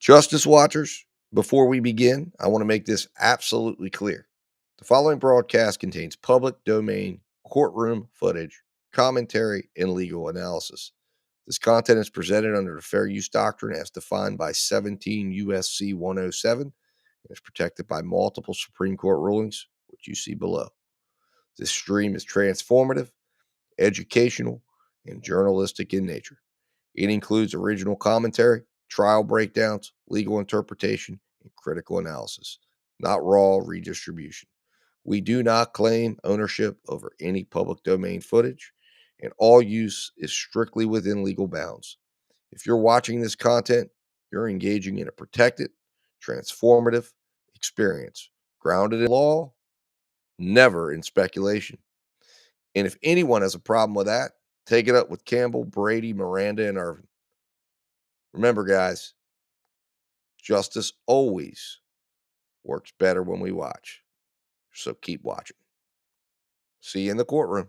Justice Watchers, before we begin, I want to make this absolutely clear. The following broadcast contains public domain courtroom footage, commentary, and legal analysis. This content is presented under the Fair Use Doctrine as defined by 17 USC 107 and is protected by multiple Supreme Court rulings, which you see below. This stream is transformative, educational, and journalistic in nature. It includes original commentary, trial breakdowns, legal interpretation, and critical analysis, not raw redistribution. We do not claim ownership over any public domain footage, and all use is strictly within legal bounds. If you're watching this content, you're engaging in a protected, transformative experience, grounded in law, never in speculation. And if anyone has a problem with that, take it up with Campbell, Brady, Miranda, and Irvin. Remember, guys, justice always works better when we watch. So keep watching. See you in the courtroom.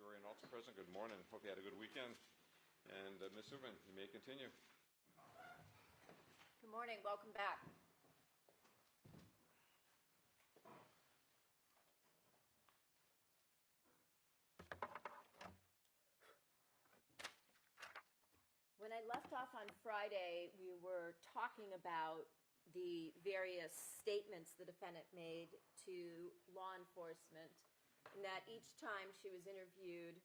jury and also present, good morning. Hope you had a good weekend. And Ms. Subin, you may continue. Good morning. Welcome back. When I left off on Friday, we were talking about the various statements the defendant made to law enforcement, and that each time she was interviewed,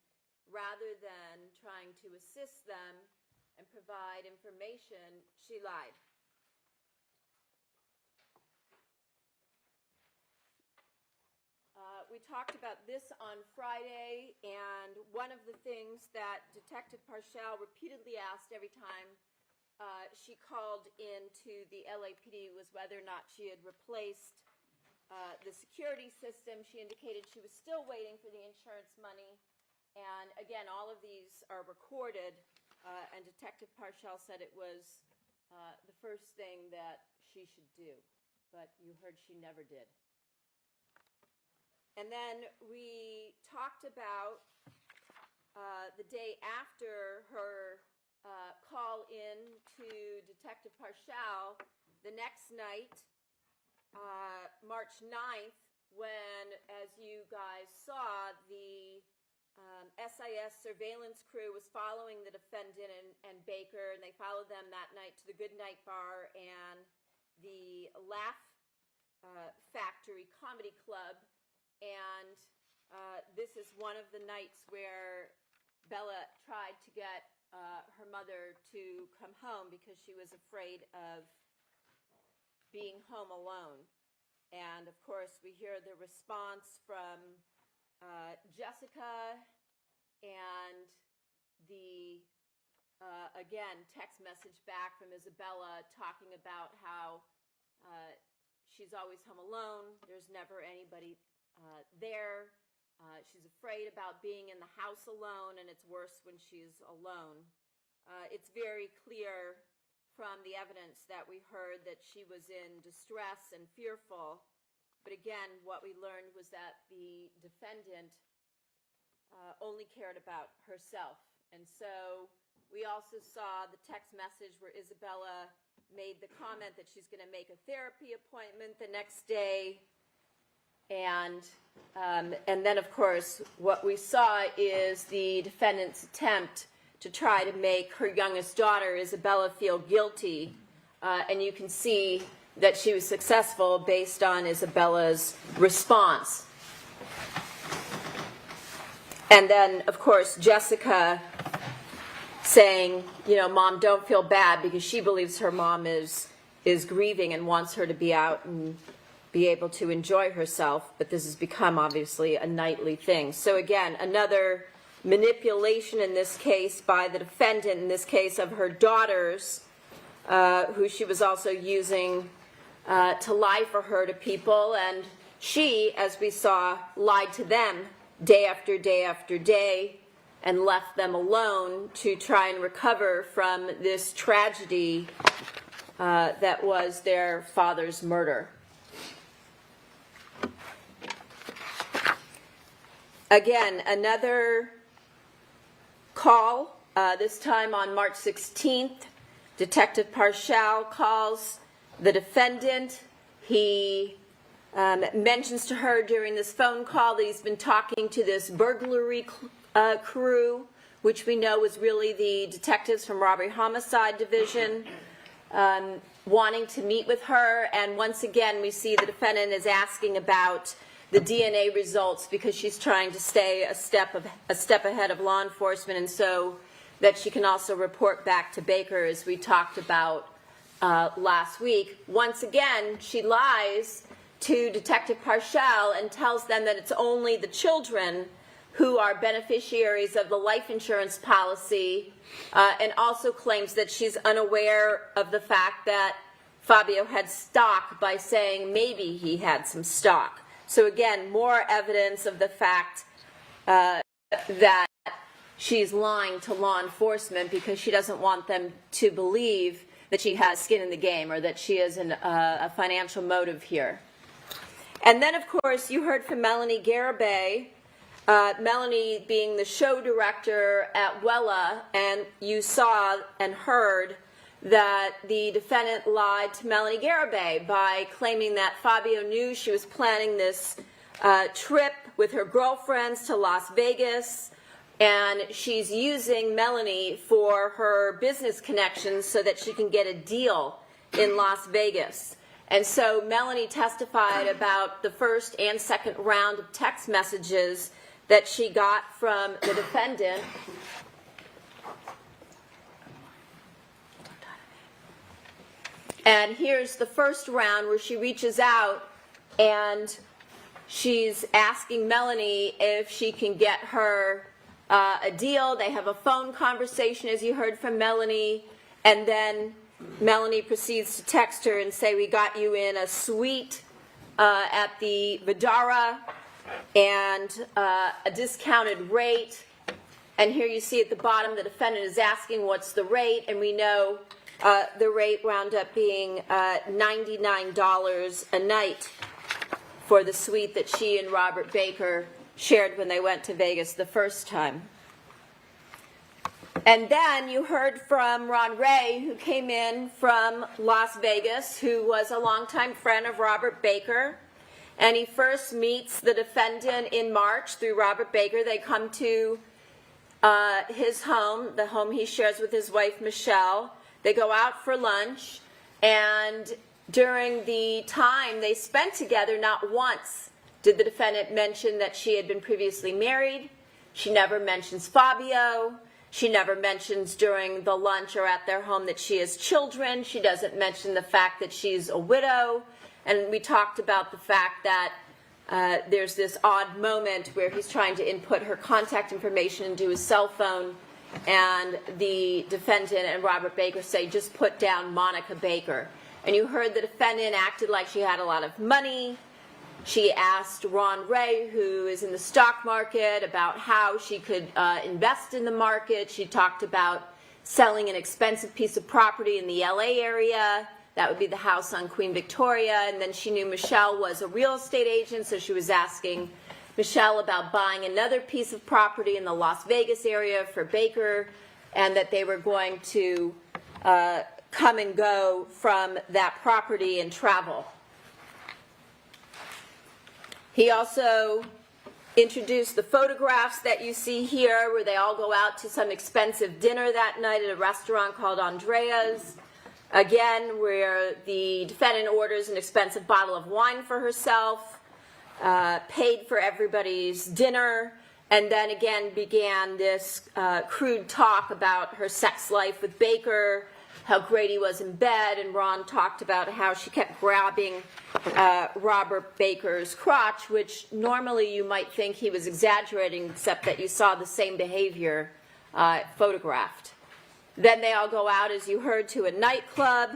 rather than trying to assist them and provide information, she lied. We talked about this on Friday, and one of the things that Detective Parshall repeatedly asked every time she called into the LAPD was whether or not she had replaced the security system. She indicated she was still waiting for the insurance money. And again, all of these are recorded, and Detective Parshall said it was the first thing that she should do. But you heard she never did. And then we talked about the day after her call in to Detective Parshall, the next night, March 9th, when, as you guys saw, the SIS surveillance crew was following the defendant and Baker, and they followed them that night to the Goodnight Bar and the Laugh Factory Comedy Club. And this is one of the nights where Bella tried to get her mother to come home because she was afraid of being home alone. And of course, we hear the response from Jessica and the, again, text message back from Isabella talking about how she's always home alone. There's never anybody there. She's afraid about being in the house alone, and it's worse when she's alone. It's very clear from the evidence that we heard that she was in distress and fearful. But again, what we learned was that the defendant only cared about herself. And so we also saw the text message where Isabella made the comment that she's going to make a therapy appointment the next day. And then, of course, what we saw is the defendant's attempt to try to make her youngest daughter, Isabella, feel guilty. And you can see that she was successful based on Isabella's response. And then, of course, Jessica saying, you know, Mom, don't feel bad, because she believes her mom is grieving and wants her to be out and be able to enjoy herself, but this has become obviously a nightly thing. So again, another manipulation in this case by the defendant, in this case of her daughters, who she was also using to lie for her to people, and she, as we saw, lied to them day after day after day and left them alone to try and recover from this tragedy that was their father's murder. Again, another call, this time on March 16th. Detective Parshall calls the defendant. He mentions to her during this phone call that he's been talking to this burglary crew, which we know was really the detectives from Robbery Homicide Division, wanting to meet with her. And once again, we see the defendant is asking about the DNA results because she's trying to stay a step ahead of law enforcement, and so that she can also report back to Baker, as we talked about last week. Once again, she lies to Detective Parshall and tells them that it's only the children who are beneficiaries of the life insurance policy, and also claims that she's unaware of the fact that Fabio had stock by saying maybe he had some stock. So again, more evidence of the fact that she's lying to law enforcement because she doesn't want them to believe that she has skin in the game or that she has a financial motive here. And then, of course, you heard from Melanie Garibay Melanie being the show director at Wella, and you saw and heard that the defendant lied to Melanie Garibay by claiming that Fabio knew she was planning this trip with her girlfriends to Las Vegas, and she's using Melanie for her business connections so that she can get a deal in Las Vegas. And so Melanie testified about the first and second round of text messages that she got from the defendant. And here's the first round where she reaches out and she's asking Melanie if she can get her a deal. They have a phone conversation, as you heard from Melanie, and then Melanie proceeds to text her and say, we got you in a suite at the Vidara and a discounted rate. And here you see at the bottom the defendant is asking what's the rate, and we know the rate wound up being $99 a night for the suite that she and Robert Baker shared when they went to Vegas the first time. And then you heard from Ron Ray, who came in from Las Vegas, who was a longtime friend of Robert Baker. And he first meets the defendant in March through Robert Baker. They come to his home, the home he shares with his wife, Michelle. They go out for lunch, and during the time they spent together, not once did the defendant mention that she had been previously married. She never mentions Fabio. She never mentions during the lunch or at their home that she has children. She doesn't mention the fact that she's a widow. And we talked about the fact that there's this odd moment where he's trying to input her contact information into his cell phone, and the defendant and Robert Baker say, just put down Monica Baker. And you heard the defendant acted like she had a lot of money. She asked Ron Ray, who is in the stock market, about how she could invest in the market. She talked about selling an expensive piece of property in the LA area. That would be the house on Queen Victoria. And then she knew Michelle was a real estate agent, so she was asking Michelle about buying another piece of property in the Las Vegas area for Baker, and that they were going to come and go from that property and travel. He also introduced the photographs that you see here, where they all go out to some expensive dinner that night at a restaurant called Andrea's. Again, where the defendant orders an expensive bottle of wine for herself, paid for everybody's dinner, and then again began this crude talk about her sex life with Baker, how great he was in bed, and Ron talked about how she kept grabbing Robert Baker's crotch, which normally you might think he was exaggerating, except that you saw the same behavior photographed. Then they all go out, as you heard, to a nightclub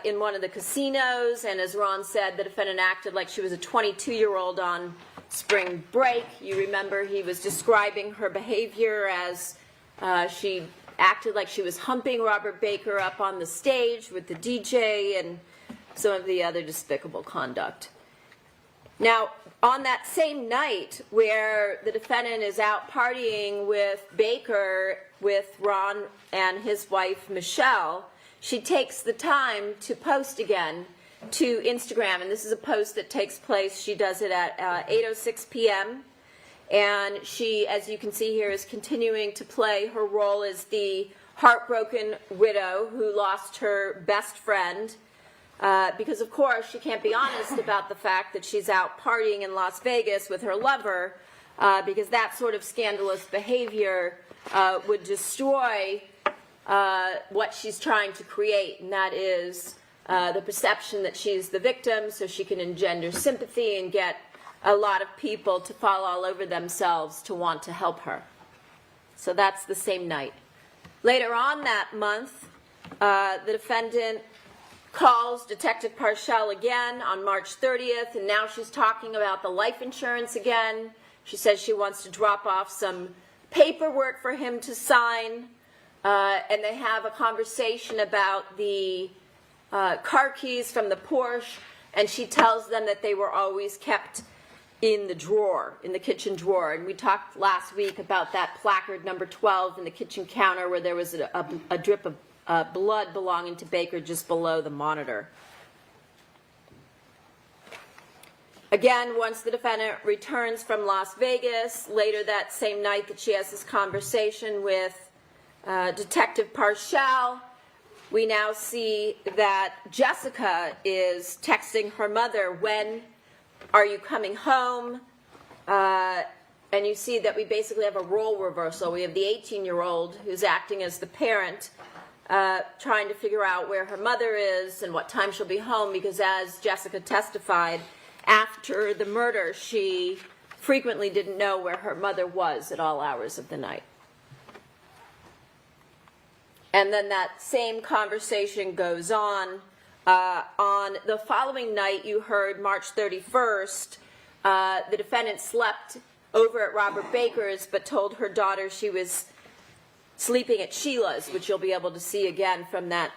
in one of the casinos, and as Ron said, the defendant acted like she was a 22-year-old on spring break. You remember he was describing her behavior as she acted like she was humping Robert Baker up on the stage with the DJ and some of the other despicable conduct. Now, on that same night where the defendant is out partying with Baker, with Ron and his wife Michelle, she takes the time to post again to Instagram, and this is a post that takes place, she does it at 8:06 p.m., and she, as you can see here, is continuing to play her role as the heartbroken widow who lost her best friend, because of course she can't be honest about the fact that she's out partying in Las Vegas with her lover, because that sort of scandalous behavior would destroy what she's trying to create, and that is the perception that she's the victim, so she can engender sympathy and get a lot of people to fall all over themselves to want to help her. So that's the same night. Later on that month, the defendant calls Detective Parshall again on March 30th, and now she's talking about the life insurance again. She says she wants to drop off some paperwork for him to sign, and they have a conversation about the car keys from the Porsche, and she tells them that they were always kept in the drawer, in the kitchen drawer. And we talked last week about that placard number 12 in the kitchen counter where there was a drip of blood belonging to Baker just below the monitor. Again, once the defendant returns from Las Vegas, later that same night that she has this conversation with Detective Parshall, we now see that Jessica is texting her mother, "When are you coming home?" And you see that we basically have a role reversal. We have the 18-year-old who's acting as the parent, trying to figure out where her mother is and what time she'll be home, because as Jessica testified, after the murder, she frequently didn't know where her mother was at all hours of the night. And then that same conversation goes on. On the following night, you heard March 31st, the defendant slept over at Robert Baker's but told her daughter she was sleeping at Sheila's, which you'll be able to see again from that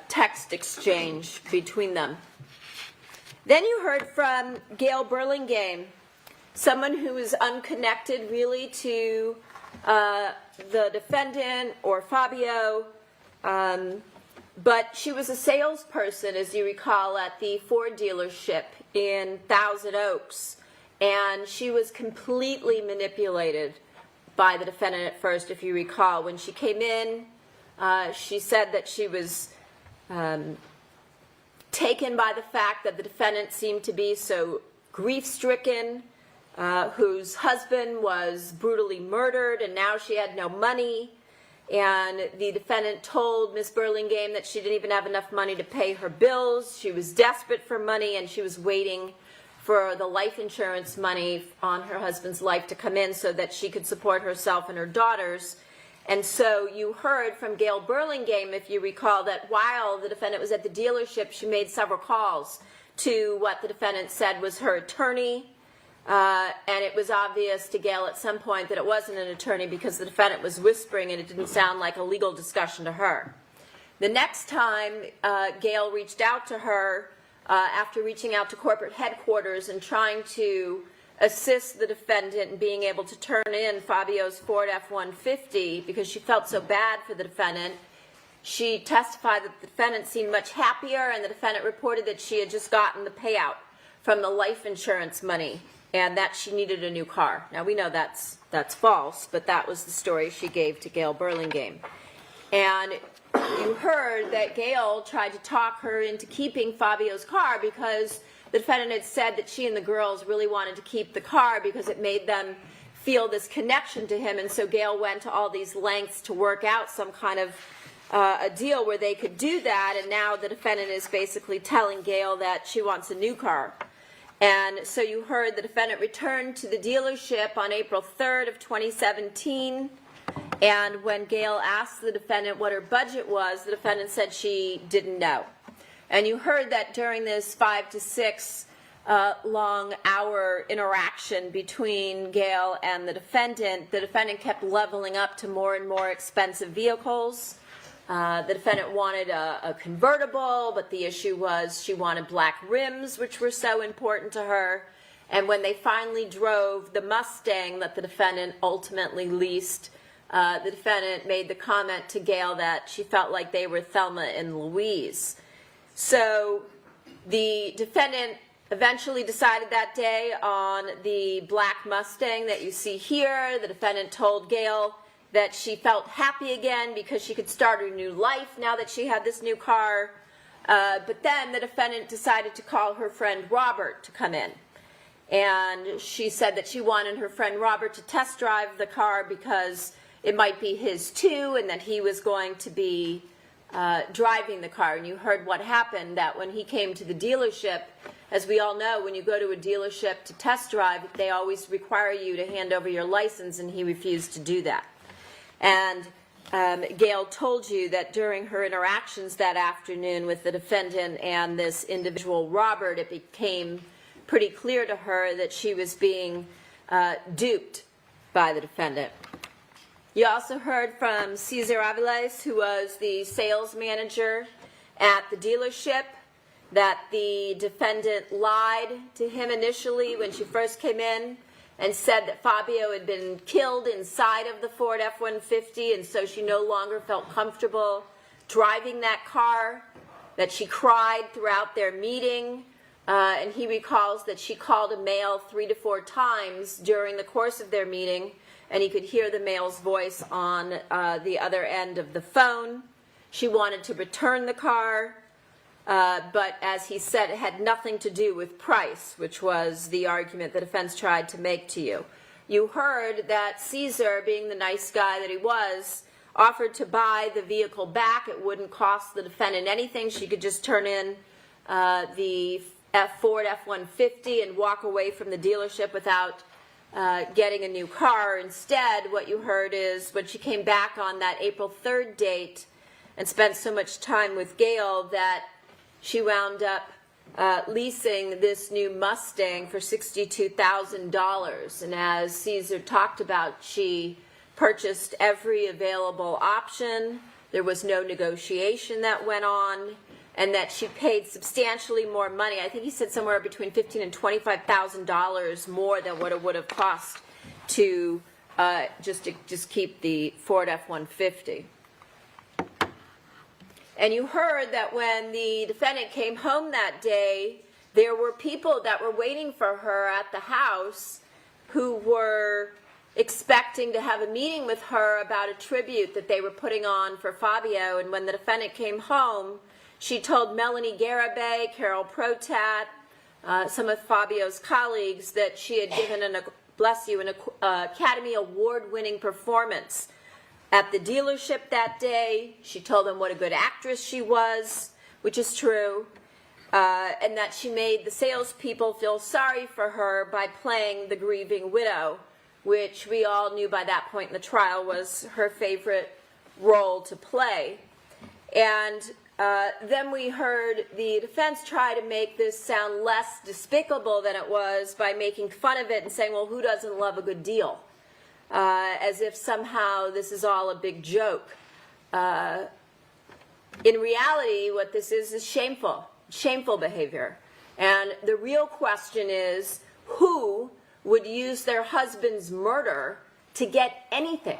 text exchange between them. Then you heard from Gail Burlingame, someone who is unconnected really to the defendant or Fabio, but she was a salesperson, as you recall, at the Ford dealership in Thousand Oaks, and she was completely manipulated by the defendant at first, if you recall. When she came in, she said that she was taken by the fact that the defendant seemed to be so grief-stricken, whose husband was brutally murdered, and now she had no money. And the defendant told Ms. Burlingame that she didn't even have enough money to pay her bills. She was desperate for money, and she was waiting for the life insurance money on her husband's life to come in so that she could support herself and her daughters. And so you heard from Gail Burlingame, if you recall, that while the defendant was at the dealership, she made several calls to what the defendant said was her attorney. And it was obvious to Gail at some point that it wasn't an attorney because the defendant was whispering and it didn't sound like a legal discussion to her. The next time Gail reached out to her, after reaching out to corporate headquarters and trying to assist the defendant in being able to turn in Fabio's Ford F-150 because she felt so bad for the defendant, she testified that the defendant seemed much happier, and the defendant reported that she had just gotten the payout from the life insurance money and that she needed a new car. Now, we know that's false, but that was the story she gave to Gail Burlingame. And you heard that Gail tried to talk her into keeping Fabio's car because the defendant had said that she and the girls really wanted to keep the car because it made them feel this connection to him. And so Gail went to all these lengths to work out some kind of a deal where they could do that. And now the defendant is basically telling Gail that she wants a new car. And so you heard the defendant returned to the dealership on April 3rd of 2017. And when Gail asked the defendant what her budget was, the defendant said she didn't know. And you heard that during this 5 to 6 long hour interaction between Gail and the defendant kept leveling up to more and more expensive vehicles. The defendant wanted a convertible, but the issue was she wanted black rims, which were so important to her. And when they finally drove the Mustang that the defendant ultimately leased, the defendant made the comment to Gail that she felt like they were Thelma and Louise. So the defendant eventually decided that day on the black Mustang that you see here. The defendant told Gail that she felt happy again because she could start a new life now that she had this new car. But then the defendant decided to call her friend Robert to come in. And she said that she wanted her friend Robert to test drive the car because it might be his too, and that he was going to be driving the car. And you heard what happened, that when he came to the dealership, as we all know, when you go to a dealership to test drive, they always require you to hand over your license, and he refused to do that. And Gail told you that during her interactions that afternoon with the defendant and this individual Robert, it became pretty clear to her that she was being duped by the defendant. You also heard from Cesar Aviles, who was the sales manager at the dealership, that the defendant lied to him initially when she first came in and said that Fabio had been killed inside of the Ford F-150, and so she no longer felt comfortable driving that car, that she cried throughout their meeting, and he recalls that she called a male 3 to 4 times during the course of their meeting, and he could hear the male's voice on the other end of the phone. She wanted to return the car, but as he said, it had nothing to do with price, which was the argument the defense tried to make to you. You heard that Caesar, being the nice guy that he was, offered to buy the vehicle back. It wouldn't cost the defendant anything. She could just turn in the Ford F-150 and walk away from the dealership without getting a new car. Instead, what you heard is when she came back on that April 3rd date and spent so much time with Gail that she wound up leasing this new Mustang for $62,000. And as Caesar talked about, she purchased every available option. There was no negotiation that went on, and that she paid substantially more money. I think he said somewhere between $15,000 and $25,000 more than what it would have cost to just keep the Ford F-150. And you heard that when the defendant came home that day, there were people that were waiting for her at the house who were expecting to have a meeting with her about a tribute that they were putting on for Fabio. And when the defendant came home, she told Melanie Garibay, Carol Protat, some of Fabio's colleagues that she had given an Academy Award-winning performance at the dealership that day. She told them what a good actress she was, which is true, and that she made the salespeople feel sorry for her by playing the grieving widow, which we all knew by that point in the trial was her favorite role to play. And then we heard the defense try to make this sound less despicable than it was by making fun of it and saying, well, who doesn't love a good deal? As if somehow this is all a big joke. In reality, what this is shameful behavior. And the real question is, who would use their husband's murder to get anything?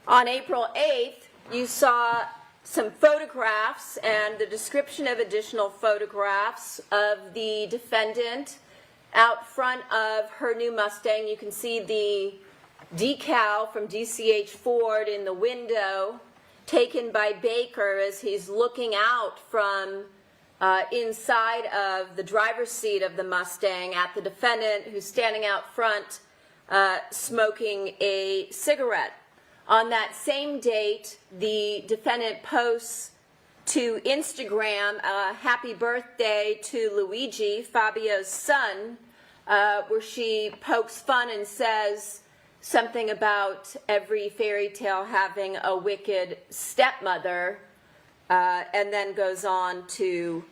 On April 8th, you saw some photographs and the description of additional photographs of the defendant out front of her new Mustang. You can see the decal from DCH Ford in the window taken by Baker as he's looking out from inside of the driver's seat of the Mustang at the defendant, who's standing out front smoking a cigarette. On that same date, the defendant posts to Instagram a happy birthday to Luigi, Fabio's son, where she pokes fun and says something about every fairy tale having a wicked stepmother, and then goes on to,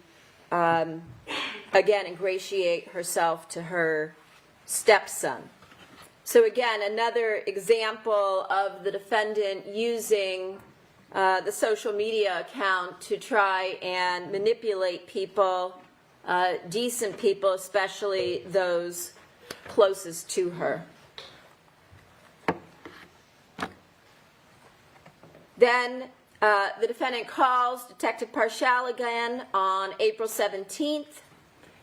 again, ingratiate herself to her stepson. So again, another example of the defendant using the social media account to try and manipulate people, decent people, especially those closest to her. Then the defendant calls Detective Parshall again on April 17th.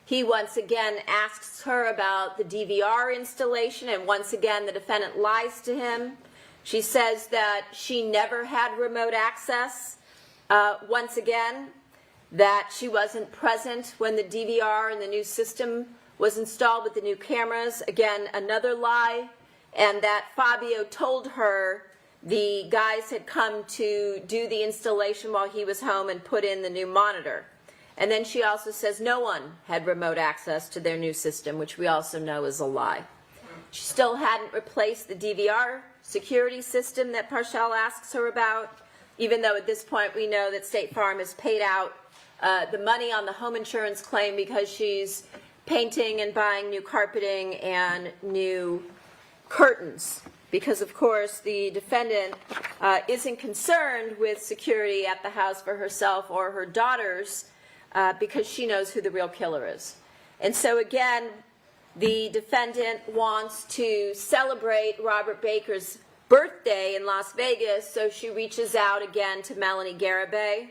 He once again asks her about the DVR installation, and once again the defendant lies to him. She says that she never had remote access. Once again, that she wasn't present when the DVR and the new system was installed with the new cameras. Again, another lie. And that Fabio told her the guys had come to do the installation while he was home and put in the new monitor. And then she also says no one had remote access to their new system, which we also know is a lie. She still hadn't replaced the DVR security system that Parshall asks her about, even though at this point we know that State Farm has paid out the money on the home insurance claim because she's painting and buying new carpeting and new curtains. Because, of course, the defendant isn't concerned with security at the house for herself or her daughters because she knows who the real killer is. And so again, the defendant wants to celebrate Robert Baker's birthday in Las Vegas, so she reaches out again to Melanie Garibay.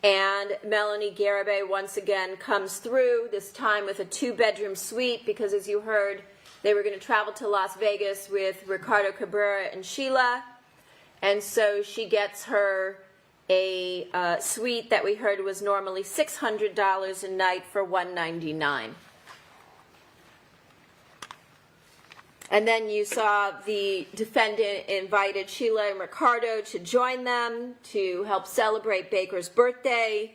And Melanie Garibay once again comes through, this time with a 2-bedroom suite, because as you heard, they were going to travel to Las Vegas with Ricardo Cabrera and Sheila. And so she gets her a suite that we heard was normally $600 a night for $199. And then you saw the defendant invited Sheila and Ricardo to join them to help celebrate Baker's birthday.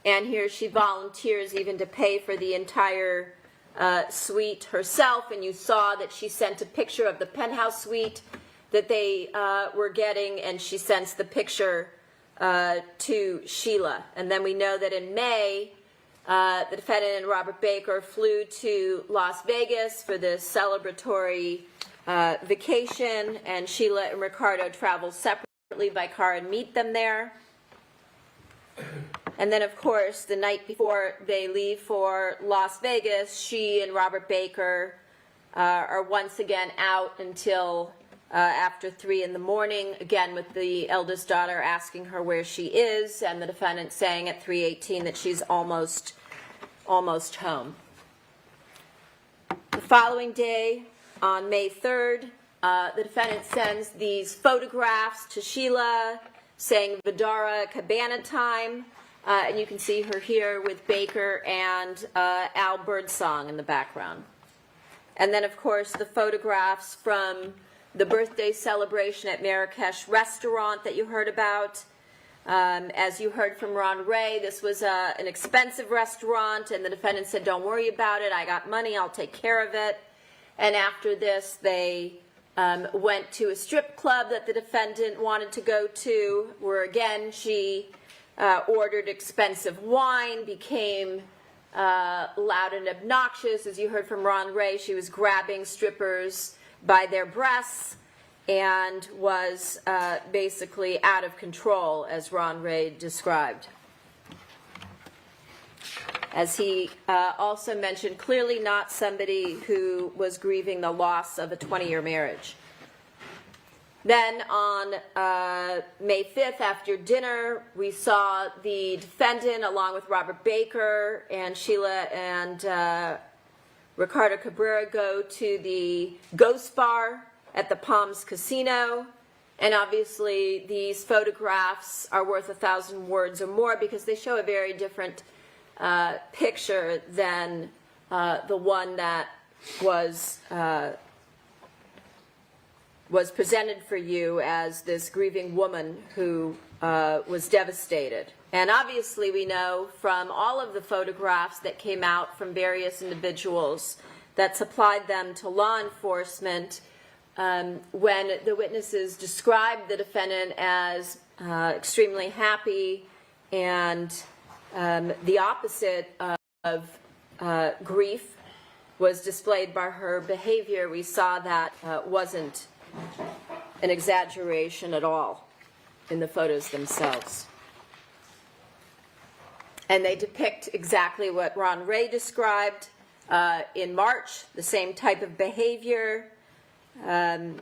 And here she volunteers even to pay for the entire suite herself. And you saw that she sent a picture of the penthouse suite that they were getting, and she sends the picture to Sheila. And then we know that in May, the defendant and Robert Baker flew to Las Vegas for the celebratory vacation, and Sheila and Ricardo traveled separately by car and meet them there. And then, of course, the night before they leave for Las Vegas, she and Robert Baker are once again out until after 3 in the morning, again with the eldest daughter asking her where she is, and the defendant saying at 3:18 that she's almost home. The following day, on May 3rd, the defendant sends these photographs to Sheila saying Vidara Cabana time, and you can see her here with Baker and Al Birdsong in the background. And then, of course, the photographs from the birthday celebration at Marrakesh restaurant that you heard about. As you heard from Ron Ray, this was an expensive restaurant, and the defendant said, "Don't worry about it, I got money, I'll take care of it." And after this, they went to a strip club that the defendant wanted to go to, where again she ordered expensive wine, became loud and obnoxious. As you heard from Ron Ray, she was grabbing strippers by their breasts and was basically out of control, as Ron Ray described. As he also mentioned, clearly not somebody who was grieving the loss of a 20-year marriage. Then on May 5th, after dinner, we saw the defendant, along with Robert Baker and Sheila and Ricardo Cabrera, go to the Ghost Bar at the Palms Casino. And obviously, these photographs are worth 1,000 words or more because they show a very different picture than the one that was presented for you as this grieving woman who was devastated. And obviously we know from all of the photographs that came out from various individuals that supplied them to law enforcement, when the witnesses described the defendant as extremely happy and the opposite of grief was displayed by her behavior, we saw that wasn't an exaggeration at all in the photos themselves. And they depict exactly what Ron Ray described in March, the same type of behavior. And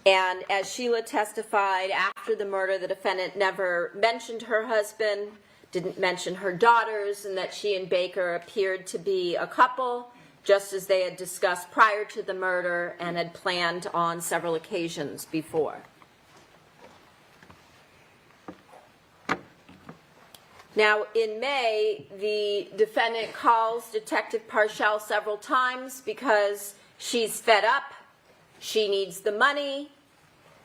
as Sheila testified, after the murder, the defendant never mentioned her husband, didn't mention her daughters, and that she and Baker appeared to be a couple, just as they had discussed prior to the murder and had planned on several occasions before. Now, in May, the defendant calls Detective Parshall several times because she's fed up. She needs the money.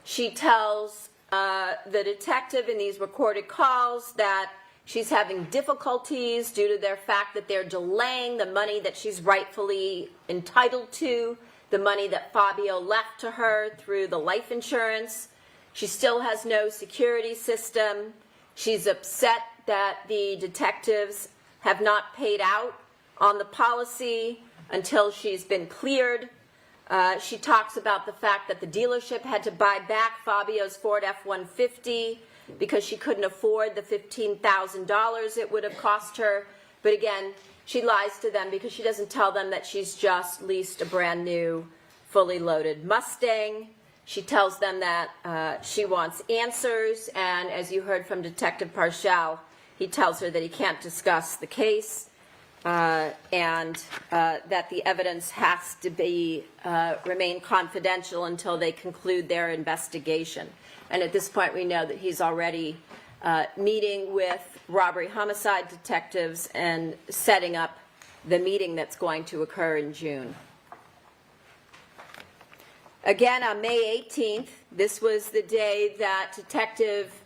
She tells the detective in these recorded calls that she's having difficulties due to their fact that they're delaying the money that she's rightfully entitled to, the money that Fabio left to her through the life insurance. She still has no security system. She's upset that the detectives have not paid out on the policy until she's been cleared She talks about the fact that the dealership had to buy back Fabio's Ford F-150 because she couldn't afford the $15,000 it would have cost her. But again, she lies to them because she doesn't tell them that she's just leased a brand new, fully loaded Mustang. She tells them that she wants answers, and as you heard from Detective Parshall, he tells her that he can't discuss the case and that the evidence has to be remain confidential until they conclude their investigation. And at this point, we know that he's already meeting with robbery homicide detectives and setting up the meeting that's going to occur in June. Again, on May 18th, this was the day that Detective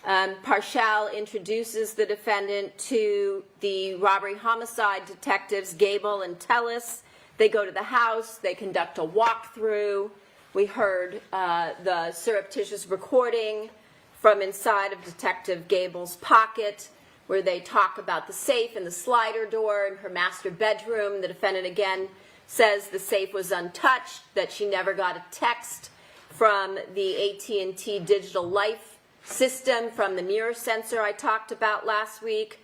Parshall introduces the defendant to the robbery homicide detectives, Gable and Tellis. They go to the house, they conduct a walkthrough. We heard the surreptitious recording from inside of Detective Gable's pocket, where they talk about the safe and the slider door in her master bedroom. The defendant again says the safe was untouched, that she never got a text from the AT&T Digital Life system from the mirror sensor I talked about last week.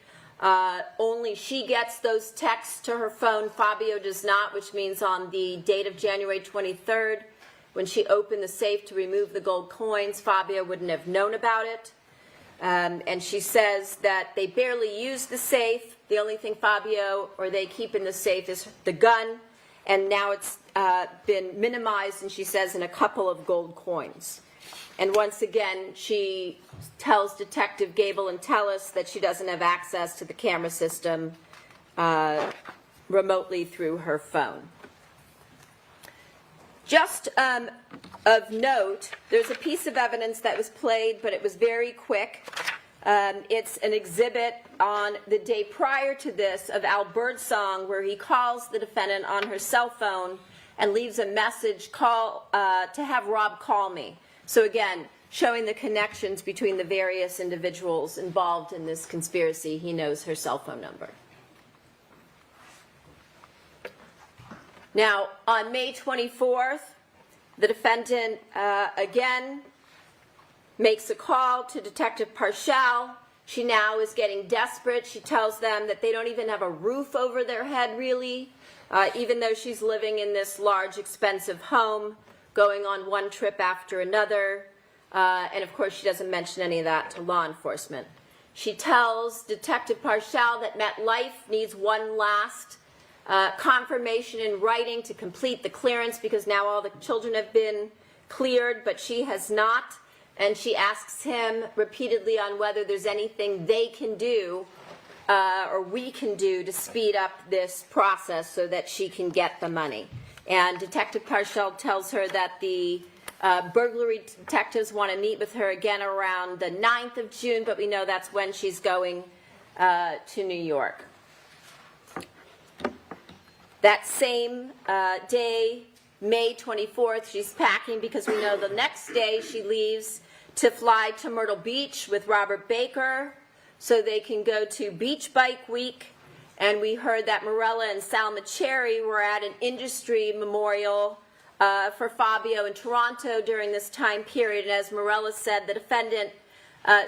Only she gets those texts to her phone. Fabio does not, which means on the date of January 23rd, when she opened the safe to remove the gold coins, Fabio wouldn't have known about it. And she says that they barely use the safe. The only thing Fabio or they keep in the safe is the gun. And now it's been minimized, and she says, in a couple of gold coins. And once again, she tells Detective Gable and Tellis that she doesn't have access to the camera system remotely through her phone. Just of note, there's a piece of evidence that was played, but it was very quick. It's an exhibit on the day prior to this of Al Birdsong, where he calls the defendant on her cell phone and leaves a message to have Rob call me. So again, showing the connections between the various individuals involved in this conspiracy. He knows her cell phone number. Now, on May 24th, the defendant again makes a call to Detective Parshall. She now is getting desperate. She tells them that they don't even have a roof over their head, really, even though she's living in this large, expensive home, going on one trip after another. And, of course, she doesn't mention any of that to law enforcement. She tells Detective Parshall that MetLife needs one last confirmation in writing to complete the clearance, because now all the children have been cleared, but she has not. And she asks him repeatedly on whether there's anything they can do or we can do to speed up this process so that she can get the money. And Detective Parshall tells her that the burglary detectives want to meet with her again around the 9th of June, but we know that's when she's going to New York. That same day, May 24th, she's packing because we know the next day she leaves to fly to Myrtle Beach with Robert Baker so they can go to Beach Bike Week. And we heard that Morella and Salma Cherry were at an industry memorial for Fabio in Toronto during this time period. And as Morella said, the defendant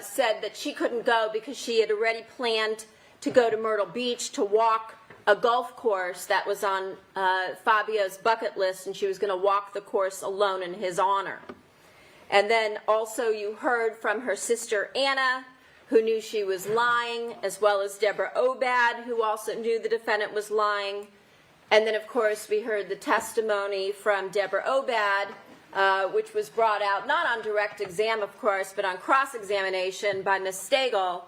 said that she couldn't go because she had already planned to go to Myrtle Beach to walk a golf course that was on Fabio's bucket list, and she was going to walk the course alone in his honor. And then also you heard from her sister Anna, who knew she was lying, as well as Deborah Obad, who also knew the defendant was lying. And then, of course, we heard the testimony from Deborah Obad, which was brought out not on direct exam, of course, but on cross-examination by Ms. Stagel,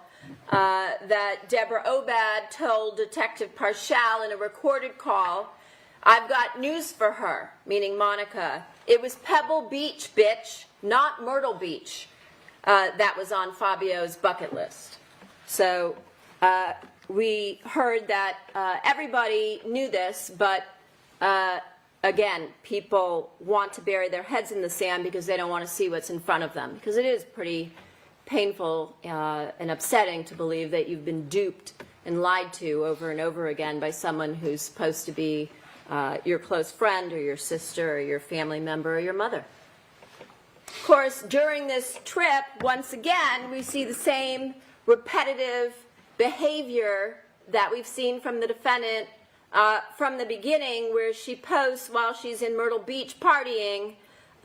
that Deborah Obad told Detective Parshall in a recorded call, "I've got news for her," meaning Monica. "It was Pebble Beach, bitch, not Myrtle Beach." That was on Fabio's bucket list. So we heard that everybody knew this, but again, people want to bury their heads in the sand because they don't want to see what's in front of them, because it is pretty painful and upsetting to believe that you've been duped and lied to over and over again by someone who's supposed to be your close friend or your sister or your family member or your mother. Of course, during this trip, once again, we see the same repetitive behavior that we've seen from the defendant from the beginning, where she posts while she's in Myrtle Beach partying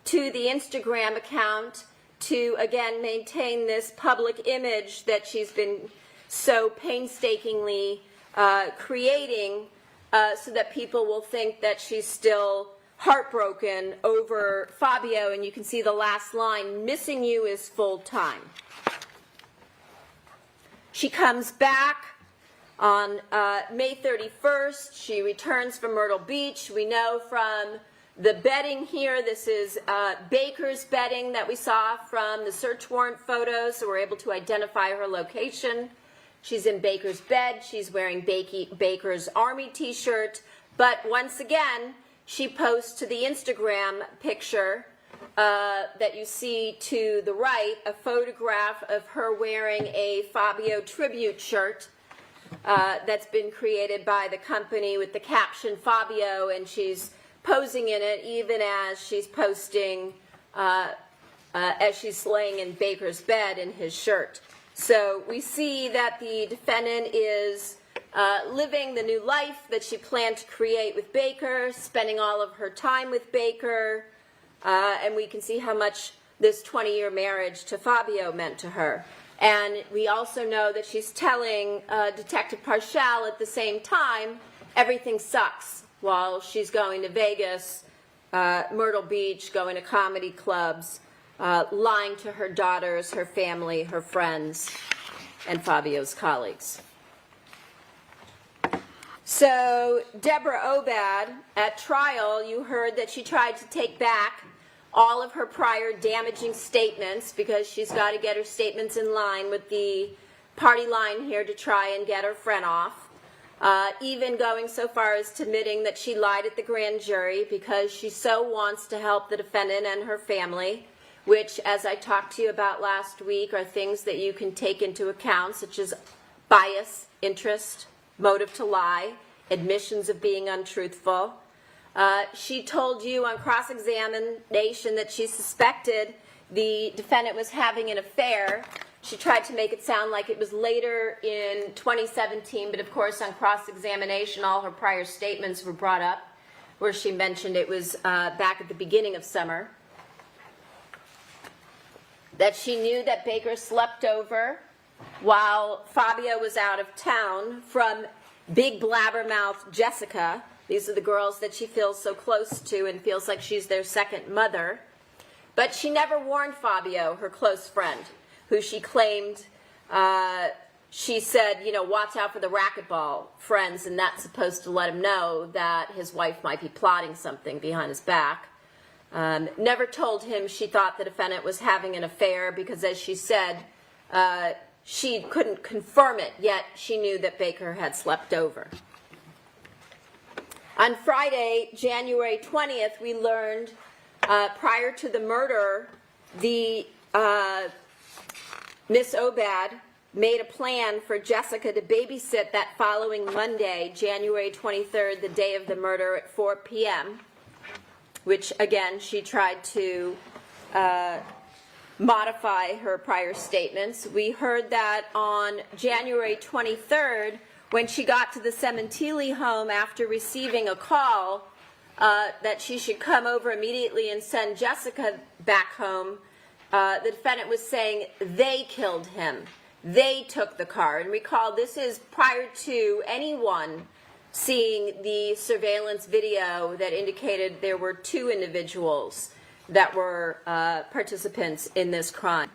to the Instagram account to, again, maintain this public image that she's been so painstakingly creating so that people will think that she's still heartbroken over Fabio. And you can see the last line, "Missing you is full time." She comes back on May 31st. She returns from Myrtle Beach. We know from the bedding here, this is Baker's bedding that we saw from the search warrant photos, so we're able to identify her location. She's in Baker's bed. She's wearing Baker's Army t-shirt. But once again, she posts to the Instagram picture that you see to the right, a photograph of her wearing a Fabio tribute shirt that's been created by the company with the caption Fabio, and she's posing in it even as she's posting, as she's laying in Baker's bed in his shirt. So we see that the defendant is living the new life that she planned to create with Baker, spending all of her time with Baker, and we can see how much this 20-year marriage to Fabio meant to her. And we also know that she's telling Detective Parshall at the same time, everything sucks, while she's going to Vegas, Myrtle Beach, going to comedy clubs, lying to her daughters, her family, her friends, and Fabio's colleagues. So Deborah Obad, at trial, you heard that she tried to take back all of her prior damaging statements because she's got to get her statements in line with the party line here to try and get her friend off. Even going so far as admitting that she lied at the grand jury because she so wants to help the defendant and her family, which, as I talked to you about last week, are things that you can take into account, such as bias, interest, motive to lie, admissions of being untruthful. She told you on cross-examination that she suspected the defendant was having an affair. She tried to make it sound like it was later in 2017, but of course on cross-examination all her prior statements were brought up, where she mentioned it was back at the beginning of summer. That she knew that Baker slept over while Fabio was out of town from big blabbermouth Jessica. These are the girls that she feels so close to and feels like she's their second mother. But she never warned Fabio, her close friend, who she claimed, she said, you know, watch out for the racquetball friends, and that's supposed to let him know that his wife might be plotting something behind his back. Never told him she thought the defendant was having an affair because, as she said, she couldn't confirm it, yet she knew that Baker had slept over. On Friday, January 20th, we learned prior to the murder, the Miss Obad made a plan for Jessica to babysit that following Monday, January 23rd, the day of the murder at 4 p.m., which, again, she tried to modify her prior statements. We heard that on January 23rd, when she got to the Sementilli home after receiving a call that she should come over immediately and send Jessica back home, the defendant was saying they killed him. They took the car. And recall, this is prior to anyone seeing the surveillance video that indicated there were two individuals that were participants in this crime.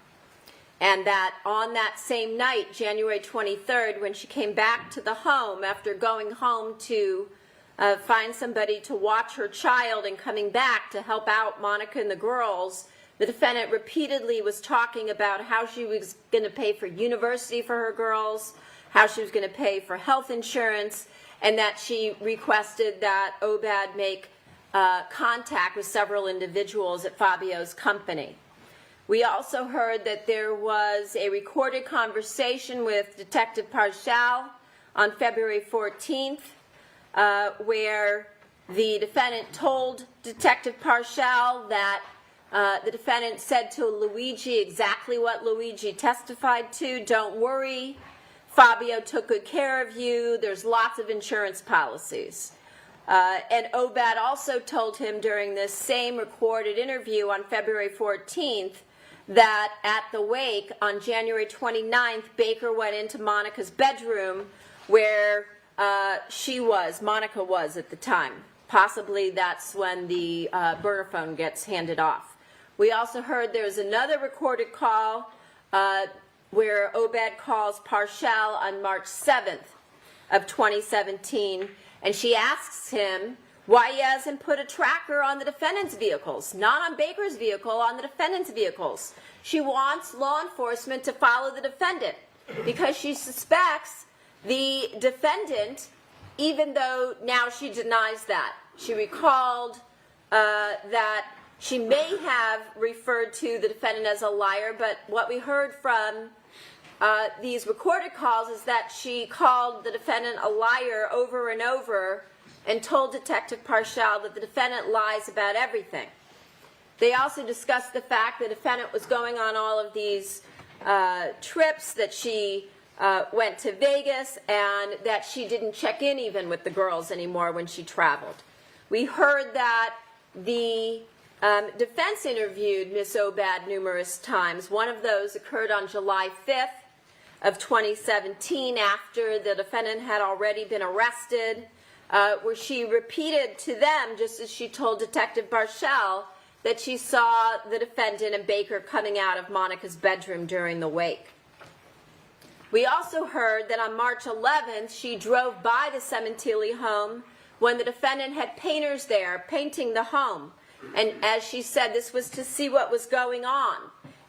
And that on that same night, January 23rd, when she came back to the home after going home to find somebody to watch her child and coming back to help out Monica and the girls, the defendant repeatedly was talking about how she was going to pay for university for her girls, how she was going to pay for health insurance, and that she requested that Obad make contact with several individuals at Fabio's company. We also heard that there was a recorded conversation with Detective Parshall on February 14th, where the defendant told Detective Parshall that the defendant said to Luigi exactly what Luigi testified to. Don't worry, Fabio took good care of you. There's lots of insurance policies. And Obad also told him during this same recorded interview on February 14th that at the wake on January 29th, Baker went into Monica's bedroom where Monica was at the time. Possibly that's when the burner phone gets handed off. We also heard there was another recorded call where Obad calls Parshall on March 7th of 2017, and she asks him why he hasn't put a tracker on the defendant's vehicles, not on Baker's vehicle, on the defendant's vehicles. She wants law enforcement to follow the defendant because she suspects the defendant, even though now she denies that. She recalled that she may have referred to the defendant as a liar, but what we heard from these recorded calls is that she called the defendant a liar over and over and told Detective Parshall that the defendant lies about everything. They also discussed the fact the defendant was going on all of these trips, that she went to Vegas, and that she didn't check in even with the girls anymore when she traveled. We heard that the defense interviewed Miss Obad numerous times. One of those occurred on July 5th of 2017 after the defendant had already been arrested, where she repeated to them, just as she told Detective Parshall, that she saw the defendant and Baker coming out of Monica's bedroom during the wake. We also heard that on March 11th, she drove by the Sementilli home when the defendant had painters there painting the home. And as she said, this was to see what was going on.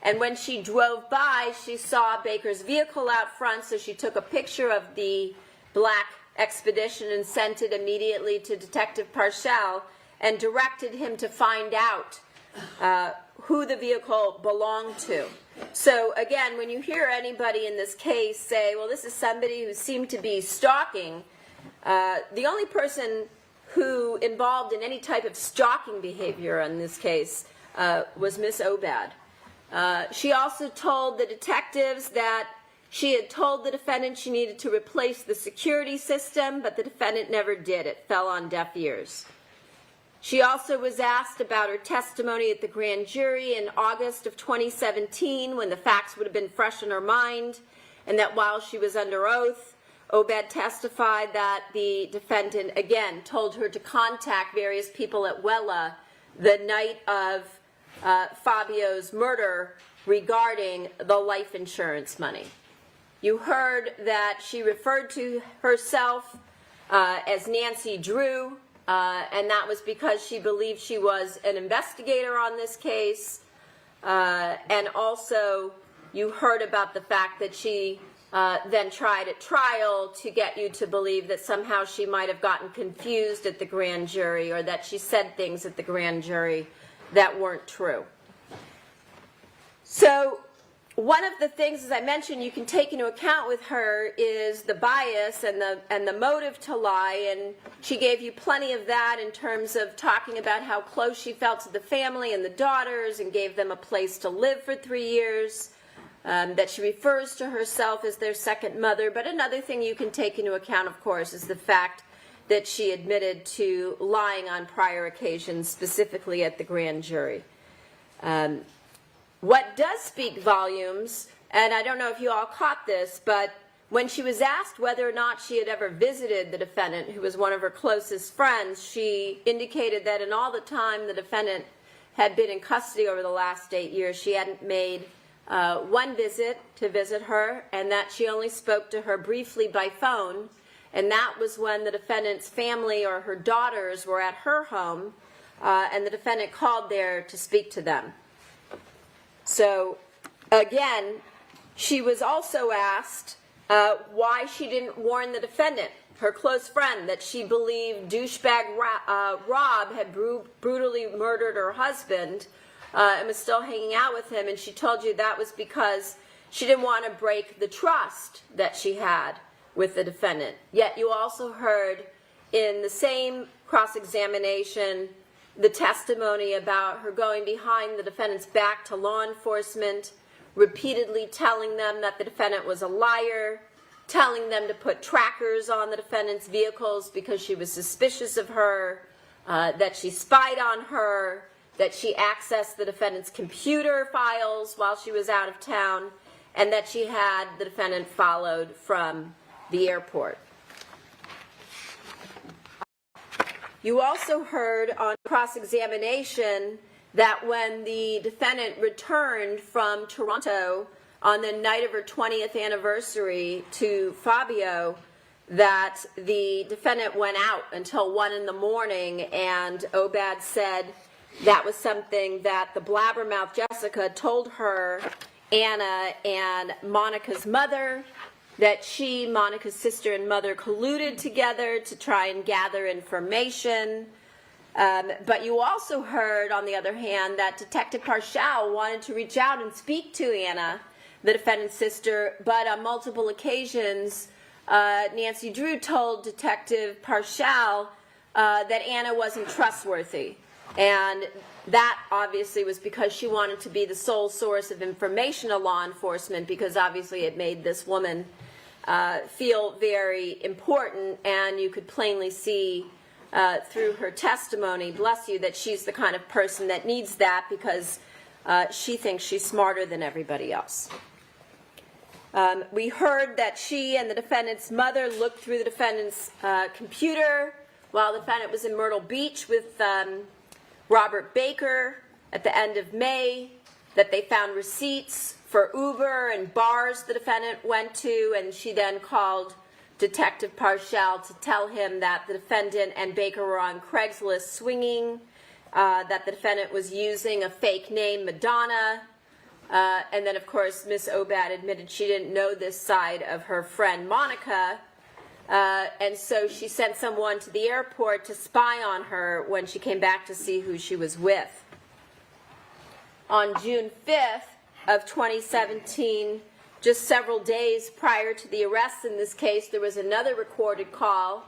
And when she drove by, she saw Baker's vehicle out front, so she took a picture of the black Expedition and sent it immediately to Detective Parshall and directed him to find out who the vehicle belonged to. So again, when you hear anybody in this case say, well, this is somebody who seemed to be stalking, the only person who involved in any type of stalking behavior in this case was Miss Obad. She also told the detectives that she had told the defendant she needed to replace the security system, but the defendant never did. It fell on deaf ears. She also was asked about her testimony at the grand jury in August of 2017 when the facts would have been fresh in her mind, and that while she was under oath, Obad testified that the defendant, again, told her to contact various people at Wella the night of Fabio's murder regarding the life insurance money. You heard that she referred to herself as Nancy Drew, and that was because she believed she was an investigator on this case. And also, you heard about the fact that she then tried at trial to get you to believe that somehow she might have gotten confused at the grand jury, or that she said things at the grand jury that weren't true. So one of the things, as I mentioned, you can take into account with her is the bias and the motive to lie, and she gave you plenty of that in terms of talking about how close she felt to the family and the daughters and gave them a place to live for 3 years, that she refers to herself as their second mother. But another thing you can take into account, of course, is the fact that she admitted to lying on prior occasions, specifically at the grand jury. What does speak volumes, and I don't know if you all caught this, but when she was asked whether or not she had ever visited the defendant, who was one of her closest friends, she indicated that in all the time the defendant had been in custody over the last 8 years, she hadn't made one visit to visit her, and that she only spoke to her briefly by phone, and that was when the defendant's family or her daughters were at her home, and the defendant called there to speak to them. So, again, she was also asked why she didn't warn the defendant, her close friend, that she believed douchebag Rob had brutally murdered her husband and was still hanging out with him, and she told you that was because she didn't want to break the trust that she had with the defendant. Yet you also heard in the same cross-examination the testimony about her going behind the defendant's back to law enforcement, repeatedly telling them that the defendant was a liar, telling them to put trackers on the defendant's vehicles because she was suspicious of her, that she spied on her, that she accessed the defendant's computer files while she was out of town, and that she had the defendant followed from the airport. You also heard on cross-examination that when the defendant returned from Toronto on the night of her 20th anniversary to Fabio, that the defendant went out until 1 in the morning, and Obad said that was something that the blabbermouth Jessica told her, Anna, and Monica's mother, that she, Monica's sister, and mother colluded together to try and gather information. But you also heard, on the other hand, that Detective Parshall wanted to reach out and speak to Anna, the defendant's sister, but on multiple occasions, Nancy Drew told Detective Parshall that Anna wasn't trustworthy. And that obviously was because she wanted to be the sole source of information to law enforcement, because obviously it made this woman feel very important, and you could plainly see through her testimony, bless you, that she's the kind of person that needs that because she thinks she's smarter than everybody else. We heard that she and the defendant's mother looked through the defendant's computer while the defendant was in Myrtle Beach with Robert Baker at the end of May, that they found receipts for Uber and bars the defendant went to, and she then called Detective Parshall to tell him that the defendant and Baker were on Craigslist swinging, that the defendant was using a fake name, Madonna, and then, of course, Miss Obad admitted she didn't know this side of her friend Monica, and so she sent someone to the airport to spy on her when she came back to see who she was with. On June 5th of 2017, just several days prior to the arrest in this case, there was another recorded call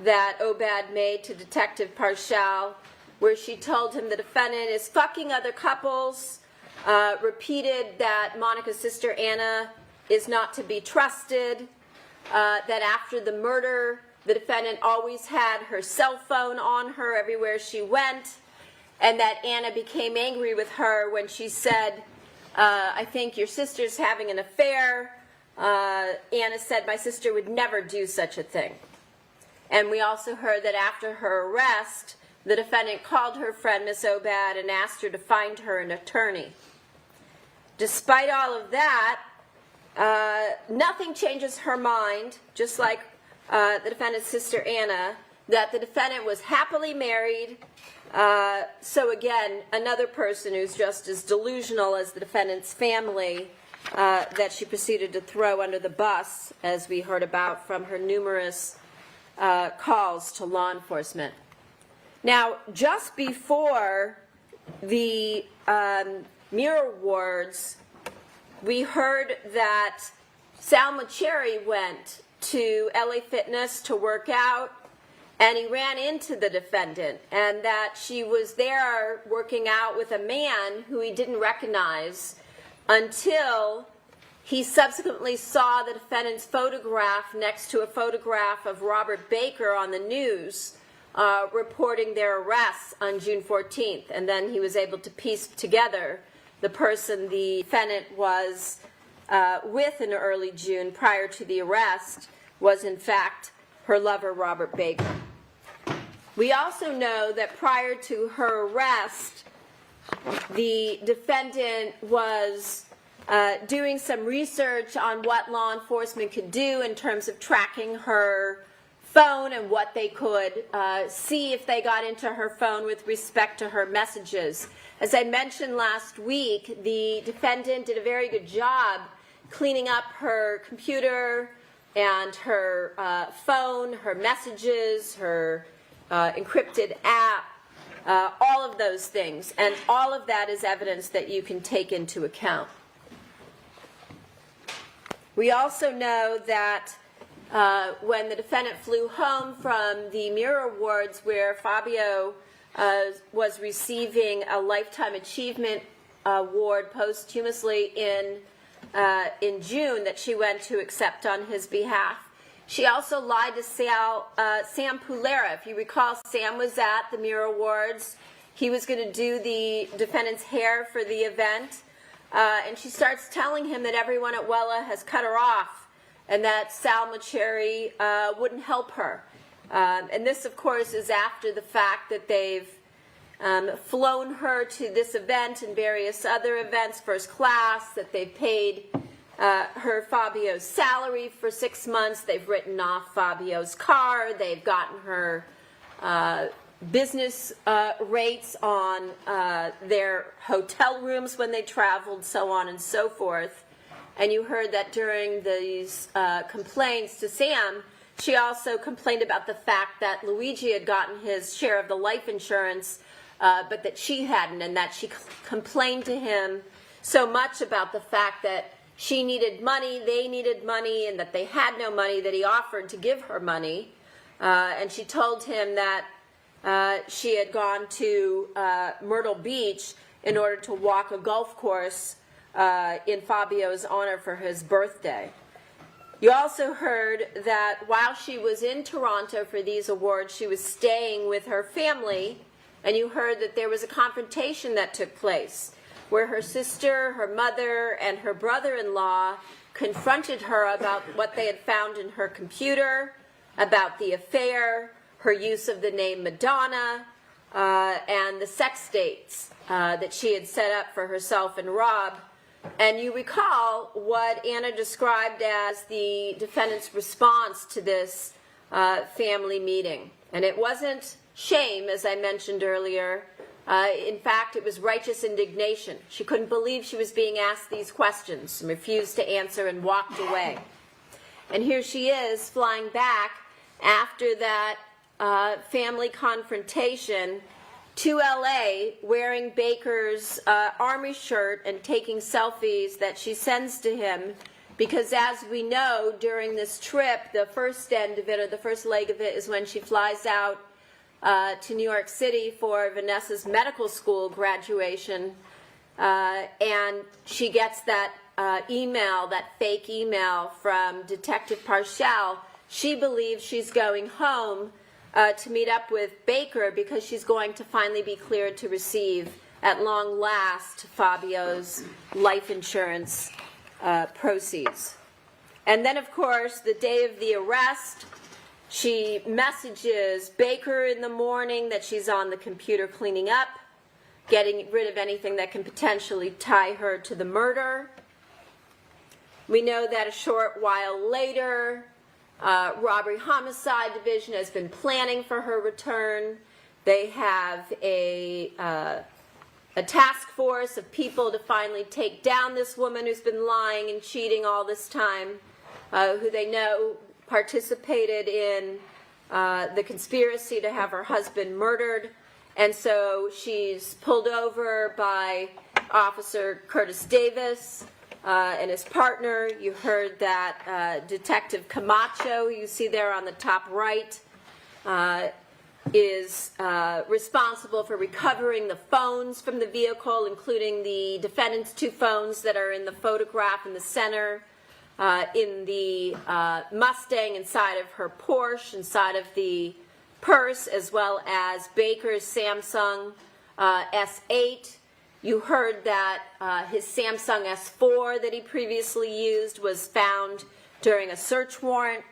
that Obad made to Detective Parshall where she told him the defendant is fucking other couples, repeated that Monica's sister Anna is not to be trusted, that after the murder, the defendant always had her cell phone on her everywhere she went, and that Anna became angry with her when she said, I think your sister's having an affair. Anna said, my sister would never do such a thing. And we also heard that after her arrest, the defendant called her friend, Miss Obad, and asked her to find her an attorney. Despite all of that, nothing changes her mind, just like the defendant's sister Anna, that the defendant was happily married. So again, another person who's just as delusional as the defendant's family, that she proceeded to throw under the bus, as we heard about from her numerous calls to law enforcement. Now, just before the Mirror Awards, we heard that Salma Cherry went to LA Fitness to work out, and he ran into the defendant, and that she was there working out with a man who he didn't recognize until he subsequently saw the defendant's photograph next to a photograph of Robert Baker on the news, reporting their arrests on June 14th. And then he was able to piece together the person the defendant was with in early June prior to the arrest was in fact her lover, Robert Baker. We also know that prior to her arrest, the defendant was doing some research on what law enforcement could do in terms of tracking her phone and what they could see if they got into her phone with respect to her messages. As I mentioned last week, the defendant did a very good job cleaning up her computer and her phone, her messages, her encrypted app, all of those things. And all of that is evidence that you can take into account. We also know that when the defendant flew home from the Mirror Awards, where Fabio was receiving a Lifetime Achievement Award posthumously in June that she went to accept on his behalf. She also lied to Sam Pulera. If you recall, Sam was at the Mirror Awards. He was going to do the defendant's hair for the event. And she starts telling him that everyone at Wella has cut her off and that Sal Macheri wouldn't help her. And this, of course, is after the fact that they've flown her to this event and various other events, first class, that they've paid her Fabio's salary for 6 months. They've written off Fabio's car. They've gotten her business rates on their hotel rooms when they traveled, so on and so forth. And you heard that during these complaints to Sam, she also complained about the fact that Luigi had gotten his share of the life insurance, but that she hadn't, and that she complained to him so much about the fact that she needed money, they needed money, and that they had no money, that he offered to give her money. And she told him that she had gone to Myrtle Beach in order to walk a golf course in Fabio's honor for his birthday. You also heard that while she was in Toronto for these awards, she was staying with her family, and you heard that there was a confrontation that took place where her sister, her mother, and her brother-in-law confronted her about what they had found in her computer, about the affair, her use of the name Madonna, and the sex dates that she had set up for herself and Rob. And you recall what Anna described as the defendant's response to this family meeting. And it wasn't shame, as I mentioned earlier. In fact, it was righteous indignation. She couldn't believe she was being asked these questions and refused to answer and walked away. And here she is flying back after that family confrontation to LA wearing Baker's army shirt and taking selfies that she sends to him because, as we know, during this trip, the first end of it, or the first leg of it, is when she flies out to New York City for Vanessa's medical school graduation, and she gets that email, that fake email from Detective Parshall. She believes she's going home to meet up with Baker because she's going to finally be cleared to receive, at long last, Fabio's life insurance proceeds. And then, of course, the day of the arrest, she messages Baker in the morning that she's on the computer cleaning up, getting rid of anything that can potentially tie her to the murder. We know that a short while later, Robbery Homicide Division has been planning for her return. They have a task force of people to finally take down this woman who's been lying and cheating all this time, who they know participated in the conspiracy to have her husband murdered. And so she's pulled over by Officer Curtis Davis and his partner. You heard that Detective Camacho, you see there on the top right, is responsible for recovering the phones from the vehicle, including the defendant's 2 phones that are in the photograph in the center, in the Mustang inside of her Porsche, inside of the purse, as well as Baker's Samsung S8. You heard that his Samsung S4 that he previously used was found during a search warrant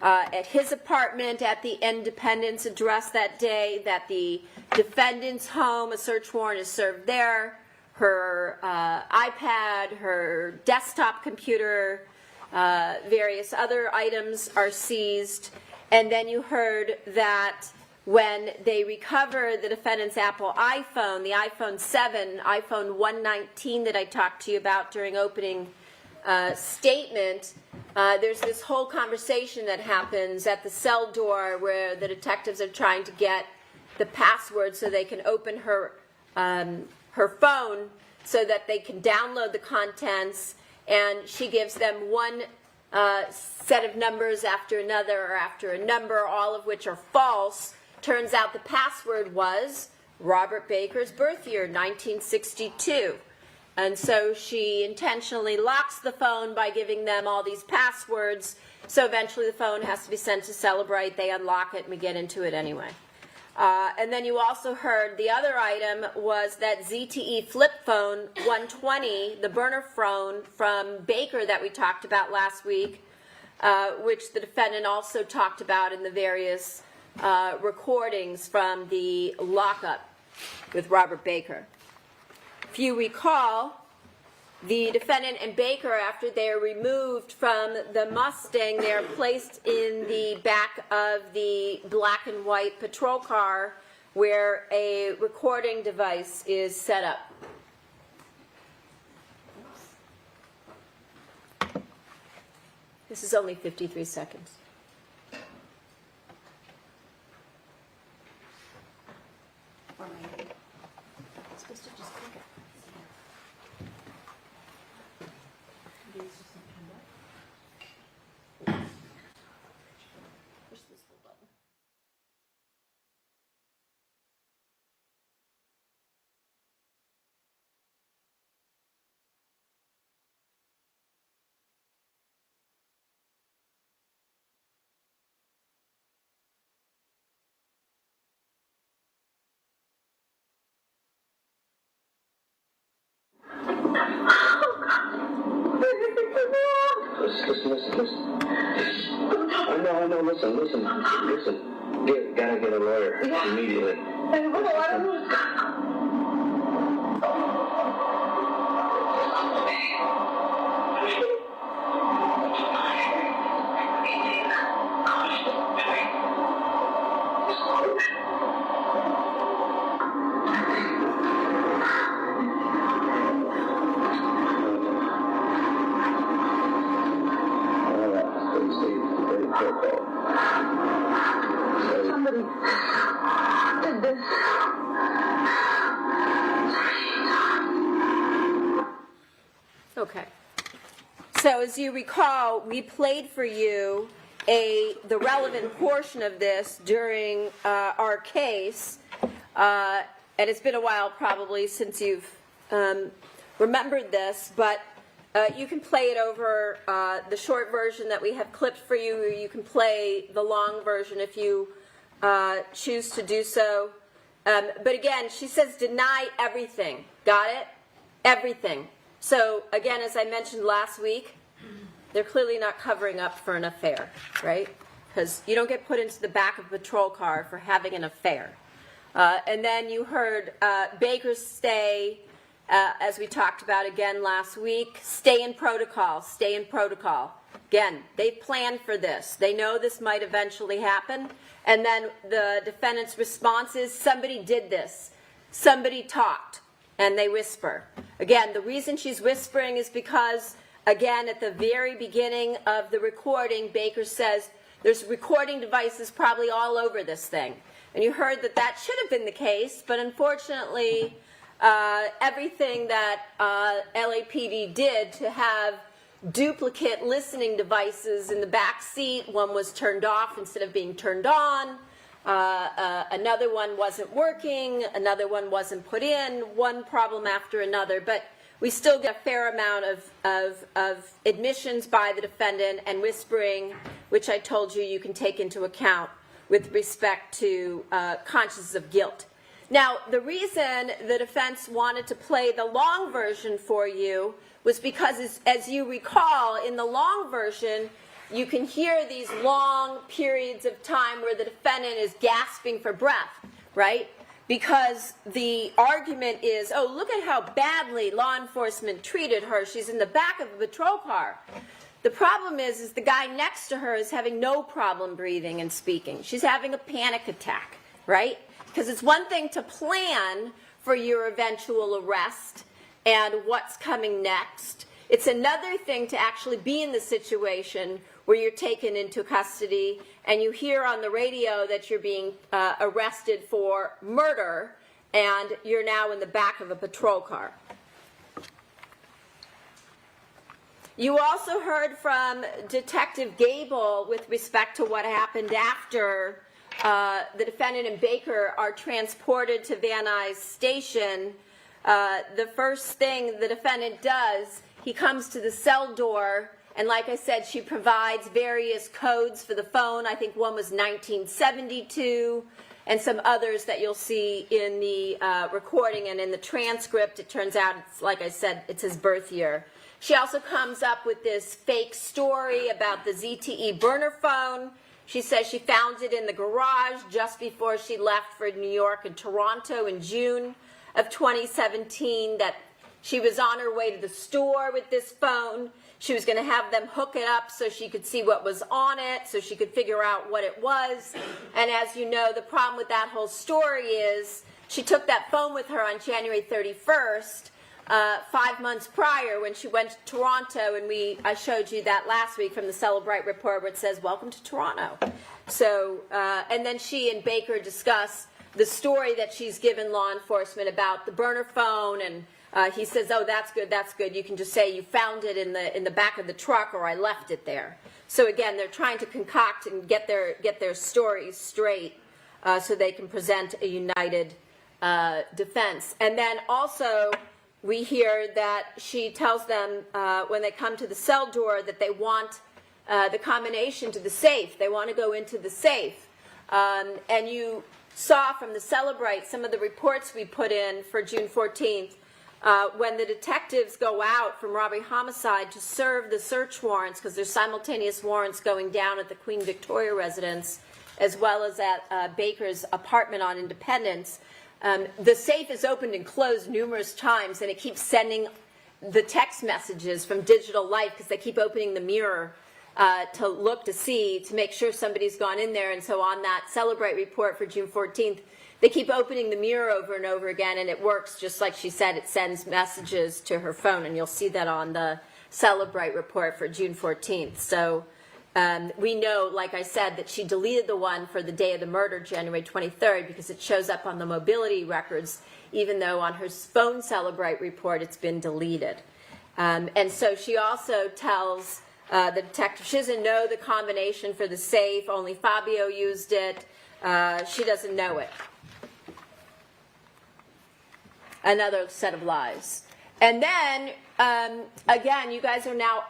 at his apartment at the Independence address that day, that the defendant's home, a search warrant is served there. Her iPad, her desktop computer, various other items are seized. And then you heard that when they recover the defendant's Apple iPhone, the iPhone 7, iPhone 119 that I talked to you about during opening statement, there's this whole conversation that happens at the cell door where the detectives are trying to get the password so they can open her phone so that they can download the contents, and she gives them one set of numbers after another or after a number, all of which are false. Turns out the password was Robert Baker's birth year, 1962. And so she intentionally locks the phone by giving them all these passwords. So eventually the phone has to be sent to Cellbrite. They unlock it, and we get into it anyway. And then you also heard the other item was that ZTE flip phone 120, the burner phone from Baker that we talked about last week, which the defendant also talked about in the various recordings from the lockup with Robert Baker. If you recall, the defendant and Baker, after they are removed from the Mustang, they are placed in the back of the black and white patrol car where a recording device is set up. This is only 53 seconds. Listen. I know, listen. Gotta get a lawyer immediately. Somebody did this. Okay. So as you recall, we played for you the relevant portion of this during our case, and it's been a while probably since you've remembered this, but you can play it over the short version that we have clipped for you, or you can play the long version if you choose to do so. But again, she says deny everything. Got it? Everything. So again, as I mentioned last week, they're clearly not covering up for an affair, right? Because you don't get put into the back of a patrol car for having an affair. And then you heard Baker stay, as we talked about again last week, stay in protocol. Again, they planned for this. They know this might eventually happen. And then the defendant's response is, somebody did this. Somebody talked. And they whisper. Again, the reason she's whispering is because, again, at the very beginning of the recording, Baker says, there's recording devices probably all over this thing. And you heard that that should have been the case, but unfortunately, everything that LAPD did to have duplicate listening devices in the back seat, one was turned off instead of being turned on, another one wasn't working, another one wasn't put in, one problem after another, but we still get a fair amount of admissions by the defendant and whispering, which I told you can take into account with respect to consciousness of guilt. Now, the reason the defense wanted to play the long version for you was because, as you recall, in the long version, you can hear these long periods of time where the defendant is gasping for breath, right? Because the argument is, oh, look at how badly law enforcement treated her. She's in the back of a patrol car. The problem is the guy next to her is having no problem breathing and speaking. She's having a panic attack, right? Because it's one thing to plan for your eventual arrest and what's coming next. It's another thing to actually be in the situation where you're taken into custody and you hear on the radio that you're being arrested for murder and you're now in the back of a patrol car. You also heard from Detective Gable with respect to what happened after the defendant and Baker are transported to Van Nuys Station. The first thing the defendant does, he comes to the cell door, and like I said, she provides various codes for the phone. I think one was 1972, and some others that you'll see in the recording and in the transcript. It turns out, it's, like I said, it's his birth year. She also comes up with this fake story about the ZTE burner phone. She says she found it in the garage just before she left for New York and Toronto in June of 2017, that she was on her way to the store with this phone. She was going to have them hook it up so she could see what was on it, so she could figure out what it was. And as you know, the problem with that whole story is she took that phone with her on January 31st, 5 months prior, when she went to Toronto, and I showed you that last week from the Cellmate report where it says, "Welcome to Toronto." So, and then she and Baker discuss the story that she's given law enforcement about the burner phone, and he says, "Oh, that's good, that's good. You can just say you found it in the back of the truck, or I left it there." So again, they're trying to concoct and get their stories straight so they can present a united defense. And then also, we hear that she tells them when they come to the cell door that they want the combination to the safe. They want to go into the safe. And you saw from the Celebrate some of the reports we put in for June 14th when the detectives go out from robbery homicide to serve the search warrants, because there's simultaneous warrants going down at the Queen Victoria residence as well as at Baker's apartment on Independence. The safe is opened and closed numerous times, and it keeps sending the text messages from Digital Life because they keep opening the mirror to look to see, to make sure somebody's gone in there. And so on that Celebrate report for June 14th, they keep opening the mirror over and over again, and it works just like she said. It sends messages to her phone, and you'll see that on the Celebrate report for June 14th. So we know, like I said, that she deleted the one for the day of the murder, January 23rd, because it shows up on the mobility records, even though on her phone Celebrate report it's been deleted. And so she also tells the detective she doesn't know the combination for the safe, only Fabio used it, she doesn't know it. Another set of lies. And then, again, you guys are now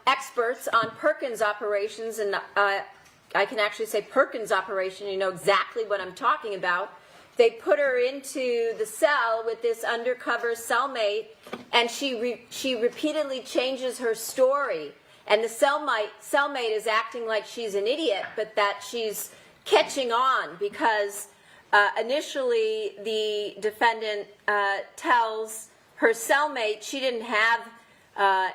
experts on Perkins operations, and I can actually say Perkins operation, you know exactly what I'm talking about. They put her into the cell with this undercover cellmate, and she repeatedly changes her story. And the cellmate is acting like she's an idiot, but that she's catching on, because initially the defendant tells her cellmate she didn't have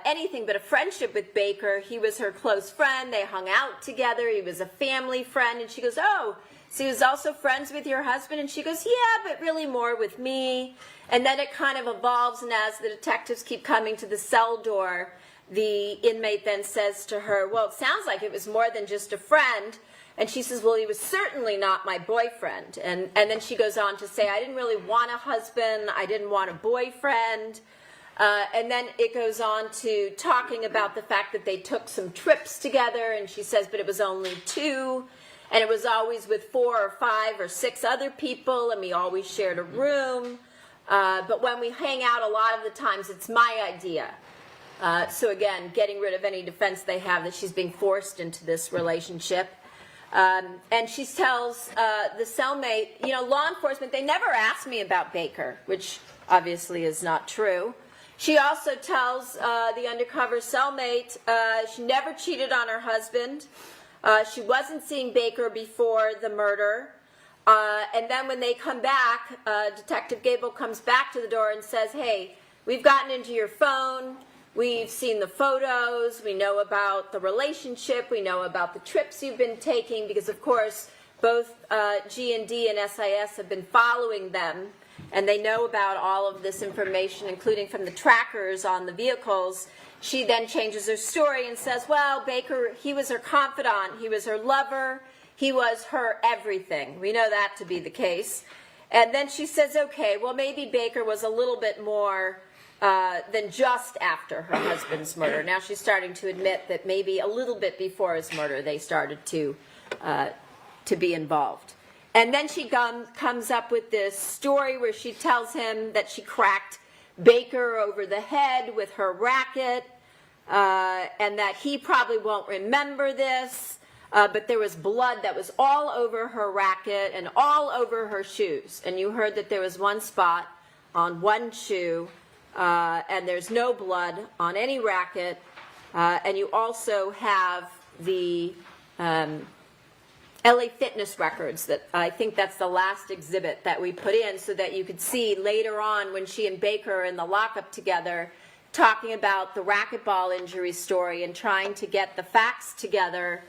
anything but a friendship with Baker. He was her close friend. They hung out together. He was a family friend. And she goes, "Oh, so he was also friends with your husband?" And she goes, "Yeah, but really more with me." And then it kind of evolves, and as the detectives keep coming to the cell door, the inmate then says to her, "Well, it sounds like it was more than just a friend." And she says, "Well, he was certainly not my boyfriend." And then she goes on to say, "I didn't really want a husband. I didn't want a boyfriend." And then it goes on to talking about the fact that they took some trips together, and she says, "But it was only 2, and it was always with 4 or 5 or 6 other people, and we always shared a room. But when we hang out, a lot of the times it's my idea." So again, getting rid of any defense they have that she's being forced into this relationship. And she tells the cellmate, you know, law enforcement, they never asked me about Baker, which obviously is not true. She also tells the undercover cellmate she never cheated on her husband. She wasn't seeing Baker before the murder. And then when they come back, Detective Gable comes back to the door and says, "Hey, we've gotten into your phone. We've seen the photos. We know about the relationship. We know about the trips you've been taking," because, of course, both G&D and SIS have been following them, and they know about all of this information, including from the trackers on the vehicles. She then changes her story and says, "Well, Baker, he was her confidant. He was her lover. He was her everything." We know that to be the case. And then she says, "Okay, well, maybe Baker was a little bit more than just after her husband's murder. Now she's starting to admit that maybe a little bit before his murder they started to be involved. And then she comes up with this story where she tells him that she cracked Baker over the head with her racket, and that he probably won't remember this, but there was blood that was all over her racket and all over her shoes. And you heard that there was one spot on one shoe, and there's no blood on any racket, and you also have the LA Fitness records. That I think that's the last exhibit that we put in so that you could see later on when she and Baker are in the lockup together talking about the racquetball injury story and trying to get the facts together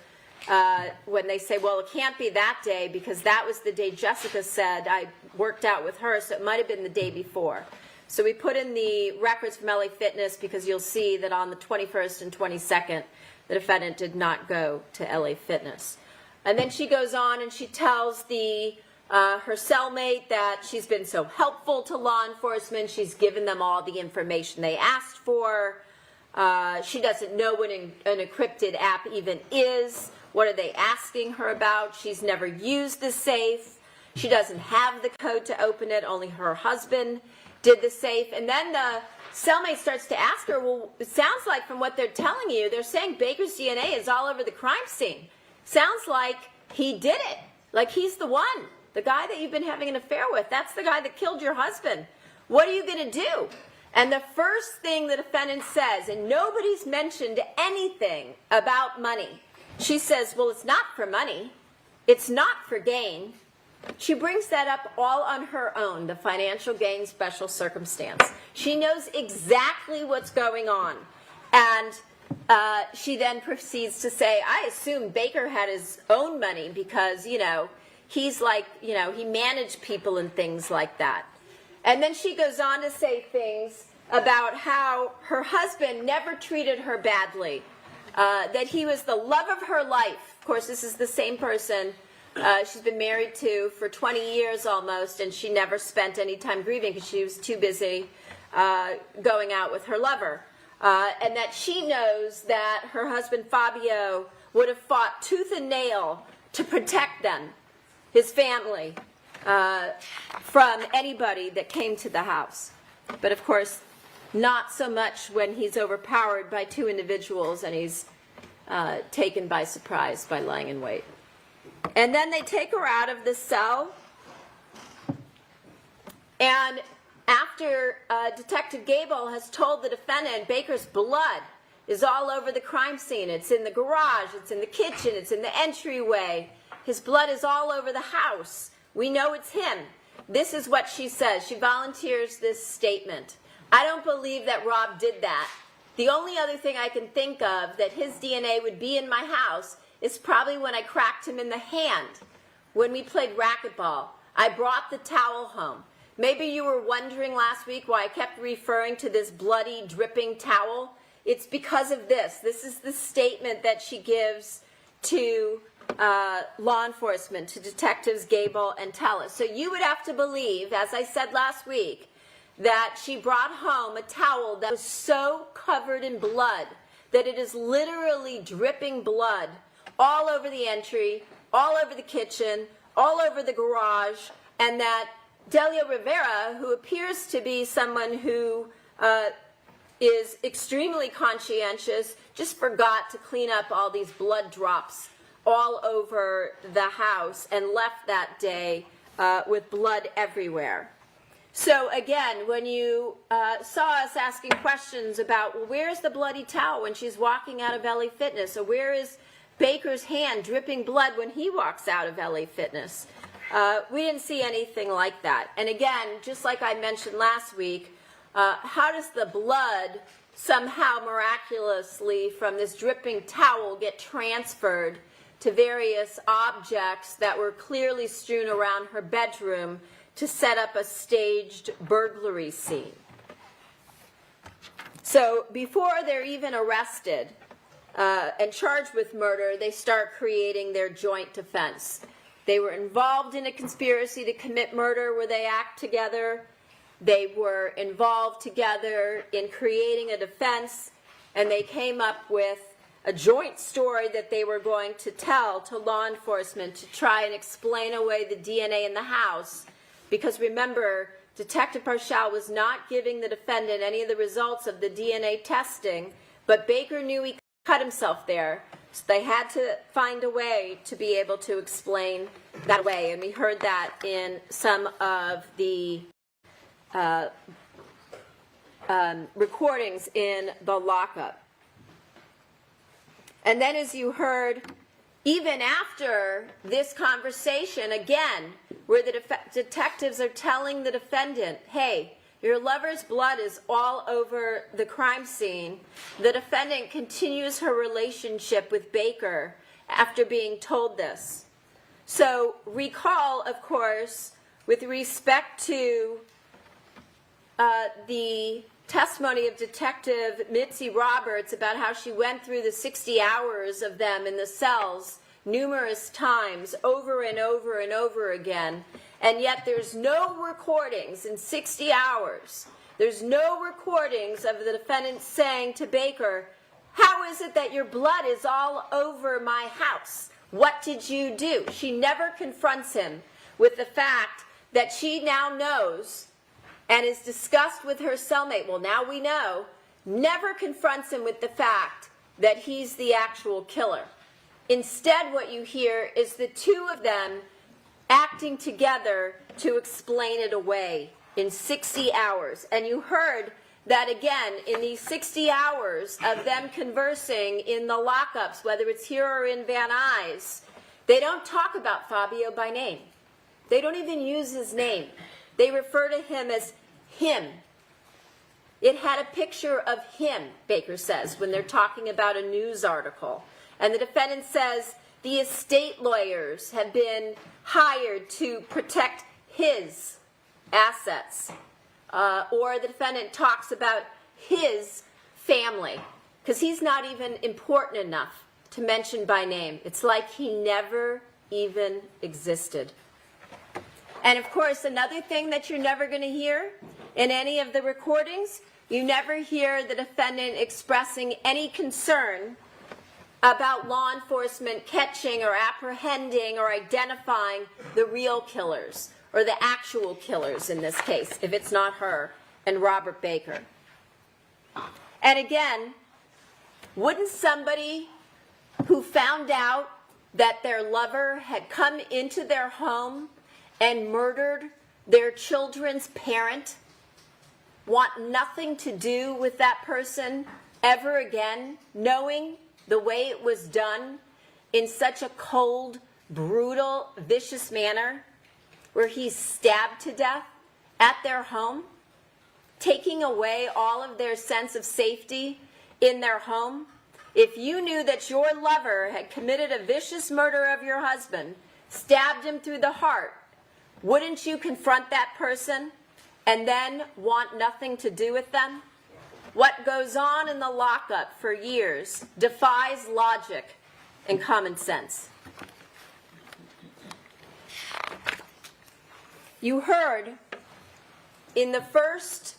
when they say, well, it can't be that day because that was the day Jessica said I worked out with her, so it might have been the day before. So we put in the records from LA Fitness because you'll see that on the 21st and 22nd, the defendant did not go to LA Fitness. And then she goes on and she tells her cellmate that she's been so helpful to law enforcement. She's given them all the information they asked for. She doesn't know what an encrypted app even is. What are they asking her about? She's never used the safe. She doesn't have the code to open it. Only her husband did the safe. And then the cellmate starts to ask her, well, it sounds like from what they're telling you, they're saying Baker's DNA is all over the crime scene. Sounds like he did it. Like he's the one. The guy that you've been having an affair with. That's the guy that killed your husband. What are you going to do? And the first thing the defendant says, and nobody's mentioned anything about money. She says, well, it's not for money. It's not for gain. She brings that up all on her own, the financial gain special circumstance. She knows exactly what's going on. And she then proceeds to say, I assume Baker had his own money because, he's like, he managed people and things like that. And then she goes on to say things about how her husband never treated her badly, that he was the love of her life. Of course, this is the same person she's been married to for 20 years almost, and she never spent any time grieving because she was too busy going out with her lover. And that she knows that her husband Fabio would have fought tooth and nail to protect them, his family, from anybody that came to the house. But of course, not so much when he's overpowered by two individuals and he's taken by surprise by lying in wait. And then they take her out of the cell, and after Detective Gable has told the defendant Baker's blood is all over the crime scene, it's in the garage, it's in the kitchen, it's in the entryway, his blood is all over the house, we know it's him. This is what she says. She volunteers this statement. I don't believe that Rob did that. The only other thing I can think of that his DNA would be in my house is probably when I cracked him in the hand when we played racquetball. I brought the towel home. Maybe you were wondering last week why I kept referring to this bloody, dripping towel. It's because of this. This is the statement that she gives to law enforcement, to Detectives Gable and Tellis. So you would have to believe, as I said last week, that she brought home a towel that was so covered in blood that it is literally dripping blood all over the entry, all over the kitchen, all over the garage, and that Delia Rivera, who appears to be someone who is extremely conscientious, just forgot to clean up all these blood drops all over the house and left that day with blood everywhere. So again, when you saw us asking questions about, well, where's the bloody towel when she's walking out of LA Fitness, or where is Baker's hand dripping blood when he walks out of LA Fitness, we didn't see anything like that. And again, just like I mentioned last week, how does the blood somehow miraculously from this dripping towel get transferred to various objects that were clearly strewn around her bedroom to set up a staged burglary scene? So before they're even arrested and charged with murder, they start creating their joint defense. They were involved in a conspiracy to commit murder where they act together. They were involved together in creating a defense, and they came up with a joint story that they were going to tell to law enforcement to try and explain away the DNA in the house. Because remember, Detective Parshall was not giving the defendant any of the results of the DNA testing, but Baker knew he cut himself there. So they had to find a way to be able to explain that away. And we heard that in some of the recordings in the lockup. And then, as you heard, even after this conversation, again, where the detectives are telling the defendant, hey, your lover's blood is all over the crime scene, the defendant continues her relationship with Baker after being told this. So recall, of course, with respect to the testimony of Detective Mitzi Roberts about how she went through the 60 hours of them in the cells numerous times, over and over and over again, and yet there's no recordings in 60 hours. There's no recordings of the defendant saying to Baker, how is it that your blood is all over my house? What did you do? She never confronts him with the fact that she now knows and is discussed with her cellmate, well, now we know, never confronts him with the fact that he's the actual killer. Instead, what you hear is the two of them acting together to explain it away in 60 hours. And you heard that again, in these 60 hours of them conversing in the lockups, whether it's here or in Van Nuys, they don't talk about Fabio by name. They don't even use his name. They refer to him as him. It had a picture of him, Baker says, when they're talking about a news article. And the defendant says the estate lawyers have been hired to protect his assets. Or the defendant talks about his family, because he's not even important enough to mention by name. It's like he never even existed. And of course, another thing that you're never going to hear in any of the recordings, you never hear the defendant expressing any concern about law enforcement catching or apprehending or identifying the real killers, or the actual killers in this case, if it's not her and Robert Baker. And again, wouldn't somebody who found out that their lover had come into their home and murdered their children's parent want nothing to do with that person ever again, knowing the way it was done in such a cold, brutal, vicious manner, where he's stabbed to death at their home, taking away all of their sense of safety in their home? If you knew that your lover had committed a vicious murder of your husband, stabbed him through the heart, wouldn't you confront that person and then want nothing to do with them? What goes on in the lockup for years defies logic and common sense. You heard in the first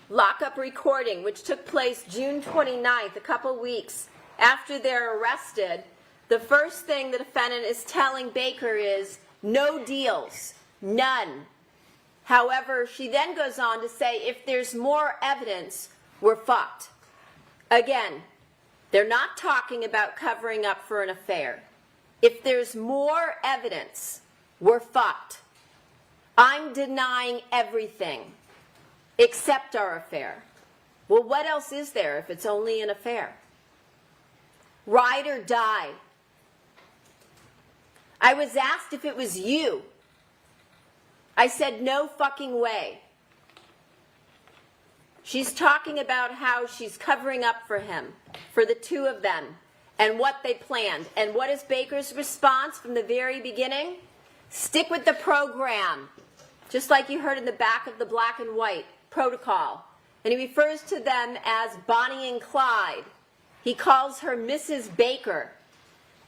lockup recording, which took place June 29th, a couple weeks after they're arrested, the first thing the defendant is telling Baker is, no deals, none. However, she then goes on to say, if there's more evidence, we're fucked. Again, they're not talking about covering up for an affair. If there's more evidence, we're fucked. I'm denying everything except our affair. Well, what else is there if it's only an affair? Ride or die. I was asked if it was you. I said, no fucking way. She's talking about how she's covering up for him, for the two of them, and what they planned. And what is Baker's response from the very beginning? Stick with the program. Just like you heard in the back of the black and white protocol. And he refers to them as Bonnie and Clyde. He calls her Mrs. Baker.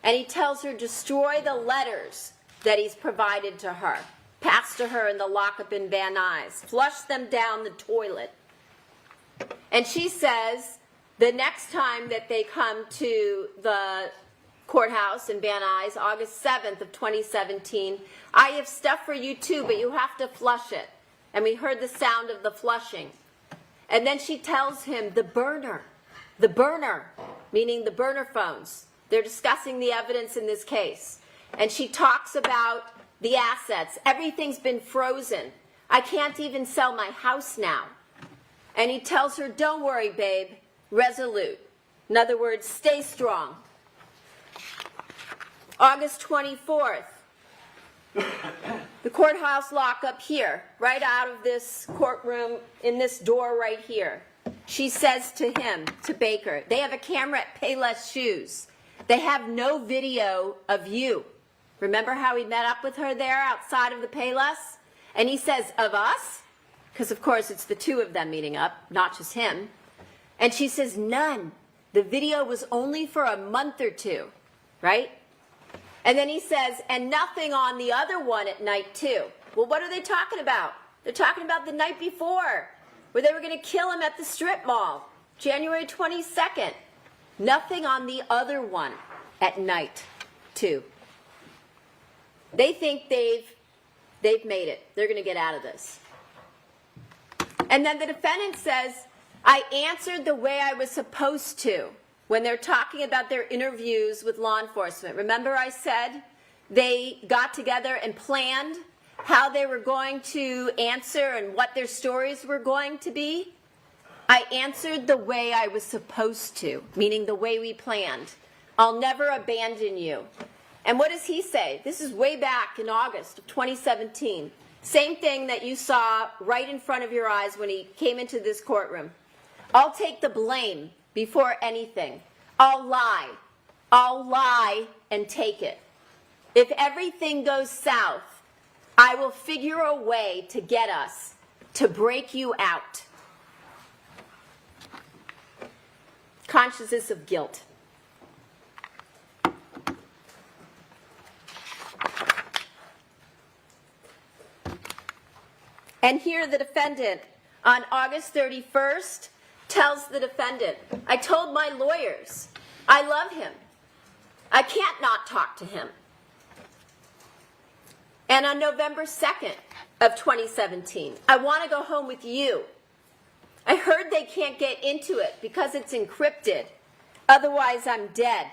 And he tells her, destroy the letters that he's provided to her. passed to her in the lockup in Van Nuys. Flush them down the toilet. And she says the next time that they come to the courthouse in Van Nuys, August 7th of 2017, I have stuff for you too, but you have to flush it. And we heard the sound of the flushing. And then she tells him the burner, meaning the burner phones. They're discussing the evidence in this case. And she talks about the assets. Everything's been frozen. I can't even sell my house now. And he tells her, don't worry, babe, resolute. In other words, stay strong. August 24th, the courthouse lockup here, right out of this courtroom, in this door right here. She says to him, to Baker, they have a camera at Payless Shoes. They have no video of you. Remember how he met up with her there outside of the Payless? And he says, of us? Because, of course, it's the two of them meeting up, not just him. And she says, none. The video was only for a month or two, right? And then he says, and nothing on the other one at night, too. Well, what are they talking about? They're talking about the night before, where they were going to kill him at the strip mall, January 22nd. Nothing on the other one at night, too. They think they've made it. They're going to get out of this. And then the defendant says, I answered the way I was supposed to when they're talking about their interviews with law enforcement. Remember I said they got together and planned how they were going to answer and what their stories were going to be? I answered the way I was supposed to, meaning the way we planned. I'll never abandon you. And what does he say? This is way back in August of 2017. Same thing that you saw right in front of your eyes when he came into this courtroom. I'll take the blame before anything. I'll lie and take it. If everything goes south, I will figure a way to get us, to break you out. Consciousness of guilt. And here the defendant, on August 31st, tells the defendant, I told my lawyers, I love him. I can't not talk to him. And on November 2nd of 2017, I want to go home with you. I heard they can't get into it because it's encrypted. Otherwise, I'm dead.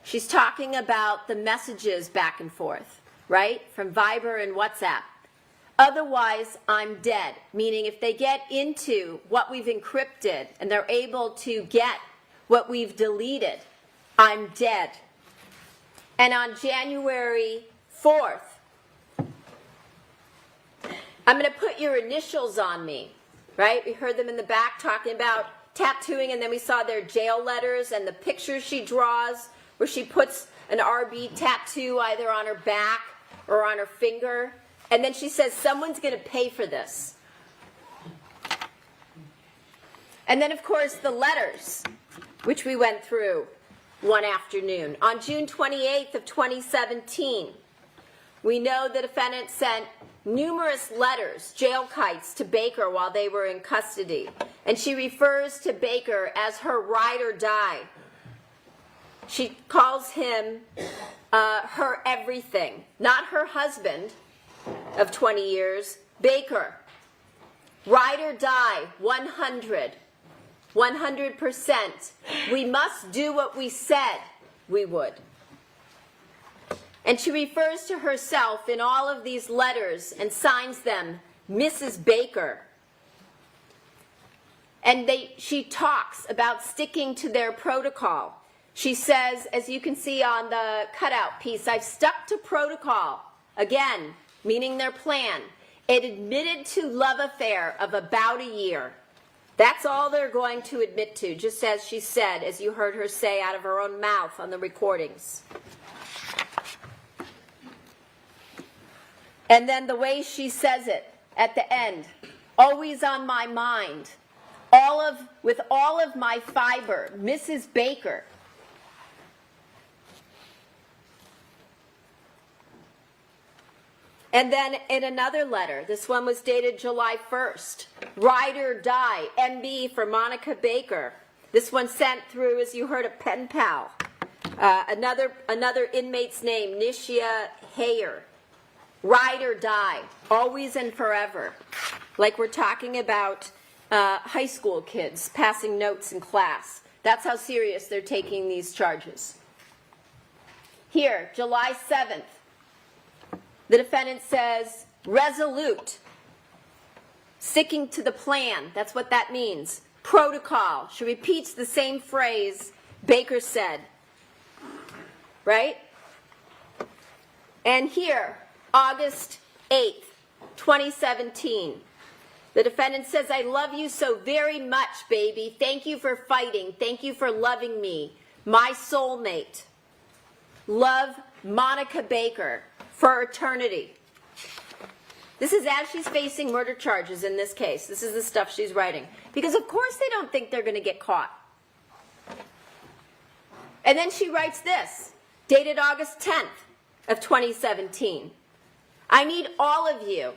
She's talking about the messages back and forth, right? From Viber and WhatsApp. Otherwise, I'm dead, meaning if they get into what we've encrypted and they're able to get what we've deleted, I'm dead. And on January 4th, I'm going to put your initials on me, right? We heard them in the back talking about tattooing, and then we saw their jail letters and the pictures she draws where she puts an RB tattoo either on her back or on her finger. And then she says, someone's going to pay for this. And then, of course, the letters, which we went through one afternoon. On June 28th of 2017, we know the defendant sent numerous letters, jail kites, to Baker while they were in custody. And she refers to Baker as her ride or die. She calls him her everything, not her husband of 20 years, Baker. Ride or die, 100%. We must do what we said we would. And she refers to herself in all of these letters and signs them Mrs. Baker. And she talks about sticking to their protocol. She says, as you can see on the cutout piece, I've stuck to protocol. Again, meaning their plan. It admitted to love affair of about a year. That's all they're going to admit to, just as she said, as you heard her say out of her own mouth on the recordings. And then the way she says it at the end, always on my mind, with all of my fiber, Mrs. Baker. And then in another letter, this one was dated July 1st, Ride or Die, MB for Monica Baker. This one sent through, as you heard, a pen pal. Another inmate's name, Nishia Hayer. Ride or die, always and forever. Like we're talking about high school kids passing notes in class. That's how serious they're taking these charges. Here, July 7th, the defendant says, resolute, sticking to the plan. That's what that means. Protocol. She repeats the same phrase Baker said. Right? And here, August 8th, 2017, the defendant says, I love you so very much, baby. Thank you for fighting. Thank you for loving me. My soulmate. Love, Monica Baker, for eternity. This is as she's facing murder charges in this case. This is the stuff she's writing. Because of course they don't think they're going to get caught. And then she writes this, dated August 10th of 2017. I need all of you.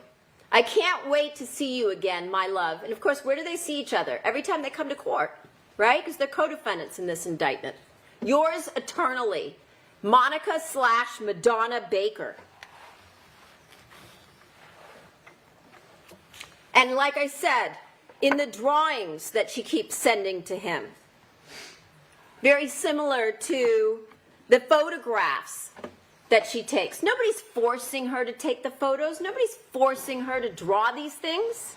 I can't wait to see you again, my love. And of course, where do they see each other? Every time they come to court, right? Because they're co-defendants in this indictment. Yours eternally, Monica/Madonna Baker. And like I said, in the drawings that she keeps sending to him, very similar to the photographs that she takes. Nobody's forcing her to take the photos. Nobody's forcing her to draw these things.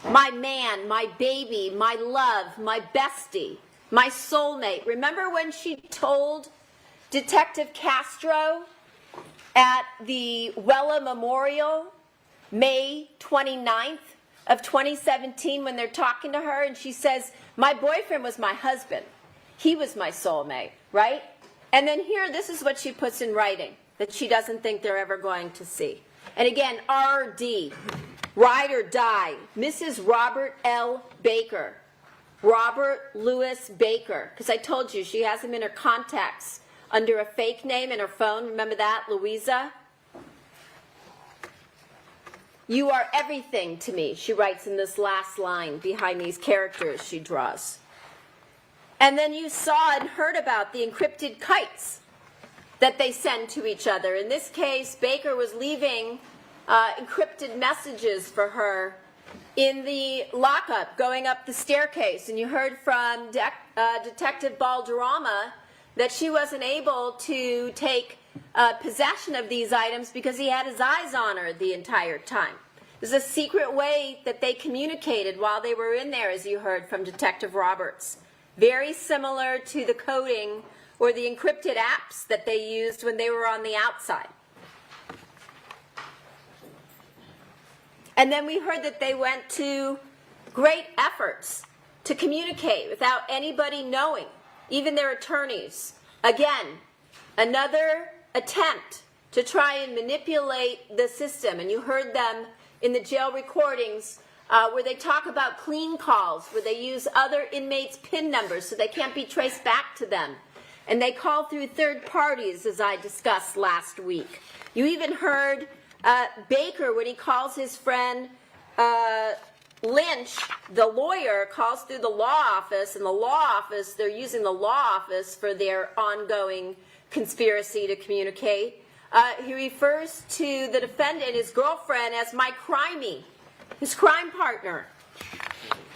My man, my baby, my love, my bestie, my soulmate. Remember when she told Detective Castro at the Wella Memorial, May 29th of 2017, when they're talking to her, and she says, my boyfriend was my husband. He was my soulmate, right? And then here, this is what she puts in writing that she doesn't think they're ever going to see. And again, R.D., Ride or Die, Mrs. Robert L. Baker, Robert Louis Baker, because I told you she has him in her contacts under a fake name in her phone. Remember that, Louisa? You are everything to me, she writes in this last line behind these characters she draws. And then you saw and heard about the encrypted kites that they send to each other. In this case, Baker was leaving encrypted messages for her in the lockup going up the staircase. And you heard from Detective Balderrama that she wasn't able to take possession of these items because he had his eyes on her the entire time. There's a secret way that they communicated while they were in there, as you heard from Detective Roberts. Very similar to the coding or the encrypted apps that they used when they were on the outside. And then we heard that they went to great efforts to communicate without anybody knowing, even their attorneys. Again, another attempt to try and manipulate the system. And you heard them in the jail recordings where they talk about clean calls, where they use other inmates' PIN numbers so they can't be traced back to them. And they call through third parties, as I discussed last week. You even heard Baker, when he calls his friend Lynch, the lawyer, calls through the law office, and the law office, they're using the law office for their ongoing conspiracy to communicate. He refers to the defendant, his girlfriend, as my crimey, his crime partner.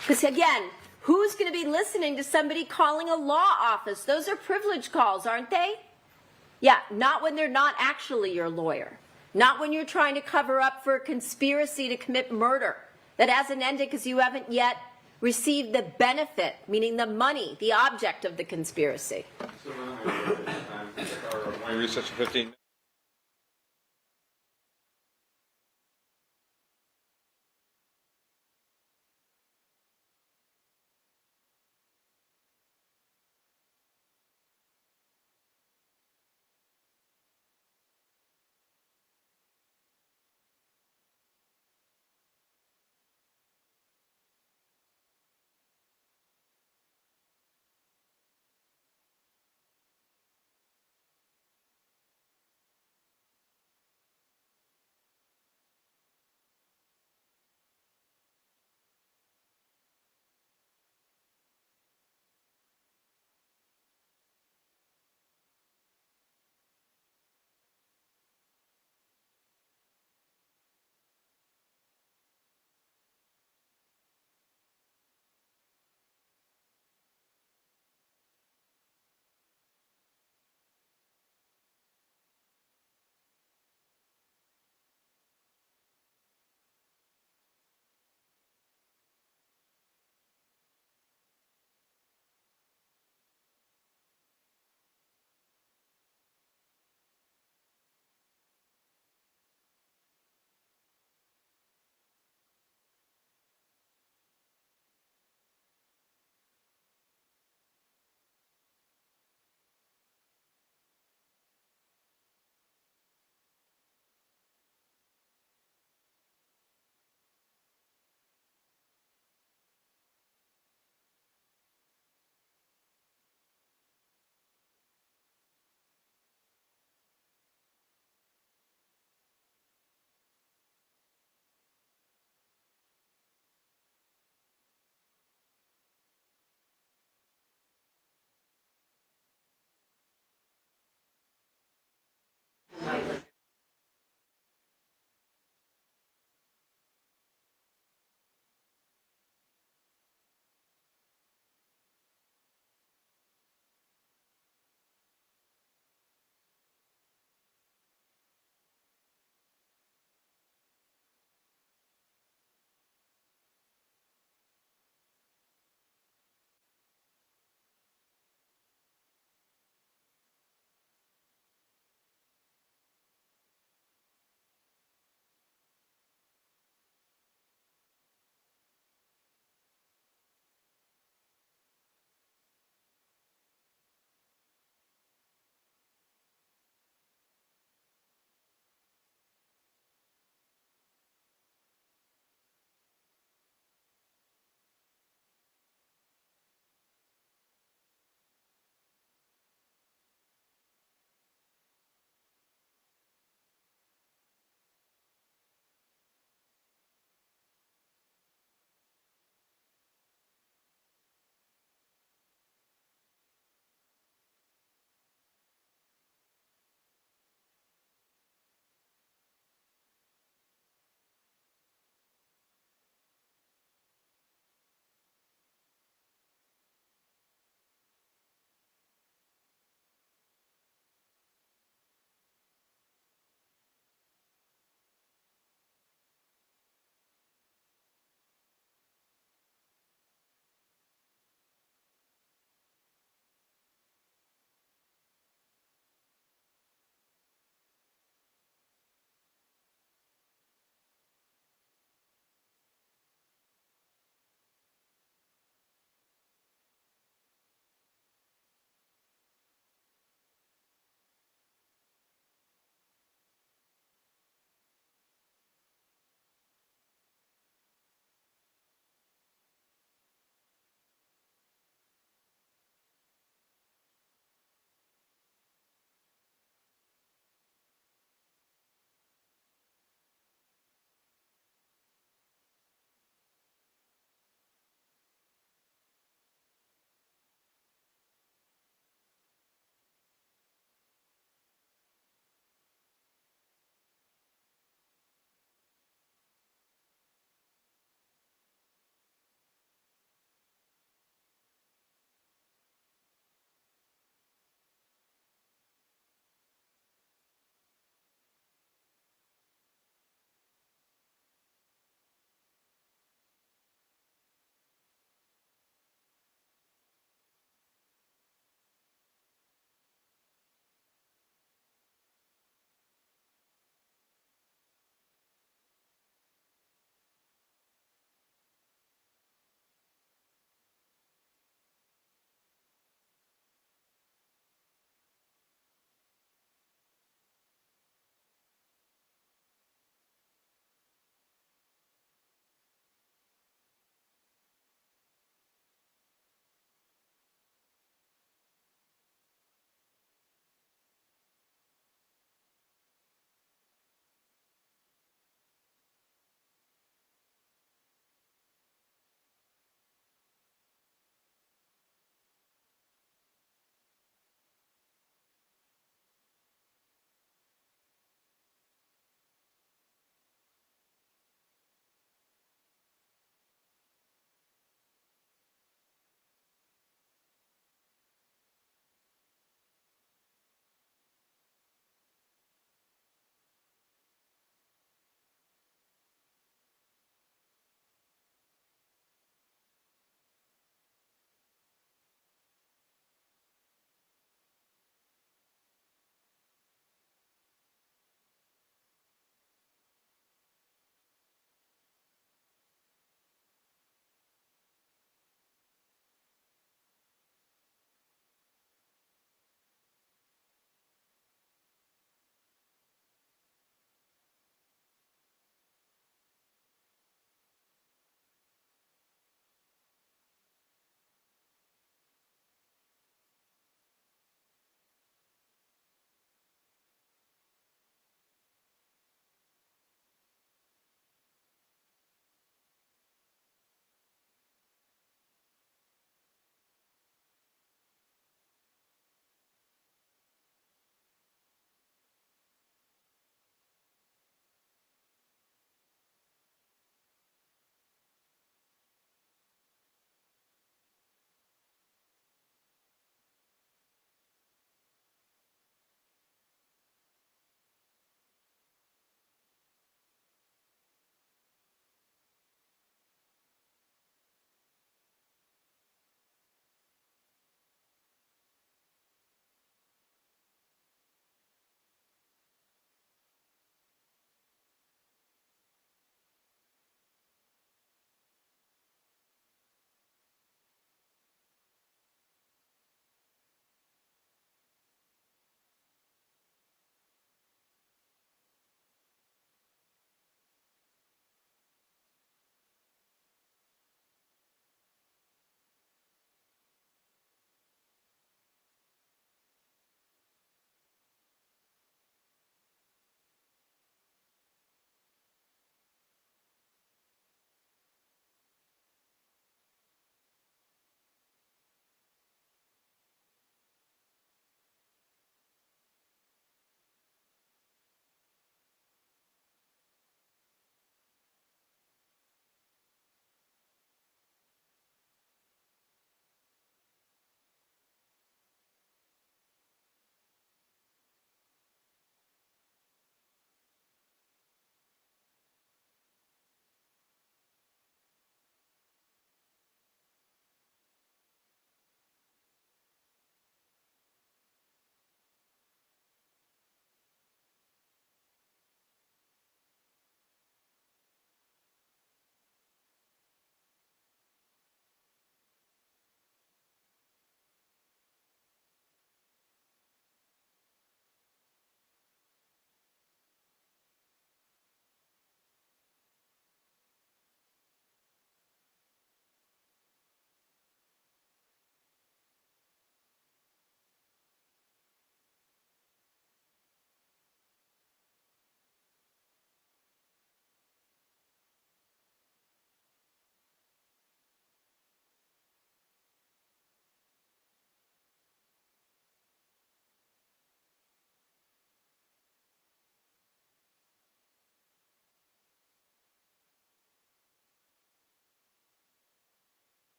Because again, who's going to be listening to somebody calling a law office? Those are privilege calls, aren't they? Yeah, not when they're not actually your lawyer. Not when you're trying to cover up for a conspiracy to commit murder that hasn't ended because you haven't yet received the benefit, meaning the money, the object of the conspiracy. So we research 15.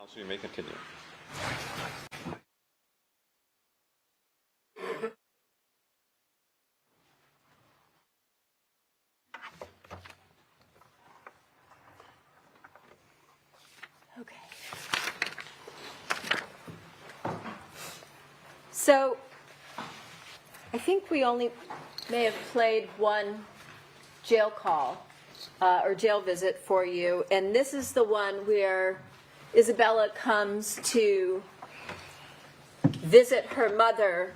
Counsel, you may continue. Okay. So I think we only may have played one jail call or jail visit for you, and this is the one where Isabella comes to visit her mother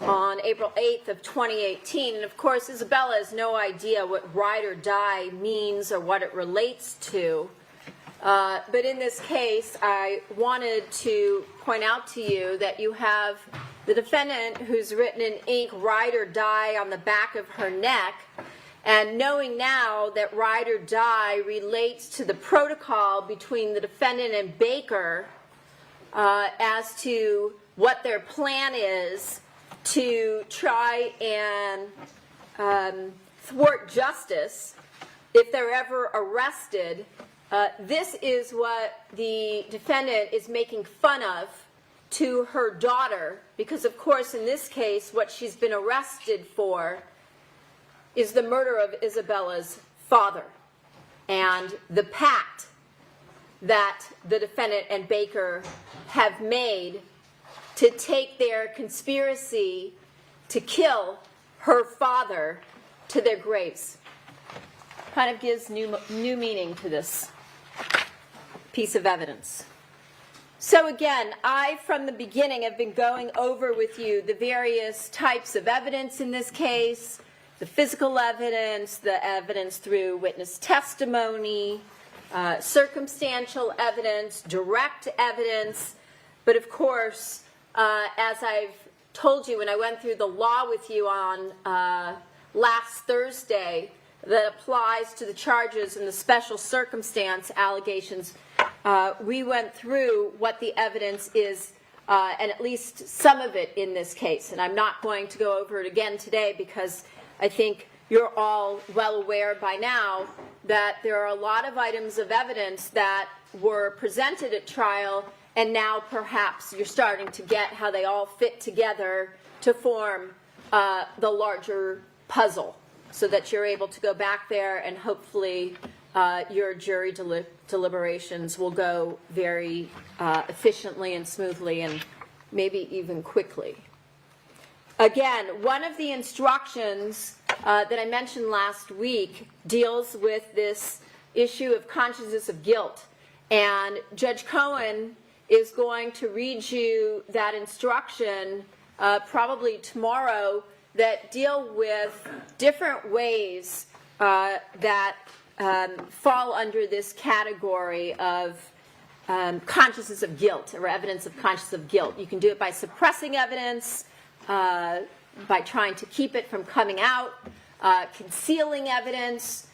on April 8th of 2018, and of course Isabella has no idea what ride or die means or what it relates to. But in this case, I wanted to point out to you that you have the defendant who's written in ink ride or die on the back of her neck, and knowing now that ride or die relates to the protocol between the defendant and Baker as to what their plan is to try and thwart justice if they're ever arrested. This is what the defendant is making fun of to her daughter, because of course in this case what she's been arrested for is the murder of Isabella's father and the pact that the defendant and Baker have made to take their conspiracy to kill her father to their graves. Kind of gives new meaning to this piece of evidence. So again, I from the beginning have been going over with you the various types of evidence in this case, the physical evidence, the evidence through witness testimony, circumstantial evidence, direct evidence, but of course, as I've told you when I went through the law with you on last Thursday, that applies to the charges and the special circumstance allegations, we went through what the evidence is, and at least some of it in this case. And I'm not going to go over it again today because I think you're all well aware by now that there are a lot of items of evidence that were presented at trial, and now perhaps you're starting to get how they all fit together to form the larger puzzle, so that you're able to go back there and hopefully your jury deliberations will go very efficiently and smoothly and maybe even quickly. Again, one of the instructions that I mentioned last week deals with this issue of consciousness of guilt, and Judge Cohen is going to read you that instruction probably tomorrow, that deal with different ways that fall under this category of consciousness of guilt or evidence of consciousness of guilt. You can do it by suppressing evidence, by trying to keep it from coming out, concealing evidence.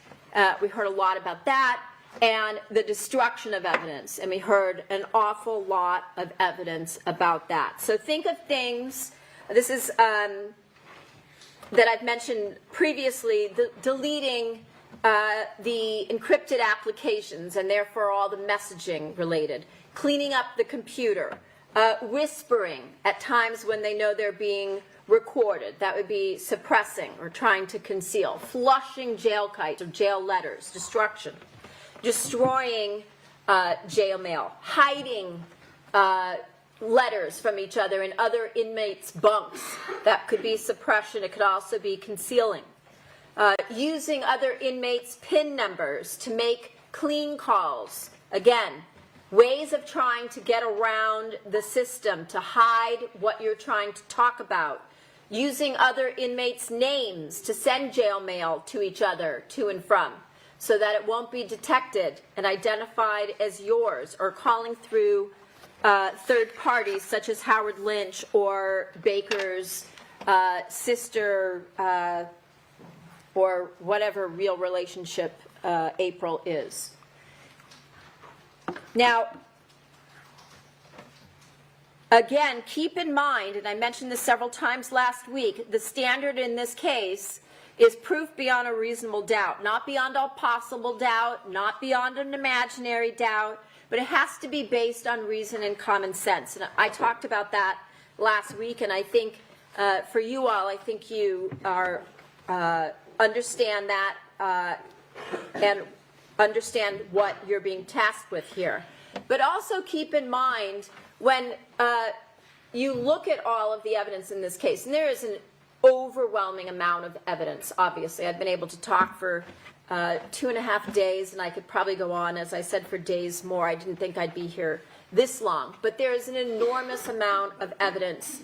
We heard a lot about that, and the destruction of evidence. And we heard an awful lot of evidence about that. So think of things, this is that I've mentioned previously, deleting the encrypted applications and therefore all the messaging related, cleaning up the computer, whispering at times when they know they're being recorded. That would be suppressing or trying to conceal, flushing jail kites or jail letters, destruction, destroying jail mail, hiding letters from each other in other inmates' bunks. That could be suppression. It could also be concealing. Using other inmates' PIN numbers to make clean calls. Again, ways of trying to get around the system, to hide what you're trying to talk about. Using other inmates' names to send jail mail to each other, to and from, so that it won't be detected and identified as yours, or calling through third parties such as Howard Lynch or Baker's sister or whatever real relationship April is. Now, again, keep in mind, and I mentioned this several times last week, the standard in this case is proof beyond a reasonable doubt, not beyond all possible doubt, not beyond an imaginary doubt, but it has to be based on reason and common sense. And I talked about that last week, and I think for you all, I think you are understand that and understand what you're being tasked with here. But also keep in mind when you look at all of the evidence in this case, and there is an overwhelming amount of evidence, obviously. I've been able to talk for 2.5 days, and I could probably go on, as I said, for days more. I didn't think I'd be here this long. But there is an enormous amount of evidence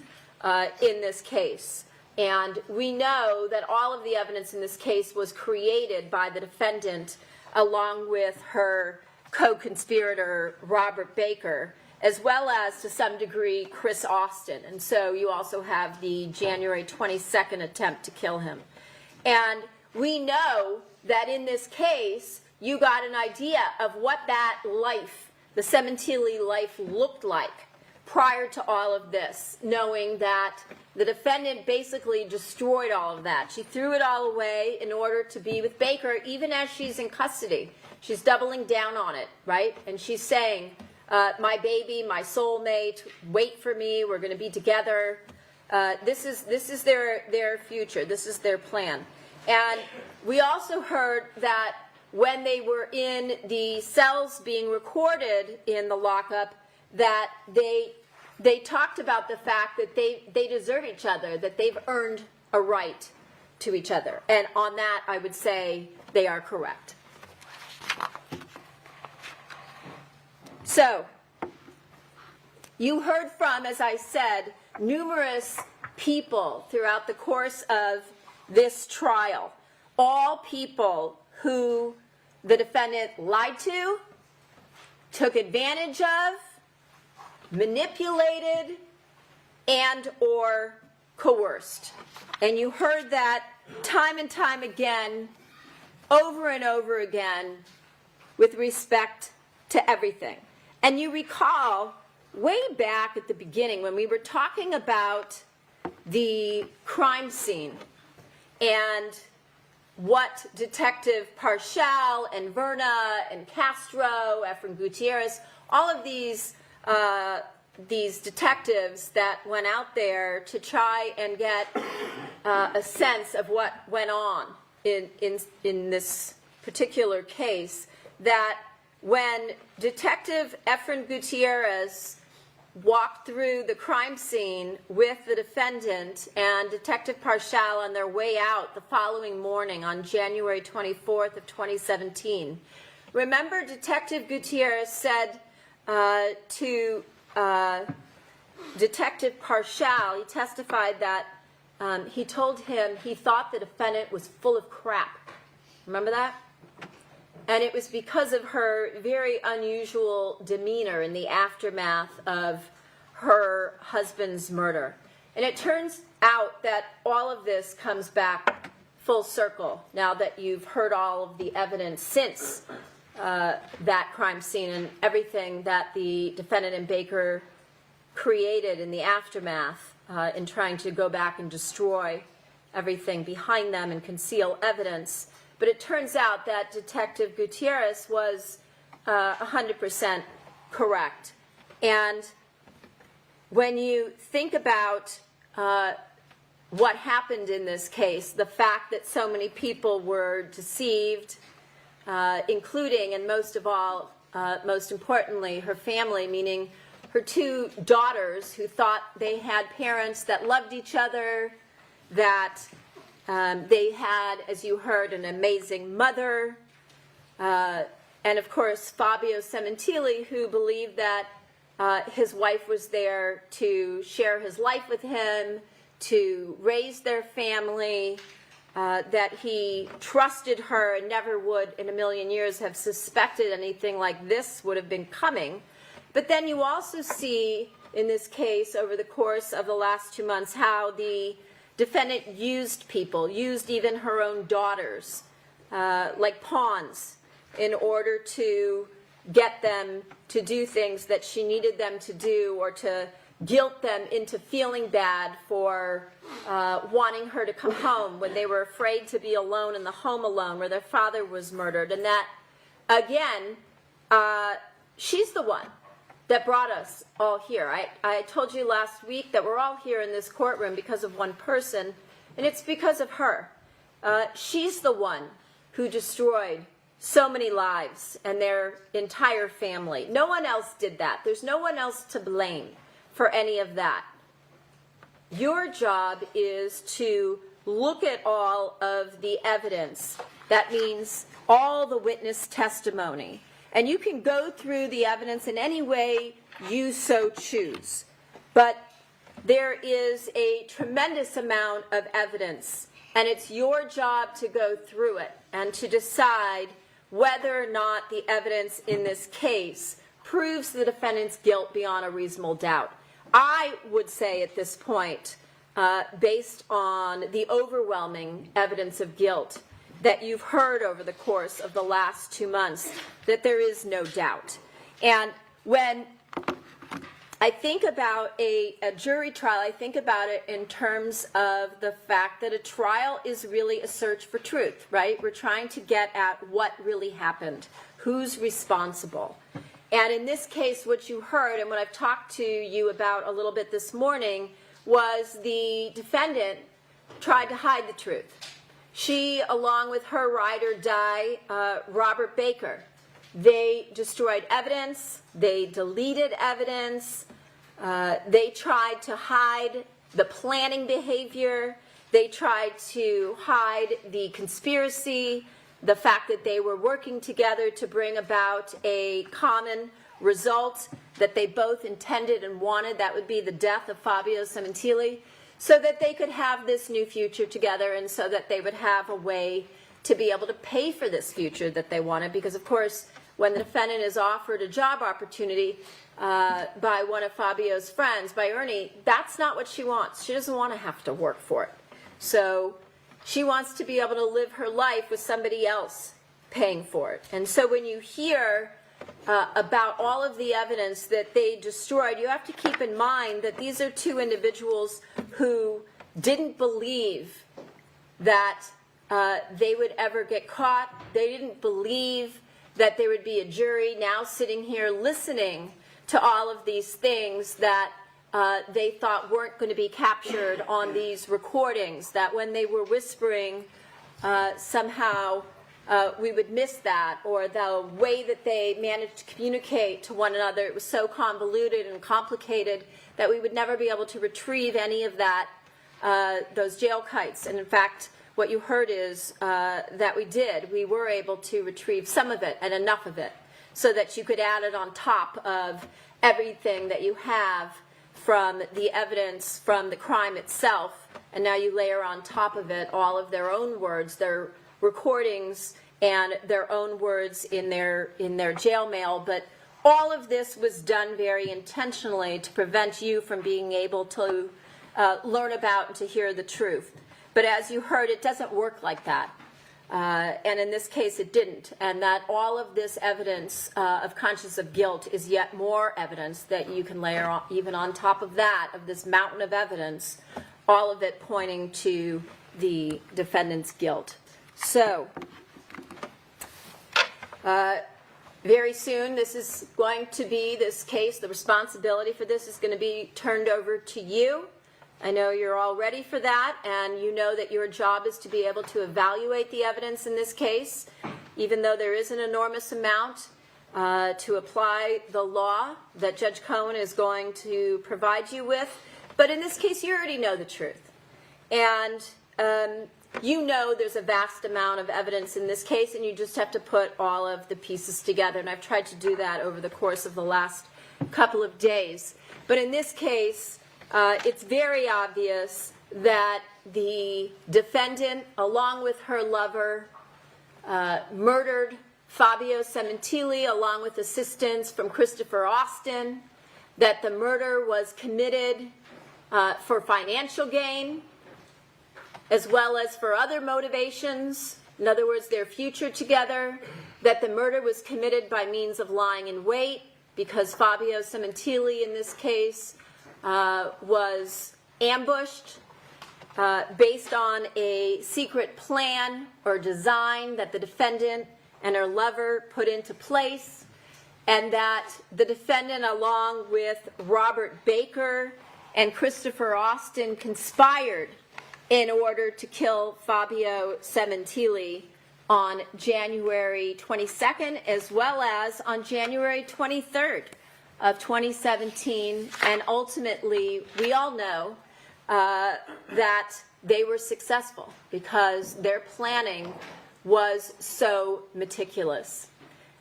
in this case. And we know that all of the evidence in this case was created by the defendant along with her co-conspirator, Robert Baker, as well as, to some degree, Chris Austin. And so you also have the January 22nd attempt to kill him. And we know that in this case, you got an idea of what that life, the Sementilli life, looked like prior to all of this, knowing that the defendant basically destroyed all of that. She threw it all away in order to be with Baker, even as she's in custody. She's doubling down on it, right? And she's saying, my baby, my soulmate, wait for me, we're going to be together. This is their future. This is their plan. And we also heard that when they were in the cells being recorded in the lockup, that they talked about the fact that they deserve each other, that they've earned a right to each other. And on that, I would say they are correct. So, you heard from, as I said, numerous people throughout the course of this trial, all people who the defendant lied to, took advantage of, manipulated, and or coerced. And you heard that time and time again, over and over again, with respect to everything. And you recall way back at the beginning when we were talking about the crime scene and what Detective Parshall and Verna and Castro, Efren Gutierrez, all of these detectives that went out there to try and get a sense of what went on in this particular case, that when Detective Efren Gutierrez walked through the crime scene with the defendant and Detective Parshall on their way out the following morning on January 24th of 2017, remember Detective Gutierrez said to Detective Parshall, he testified that he told him he thought the defendant was full of crap. Remember that? And it was because of her very unusual demeanor in the aftermath of her husband's murder. And it turns out that all of this comes back full circle now that you've heard all of the evidence since that crime scene and everything that the defendant and Baker created in the aftermath in trying to go back and destroy everything behind them and conceal evidence. But it turns out that Detective Gutierrez was 100% correct. And when you think about what happened in this case, the fact that so many people were deceived, including, and most of all, most importantly, her family, meaning her two daughters who thought they had parents that loved each other, that they had, as you heard, an amazing mother, and of course Fabio Sementilli, who believed that his wife was there to share his life with him, to raise their family, that he trusted her and never would in a million years have suspected anything like this would have been coming. But then you also see in this case over the course of the last 2 months how the defendant used people, used even her own daughters, like pawns, in order to get them to do things that she needed them to do or to guilt them into feeling bad for wanting her to come home when they were afraid to be alone in the home alone where their father was murdered. And that, again, she's the one that brought us all here. I told you last week that we're all here in this courtroom because of one person, and it's because of her. She's the one who destroyed so many lives and their entire family. No one else did that. There's no one else to blame for any of that. Your job is to look at all of the evidence. That means all the witness testimony. And you can go through the evidence in any way you so choose. But there is a tremendous amount of evidence, and it's your job to go through it and to decide whether or not the evidence in this case proves the defendant's guilt beyond a reasonable doubt. I would say at this point, based on the overwhelming evidence of guilt that you've heard over the course of the last 2 months, that there is no doubt. And when I think about a jury trial, I think about it in terms of the fact that a trial is really a search for truth, right? We're trying to get at what really happened, who's responsible. And in this case, what you heard and what I've talked to you about a little bit this morning was the defendant tried to hide the truth. She, along with her ride or die, Robert Baker, they destroyed evidence, they deleted evidence, they tried to hide the planning behavior, they tried to hide the conspiracy, the fact that they were working together to bring about a common result that they both intended and wanted. That would be the death of Fabio Sementilli, so that they could have this new future together and so that they would have a way to be able to pay for this future that they wanted. Because, of course, when the defendant is offered a job opportunity by one of Fabio's friends, by Ernie, that's not what she wants. She doesn't want to have to work for it. So she wants to be able to live her life with somebody else paying for it. And so when you hear about all of the evidence that they destroyed, you have to keep in mind that these are two individuals who didn't believe that they would ever get caught. They didn't believe that there would be a jury now sitting here listening to all of these things that they thought weren't going to be captured on these recordings, that when they were whispering, somehow we would miss that, or the way that they managed to communicate to one another, it was so convoluted and complicated that we would never be able to retrieve any of that, those jail kites. And in fact, what you heard is that we were able to retrieve some of it and enough of it so that you could add it on top of everything that you have from the evidence from the crime itself, and now you layer on top of it all of their own words, their recordings, and their own words in their jail mail. But all of this was done very intentionally to prevent you from being able to learn about and to hear the truth. But as you heard, it doesn't work like that. And in this case, it didn't. And that all of this evidence of conscience of guilt is yet more evidence that you can layer on, even on top of that, of this mountain of evidence, all of it pointing to the defendant's guilt. So, very soon, this case, the responsibility for this is going to be turned over to you. I know you're all ready for that, and you know that your job is to be able to evaluate the evidence in this case, even though there is an enormous amount, to apply the law that Judge Cohen is going to provide you with. But in this case, you already know the truth. And you know there's a vast amount of evidence in this case, and you just have to put all of the pieces together. And I've tried to do that over the course of the last couple of days. But in this case, it's very obvious that the defendant, along with her lover, murdered Fabio Sementilli along with assistance from Christopher Austin, that the murder was committed for financial gain, as well as for other motivations, in other words, their future together, that the murder was committed by means of lying in wait, because Fabio Sementilli, in this case, was ambushed based on a secret plan or design that the defendant and her lover put into place, and that the defendant, along with Robert Baker and Christopher Austin, conspired in order to kill Fabio Sementilli on January 22nd, as well as on January 23rd of 2017. And ultimately, we all know that they were successful because their planning was so meticulous.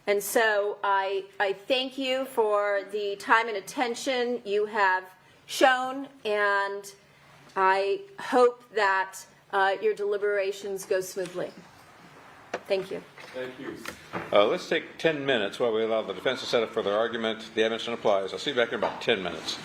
And so I thank you for the time and attention you have shown, and I hope that your deliberations go smoothly. Thank you. Thank you. Let's take 10 minutes while we allow the defense to set up for their argument. The evidence applies. I'll see you back in about 10 minutes.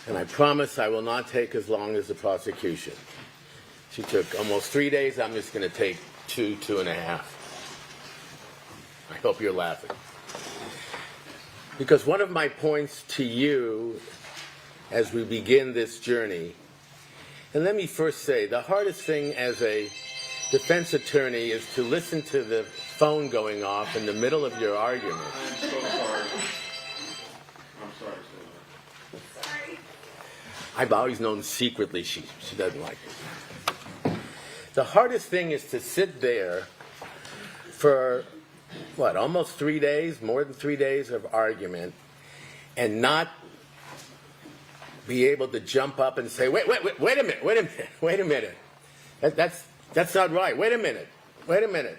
And I promise I will not take as long as the prosecution. She took almost 3 days. I'm just going to take 2.5. I hope you're laughing. Because one of my points to you as we begin this journey, and let me first say, the hardest thing as a defense attorney is to listen to the phone going off in the middle of your argument. I'm so sorry. I'm sorry, sir. Sorry. I've always known secretly she doesn't like it. The hardest thing is to sit there for, almost 3 days, more than 3 days of argument, and not be able to jump up and say, wait a minute. That's not right. Wait a minute.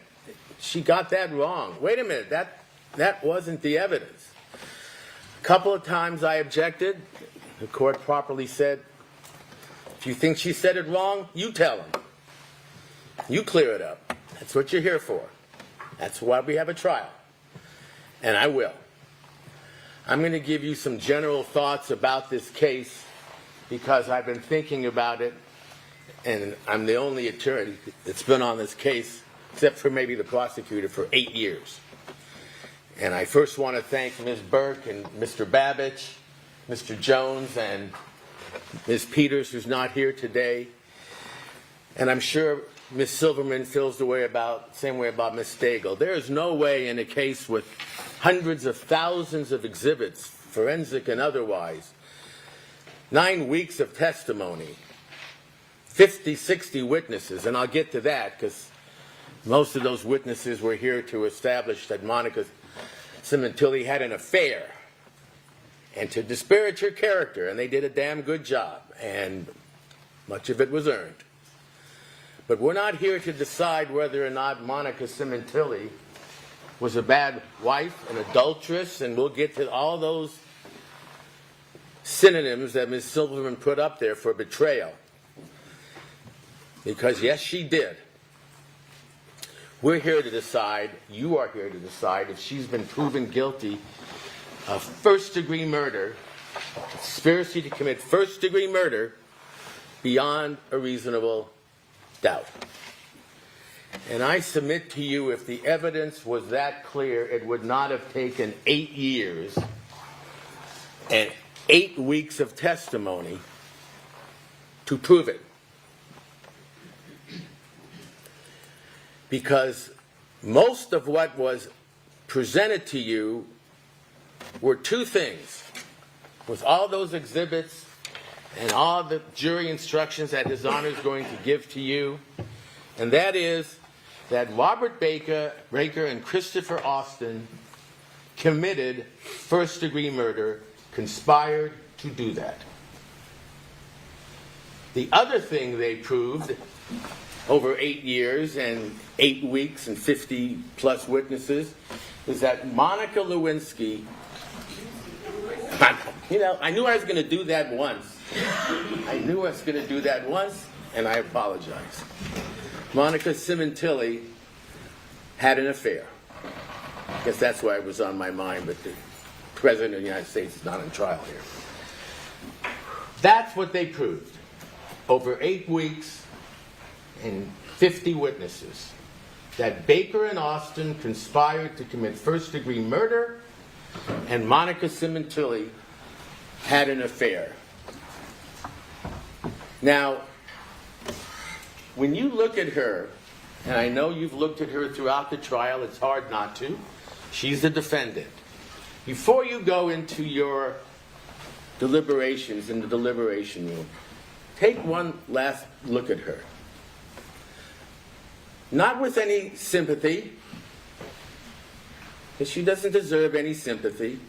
She got that wrong. Wait a minute. That wasn't the evidence. A couple of times I objected. The court properly said, if you think she said it wrong, you tell them. You clear it up. That's what you're here for. That's why we have a trial. And I will. I'm going to give you some general thoughts about this case because I've been thinking about it, and I'm the only attorney that's been on this case, except for maybe the prosecutor, for 8 years. And I first want to thank Ms. Burke and Mr. Babich, Mr. Jones, and Ms. Peters, who's not here today. And I'm sure Ms. Silverman feels the same way about Ms. Stagel. There is no way in a case with hundreds of thousands of exhibits, forensic and otherwise, 9 weeks of testimony, 50, 60 witnesses, and I'll get to that because most of those witnesses were here to establish that Monica Sementilli had an affair and to disparage her character, and they did a damn good job, and much of it was earned. But we're not here to decide whether or not Monica Sementilli was a bad wife, an adulteress, and we'll get to all those synonyms that Ms. Silverman put up there for betrayal. Because yes, she did. We're here to decide, you are here to decide, if she's been proven guilty of first-degree murder, conspiracy to commit first-degree murder beyond a reasonable doubt. And I submit to you, if the evidence was that clear, it would not have taken 8 years and 8 weeks of testimony to prove it. Because most of what was presented to you were two things. With all those exhibits and all the jury instructions that His Honor is going to give to you, and that is that Robert Baker and Christopher Austin committed first-degree murder, conspired to do that. The other thing they proved over 8 years and 8 weeks and 50-plus witnesses is that Monica Lewinsky, I knew I was going to do that once. And I apologize. Monica Sementilli had an affair. I guess that's why it was on my mind, but the President of the United States is not on trial here. That's what they proved. Over 8 weeks and 50 witnesses. That Baker and Austin conspired to commit first-degree murder, and Monica Sementilli had an affair. Now, when you look at her, and I know you've looked at her throughout the trial, it's hard not to. She's the defendant. Before you go into your deliberations in the deliberation room, take one last look at her. Not with any sympathy, because she doesn't deserve any sympathy.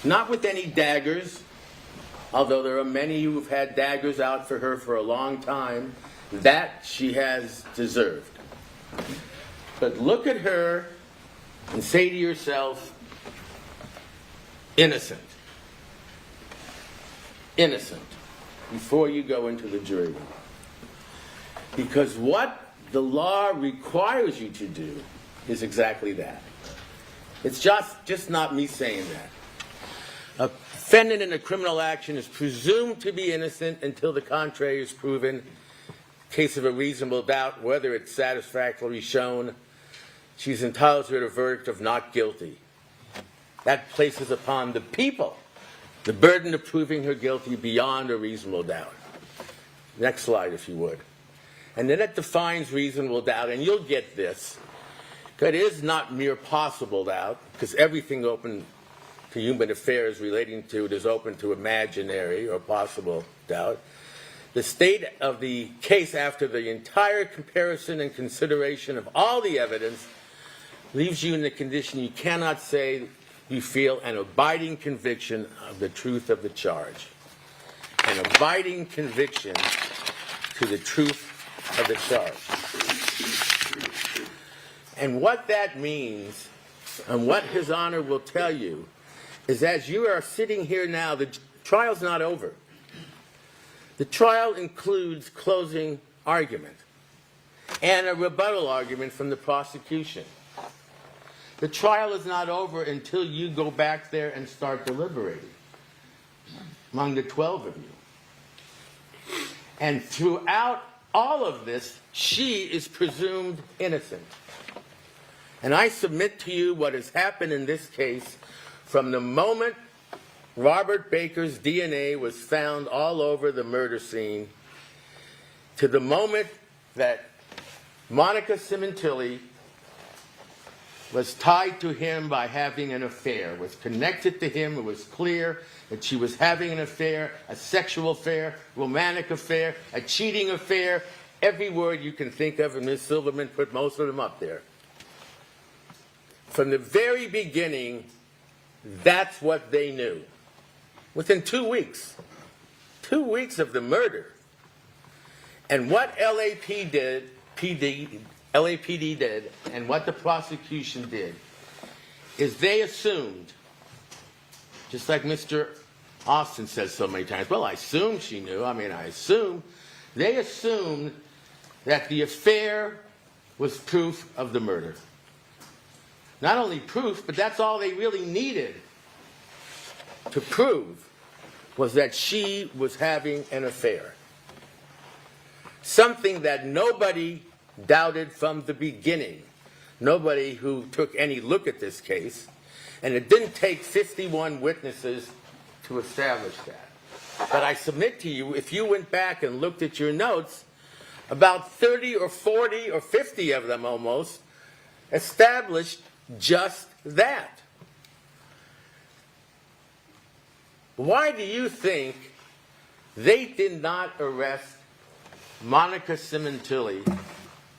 Not with any daggers, although there are many who've had daggers out for her for a long time. That she has deserved. But look at her and say to yourself, innocent. Innocent. Before you go into the jury room. Because what the law requires you to do is exactly that. It's just not me saying that. A defendant in a criminal action is presumed to be innocent until the contrary is proven. In case of a reasonable doubt, whether it's satisfactorily shown, she's entitled to a verdict of not guilty. That places upon the people the burden of proving her guilty beyond a reasonable doubt. Next slide, if you would. And then it defines reasonable doubt, and you'll get this. It is not mere possible doubt, because everything open to human affairs relating to it is open to imaginary or possible doubt. The state of the case after the entire comparison and consideration of all the evidence leaves you in the condition you cannot say you feel an abiding conviction of the truth of the charge. An abiding conviction to the truth of the charge. And what that means, and what His Honor will tell you, is as you are sitting here now, the trial's not over. The trial includes closing argument and a rebuttal argument from the prosecution. The trial is not over until you go back there and start deliberating among the 12 of you. And throughout all of this, she is presumed innocent. And I submit to you what has happened in this case from the moment Robert Baker's DNA was found all over the murder scene to the moment that Monica Sementilli was tied to him by having an affair, was connected to him. It was clear that she was having an affair, a sexual affair, romantic affair, a cheating affair, every word you can think of, and Ms. Silverman put most of them up there. From the very beginning, that's what they knew. Within 2 weeks. 2 weeks of the murder. And what LAPD did, and what the prosecution did, is they assumed, just like Mr. Austin says so many times, well, I assumed she knew. They assumed that the affair was proof of the murder. Not only proof, but that's all they really needed to prove, was that she was having an affair. Something that nobody doubted from the beginning. Nobody who took any look at this case. And it didn't take 51 witnesses to establish that. But I submit to you, if you went back and looked at your notes, about 30 or 40 or 50 of them almost established just that. Why do you think they did not arrest Monica Sementilli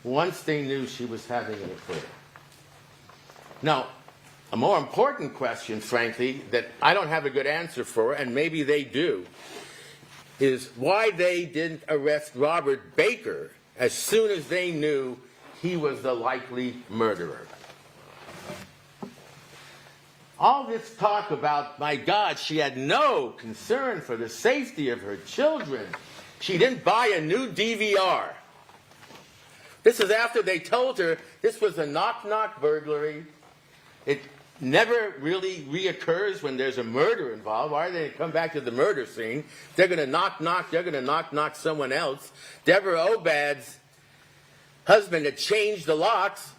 once they knew she was having an affair? Now, a more important question, frankly, that I don't have a good answer for, and maybe they do, is why they didn't arrest Robert Baker as soon as they knew he was the likely murderer. All this talk about, my God, she had no concern for the safety of her children. She didn't buy a new DVR. This is after they told her this was a knock-knock burglary. It never really reoccurs when there's a murder involved. Why are they come back to the murder scene? They're going to knock-knock. They're going to knock-knock someone else. Deborah Obad's husband had changed the locks.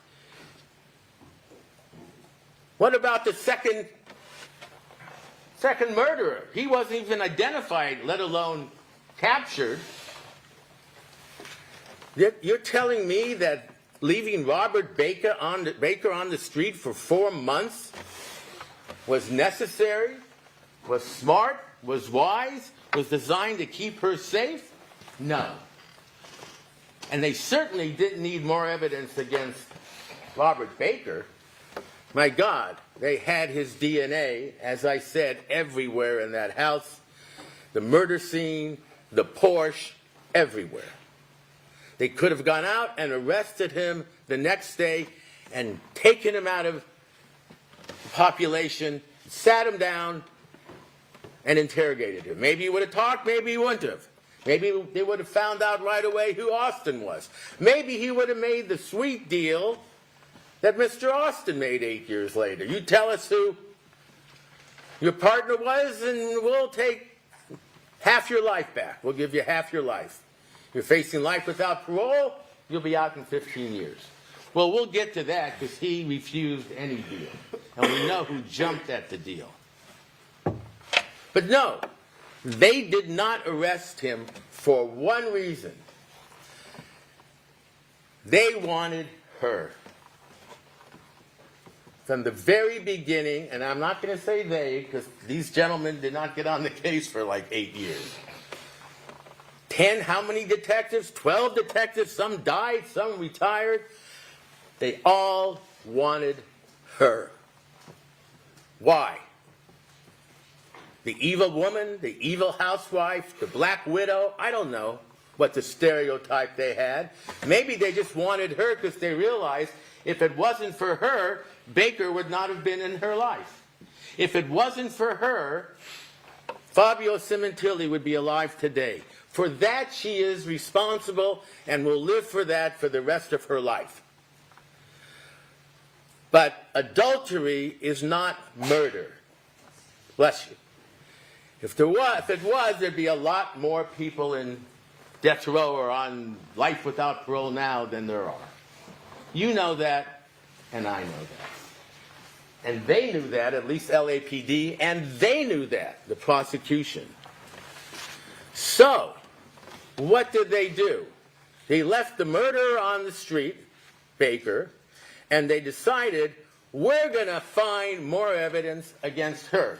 What about the second murderer? He wasn't even identified, let alone captured. You're telling me that leaving Robert Baker on the street for 4 months was necessary, was smart, was wise, was designed to keep her safe? No. And they certainly didn't need more evidence against Robert Baker. My God, they had his DNA, as I said, everywhere in that house. The murder scene, the Porsche, everywhere. They could have gone out and arrested him the next day and taken him out of the population, sat him down, and interrogated him. Maybe he would have talked, maybe he wouldn't have. Maybe they would have found out right away who Austin was. Maybe he would have made the sweet deal that Mr. Austin made 8 years later. You tell us who your partner was, and we'll take half your life back. We'll give you half your life. You're facing life without parole, you'll be out in 15 years. Well, we'll get to that because he refused any deal. And we know who jumped at the deal. But no, they did not arrest him for one reason. They wanted her. From the very beginning, and I'm not going to say they, because these gentlemen did not get on the case for like 8 years. 10, how many detectives? 12 detectives. Some died, some retired. They all wanted her. Why? The evil woman, the evil housewife, the black widow, I don't know what the stereotype they had. Maybe they just wanted her because they realized if it wasn't for her, Baker would not have been in her life. If it wasn't for her, Fabio Sementilli would be alive today. For that, she is responsible and will live for that for the rest of her life. But adultery is not murder. Bless you. If it was, there'd be a lot more people in death row or on life without parole now than there are. You know that, and I know that. And they knew that, at least LAPD, and they knew that, the prosecution. So, what did they do? They left the murderer on the street, Baker, and they decided, we're going to find more evidence against her.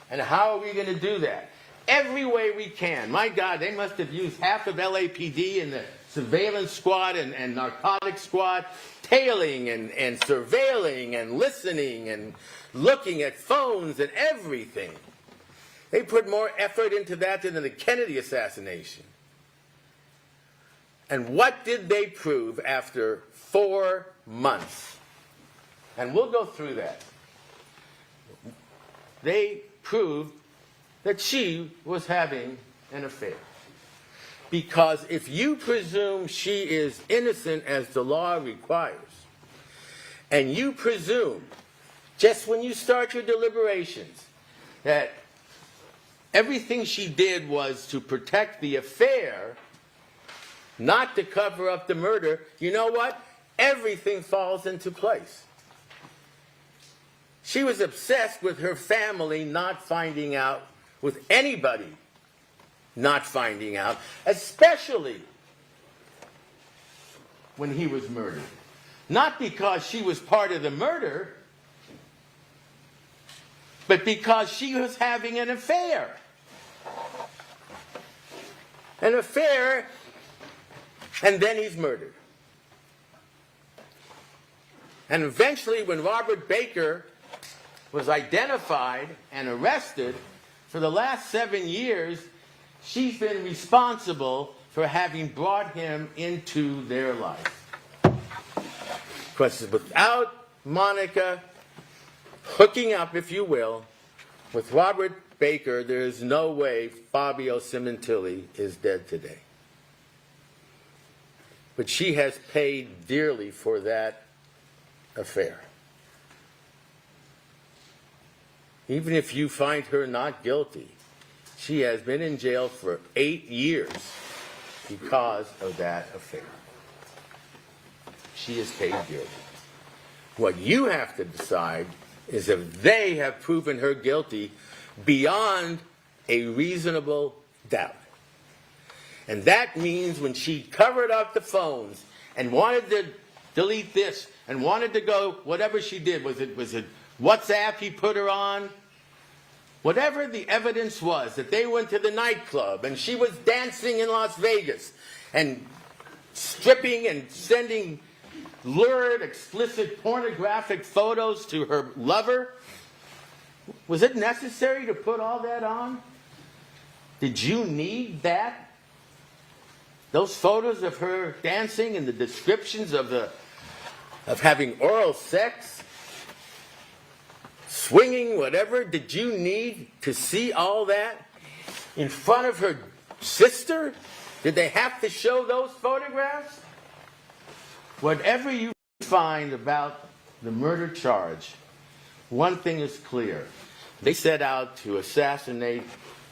And how are we going to do that? Every way we can. My God, they must have used half of LAPD and the surveillance squad and narcotics squad, tailing and surveilling and listening and looking at phones and everything. They put more effort into that than in the Kennedy assassination. And what did they prove after 4 months? And we'll go through that. They proved that she was having an affair. Because if you presume she is innocent as the law requires, and you presume, just when you start your deliberations, that everything she did was to protect the affair, not to cover up the murder, you know what? Everything falls into place. She was obsessed with her family not finding out, with anybody not finding out, especially when he was murdered. Not because she was part of the murder, but because she was having an affair. An affair, and then he's murdered. And eventually, when Robert Baker was identified and arrested, for the last 7 years, she's been responsible for having brought him into their life. Because without Monica hooking up, if you will, with Robert Baker, there is no way Fabio Sementilli is dead today. But she has paid dearly for that affair. Even if you find her not guilty, she has been in jail for 8 years because of that affair. She is paid dearly. What you have to decide is if they have proven her guilty beyond a reasonable doubt. And that means when she covered up the phones and wanted to delete this and wanted to go, whatever she did, was it WhatsApp he put her on? Whatever the evidence was, that they went to the nightclub and she was dancing in Las Vegas and stripping and sending lurid, explicit, pornographic photos to her lover. Was it necessary to put all that on? Did you need that? Those photos of her dancing and the descriptions of having oral sex, swinging, whatever, did you need to see all that in front of her sister? Did they have to show those photographs? Whatever you find about the murder charge, one thing is clear. They set out to assassinate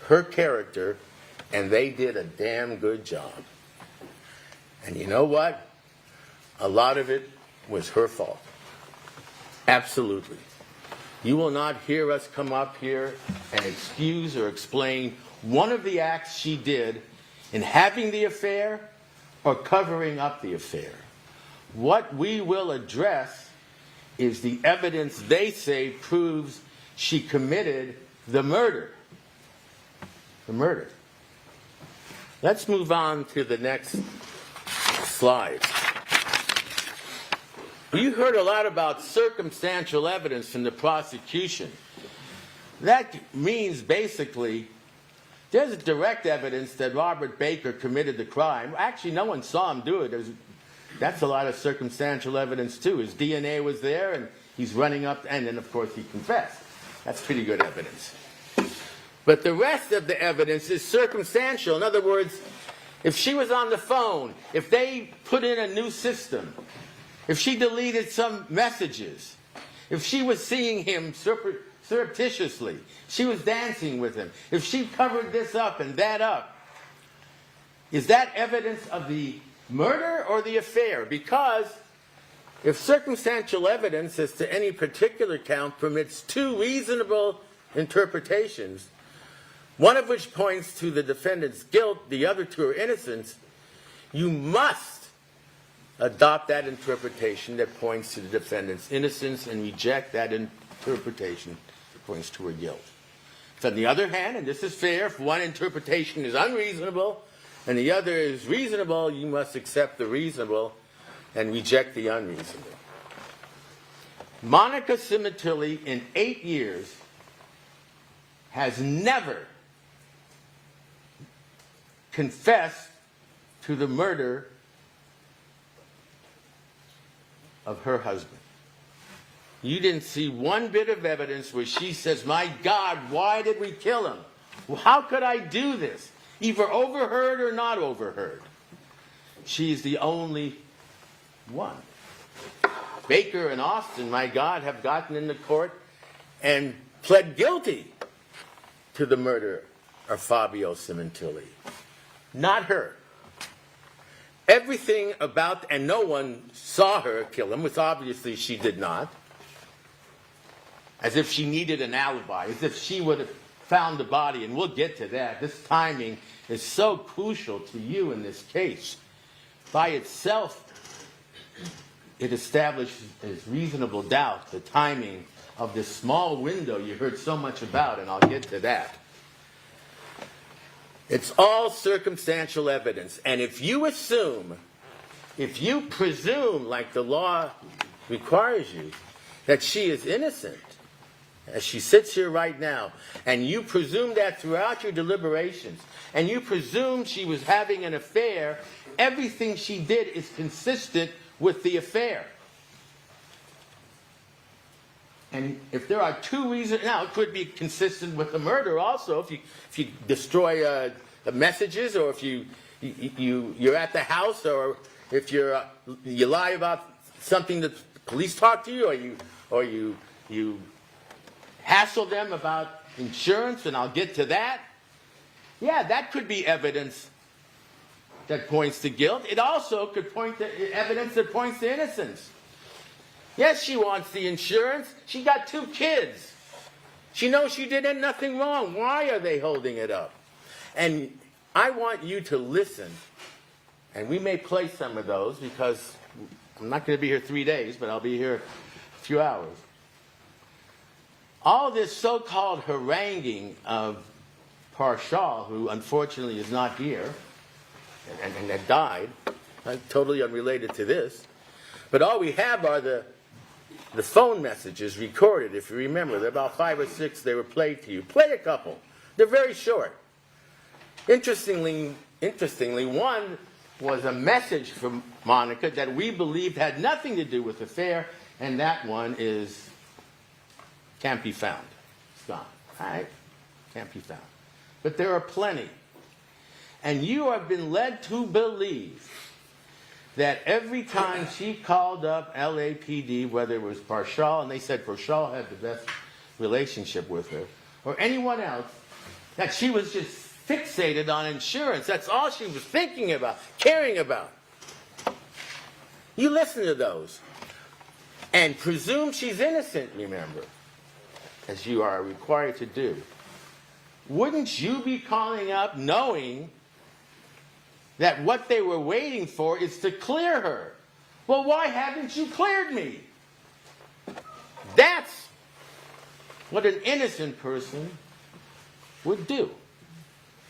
her character, and they did a damn good job. And you know what? A lot of it was her fault. Absolutely. You will not hear us come up here and excuse or explain one of the acts she did in having the affair or covering up the affair. What we will address is the evidence they say proves she committed the murder. The murder. Let's move on to the next slide. You heard a lot about circumstantial evidence from the prosecution. That means basically there's direct evidence that Robert Baker committed the crime. Actually, no one saw him do it. That's a lot of circumstantial evidence too. His DNA was there, and he's running up, and then of course he confessed. That's pretty good evidence. But the rest of the evidence is circumstantial. In other words, if she was on the phone, if they put in a new system, if she deleted some messages, if she was seeing him surreptitiously, she was dancing with him, if she covered this up and that up, is that evidence of the murder or the affair? Because if circumstantial evidence as to any particular count permits two reasonable interpretations, one of which points to the defendant's guilt, the other to her innocence, you must adopt that interpretation that points to the defendant's innocence and reject that interpretation that points to her guilt. So on the other hand, and this is fair, if one interpretation is unreasonable and the other is reasonable, you must accept the reasonable and reject the unreasonable. Monica Sementilli, in 8 years, has never confessed to the murder of her husband. You didn't see one bit of evidence where she says, my God, why did we kill him? Well, how could I do this? Either overheard or not overheard. She's the only one. Baker and Austin, my God, have gotten into court and pled guilty to the murder of Fabio Sementilli. Not her. Everything about, and no one saw her kill him, which obviously she did not, as if she needed an alibi, as if she would have found the body, and we'll get to that. This timing is so crucial to you in this case. By itself, it establishes as reasonable doubt the timing of this small window you heard so much about, and I'll get to that. It's all circumstantial evidence. And if you assume, if you presume, like the law requires you, that she is innocent, as she sits here right now, and you presume that throughout your deliberations, and you presume she was having an affair, everything she did is consistent with the affair. And if there are two reasons, now it could be consistent with the murder also. If you destroy messages, or if you're at the house, or if you lie about something that police talk to you, or you hassle them about insurance, and I'll get to that. Yeah, that could be evidence that points to guilt. It also could point to evidence that points to innocence. Yes, she wants the insurance. She got 2 kids. She knows she did nothing wrong. Why are they holding it up? And I want you to listen. And we may play some of those because I'm not going to be here 3 days, but I'll be here a few hours. All this so-called haranguing of Parshall, who unfortunately is not here, and that died, totally unrelated to this. But all we have are the phone messages recorded, if you remember. There are about 5 or 6 they were played to you. Play a couple. They're very short. Interestingly, one was a message from Monica that we believed had nothing to do with the affair, and that one can't be found. It's gone. All right? Can't be found. But there are plenty. And you have been led to believe that every time she called up LAPD, whether it was Parshall, and they said Parshall had the best relationship with her, or anyone else, that she was just fixated on insurance. That's all she was thinking about, caring about. You listen to those and presume she's innocent, remember, as you are required to do. Wouldn't you be calling up knowing that what they were waiting for is to clear her? Well, why haven't you cleared me? That's what an innocent person would do.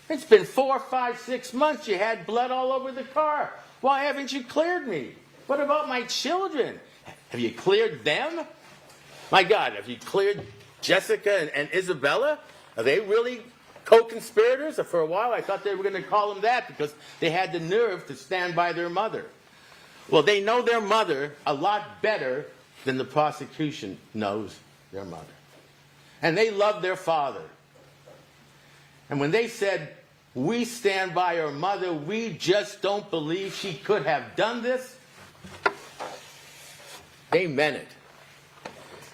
It's been 4, 5, 6 months. You had blood all over the car. Why haven't you cleared me? What about my children? Have you cleared them? My God, have you cleared Jessica and Isabella? Are they really co-conspirators? For a while I thought they were going to call them that because they had the nerve to stand by their mother. Well, they know their mother a lot better than the prosecution knows their mother. And they love their father. And when they said, we stand by our mother, we just don't believe she could have done this, they meant it.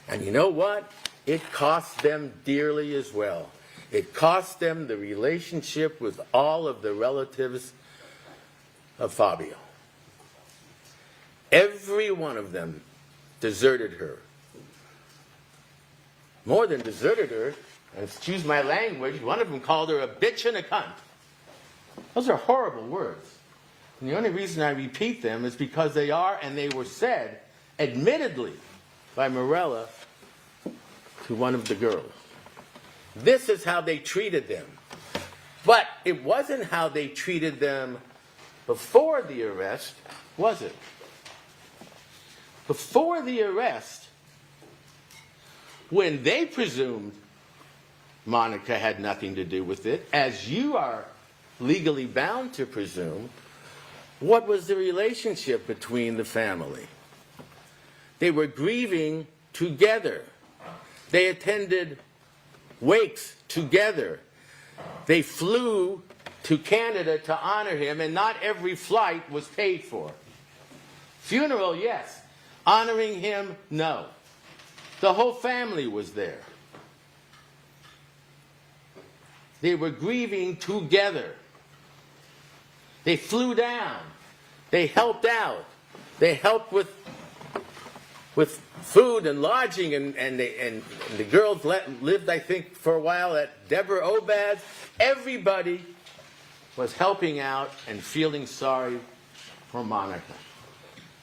And you know what? It cost them dearly as well. It cost them the relationship with all of the relatives of Fabio. Every one of them deserted her. More than deserted her, and excuse my language, one of them called her a bitch and a cunt. Those are horrible words. And the only reason I repeat them is because they are, and they were said, admittedly, by Morella to one of the girls. This is how they treated them. But it wasn't how they treated them before the arrest, was it? Before the arrest, when they presumed Monica had nothing to do with it, as you are legally bound to presume, what was the relationship between the family? They were grieving together. They attended wakes together. They flew to Canada to honor him, and not every flight was paid for. Funeral, yes. Honoring him, no. The whole family was there. They were grieving together. They flew down. They helped out. They helped with food and lodging, and the girls lived, I think, for a while at Deborah Obad's. Everybody was helping out and feeling sorry for Monica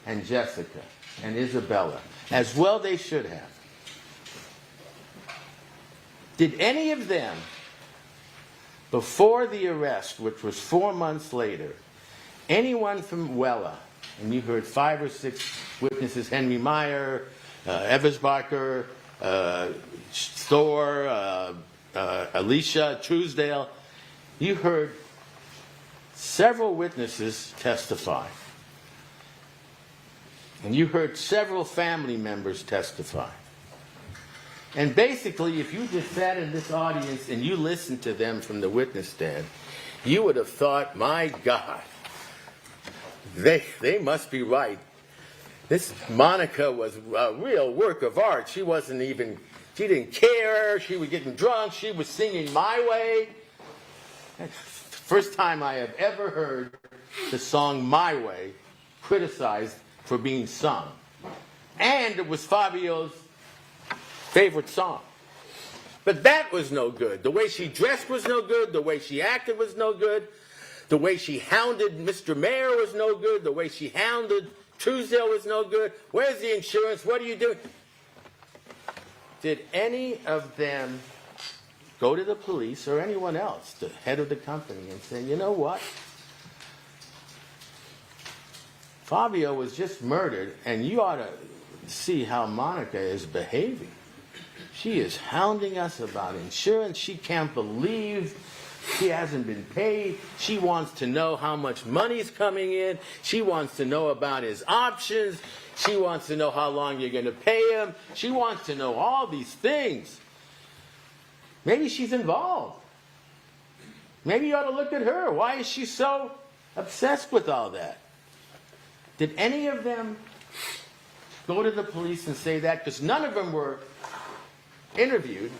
and Jessica and Isabella, as well they should have. Did any of them, before the arrest, which was 4 months later, anyone from Wella, and you heard 5 or 6 witnesses, Henry Meyer, Eversbacher, Thor, Alicia, Truesdale, you heard several witnesses testify. And you heard several family members testify. And basically, if you just sat in this audience and you listened to them from the witness stand, you would have thought, my God, they must be right. This Monica was a real work of art. She didn't care. She was getting drunk. She was singing My Way. First time I have ever heard the song My Way criticized for being sung. And it was Fabio's favorite song. But that was no good. The way she dressed was no good. The way she acted was no good. The way she hounded Mr. Mayor was no good. The way she hounded Truesdale was no good. Where's the insurance? What are you doing? Did any of them go to the police or anyone else, the head of the company, and say, you know what? Fabio was just murdered, and you ought to see how Monica is behaving. She is hounding us about insurance. She can't believe she hasn't been paid. She wants to know how much money's coming in. She wants to know about his options. She wants to know how long you're going to pay him. She wants to know all these things. Maybe she's involved. Maybe you ought to look at her. Why is she so obsessed with all that? Did any of them go to the police and say that? Because none of them were interviewed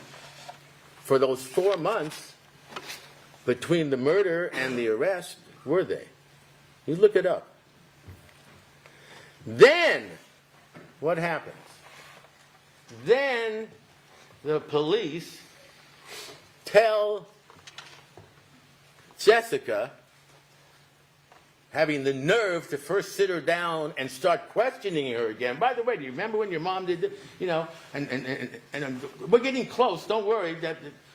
for those 4 months between the murder and the arrest were they? You look it up. Then, what happens? Then the police tell Jessica, having the nerve to first sit her down and start questioning her again. By the way, do you remember when your mom did this? You know, and we're getting close. Don't worry.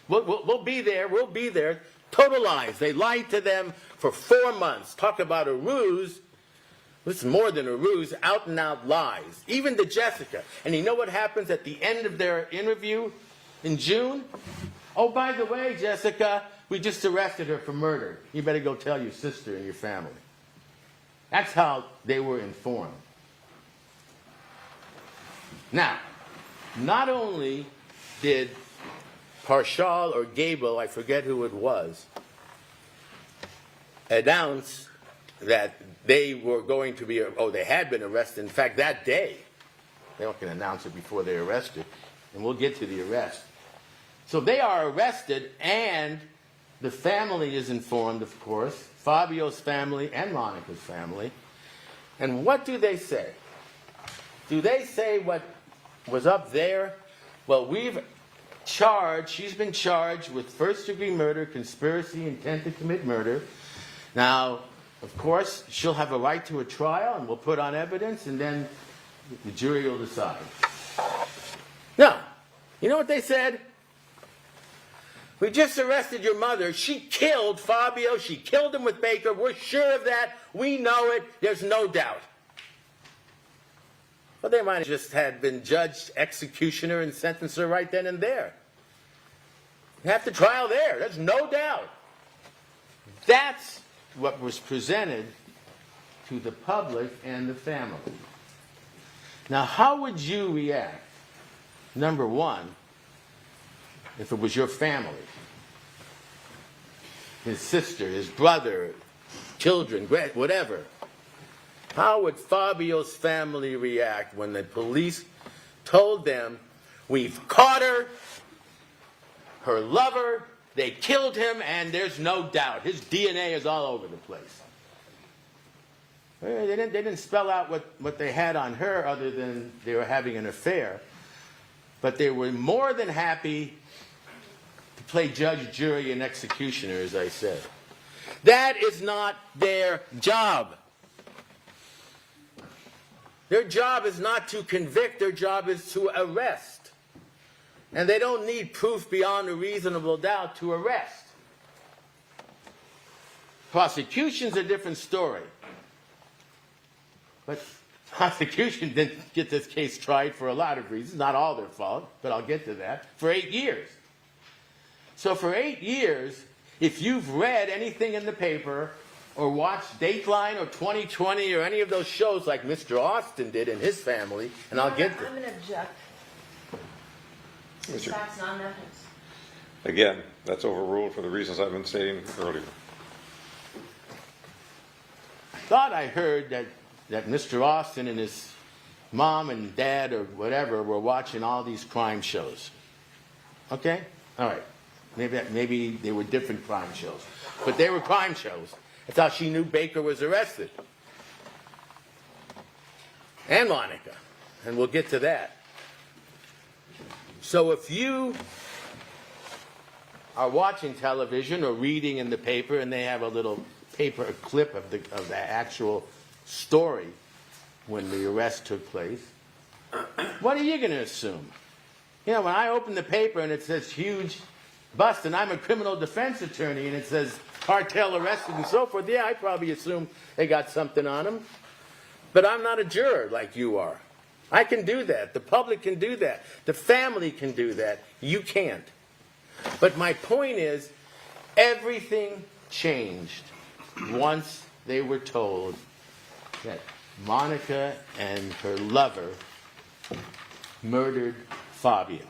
We'll be there. We'll be there. Total lies. They lied to them for 4 months. Talk about a ruse. This is more than a ruse, out and out lies. Even to Jessica. And you know what happens at the end of their interview in June? Oh, by the way, Jessica, we just arrested her for murder. You better go tell your sister and your family. That's how they were informed. Now, not only did Parshall or Gable, I forget who it was, announce that they were going to be, they had been arrested. In fact, that day, they don't can announce it before they're arrested, and we'll get to the arrest. So they are arrested, and the family is informed, of course, Fabio's family and Monica's family. And what do they say? Do they say what was up there? Well, she's been charged with first-degree murder, conspiracy, intent to commit murder. Now, of course, she'll have a right to a trial, and we'll put on evidence, and then the jury will decide. No. You know what they said? We just arrested your mother. She killed Fabio. She killed him with Baker. We're sure of that. We know it. There's no doubt. Well, they might have just had been judged executioner and sentenced her right then and there. Have the trial there. There's no doubt. That's what was presented to the public and the family. Now, how would you react? Number one, if it was your family, his sister, his brother, children, whatever. How would Fabio's family react when the police told them, we've caught her lover, they killed him, and there's no doubt. His DNA is all over the place. They didn't spell out what they had on her other than they were having an affair. But they were more than happy to play judge, jury, and executioner, as I said. That is not their job. Their job is not to convict. Their job is to arrest. And they don't need proof beyond a reasonable doubt to arrest. Prosecution's a different story. But prosecution didn't get this case tried for a lot of reasons. Not all their fault, but I'll get to that. For 8 years. So for 8 years, if you've read anything in the paper or watched Dateline or 2020 or any of those shows like Mr. Austin did and his family, and I'll get to it. I'm going to object. Since that's not evidence. Again, that's overruled for the reasons I've been stating earlier. I thought I heard that Mr. Austin and his mom and dad or whatever were watching all these crime shows. Okay? All right. Maybe they were different crime shows. But they were crime shows. That's how she knew Baker was arrested. And Monica. And we'll get to that. So if you are watching television or reading in the paper and they have a little paper clip of the actual story when the arrest took place, what are you going to assume? You know, when I open the paper and it says huge bust and I'm a criminal defense attorney and it says cartel arrested and so forth, yeah, I probably assume they got something on them. But I'm not a juror like you are. I can do that. The public can do that. The family can do that. You can't. But my point is, everything changed once they were told that Monica and her lover murdered Fabio.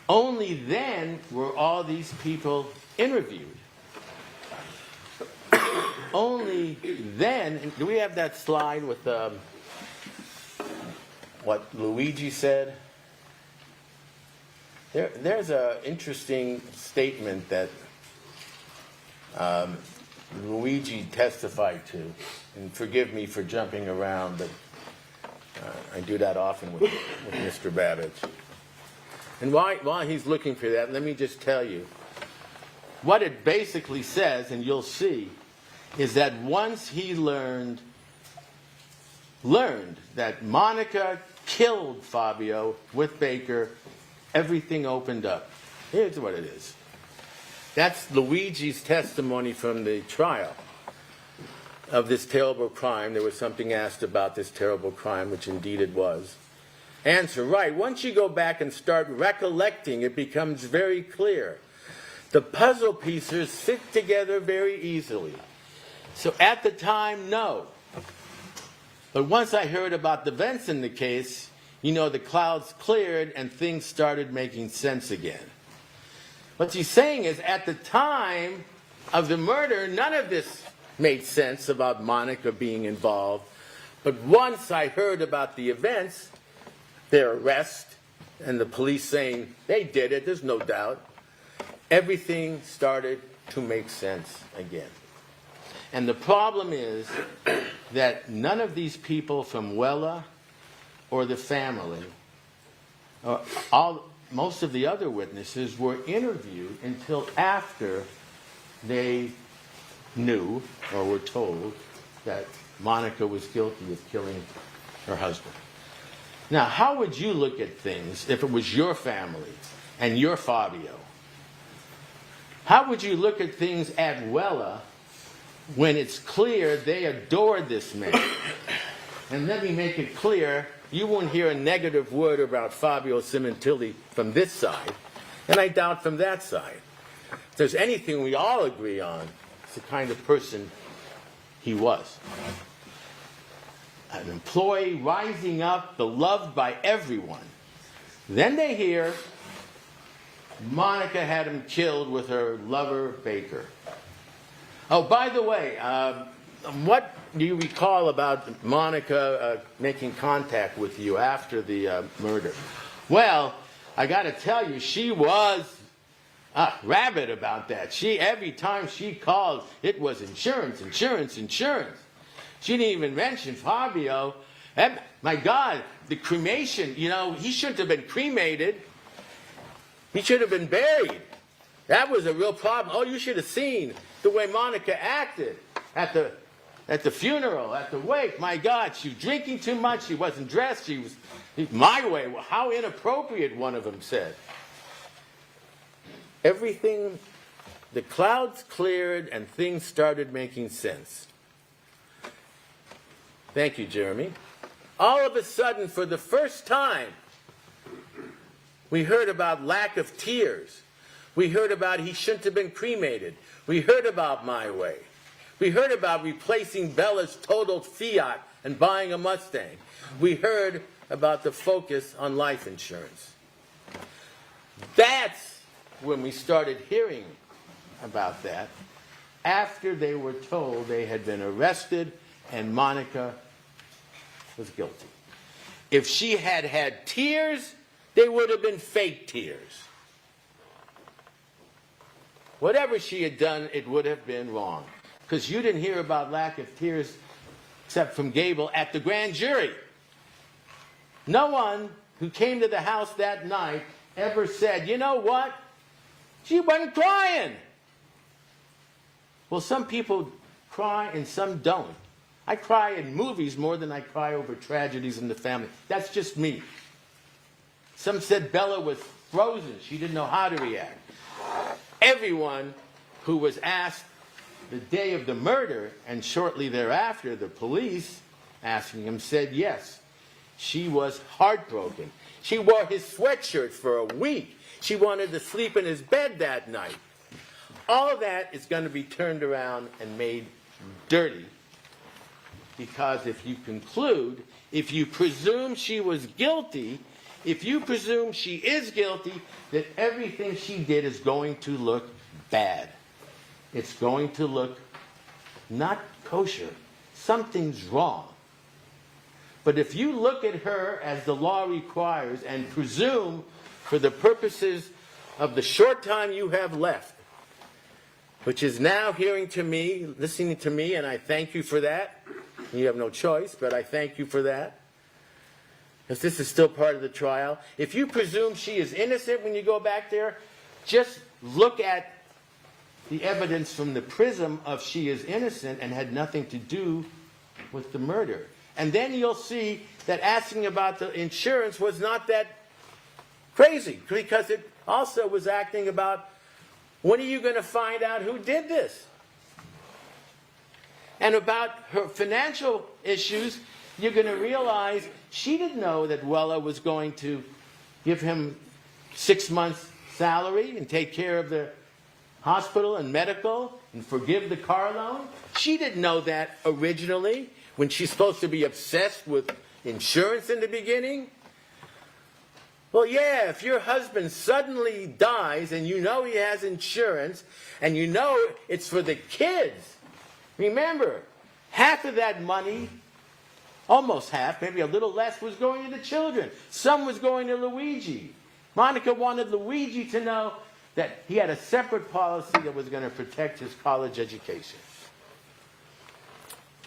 Only then were all these people interviewed. Only then, do we have that slide with what Luigi said? There's an interesting statement that Luigi testified to, and forgive me for jumping around, but I do that often with Mr. Babbage. And while he's looking for that, let me just tell you, what it basically says, and you'll see, is that once he learned that Monica killed Fabio with Baker, everything opened up. Here's what it is. That's Luigi's testimony from the trial of this terrible crime. There was something asked about this terrible crime, which indeed it was. Answer, right. Once you go back and start recollecting, it becomes very clear. The puzzle pieces fit together very easily. So at the time, no. But once I heard about the events in the case, you know, the clouds cleared and things started making sense again. What he's saying is, at the time of the murder, none of this made sense about Monica being involved. But once I heard about the events, their arrest, and the police saying they did it, there's no doubt, everything started to make sense again. And the problem is that none of these people from Wella or the family, or most of the other witnesses, were interviewed until after they knew or were told that Monica was guilty of killing her husband. Now, how would you look at things if it was your family and your Fabio? How would you look at things at Wella when it's clear they adored this man? And let me make it clear, you won't hear a negative word about Fabio Sementilli from this side, and I doubt from that side. If there's anything we all agree on, it's the kind of person he was. An employee rising up, beloved by everyone. Then they hear Monica had him killed with her lover, Baker. Oh, by the way, what do you recall about Monica making contact with you after the murder? Well, I got to tell you, she was rabid about that. Every time she called, it was insurance, insurance, insurance. She didn't even mention Fabio. My God, the cremation, you know, he shouldn't have been cremated. He should have been buried. That was a real problem. Oh, you should have seen the way Monica acted at the funeral, at the wake. My God, she was drinking too much. She wasn't dressed. She was my way. How inappropriate, one of them said. Everything, the clouds cleared and things started making sense. Thank you, Jeremy. All of a sudden, for the first time, we heard about lack of tears. We heard about he shouldn't have been cremated. We heard about My Way. We heard about replacing Bella's totaled Fiat and buying a Mustang. We heard about the focus on life insurance. That's when we started hearing about that, after they were told they had been arrested and Monica was guilty. If she had had tears, they would have been fake tears. Whatever she had done, it would have been wrong. Because you didn't hear about lack of tears except from Gable at the grand jury. No one who came to the house that night ever said, you know what? She wasn't crying. Well, some people cry and some don't. I cry in movies more than I cry over tragedies in the family. That's just me. Some said Bella was frozen. She didn't know how to react. Everyone who was asked the day of the murder and shortly thereafter, the police asking him said yes. She was heartbroken. She wore his sweatshirt for a week. She wanted to sleep in his bed that night. All of that is going to be turned around and made dirty. Because if you conclude, if you presume she was guilty, if you presume she is guilty, that everything she did is going to look bad. It's going to look not kosher. Something's wrong. But if you look at her as the law requires and presume for the purposes of the short time you have left, which is now hearing to me, listening to me, and I thank you for that. You have no choice, but I thank you for that. Because this is still part of the trial. If you presume she is innocent when you go back there, just look at the evidence from the prism of she is innocent and had nothing to do with the murder. And then you'll see that asking about the insurance was not that crazy, because it also was acting about, when are you going to find out who did this? And about her financial issues, you're going to realize she didn't know that Wella was going to give him 6 months' salary and take care of the hospital and medical and forgive the car loan. She didn't know that originally, when she's supposed to be obsessed with insurance in the beginning. Well, yeah, if your husband suddenly dies and you know he has insurance and you know it's for the kids, remember, half of that money, almost half, maybe a little less, was going to the children. Some was going to Luigi. Monica wanted Luigi to know that he had a separate policy that was going to protect his college education.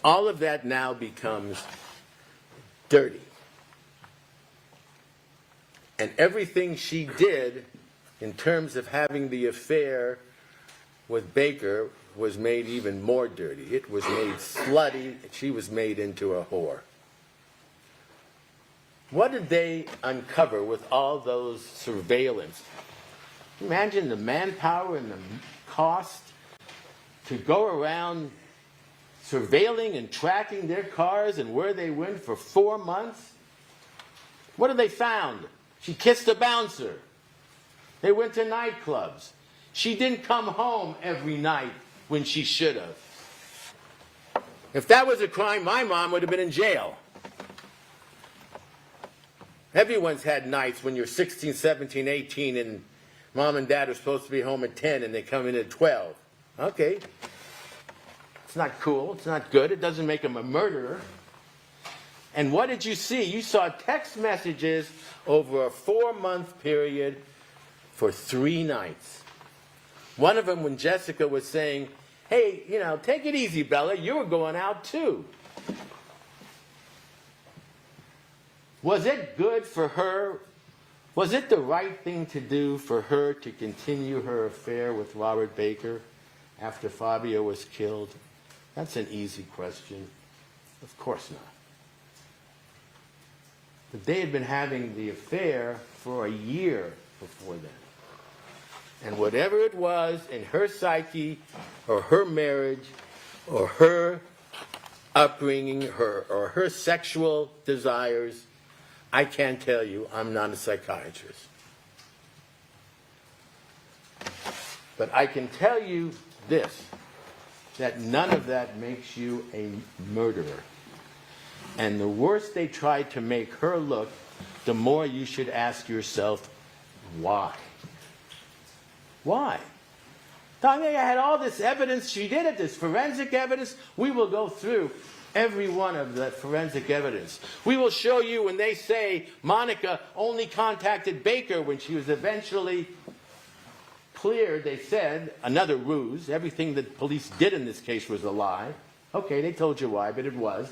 All of that now becomes dirty. And everything she did in terms of having the affair with Baker was made even more dirty. It was made slutty. She was made into a whore. What did they uncover with all those surveillance? Imagine the manpower and the cost to go around surveilling and tracking their cars and where they went for 4 months. What have they found? She kissed a bouncer. They went to nightclubs. She didn't come home every night when she should have. If that was a crime, my mom would have been in jail. Everyone's had nights when you're 16, 17, 18, and mom and dad are supposed to be home at 10 and they come in at 12. Okay. It's not cool. It's not good. It doesn't make him a murderer. And what did you see? You saw text messages over a 4-month period for 3 nights. One of them when Jessica was saying, hey, take it easy, Bella. You were going out too. Was it good for her? Was it the right thing to do for her to continue her affair with Robert Baker after Fabio was killed? That's an easy question. Of course not. But they had been having the affair for a year before then. And whatever it was in her psyche or her marriage or her upbringing or her sexual desires, I can't tell you. I'm not a psychiatrist. But I can tell you this, that none of that makes you a murderer. And the worse they try to make her look, the more you should ask yourself, why? Why? I mean, I had all this evidence. She did it, this forensic evidence. We will go through every one of the forensic evidence. We will show you when they say Monica only contacted Baker when she was eventually cleared. They said, another ruse. Everything that police did in this case was a lie. Okay, they told you why, but it was.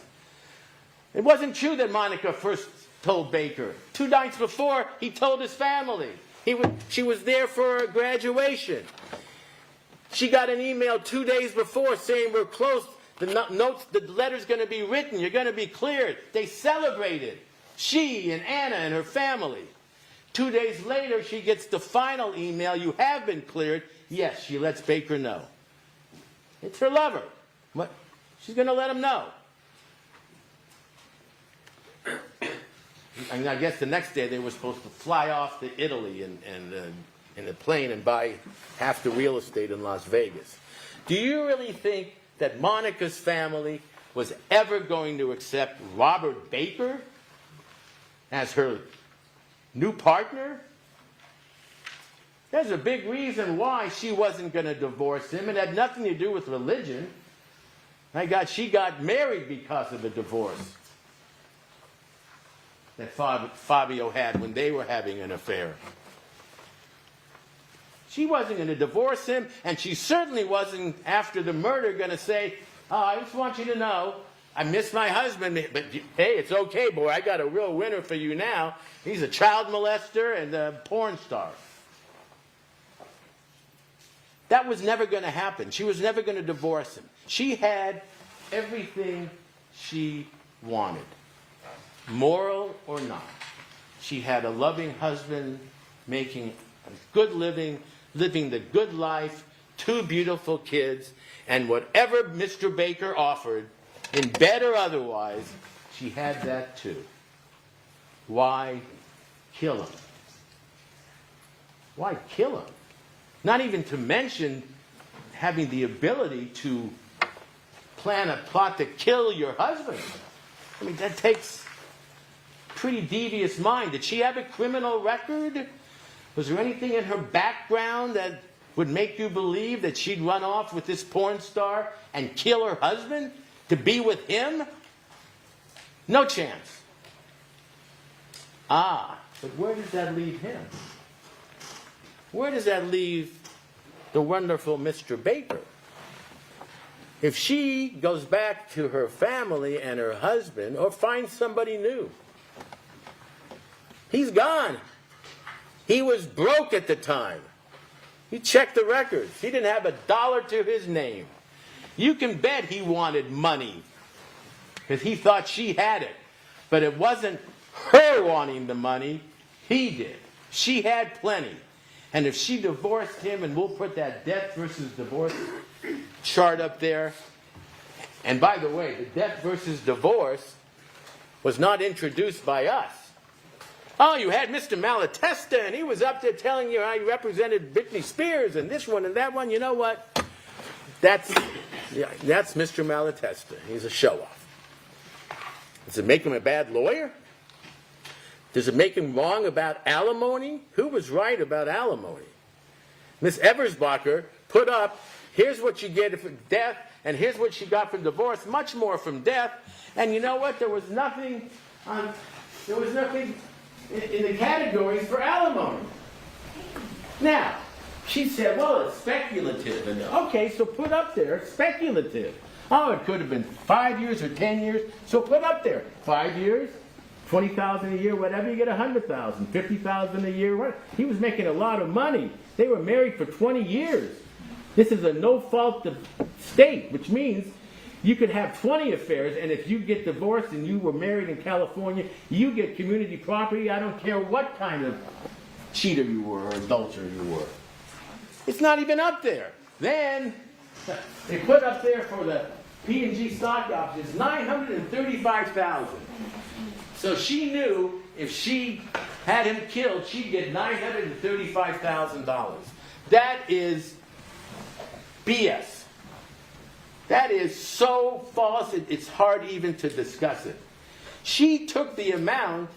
It wasn't true that Monica first told Baker. 2 nights before, he told his family. She was there for a graduation. She got an email 2 days before saying, we're close. The letter's going to be written. You're going to be cleared. They celebrated. She and Anna and her family. 2 days later, she gets the final email. You have been cleared. Yes, she lets Baker know. It's her lover. What? She's going to let him know. I mean, I guess the next day they were supposed to fly off to Italy in a plane and buy half the real estate in Las Vegas. Do you really think that Monica's family was ever going to accept Robert Baker as her new partner? There's a big reason why she wasn't going to divorce him. It had nothing to do with religion. My God, she got married because of a divorce that Fabio had when they were having an affair. She wasn't going to divorce him, and she certainly wasn't, after the murder, going to say, oh, I just want you to know, I miss my husband, but hey, it's okay, boy, I got a real winner for you now. He's a child molester and a porn star. That was never going to happen. She was never going to divorce him. She had everything she wanted, moral or not. She had a loving husband, making a good living, living the good life, 2 beautiful kids, and whatever Mr. Baker offered, in bed or otherwise, she had that too. Why kill him? Why kill him? Not even to mention having the ability to plan a plot to kill your husband. I mean, that takes a pretty devious mind. Did she have a criminal record? Was there anything in her background that would make you believe that she'd run off with this porn star and kill her husband to be with him? No chance. Ah, but where does that leave him? Where does that leave the wonderful Mr. Baker? If she goes back to her family and her husband or finds somebody new, he's gone. He was broke at the time. You check the records. He didn't have $1 to his name. You can bet he wanted money because he thought she had it. But it wasn't her wanting the money. He did. She had plenty. And if she divorced him, and we'll put that death versus divorce chart up there. And by the way, the death versus divorce was not introduced by us. Oh, you had Mr. Malatesta, and he was up there telling you how he represented Britney Spears and this one and that one. You know what? That's Mr. Malatesta. He's a show-off. Does it make him a bad lawyer? Does it make him wrong about alimony? Who was right about alimony? Miss Eversbacher put up, here's what you get for death, and here's what she got from divorce, much more from death. And you know what? There was nothing in the categories for alimony. Now, she said, well, it's speculative. And okay, so put up there, speculative. Oh, it could have been 5 years or 10 years. So put up there, 5 years, $20,000 a year, whatever, you get $100,000, $50,000 a year. What? He was making a lot of money. They were married for 20 years. This is a no-fault state, which means you could have 20 affairs, and if you get divorced and you were married in California, you get community property. I don't care what kind of cheater you were or adulterer you were. It's not even up there. Then they put up there for the P&G stock options $935,000. So she knew if she had him killed, she'd get $935,000. That is BS. That is so false, it's hard even to discuss it. She took the amount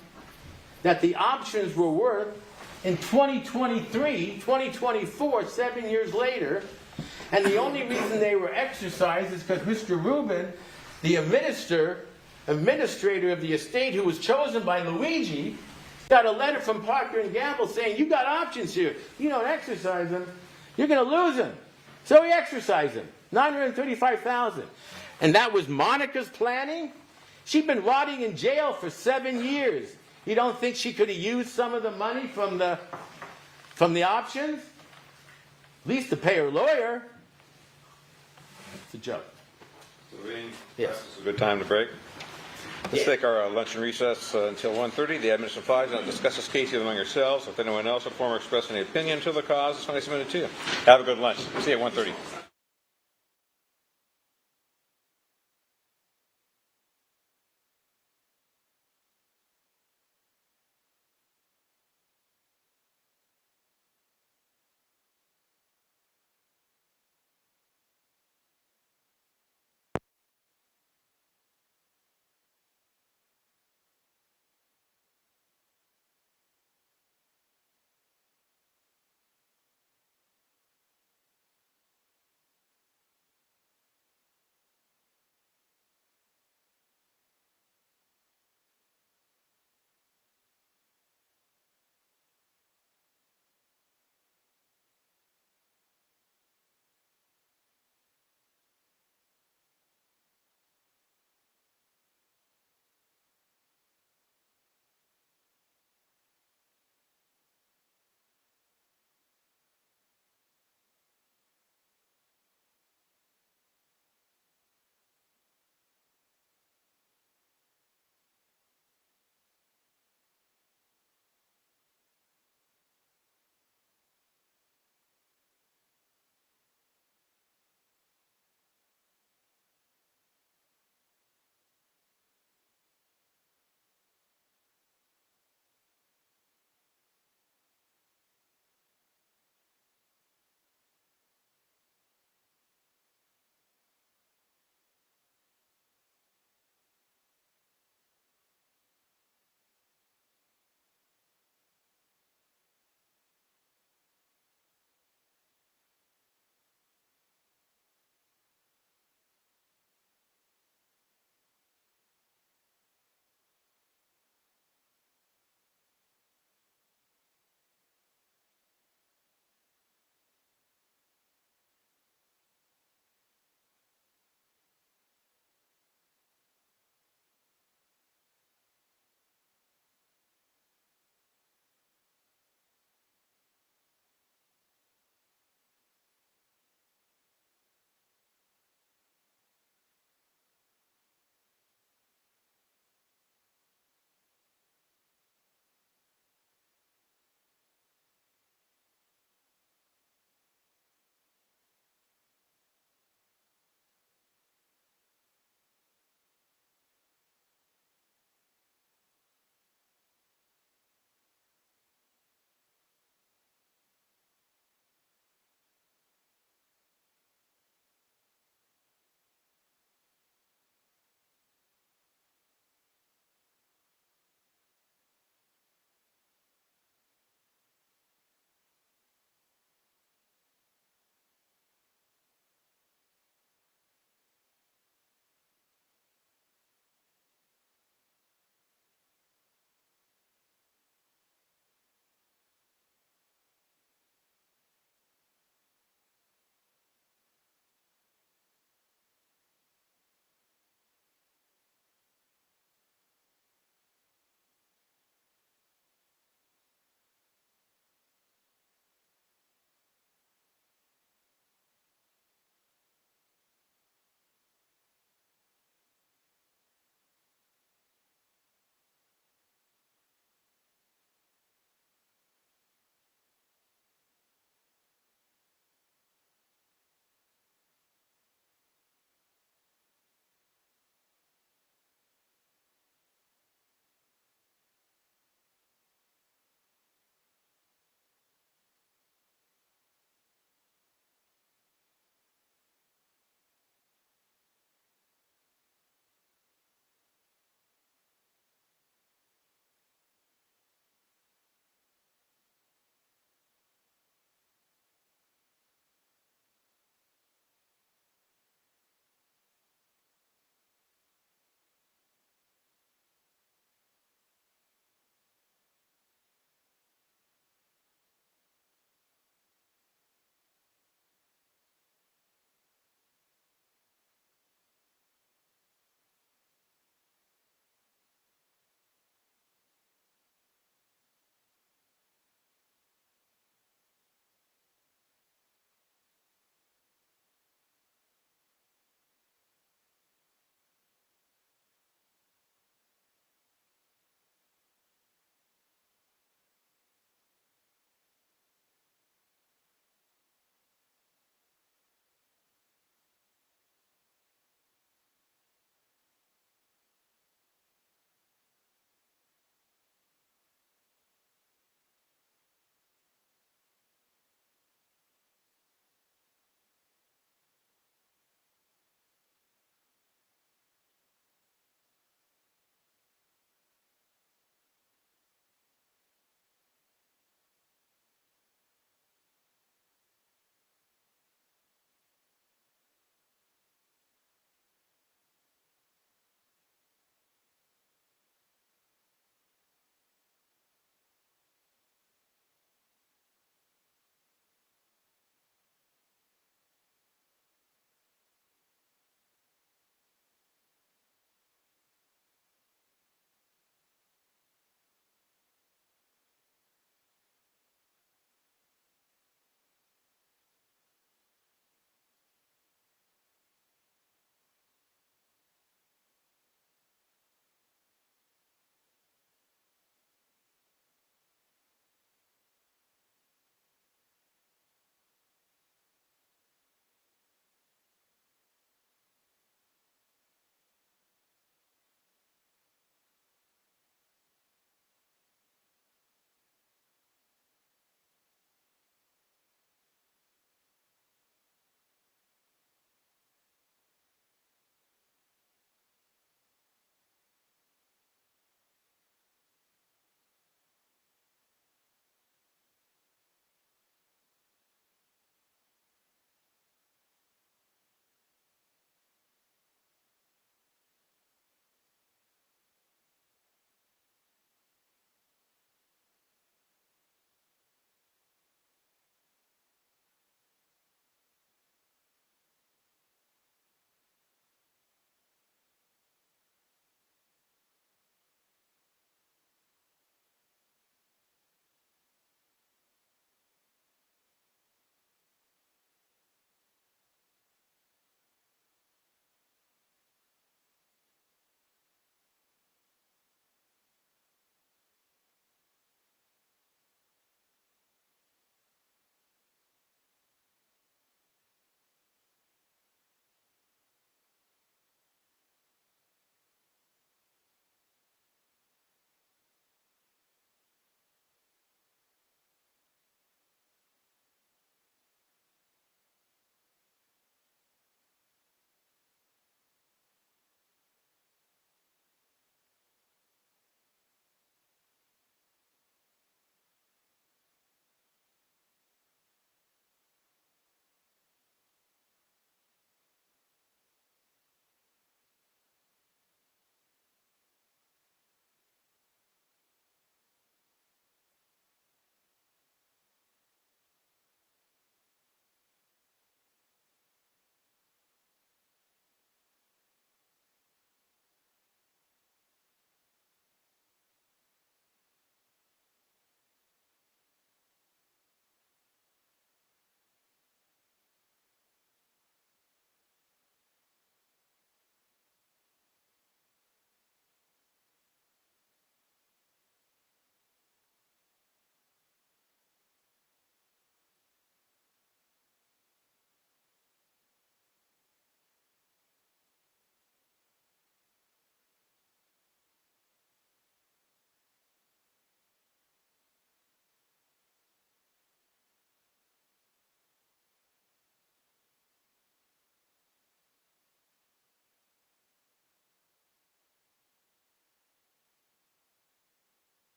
that the options were worth in 2023, 2024, 7 years later, and the only reason they were exercised is because Mr. Rubin, the administrator of the estate who was chosen by Luigi, got a letter from Procter & Gamble saying, you got options here. You don't exercise them, you're going to lose them. So he exercised them. $935,000. And that was Monica's planning? She'd been rotting in jail for 7 years. You don't think she could have used some of the money from the options? At least to pay her lawyer. It's a joke. Yes. This is a good time to break. Let's take our lunch and recess until 1:30. The admin applies and discuss this case among yourselves. If anyone else would form or express any opinion to the cause, it's when I submit it to you. Have a good lunch. See you at 1:30.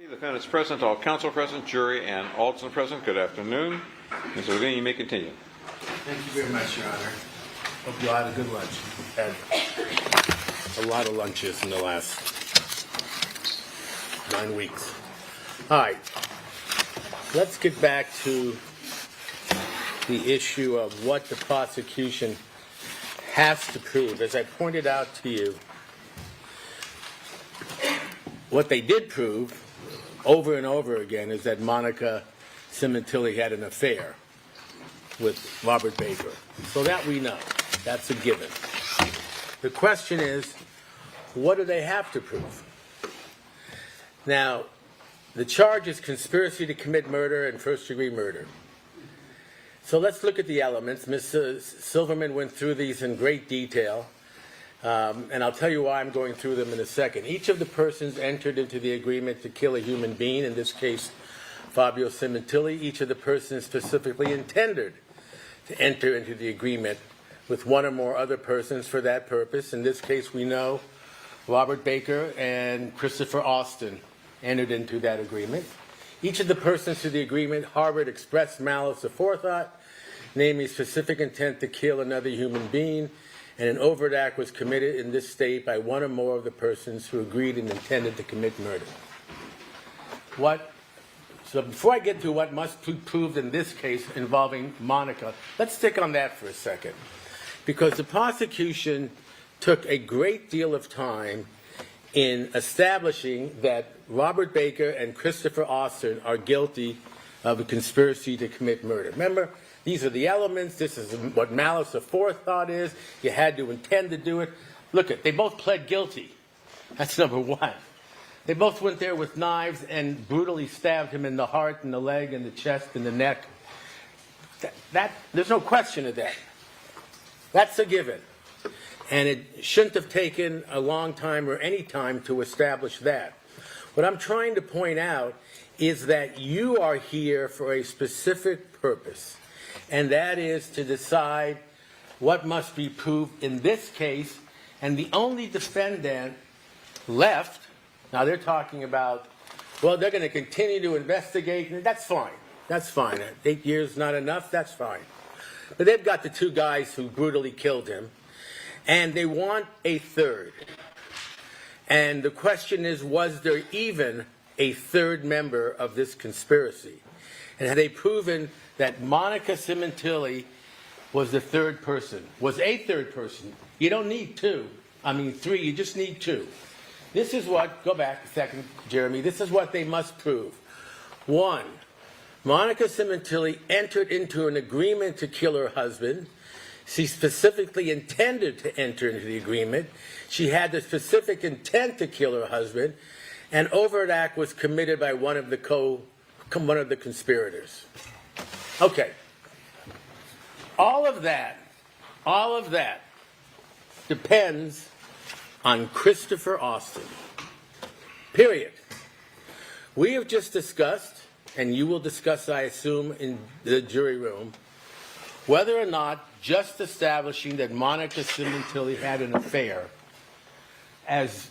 The defendant's present, all counsel present, jury, and Alderson present. Good afternoon. Mr. Levine, you may continue. Thank you very much, Your Honor. Hope you all had a good lunch. Had a lot of lunches in the last 9 weeks. All right. Let's get back to the issue of what the prosecution has to prove. As I pointed out to you, what they did prove over and over again is that Monica Sementilli had an affair with Robert Baker. So that we know. That's a given. The question is, what do they have to prove? Now, the charge is conspiracy to commit murder and first-degree murder. So let's look at the elements. Ms. Silverman went through these in great detail, and I'll tell you why I'm going through them in a second. Each of the persons entered into the agreement to kill a human being, in this case, Fabio Sementilli. Each of the persons specifically intended to enter into the agreement with one or more other persons for that purpose. In this case, we know Robert Baker and Christopher Austin entered into that agreement. Each of the persons to the agreement harbored express malice aforethought, namely specific intent to kill another human being, and an overt act was committed in this state by one or more of the persons who agreed and intended to commit murder. So before I get to what must be proved in this case involving Monica, let's stick on that for a second. Because the prosecution took a great deal of time in establishing that Robert Baker and Christopher Austin are guilty of a conspiracy to commit murder. Remember, these are the elements. This is what malice aforethought is. You had to intend to do it. Look, they both pled guilty. That's number one. They both went there with knives and brutally stabbed him in the heart and the leg and the chest and the neck. There's no question of that. That's a given. And it shouldn't have taken a long time or any time to establish that. What I'm trying to point out is that you are here for a specific purpose, and that is to decide what must be proved in this case, and the only defendant left, now they're talking about, well, they're going to continue to investigate, and that's fine. That's fine. 8 years not enough, that's fine. But they've got the two guys who brutally killed him, and they want a third. And the question is, was there even a third member of this conspiracy? And had they proven that Monica Sementilli was the third person, was a third person? You don't need three, you just need two. This is what, go back a second, Jeremy, this is what they must prove. One, Monica Sementilli entered into an agreement to kill her husband. She specifically intended to enter into the agreement. She had the specific intent to kill her husband. An overt act was committed by one of the conspirators. Okay. All of that depends on Christopher Austin. Period. We have just discussed, and you will discuss, I assume, in the jury room, whether or not just establishing that Monica Sementilli had an affair, as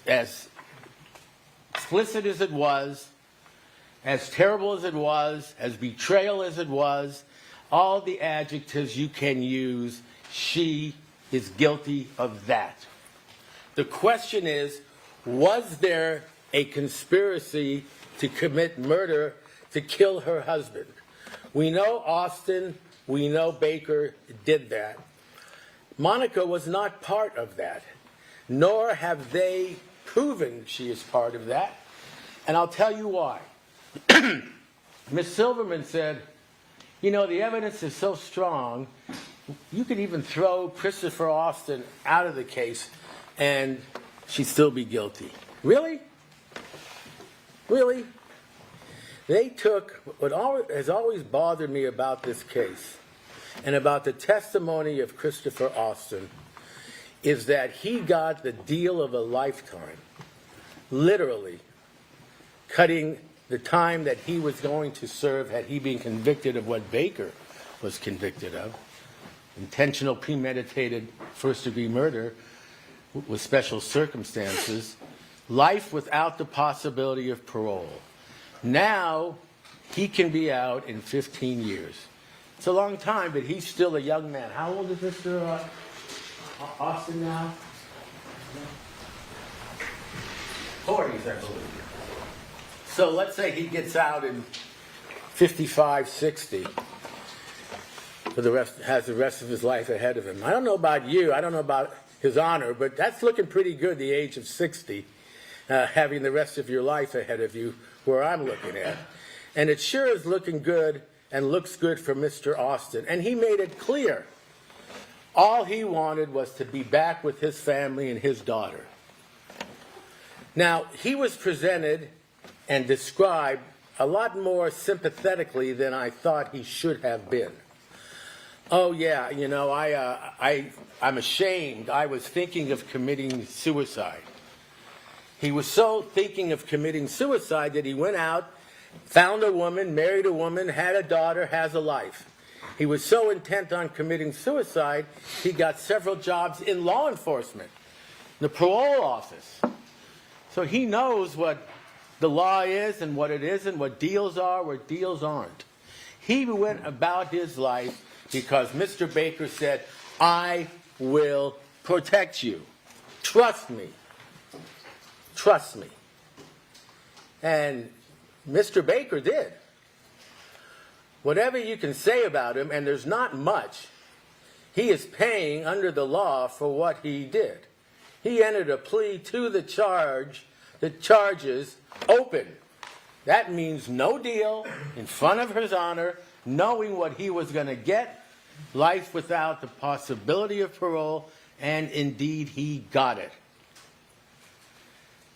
explicit as it was, as terrible as it was, as betrayal as it was, all the adjectives you can use, she is guilty of that. The question is, was there a conspiracy to commit murder to kill her husband? We know Austin, we know Baker did that. Monica was not part of that, nor have they proven she is part of that. And I'll tell you why. Ms. Silverman said, you know, the evidence is so strong, you could even throw Christopher Austin out of the case and she'd still be guilty. Really? Really? They took, what has always bothered me about this case and about the testimony of Christopher Austin is that he got the deal of a lifetime, literally cutting the time that he was going to serve had he been convicted of what Baker was convicted of, intentional premeditated first-degree murder with special circumstances, life without the possibility of parole. Now he can be out in 15 years. It's a long time, but he's still a young man. How old is Mr. Austin now? 40s, I believe. So let's say he gets out in 55, 60. For the rest, has the rest of his life ahead of him. I don't know about you, I don't know about His Honor, but that's looking pretty good, the age of 60, having the rest of your life ahead of you, where I'm looking at. And it sure is looking good and looks good for Mr. Austin. And he made it clear. All he wanted was to be back with his family and his daughter. Now, he was presented and described a lot more sympathetically than I thought he should have been. Oh yeah, you know, I'm ashamed. I was thinking of committing suicide. He was so thinking of committing suicide that he went out, found a woman, married a woman, had a daughter, has a life. He was so intent on committing suicide, he got several jobs in law enforcement, the parole office. So he knows what the law is and what it isn't, what deals are, what deals aren't. He went about his life because Mr. Baker said, I will protect you. Trust me. Trust me. And Mr. Baker did. Whatever you can say about him, and there's not much, he is paying under the law for what he did. He entered a plea to the charges open. That means no deal, in front of His Honor, knowing what he was going to get, life without the possibility of parole, and indeed he got it.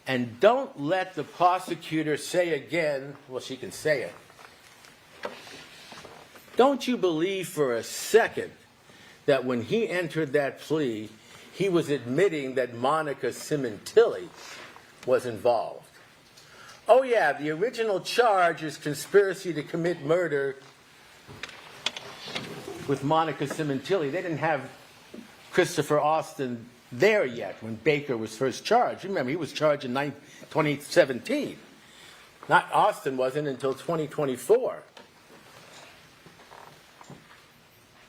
And don't let the prosecutor say again, well, she can say it. Don't you believe for a second that when he entered that plea, he was admitting that Monica Sementilli was involved? Oh yeah, the original charge is conspiracy to commit murder with Monica Sementilli. They didn't have Christopher Austin there yet when Baker was first charged. Remember, he was charged in 2017. Not Austin wasn't until 2024.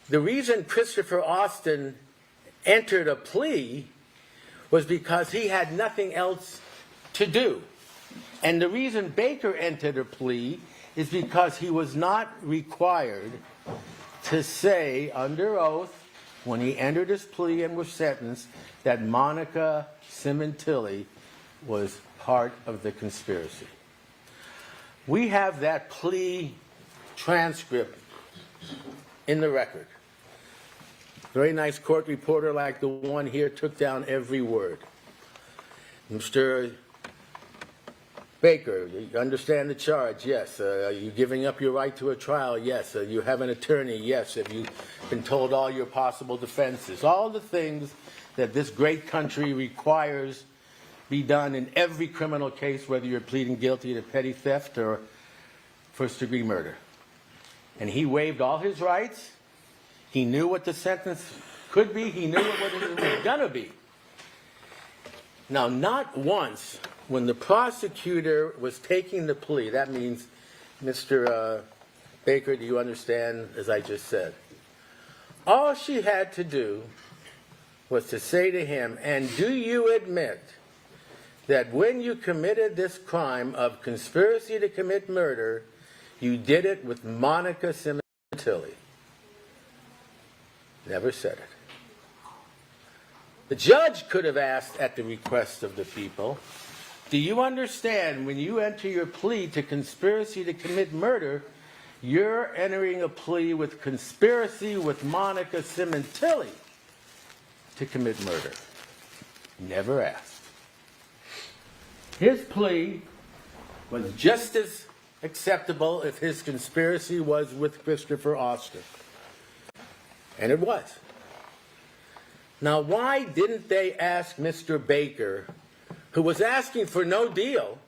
The reason Christopher Austin entered a plea was because he had nothing else to do. And the reason Baker entered a plea is because he was not required to say under oath when he entered his plea and was sentenced that Monica Sementilli was part of the conspiracy. We have that plea transcript in the record. Very nice court reporter like the one here took down every word. Mr. Baker, you understand the charge? Yes. Are you giving up your right to a trial? Yes. You have an attorney? Yes. Have you been told all your possible defenses? All the things that this great country requires be done in every criminal case, whether you're pleading guilty to petty theft or first-degree murder. And he waived all his rights. He knew what the sentence could be. He knew what it was going to be. Now, not once, when the prosecutor was taking the plea, that means, Mr. Baker, do you understand, as I just said? All she had to do was to say to him, and do you admit that when you committed this crime of conspiracy to commit murder, you did it with Monica Sementilli? Never said it. The judge could have asked at the request of the people, do you understand when you enter your plea to conspiracy to commit murder, you're entering a plea with conspiracy with Monica Sementilli to commit murder? Never asked. His plea was just as acceptable if his conspiracy was with Christopher Austin. And it was. Now, why didn't they ask Mr. Baker, who was asking for no deal,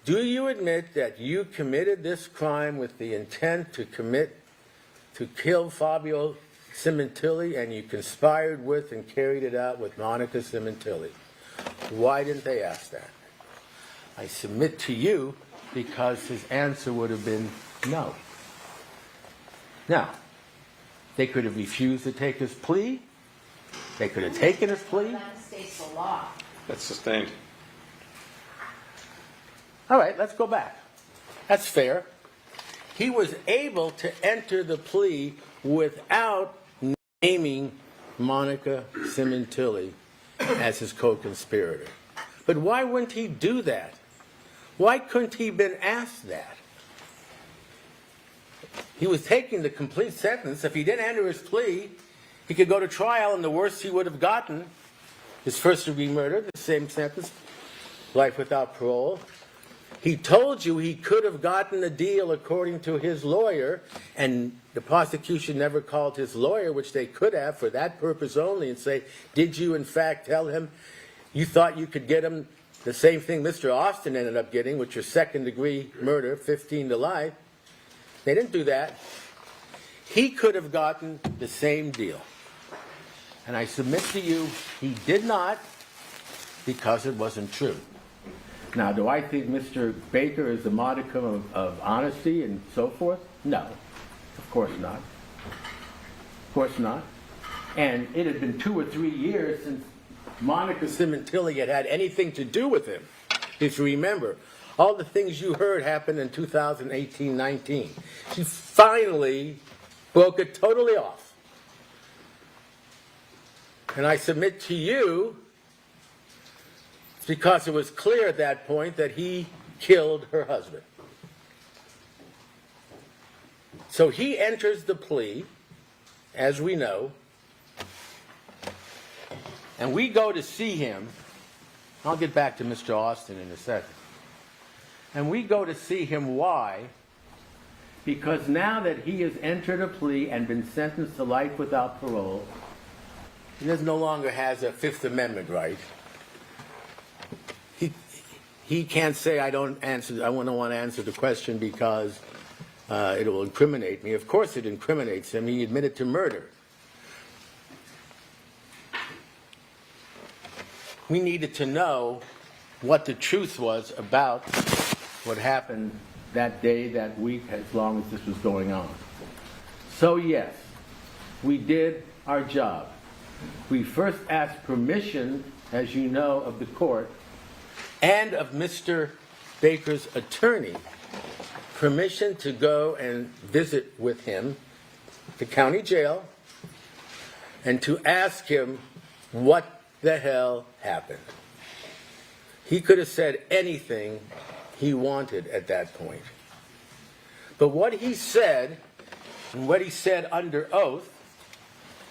do you admit that you committed this crime with the intent to kill Fabio Sementilli, and you conspired with and carried it out with Monica Sementilli? Why didn't they ask that? I submit to you because his answer would have been no. Now, they could have refused to take his plea. They could have taken his plea. That states the law. That's sustained. All right, let's go back. That's fair. He was able to enter the plea without naming Monica Sementilli as his co-conspirator. But why wouldn't he do that? Why couldn't he have been asked that? He was taking the complete sentence. If he didn't enter his plea, he could go to trial, and the worst he would have gotten is first-degree murder, the same sentence, life without parole. He told you he could have gotten a deal according to his lawyer, and the prosecution never called his lawyer, which they could have for that purpose only, and say, did you in fact tell him you thought you could get him the same thing Mr. Austin ended up getting, which was second-degree murder, 15 to life? They didn't do that. He could have gotten the same deal. And I submit to you, he did not, because it wasn't true. Now, do I think Mr. Baker is a modicum of honesty and so forth? No, of course not. Of course not. And it had been 2 or 3 years since Monica Sementilli had anything to do with him. If you remember, all the things you heard happened in 2018-19. She finally broke it totally off. And I submit to you, because it was clear at that point that he killed her husband. So he enters the plea, as we know, and we go to see him. I'll get back to Mr. Austin in a second. And we go to see him. Why? Because now that he has entered a plea and been sentenced to life without parole, he no longer has a Fifth Amendment right. He can't say, I don't want to answer the question because it will incriminate me. Of course it incriminates him. He admitted to murder. We needed to know what the truth was about what happened that day, that week, as long as this was going on. So yes, we did our job. We first asked permission, as you know, of the court and of Mr. Baker's attorney, permission to go and visit with him the county jail and to ask him what the hell happened. He could have said anything he wanted at that point. But what he said, and what he said under oath,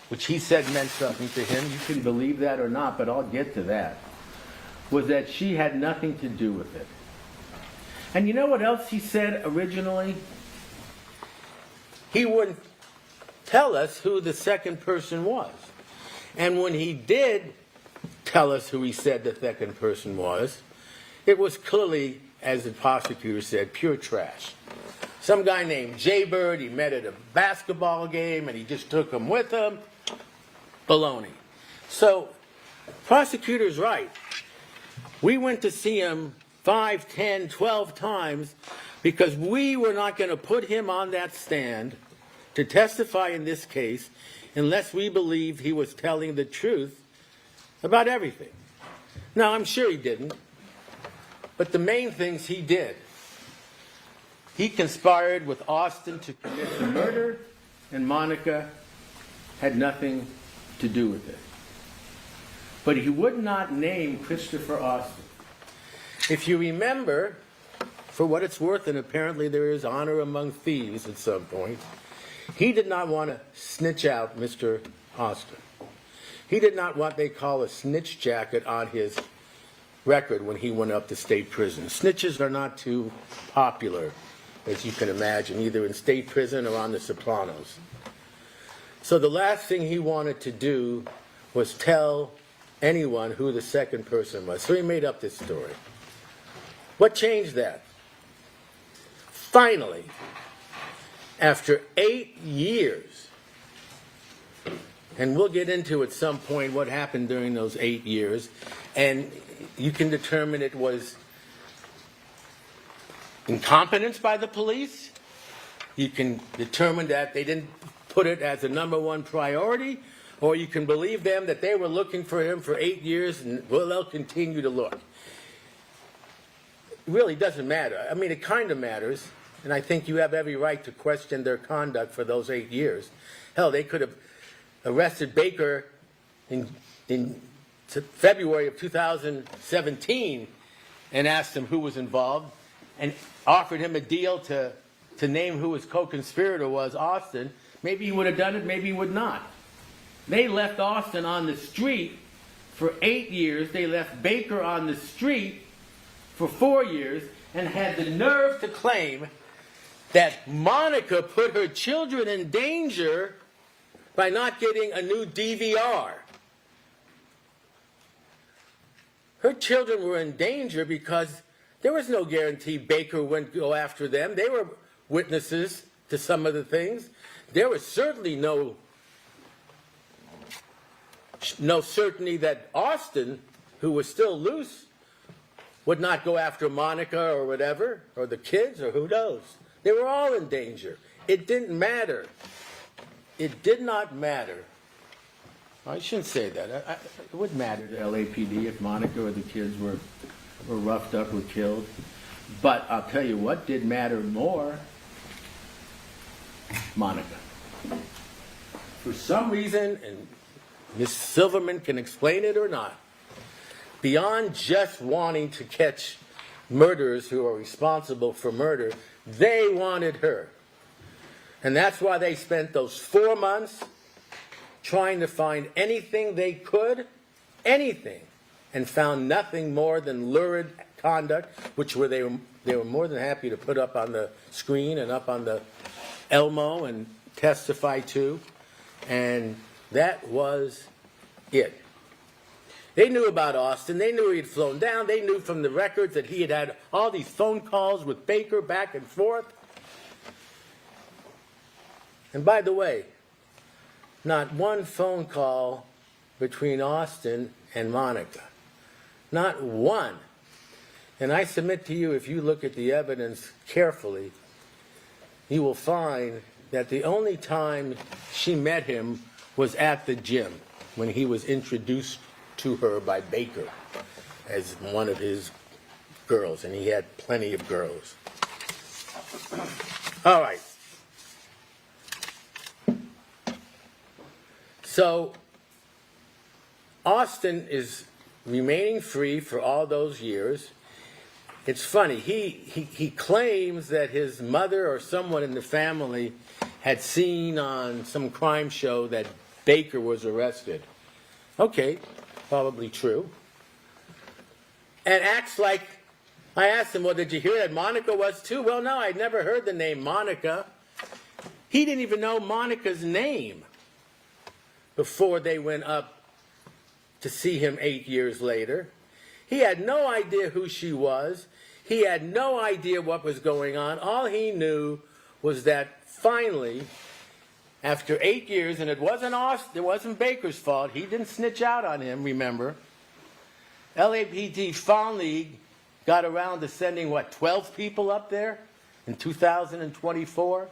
which he said meant something to him, you can believe that or not, but I'll get to that, was that she had nothing to do with it. And you know what else he said originally? He wouldn't tell us who the second person was. And when he did tell us who he said the second person was, it was clearly, as the prosecutor said, pure trash. Some guy named Jay Bird, he met at a basketball game and he just took him with him. Baloney. So, prosecutor's right. We went to see him 5, 10, 12 times because we were not going to put him on that stand to testify in this case unless we believed he was telling the truth about everything. Now, I'm sure he didn't, but the main things he did. He conspired with Austin to commit the murder, and Monica had nothing to do with it. But he would not name Christopher Austin. If you remember, for what it's worth, and apparently there is honor among thieves at some point, he did not want to snitch out Mr. Austin. He did not want what they call a snitch jacket on his record when he went up to state prison. Snitches are not too popular, as you can imagine, either in state prison or on The Sopranos. So the last thing he wanted to do was tell anyone who the second person was. So he made up this story. What changed that? Finally, after 8 years, and we'll get into at some point what happened during those 8 years, and you can determine it was incompetence by the police. You can determine that they didn't put it as a number one priority, or you can believe them that they were looking for him for 8 years and well, they'll continue to look. It really doesn't matter. I mean, it kind of matters, and I think you have every right to question their conduct for those 8 years. Hell, they could have arrested Baker in February of 2017 and asked him who was involved and offered him a deal to name who his co-conspirator was, Austin. Maybe he would have done it, maybe he would not. They left Austin on the street for 8 years. They left Baker on the street for 4 years and had the nerve to claim that Monica put her children in danger by not getting a new DVR. Her children were in danger because there was no guarantee Baker wouldn't go after them. They were witnesses to some of the things. There was certainly no certainty that Austin, who was still loose, would not go after Monica or whatever, or the kids, or who knows. They were all in danger. It didn't matter. It did not matter. I shouldn't say that. It wouldn't matter to LAPD if Monica or the kids were roughed up or killed. But I'll tell you what did matter more. Monica. For some reason, and Ms. Silverman can explain it or not, beyond just wanting to catch murderers who are responsible for murder, they wanted her. And that's why they spent those 4 months trying to find anything they could, anything, and found nothing more than lurid conduct, which they were more than happy to put up on the screen and up on the Elmo and testify to. And that was it. They knew about Austin. They knew he had flown down. They knew from the records that he had had all these phone calls with Baker back and forth. And by the way, not one phone call between Austin and Monica. Not one. And I submit to you, if you look at the evidence carefully, you will find that the only time she met him was at the gym when he was introduced to her by Baker as one of his girls, and he had plenty of girls. All right. So Austin is remaining free for all those years. It's funny, he claims that his mother or someone in the family had seen on some crime show that Baker was arrested. Okay, probably true. And acts like, I asked him, well, did you hear that Monica was too? Well, no, I'd never heard the name Monica. He didn't even know Monica's name before they went up to see him 8 years later. He had no idea who she was. He had no idea what was going on. All he knew was that finally, after 8 years, and it wasn't Baker's fault. He didn't snitch out on him, remember. LAPD finally got around to sending, 12 people up there in 2024?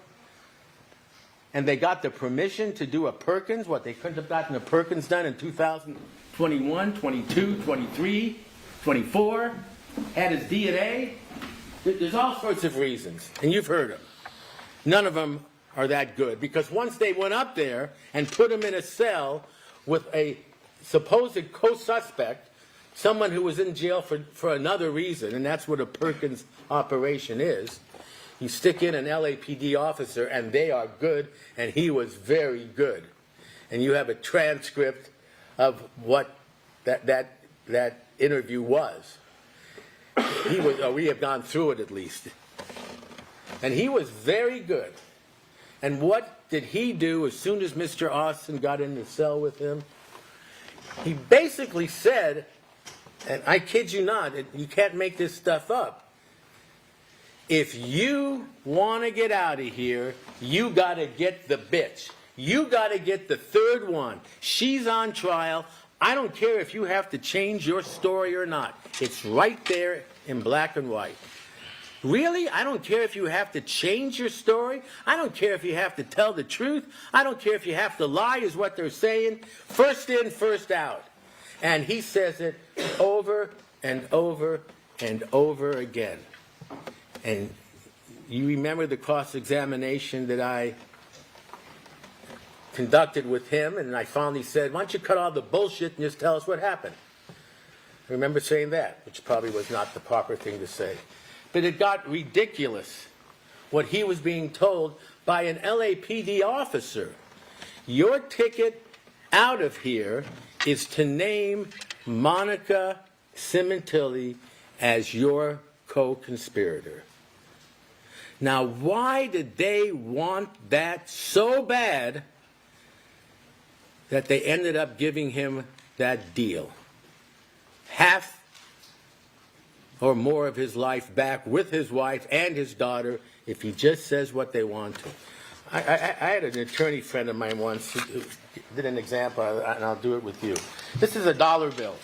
And they got the permission to do a Perkins. They couldn't have gotten a Perkins done in 2021, 22, 23, 24. Had his DNA. There's all sorts of reasons, and you've heard them. None of them are that good, because once they went up there and put him in a cell with a supposed co-suspect, someone who was in jail for another reason, and that's what a Perkins operation is, you stick in an LAPD officer, and they are good, and he was very good. And you have a transcript of what that interview was. We have gone through it at least. And he was very good. And what did he do as soon as Mr. Austin got in the cell with him? He basically said, and I kid you not, you can't make this stuff up. If you want to get out of here, you got to get the bitch. You got to get the third one. She's on trial. I don't care if you have to change your story or not. It's right there in black and white. Really? I don't care if you have to change your story. I don't care if you have to tell the truth. I don't care if you have to lie, is what they're saying. First in, first out. And he says it over and over and over again. And you remember the cross-examination that I conducted with him, and I finally said, why don't you cut all the bullshit and just tell us what happened? I remember saying that, which probably was not the proper thing to say. But it got ridiculous, what he was being told by an LAPD officer. Your ticket out of here is to name Monica Sementilli as your co-conspirator. Now, why did they want that so bad that they ended up giving him that deal? Half or more of his life back with his wife and his daughter if he just says what they want to. I had an attorney friend of mine once who did an example, and I'll do it with you. This is a dollar bill.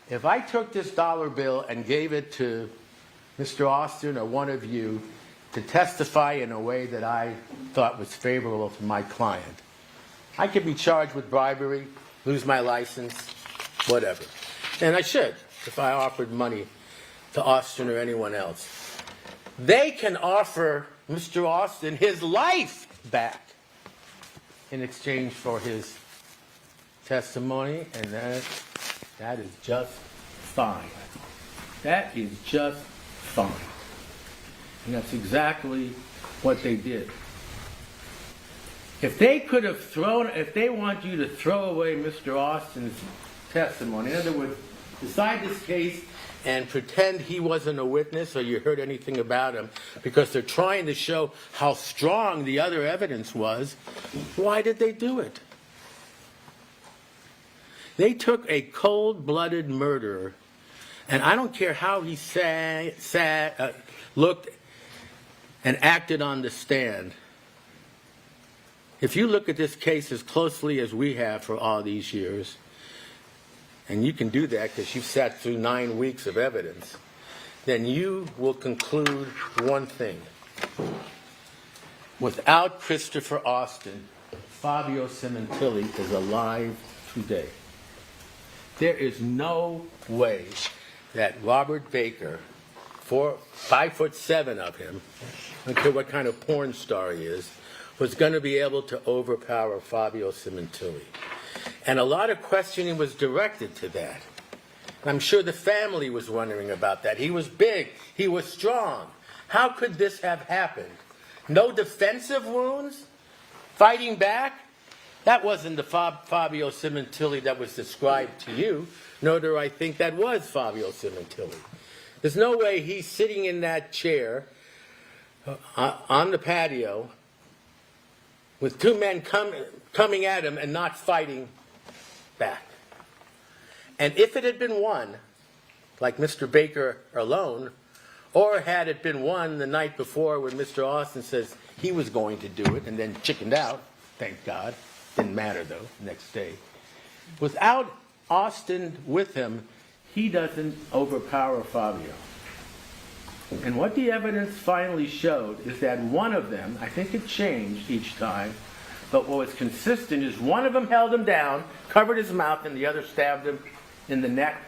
If I took this dollar bill and gave it to Mr. Austin or one of you to testify in a way that I thought was favorable to my client, I could be charged with bribery, lose my license, whatever. And I should, if I offered money to Austin or anyone else. They can offer Mr. Austin his life back in exchange for his testimony, and that is just fine. That is just fine. And that's exactly what they did. If they could have if they want you to throw away Mr. Austin's testimony, in other words, decide this case and pretend he wasn't a witness or you heard anything about him because they're trying to show how strong the other evidence was, why did they do it? They took a cold-blooded murderer, and I don't care how he looked and acted on the stand. If you look at this case as closely as we have for all these years, and you can do that because you've sat through 9 weeks of evidence, then you will conclude one thing. Without Christopher Austin, Fabio Sementilli is alive today. There is no way that Robert Baker, 5'7" of him, I don't care what kind of porn star he is, was going to be able to overpower Fabio Sementilli. And a lot of questioning was directed to that. I'm sure the family was wondering about that. He was big. He was strong. How could this have happened? No defensive wounds? Fighting back? That wasn't the Fabio Sementilli that was described to you, nor do I think that was Fabio Sementilli. There's no way he's sitting in that chair on the patio with two men coming at him and not fighting back. And if it had been one, like Mr. Baker alone, or had it been one the night before when Mr. Austin says he was going to do it and then chickened out, thank God, didn't matter though, next day. Without Austin with him, he doesn't overpower Fabio. And what the evidence finally showed is that one of them, I think it changed each time, but what was consistent is one of them held him down, covered his mouth, and the other stabbed him in the neck,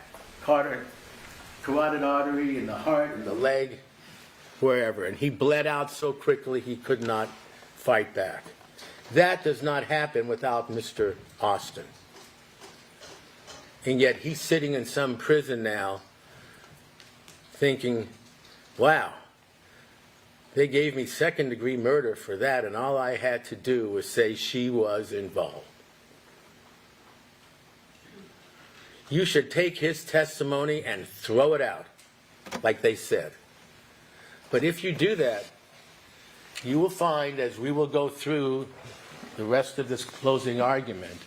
carotid artery, in the heart, in the leg, wherever. And he bled out so quickly he could not fight back. That does not happen without Mr. Austin. And yet he's sitting in some prison now thinking, wow, they gave me second-degree murder for that, and all I had to do was say she was involved. You should take his testimony and throw it out, like they said. But if you do that, you will find, as we will go through the rest of this closing argument,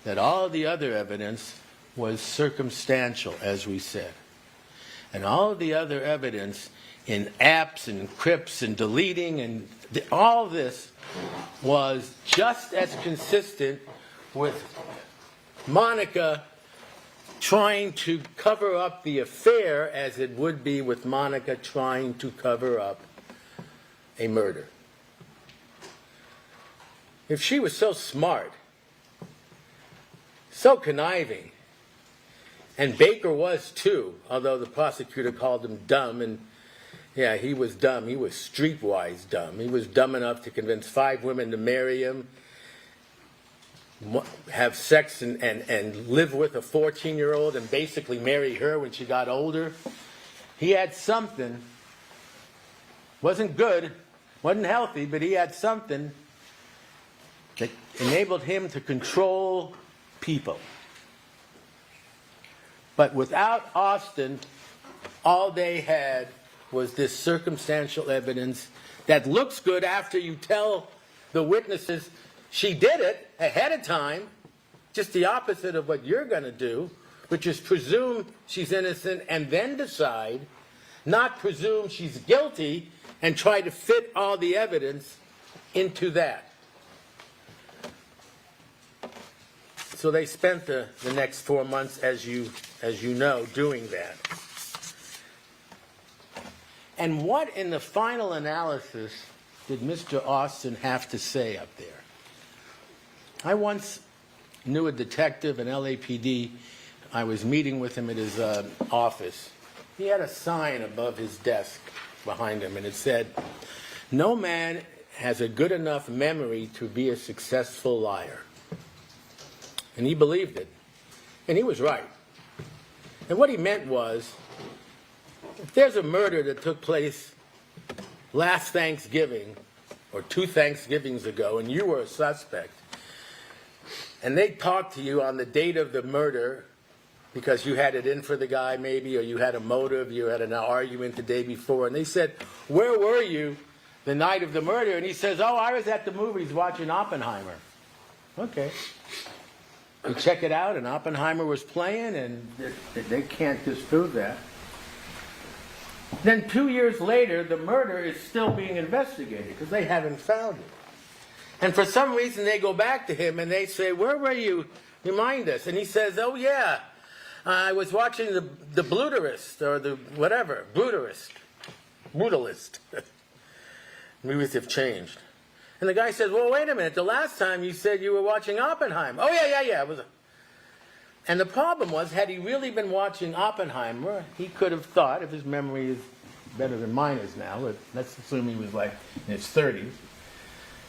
that all the other evidence was circumstantial, as we said. And all of the other evidence in apps and crypts and deleting and all this was just as consistent with Monica trying to cover up the affair as it would be with Monica trying to cover up a murder. If she was so smart, so conniving, and Baker was too, although the prosecutor called him dumb, and yeah, he was dumb. He was streetwise dumb. He was dumb enough to convince 5 women to marry him, have sex and live with a 14-year-old and basically marry her when she got older. He had something. Wasn't good, wasn't healthy, but he had something that enabled him to control people. But without Austin, all they had was this circumstantial evidence that looks good after you tell the witnesses she did it ahead of time, just the opposite of what you're going to do, which is presume she's innocent and then decide, not presume she's guilty and try to fit all the evidence into that. So they spent the next 4 months, as you know, doing that. And what in the final analysis did Mr. Austin have to say up there? I once knew a detective in LAPD. I was meeting with him at his office. He had a sign above his desk behind him, and it said, "No man has a good enough memory to be a successful liar." And he believed it. And he was right. And what he meant was, if there's a murder that took place last Thanksgiving or 2 Thanksgivings ago and you were a suspect, and they talked to you on the date of the murder because you had it in for the guy maybe, or you had a motive, you had an argument the day before, and they said, "Where were you the night of the murder?" And he says, "Oh, I was at the movies watching Oppenheimer." Okay. You check it out, and Oppenheimer was playing, and they can't disprove that. Then 2 years later, the murder is still being investigated because they haven't found it. And for some reason, they go back to him and they say, "Where were you? Remind us." And he says, "Oh, yeah, I was watching the Bluterist, or the whatever, Brutalist. Movies have changed." And the guy says, "Well, wait a minute. The last time you said you were watching Oppenheimer." "Oh, yeah. It was." And the problem was, had he really been watching Oppenheimer, he could have thought, if his memory is better than mine is now, but let's assume he was like in his 30s,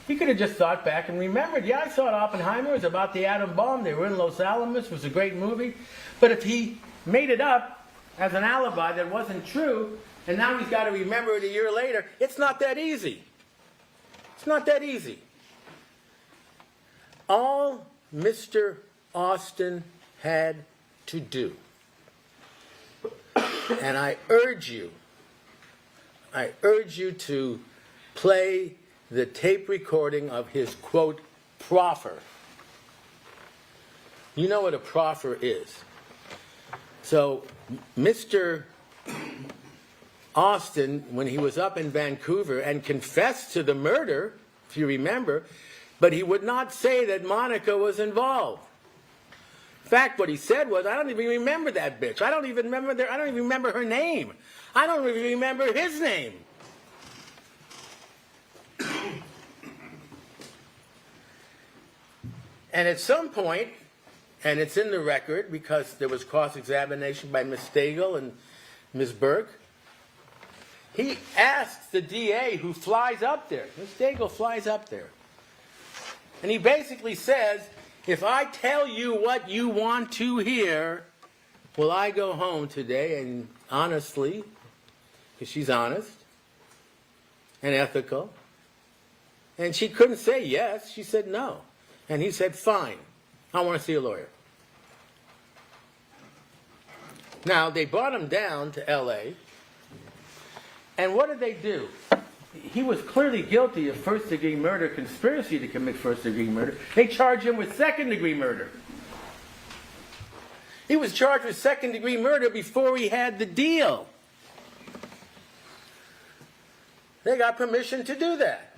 he could have just thought back and remembered, "Yeah, I saw it, Oppenheimer. It was about the atom bomb. They were in Los Alamos. It was a great movie." But if he made it up as an alibi that wasn't true, and now he's got to remember it a year later, it's not that easy. It's not that easy. All Mr. Austin had to do, and I urge you to play the tape recording of his, quote, proffer. You know what a proffer is. So Mr. Austin, when he was up in Vancouver and confessed to the murder, if you remember, but he would not say that Monica was involved. In fact, what he said was, "I don't even remember that bitch. I don't even remember her name. I don't even remember his name." And at some point, and it's in the record because there was cross-examination by Ms. Stagel and Ms. Burke, he asks the DA who flies up there. Ms. Stagel flies up there. And he basically says, "If I tell you what you want to hear, will I go home today?" And honestly, because she's honest and ethical, and she couldn't say yes, she said no. And he said, "Fine, I want to see a lawyer." Now, they brought him down to L.A., and what did they do? He was clearly guilty of first-degree murder, conspiracy to commit first-degree murder. They charged him with second-degree murder. He was charged with second-degree murder before he had the deal. They got permission to do that.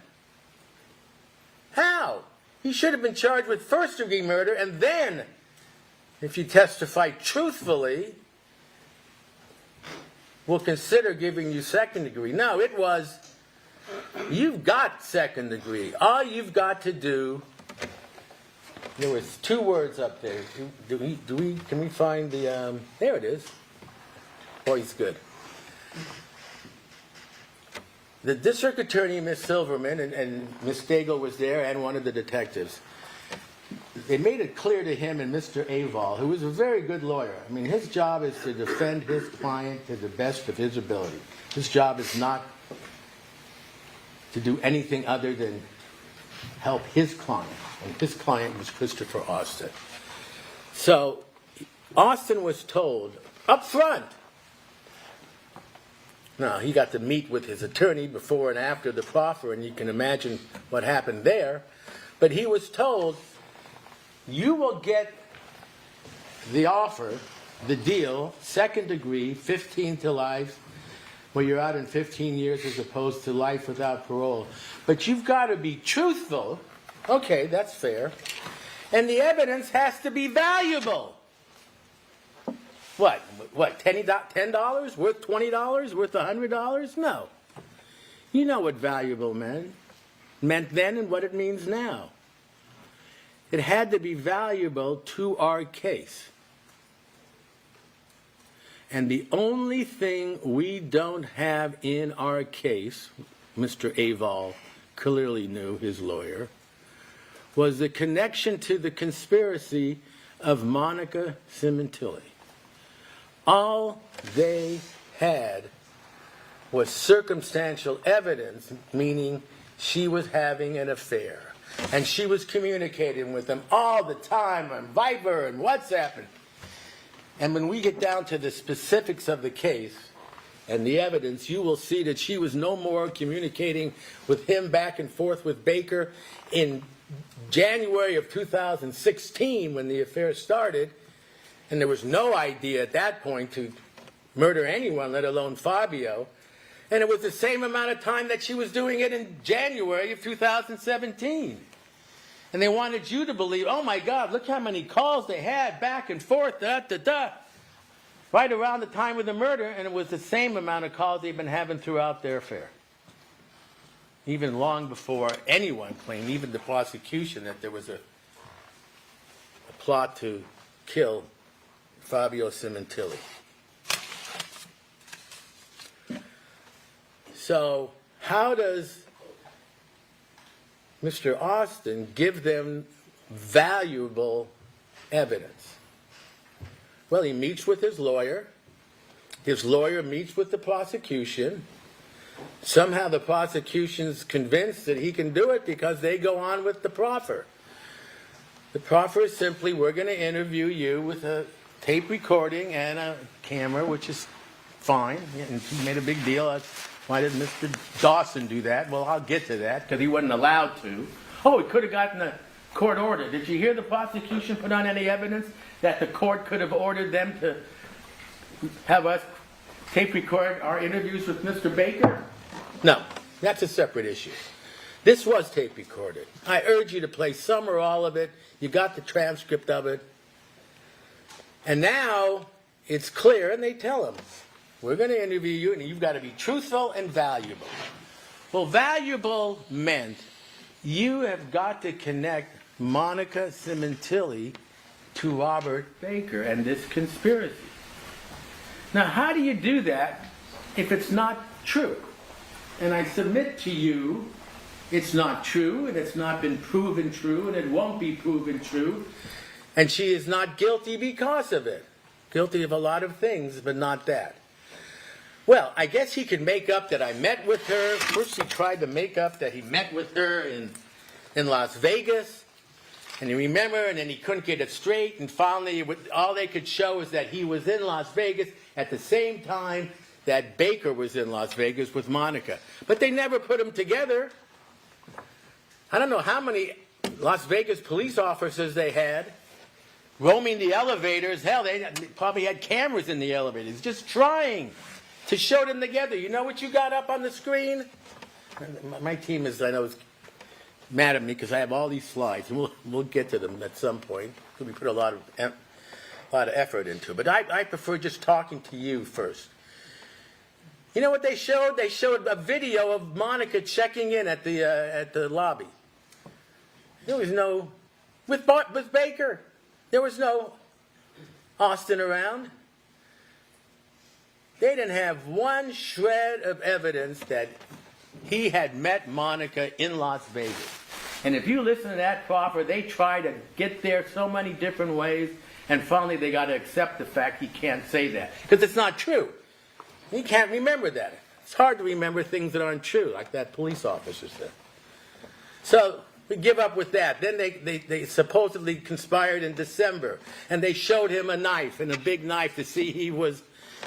How? He should have been charged with first-degree murder and then if you testify truthfully, we'll consider giving you second degree. No, it was, you've got second degree. All you've got to do, there was 2 words up there. Can we find the, there it is. Oh, he's good. The district attorney, Miss Silverman, and Miss Stagel was there, and one of the detectives. They made it clear to him and Mr. Aval, who was a very good lawyer. I mean, his job is to defend his client to the best of his ability. His job is not to do anything other than help his client. And his client was Christopher Austin. So Austin was told up front. Now, he got to meet with his attorney before and after the proffer, and you can imagine what happened there. But he was told, you will get the offer, the deal, second degree, 15 to life, where you're out in 15 years as opposed to life without parole. But you've got to be truthful. Okay, that's fair. And the evidence has to be valuable. What, $10? Worth $20? Worth $100? No. You know what valuable meant then and what it means now. It had to be valuable to our case. And the only thing we don't have in our case, Mr. Aval clearly knew, his lawyer, was the connection to the conspiracy of Monica Sementilli. All they had was circumstantial evidence, meaning she was having an affair. And she was communicating with them all the time on Viber and WhatsApp. And when we get down to the specifics of the case and the evidence, you will see that she was no more communicating with him back and forth with Baker in January of 2016 when the affair started. And there was no idea at that point to murder anyone, let alone Fabio. And it was the same amount of time that she was doing it in January of 2017. And they wanted you to believe, oh my God, look how many calls they had back and forth, right around the time of the murder, and it was the same amount of calls they've been having throughout their affair. Even long before anyone claimed, even the prosecution, that there was a plot to kill Fabio Sementilli. So how does Mr. Austin give them valuable evidence? Well, he meets with his lawyer meets with the prosecution. Somehow the prosecution's convinced that he can do it because they go on with the proffer. The proffer is simply, we're going to interview you with a tape recording and a camera, which is fine. And he made a big deal. Why did Mr. Dawson do that? Well, I'll get to that, because he wasn't allowed to. Oh, he could have gotten a court order. Did you hear the prosecution put on any evidence that the court could have ordered them to have us tape record our interviews with Mr. Baker? No, that's a separate issue. This was tape recorded. I urge you to play some or all of it. You got the transcript of it. And now it's clear, and they tell him, we're going to interview you, and you've got to be truthful and valuable. Well, valuable meant you have got to connect Monica Sementilli to Robert Baker and this conspiracy. Now, how do you do that if it's not true? And I submit to you, it's not true, and it's not been proven true, and it won't be proven true. And she is not guilty because of it. Guilty of a lot of things, but not that. Well, I guess he could make up that I met with her. First he tried to make up that he met with her in Las Vegas. And you remember, and then he couldn't get it straight. And finally, all they could show is that he was in Las Vegas at the same time that Baker was in Las Vegas with Monica. But they never put them together. I don't know how many Las Vegas police officers they had roaming the elevators. Hell, they probably had cameras in the elevators, just trying to show them together. You know what you got up on the screen? My team is, I know, is mad at me because I have all these slides, and we'll get to them at some point. We put a lot of lot of effort into it. But I prefer just talking to you first. You know what they showed? They showed a video of Monica checking in at the lobby. There was no, with Baker, there was no Austin around. They didn't have one shred of evidence that he had met Monica in Las Vegas. And if you listen to that proffer, they try to get there so many different ways, and finally they got to accept the fact he can't say that. Because it's not true. He can't remember that. It's hard to remember things that aren't true, like that police officer said. So we give up with that. Then they supposedly conspired in December, and they showed him a knife, and a big knife, to see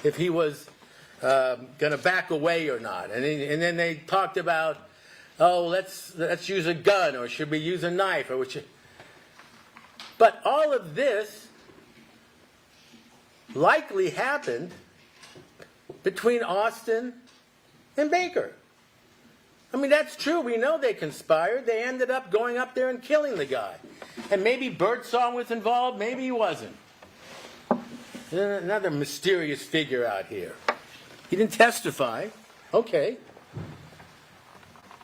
if he was going to back away or not. And then they talked about, oh, let's use a gun, or should we use a knife, or But all of this likely happened between Austin and Baker. I mean, that's true. We know they conspired. They ended up going up there and killing the guy. And maybe Birdsong was involved, maybe he wasn't. Another mysterious figure out here. He didn't testify. Okay.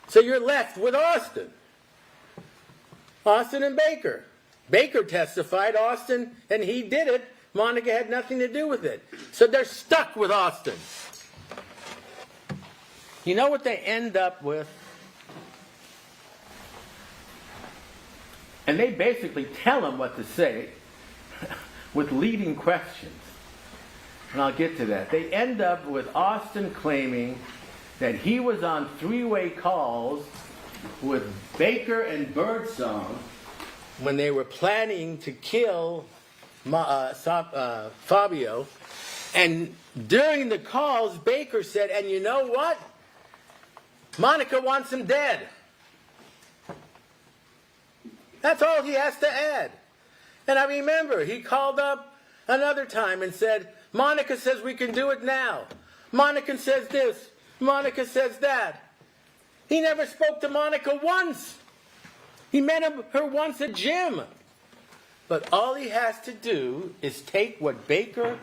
So you're left with Austin. Austin and Baker. Baker testified, Austin, and he did it. Monica had nothing to do with it. So they're stuck with Austin. You know what they end up with? And they basically tell him what to say with leading questions. And I'll get to that. They end up with Austin claiming that he was on three-way calls with Baker and Birdsong when they were planning to kill Fabio. And during the calls, Baker said, and you know what? Monica wants him dead. That's all he has to add. And I remember he called up another time and said, Monica says we can do it now. Monica says this. Monica says that. He never spoke to Monica once. He met her once at gym. But all he has to do is take what Baker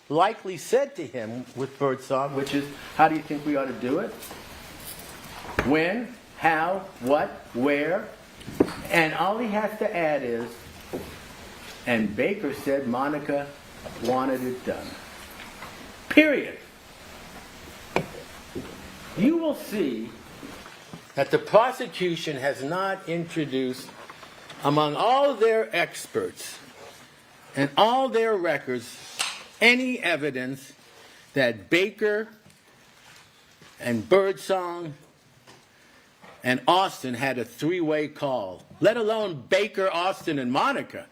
likely said to him with Birdsong, which is, how do you think we ought to do it? When, how, what, where. And all he has to add is, and Baker said Monica wanted it done. Period. You will see that the prosecution has not introduced, among all their experts and all their records, any evidence that Baker and Birdsong and Austin had a three-way call, let alone Baker, Austin, and Monica.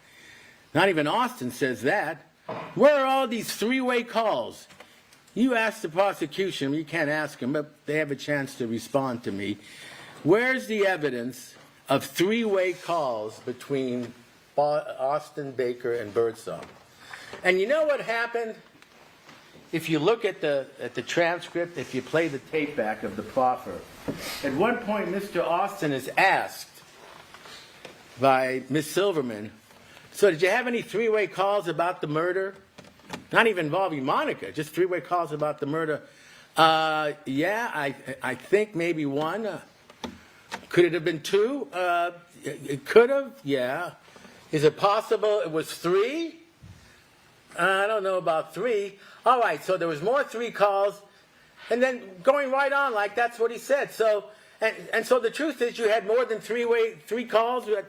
Not even Austin says that. Where are all these three-way calls? You ask the prosecution, you can't ask them, but they have a chance to respond to me. Where's the evidence of three-way calls between Austin, Baker, and Birdsong? And you know what happened? If you look at the transcript, if you play the tape back of the proffer, at one point Mr. Austin is asked by Miss Silverman, so did you have any three-way calls about the murder? Not even involving Monica, just three-way calls about the murder. Yeah, I think maybe one. Could it have been two? It could have, yeah. Is it possible it was three? I don't know about three. All right, so there was more three calls, and then going right on like that's what he said. So, and so the truth is you had more than three calls, you had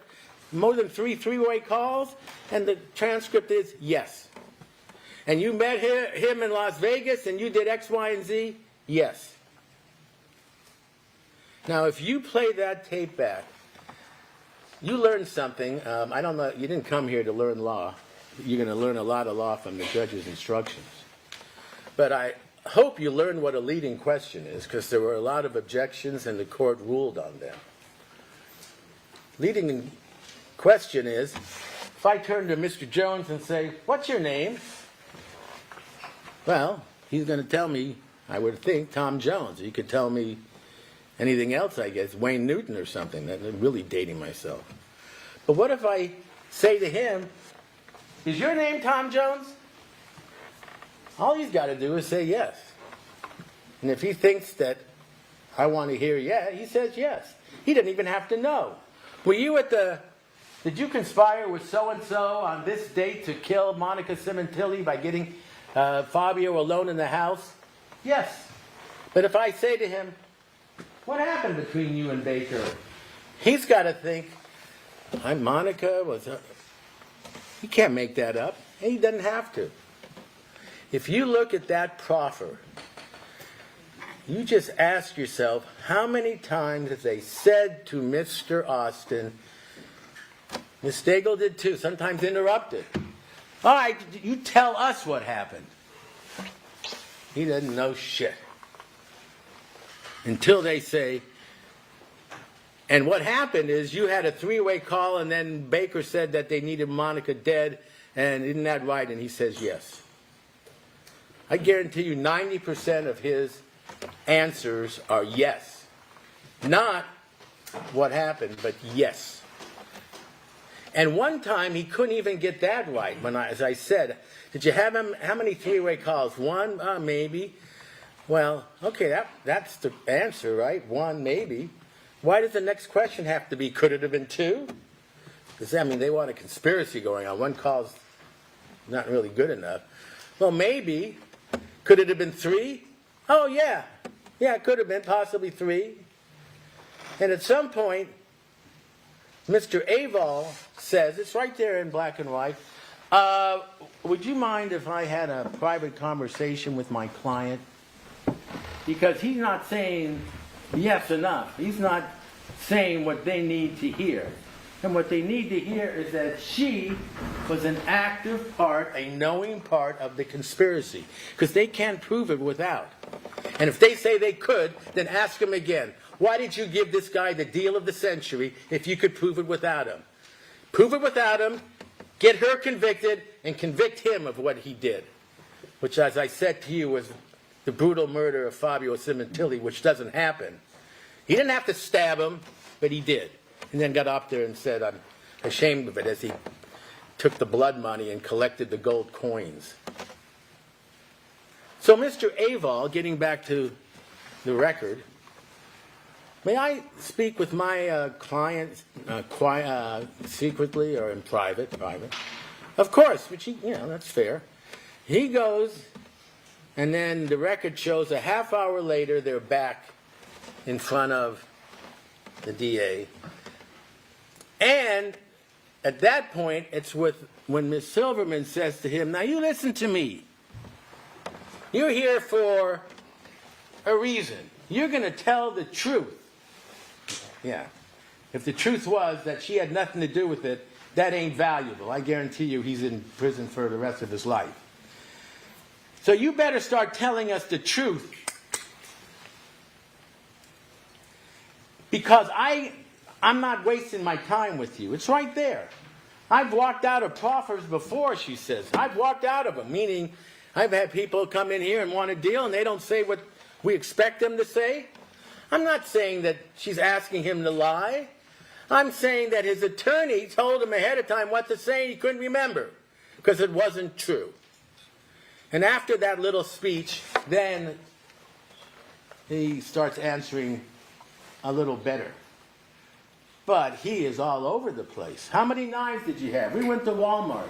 more than three-way calls, and the transcript is yes. And you met him in Las Vegas, and you did X, Y, and Z? Yes. Now, if you play that tape back, you learn something. I don't know, you didn't come here to learn law. You're going to learn a lot of law from the judge's instructions. But I hope you learn what a leading question is, because there were a lot of objections, and the court ruled on them. Leading question is, if I turn to Mr. Jones and say, what's your name? Well, he's going to tell me, I would think, Tom Jones. He could tell me anything else, I guess, Wayne Newton or something. I'm really dating myself. But what if I say to him, is your name Tom Jones? All he's got to do is say yes. And if he thinks that I want to hear yeah, he says yes. He doesn't even have to know. Were you did you conspire with so-and-so on this date to kill Monica Sementilli by getting Fabio alone in the house? Yes. But if I say to him, what happened between you and Baker? He's got to think, Monica was... He can't make that up. He doesn't have to. If you look at that proffer, you just ask yourself, how many times have they said to Mr. Austin, Ms. Stagel did too, sometimes interrupted. All right, you tell us what happened. He doesn't know shit. Until they say, and what happened is you had a three-way call and then Baker said that they needed Monica dead, and isn't that right? And he says yes. I guarantee you 90% of his answers are yes. Not what happened, but yes. And one time he couldn't even get that right. As I said, did you have him? How many three-way calls? One, maybe. Well, okay, that's the answer, right? One, maybe. Why does the next question have to be? Could it have been two? Because they want a conspiracy going on. One call's not really good enough. Well, maybe. Could it have been three? Oh yeah, it could have been possibly three. And at some point, Mr. Aval says, it's right there in black and white, would you mind if I had a private conversation with my client? Because he's not saying yes enough. He's not saying what they need to hear. And what they need to hear is that she was an active part, a knowing part of the conspiracy. Because they can't prove it without. And if they say they could, then ask them again. Why did you give this guy the deal of the century if you could prove it without him? Prove it without him, get her convicted, and convict him of what he did. Which, as I said to you, was the brutal murder of Fabio Sementilli, which doesn't happen. He didn't have to stab him, but he did. And then got up there and said, I'm ashamed of it, as he took the blood money and collected the gold coins. So Mr. Aval, getting back to the record, may I speak with my client secretly or in private? Private. Of course, which that's fair. He goes, and then the record shows a half hour later they're back in front of the DA. And at that point, it's when Ms. Silverman says to him, now you listen to me. You're here for a reason. You're going to tell the truth. Yeah. If the truth was that she had nothing to do with it, that ain't valuable. I guarantee you he's in prison for the rest of his life. So you better start telling us the truth. Because I'm not wasting my time with you. It's right there. I've walked out of proffers before, she says. I've walked out of them, meaning I've had people come in here and want a deal and they don't say what we expect them to say. I'm not saying that she's asking him to lie. I'm saying that his attorney told him ahead of time what to say and he couldn't remember because it wasn't true. And after that little speech, then he starts answering a little better. But he is all over the place. How many knives did you have? We went to Walmart.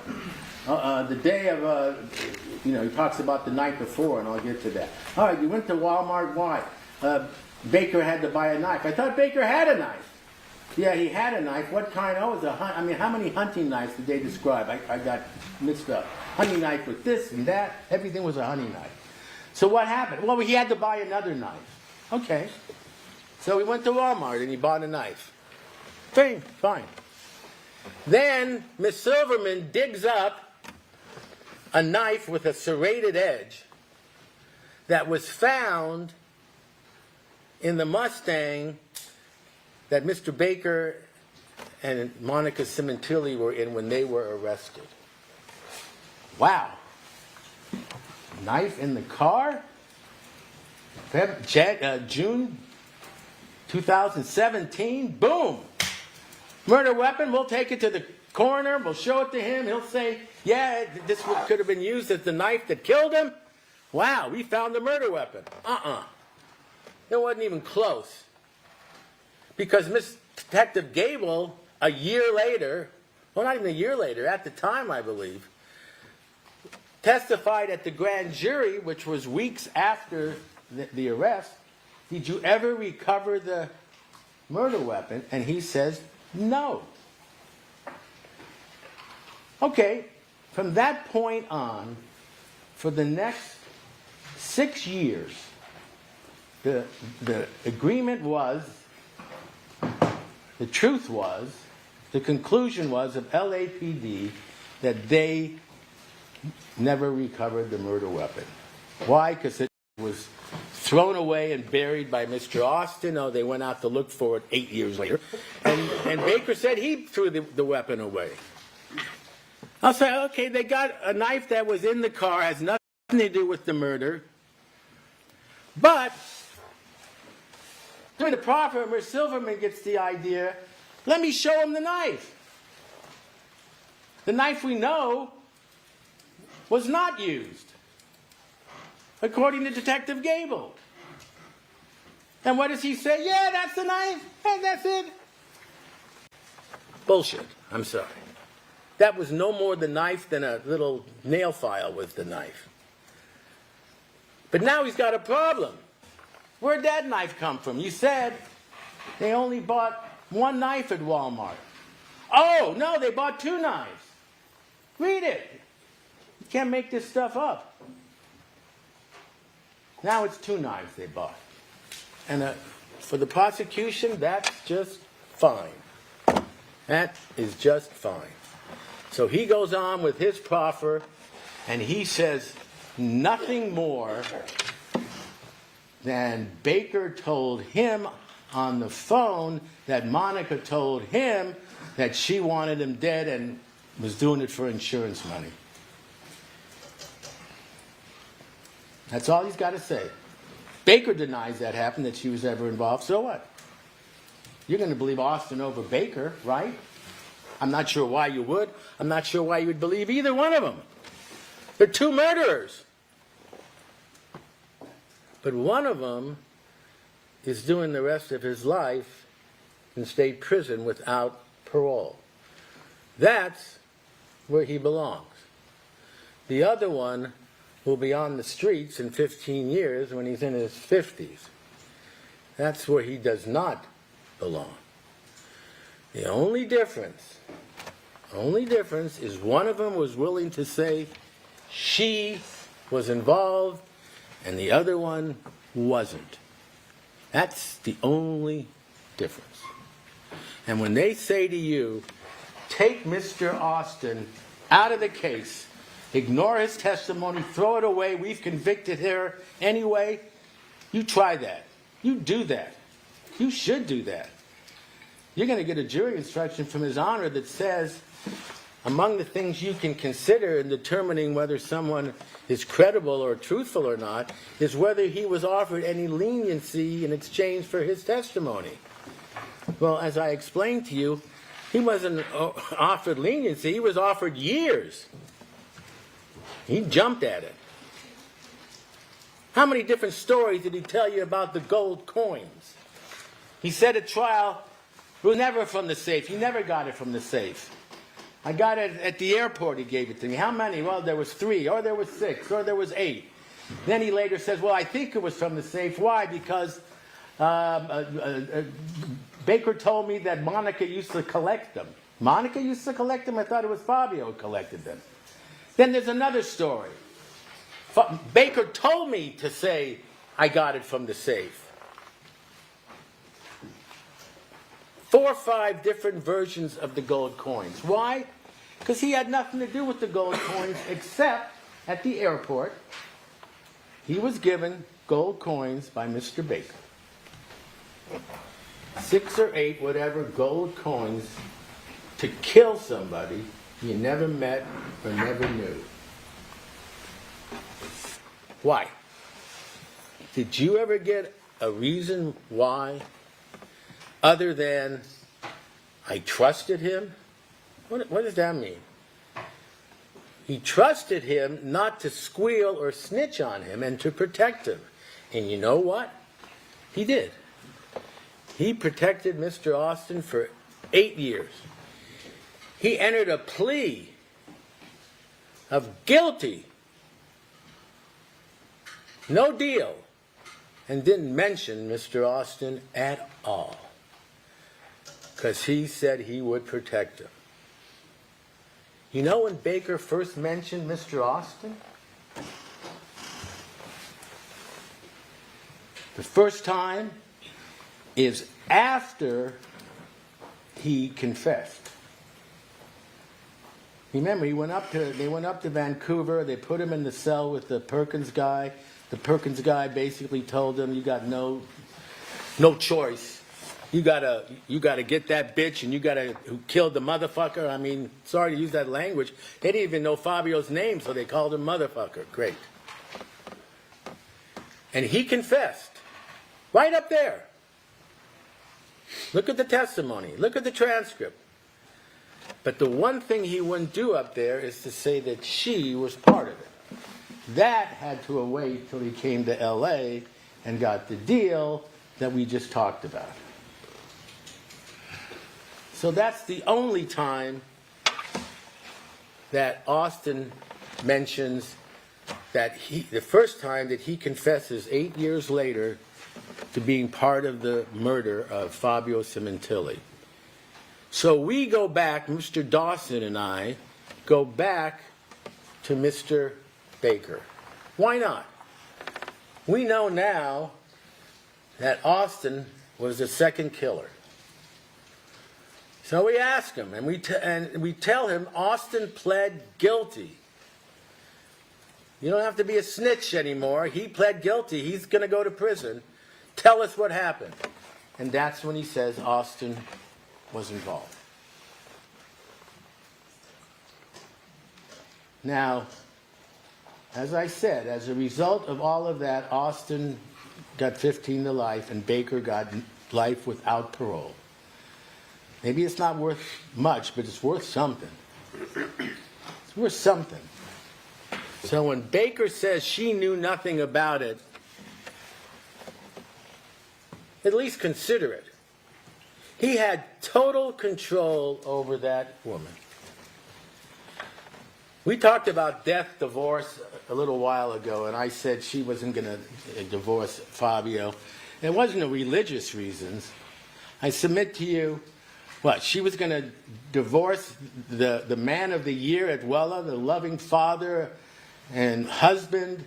The day of, he talks about the night before, and I'll get to that. All right, you went to Walmart. Why? Baker had to buy a knife. I thought Baker had a knife. Yeah, he had a knife. What kind? Oh, it was how many hunting knives did they describe? I got mixed up. Hunting knife with this and that. Everything was a hunting knife. So what happened? Well, he had to buy another knife. Okay. So we went to Walmart and he bought a knife. Fine. Then Miss Silverman digs up a knife with a serrated edge that was found in the Mustang that Mr. Baker and Monica Sementilli were in when they were arrested. Wow. Knife in the car? June 2017? Boom. Murder weapon, we'll take it to the coroner, we'll show it to him, he'll say, Yeah, this could have been used as the knife that killed him. Wow, we found the murder weapon. It wasn't even close. Because Miss Detective Gable, a year later, well, not even a year later, at the time, I believe, testified at the grand jury, which was weeks after the arrest, did you ever recover the murder weapon? And he says, no. Okay, from that point on, for the next 6 years, the agreement was, the truth was, the conclusion was of LAPD that they never recovered the murder weapon. Why? Because it was thrown away and buried by Mr. Austin. Oh, they went out to look for it 8 years later. And Baker said he threw the weapon away. I'll say, okay, they got a knife that was in the car, has nothing to do with the murder. But during the proffer, Ms. Silverman gets the idea, let me show him the knife. The knife we know was not used, according to Detective Gable. And what does he say? Yeah, that's the knife, and that's it. Bullshit. I'm sorry. That was no more the knife than a little nail file was the knife. But now he's got a problem. Where'd that knife come from? You said they only bought one knife at Walmart. Oh, no, they bought 2 knives. Read it. You can't make this stuff up. Now it's 2 knives they bought. And for the prosecution, that's just fine. That is just fine. So he goes on with his proffer, and he says nothing more than Baker told him on the phone that Monica told him that she wanted him dead and was doing it for insurance money. That's all he's got to say. Baker denies that happened, that she was ever involved. So what? You're going to believe Austin over Baker, right? I'm not sure why you would. I'm not sure why you would believe either one of them. They're 2 murderers. But one of them is doing the rest of his life in state prison without parole. That's where he belongs. The other one will be on the streets in 15 years when he's in his 50s. That's where he does not belong. The only difference is one of them was willing to say she was involved and the other one wasn't. That's the only difference. And when they say to you, take Mr. Austin out of the case, ignore his testimony, throw it away, we've convicted her anyway, you try that. You do that. You should do that. You're going to get a jury instruction from His Honor that says, among the things you can consider in determining whether someone is credible or truthful or not, is whether he was offered any leniency in exchange for his testimony. Well, as I explained to you, he wasn't offered leniency, he was offered years. He jumped at it. How many different stories did he tell you about the gold coins? He said at trial, it was never from the safe. He never got it from the safe. I got it at the airport, he gave it to me. How many? Well, there was 3, or there was 6, or there was 8. Then he later says, well, I think it was from the safe. Why? Because Baker told me that Monica used to collect them. Monica used to collect them? I thought it was Fabio who collected them. Then there's another story. Baker told me to say I got it from the safe. 4 or 5 different versions of the gold coins. Why? Because he had nothing to do with the gold coins except at the airport. He was given gold coins by Mr. Baker. 6 or 8, whatever, gold coins to kill somebody you never met or never knew. Why? Did you ever get a reason why? Other than, I trusted him? What does that mean? He trusted him not to squeal or snitch on him and to protect him. And you know what? He did. He protected Mr. Austin for 8 years. He entered a plea of guilty, no deal, and didn't mention Mr. Austin at all, because he said he would protect him. You know when Baker first mentioned Mr. Austin? The first time is after he confessed. Remember, they went up to Vancouver. They put him in the cell with the Perkins guy. The Perkins guy basically told him, "You got no choice. You gotta get that bitch, and who killed the motherfucker." I mean, sorry to use that language. They didn't even know Fabio's name, so they called him motherfucker. Great. And he confessed, right up there. Look at the testimony. Look at the transcript. But the one thing he wouldn't do up there is to say that she was part of it. That had to wait till he came to L.A. and got the deal that we just talked about. So that's the only time that Austin mentions that the first time that he confesses 8 years later to being part of the murder of Fabio Sementilli. So we go back, Mr. Dawson and I go back to Mr. Baker. Why not? We know now that Austin was the second killer. So we ask him, and we tell him Austin pled guilty. You don't have to be a snitch anymore. He pled guilty. He's going to go to prison. Tell us what happened. And that's when he says Austin was involved. Now, as I said, as a result of all of that, Austin got 15 to life and Baker got life without parole. Maybe it's not worth much, but it's worth something. It's worth something. So when Baker says she knew nothing about it, at least consider it. He had total control over that woman. We talked about death, divorce a little while ago, and I said she wasn't going to divorce Fabio. It wasn't a religious reasons. I submit to you, she was going to divorce the man of the year at Wella, the loving father and husband,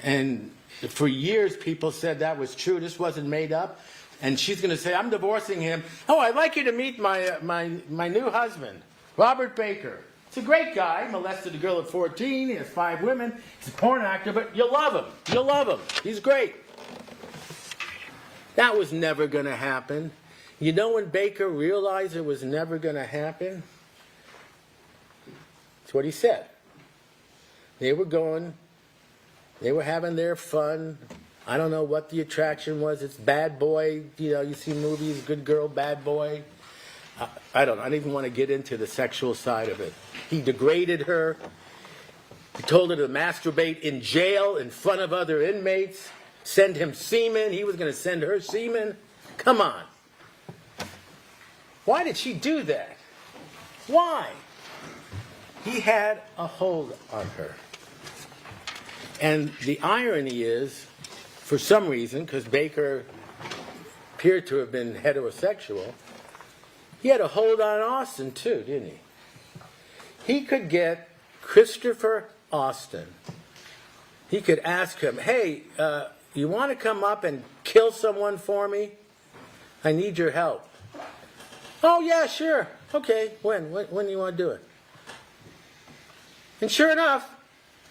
and for years people said that was true. This wasn't made up. And she's going to say, "I'm divorcing him. Oh, I'd like you to meet my new husband, Robert Baker. He's a great guy. Molested a girl at 14. He has 5 women. He's a porn actor, but you'll love him. You'll love him. He's great." That was never going to happen. You know when Baker realized it was never going to happen? That's what he said. They were having their fun. I don't know what the attraction was. It's bad boy. You see movies, good girl, bad boy. I don't even want to get into the sexual side of it. He degraded her. He told her to masturbate in jail in front of other inmates. Send him semen. He was going to send her semen. Come on. Why did she do that? Why? He had a hold on her. And the irony is, for some reason, because Baker appeared to have been heterosexual, he had a hold on Austin too, didn't he? He could get Christopher Austin. He could ask him, "Hey, you want to come up and kill someone for me? I need your help." "Oh, yeah, sure. Okay, when do you want to do it?" And sure enough,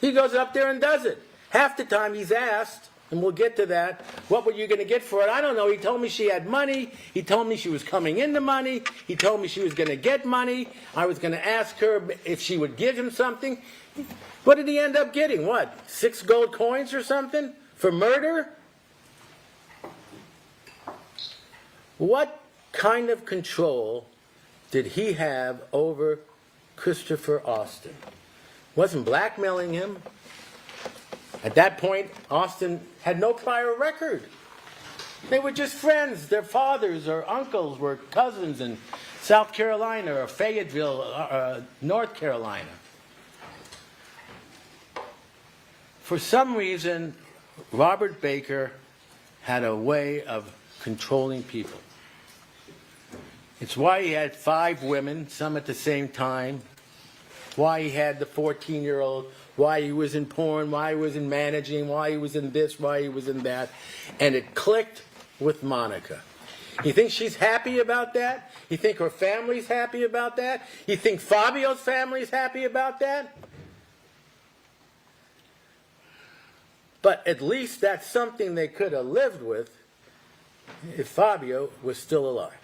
he goes up there and does it. Half the time he's asked, and we'll get to that, "What were you going to get for it?" "I don't know. He told me she had money. He told me she was coming into money. He told me she was going to get money. I was going to ask her if she would give him something." What did he end up getting? 6 gold coins or something? For murder? What kind of control did he have over Christopher Austin? wasn't blackmailing him. At that point, Austin had no prior record. They were just friends. Their fathers or uncles were cousins in South Carolina or Fayetteville, North Carolina. For some reason, Robert Baker had a way of controlling people. It's why he had 5 women, some at the same time, why he had the 14-year-old, why he was in porn, why he was in managing, why he was in this, why he was in that. And it clicked with Monica. You think she's happy about that? You think her family's happy about that? You think Fabio's family's happy about that? But at least that's something they could have lived with if Fabio was still alive.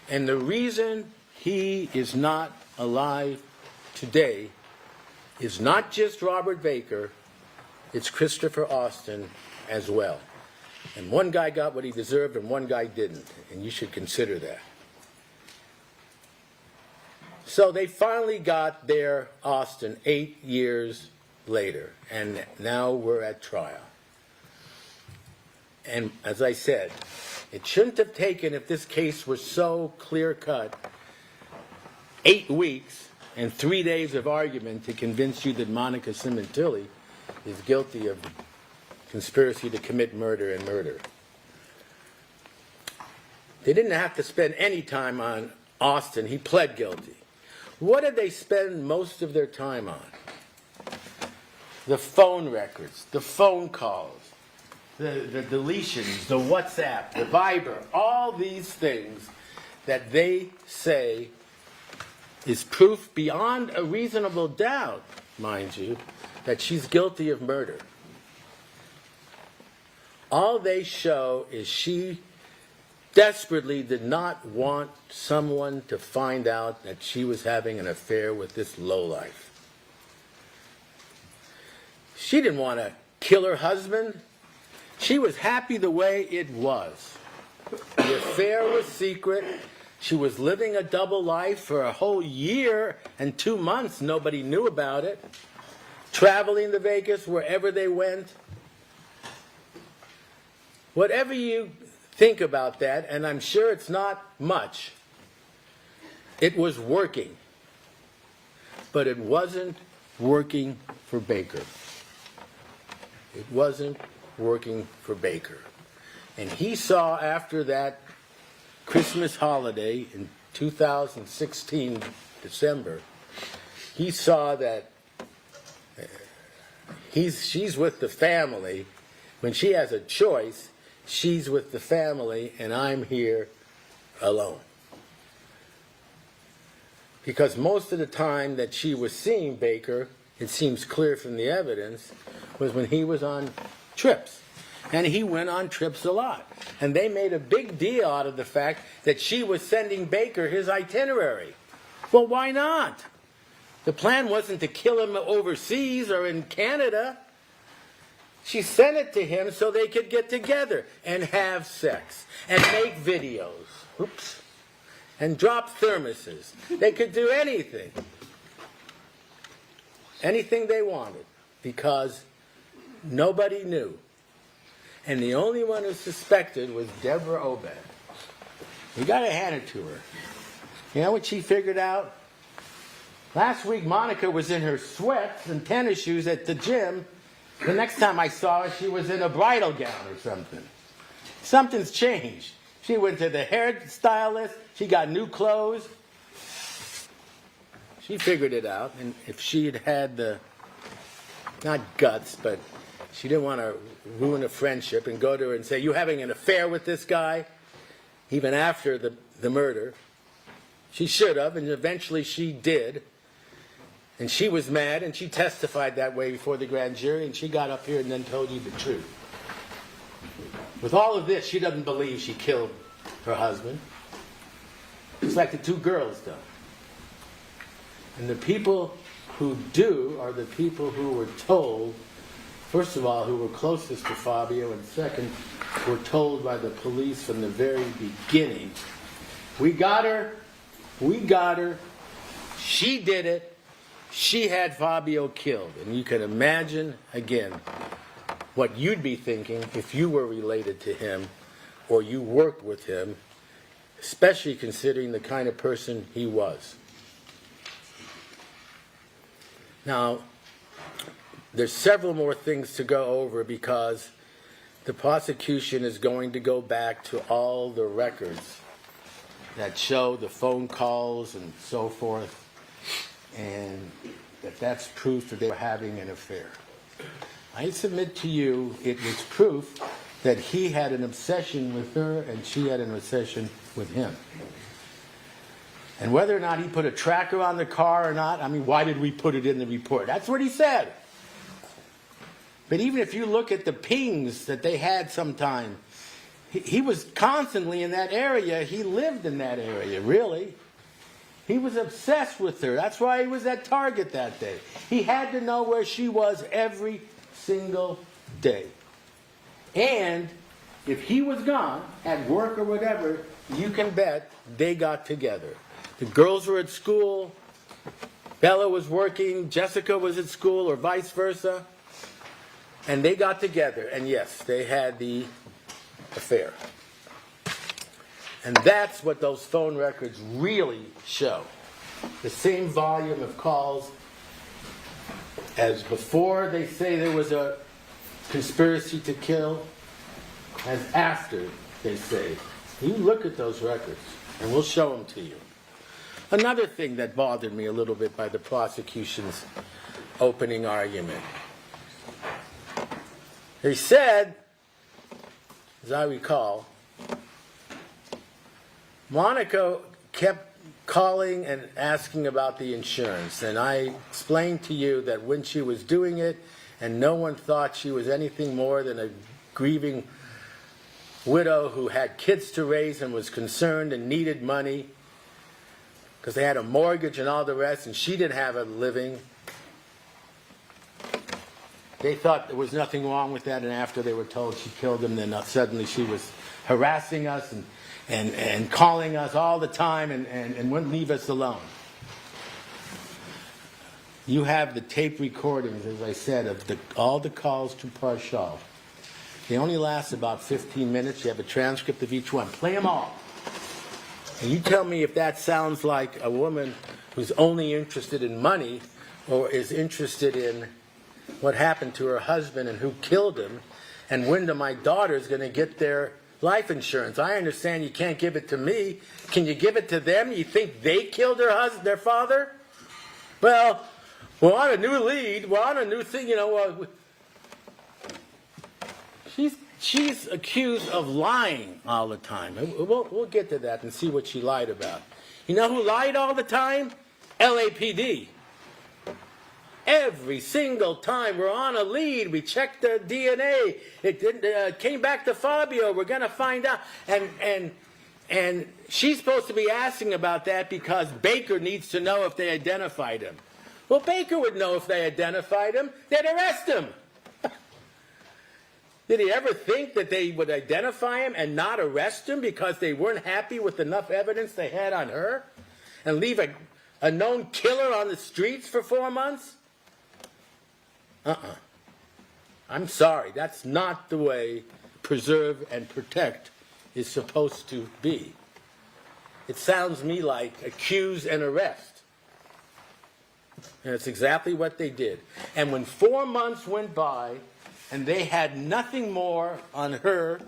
And the reason he is not alive today is not just Robert Baker, it's Christopher Austin as well. And one guy got what he deserved and one guy didn't, and you should consider that. So they finally got their Austin 8 years later, and now we're at trial. And as I said, it shouldn't have taken, if this case was so clear-cut, 8 weeks and 3 days of argument to convince you that Monica Sementilli is guilty of conspiracy to commit murder and murder. They didn't have to spend any time on Austin. He pled guilty. What did they spend most of their time on? The phone records, the phone calls, the deletions, the WhatsApp, the Viber, all these things that they say is proof beyond a reasonable doubt, mind you, that she's guilty of murder. All they show is she desperately did not want someone to find out that she was having an affair with this lowlife. She didn't want to kill her husband. She was happy the way it was. The affair was secret. She was living a double life for a whole year and 2 months. Nobody knew about it. Traveling to Vegas wherever they went. Whatever you think about that, and I'm sure it's not much, it was working. But it wasn't working for Baker. It wasn't working for Baker. And he saw after that Christmas holiday in 2016, December, he saw that she's with the family. When she has a choice, she's with the family and I'm here alone. Because most of the time that she was seeing Baker, it seems clear from the evidence, was when he was on trips. And he went on trips a lot. And they made a big deal out of the fact that she was sending Baker his itinerary. Well, why not? The plan wasn't to kill him overseas or in Canada. She sent it to him so they could get together and have sex and make videos. Oops. And drop thermoses. They could do anything. Anything they wanted. Because nobody knew. And the only one who suspected was Deborah Obed. We got to hand it to her. You know what she figured out? Last week, Monica was in her sweats and tennis shoes at the gym. The next time I saw her, she was in a bridal gown or something. Something's changed. She went to the hairstylist. She got new clothes. She figured it out. And if she had had the, not guts, but she didn't want to ruin a friendship and go to her and say, "You having an affair with this guy?" Even after the murder. She should have, and eventually she did. And she was mad, and she testified that way before the grand jury, and she got up here and then told you the truth. With all of this, she doesn't believe she killed her husband. It's like the 2 girls don't. And the people who do are the people who were told, first of all, who were closest to Fabio, and second, were told by the police from the very beginning, "We got her, we got her, she did it, she had Fabio killed. And you can imagine, again, what you'd be thinking if you were related to him or you worked with him, especially considering the kind of person he was. Now, there's several more things to go over because the prosecution is going to go back to all the records that show the phone calls and so forth, and that's proof that they were having an affair. I submit to you it was proof that he had an obsession with her and she had an obsession with him. And whether or not he put a tracker on the car or not, I mean, why did we put it in the report? That's what he said. But even if you look at the pings that they had sometime, he was constantly in that area. He lived in that area, really. He was obsessed with her. That's why he was at Target that day. He had to know where she was every single day. And if he was gone, at work or whatever, you can bet they got together. The girls were at school, Bella was working, Jessica was at school, or vice versa. And they got together, and yes, they had the affair. And that's what those phone records really show. The same volume of calls as before they say there was a conspiracy to kill, as after they say. You look at those records, and we'll show them to you. Another thing that bothered me a little bit by the prosecution's opening argument. They said, as I recall, Monica kept calling and asking about the insurance. And I explained to you that when she was doing it, and no one thought she was anything more than a grieving widow who had kids to raise and was concerned and needed money because they had a mortgage and all the rest, and she didn't have a living. They thought there was nothing wrong with that, and after they were told she killed him, then suddenly she was harassing us and calling us all the time and wouldn't leave us alone. You have the tape recordings, as I said, of all the calls to Parshall. They only last about 15 minutes. You have a transcript of each one. Play them all. And you tell me if that sounds like a woman who's only interested in money or is interested in what happened to her husband and who killed him, and when my daughter's going to get their life insurance. I understand you can't give it to me. Can you give it to them? You think they killed their father? Well, we're on a new lead. We're on a new thing. She's accused of lying all the time. We'll get to that and see what she lied about. You know who lied all the time? LAPD. Every single time we're on a lead, we check the DNA. It came back to Fabio. We're going to find out. And she's supposed to be asking about that because Baker needs to know if they identified him. Well, Baker would know if they identified him. They'd arrest him. Did he ever think that they would identify him and not arrest him because they weren't happy with enough evidence they had on her? And leave a known killer on the streets for 4 months? I'm sorry, that's not the way preserve and protect is supposed to be. It sounds to me like accuse and arrest. And it's exactly what they did. And when 4 months went by and they had nothing more on her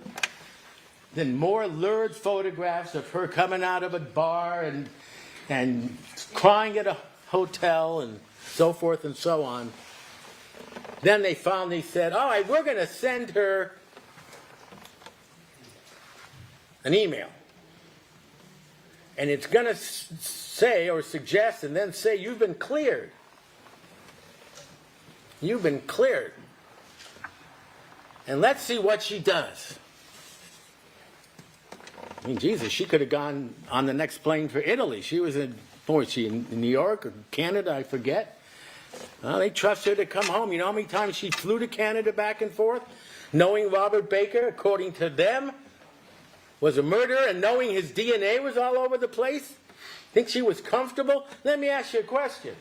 than more lurid photographs of her coming out of a bar and crying at a hotel and so forth and so on, then they finally said, all right, we're going to send her an email. And it's going to say or suggest and then say, you've been cleared. You've been cleared. And let's see what she does. I mean, Jesus, she could have gone on the next plane for Italy. She was in New York or Canada, I forget. Well, they trust her to come home. You know how many times she flew to Canada back and forth? Knowing Robert Baker, according to them, was a murderer and knowing his DNA was all over the place? Think she was comfortable? Let me ask you a question.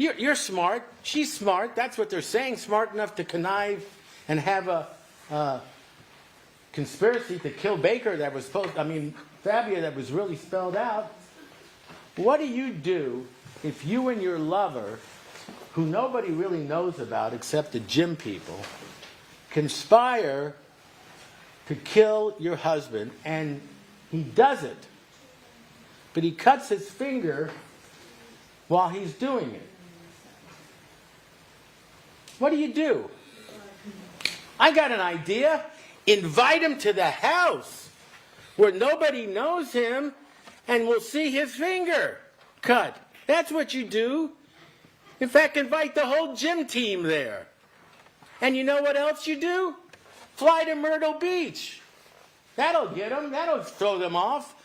You're smart. She's smart. That's what they're saying. Smart enough to connive and have a conspiracy to kill Baker that was Fabio that was really spelled out. What do you do if you and your lover, who nobody really knows about except the gym people, conspire to kill your husband, and he does it, but he cuts his finger while he's doing it? What do you do? I got an idea. Invite him to the house where nobody knows him, and we'll see his finger cut. That's what you do. In fact, invite the whole gym team there. And you know what else you do? Fly to Myrtle Beach. That'll get them. That'll throw them off.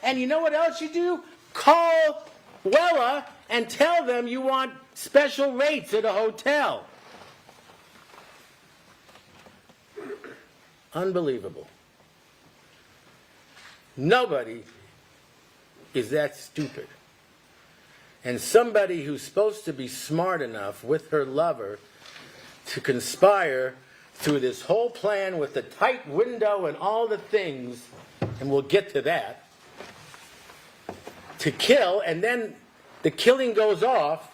And you know what else you do? Call Wella and tell them you want special rates at a hotel. Unbelievable. Nobody is that stupid. And somebody who's supposed to be smart enough with her lover to conspire through this whole plan with the tight window and all the things, and we'll get to that, to kill, and then the killing goes off.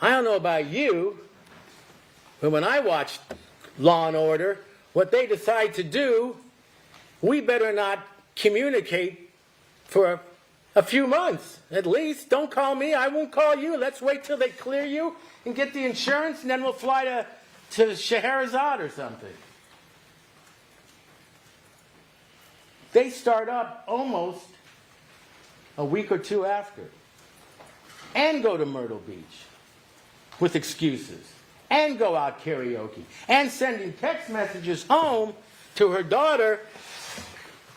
I don't know about you, but when I watch Law and Order, what they decide to do, we better not communicate for a few months, at least. Don't call me, I won't call you. Let's wait till they clear you and get the insurance, and then we'll fly to Scheherazade or something. They start up almost a week or two after, and go to Myrtle Beach with excuses, and go out karaoke, and sending text messages home to her daughter.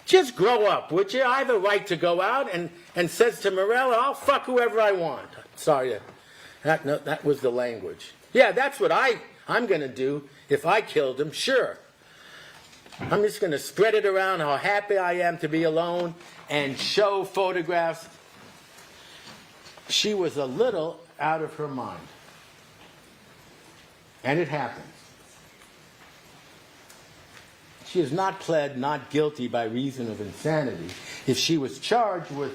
Just grow up, would you? I have a right to go out, and says to Morella, I'll fuck whoever I want. Sorry, that was the language. Yeah, that's what I'm going to do if I killed him, sure. I'm just going to spread it around how happy I am to be alone and show photographs. She was a little out of her mind. And it happens. She is not pled not guilty by reason of insanity. If she was charged with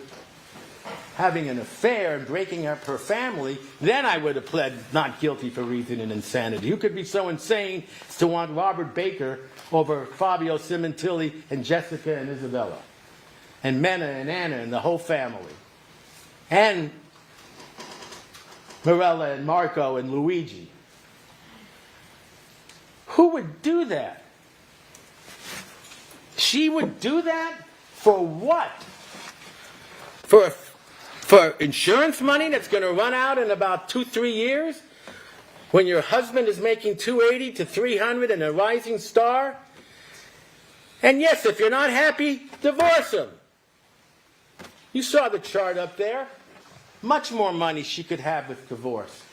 having an affair and breaking up her family, then I would have pled not guilty for reason of insanity. Who could be so insane as to want Robert Baker over Fabio Sementilli and Jessica and Isabella, and Mena and Anna and the whole family, and Morella and Marco and Luigi? Who would do that? She would do that for what? For insurance money that's going to run out in about 2-3 years? When your husband is making $280 to $300 and a rising star? And yes, if you're not happy, divorce him. You saw the chart up there. Much more money she could have with divorce.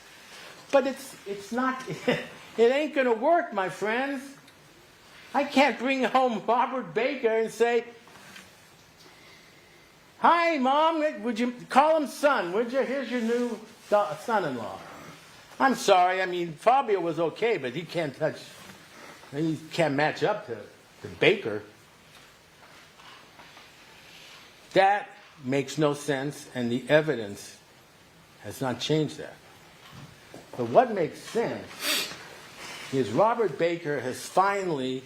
But it's not, it ain't going to work, my friends. I can't bring home Robert Baker and say, hi, Mom, would you call him son, would you? Here's your new son-in-law. I'm sorry, I mean, Fabio was okay, but he can't match up to Baker. That makes no sense, and the evidence has not changed that. But what makes sense is Robert Baker has finally,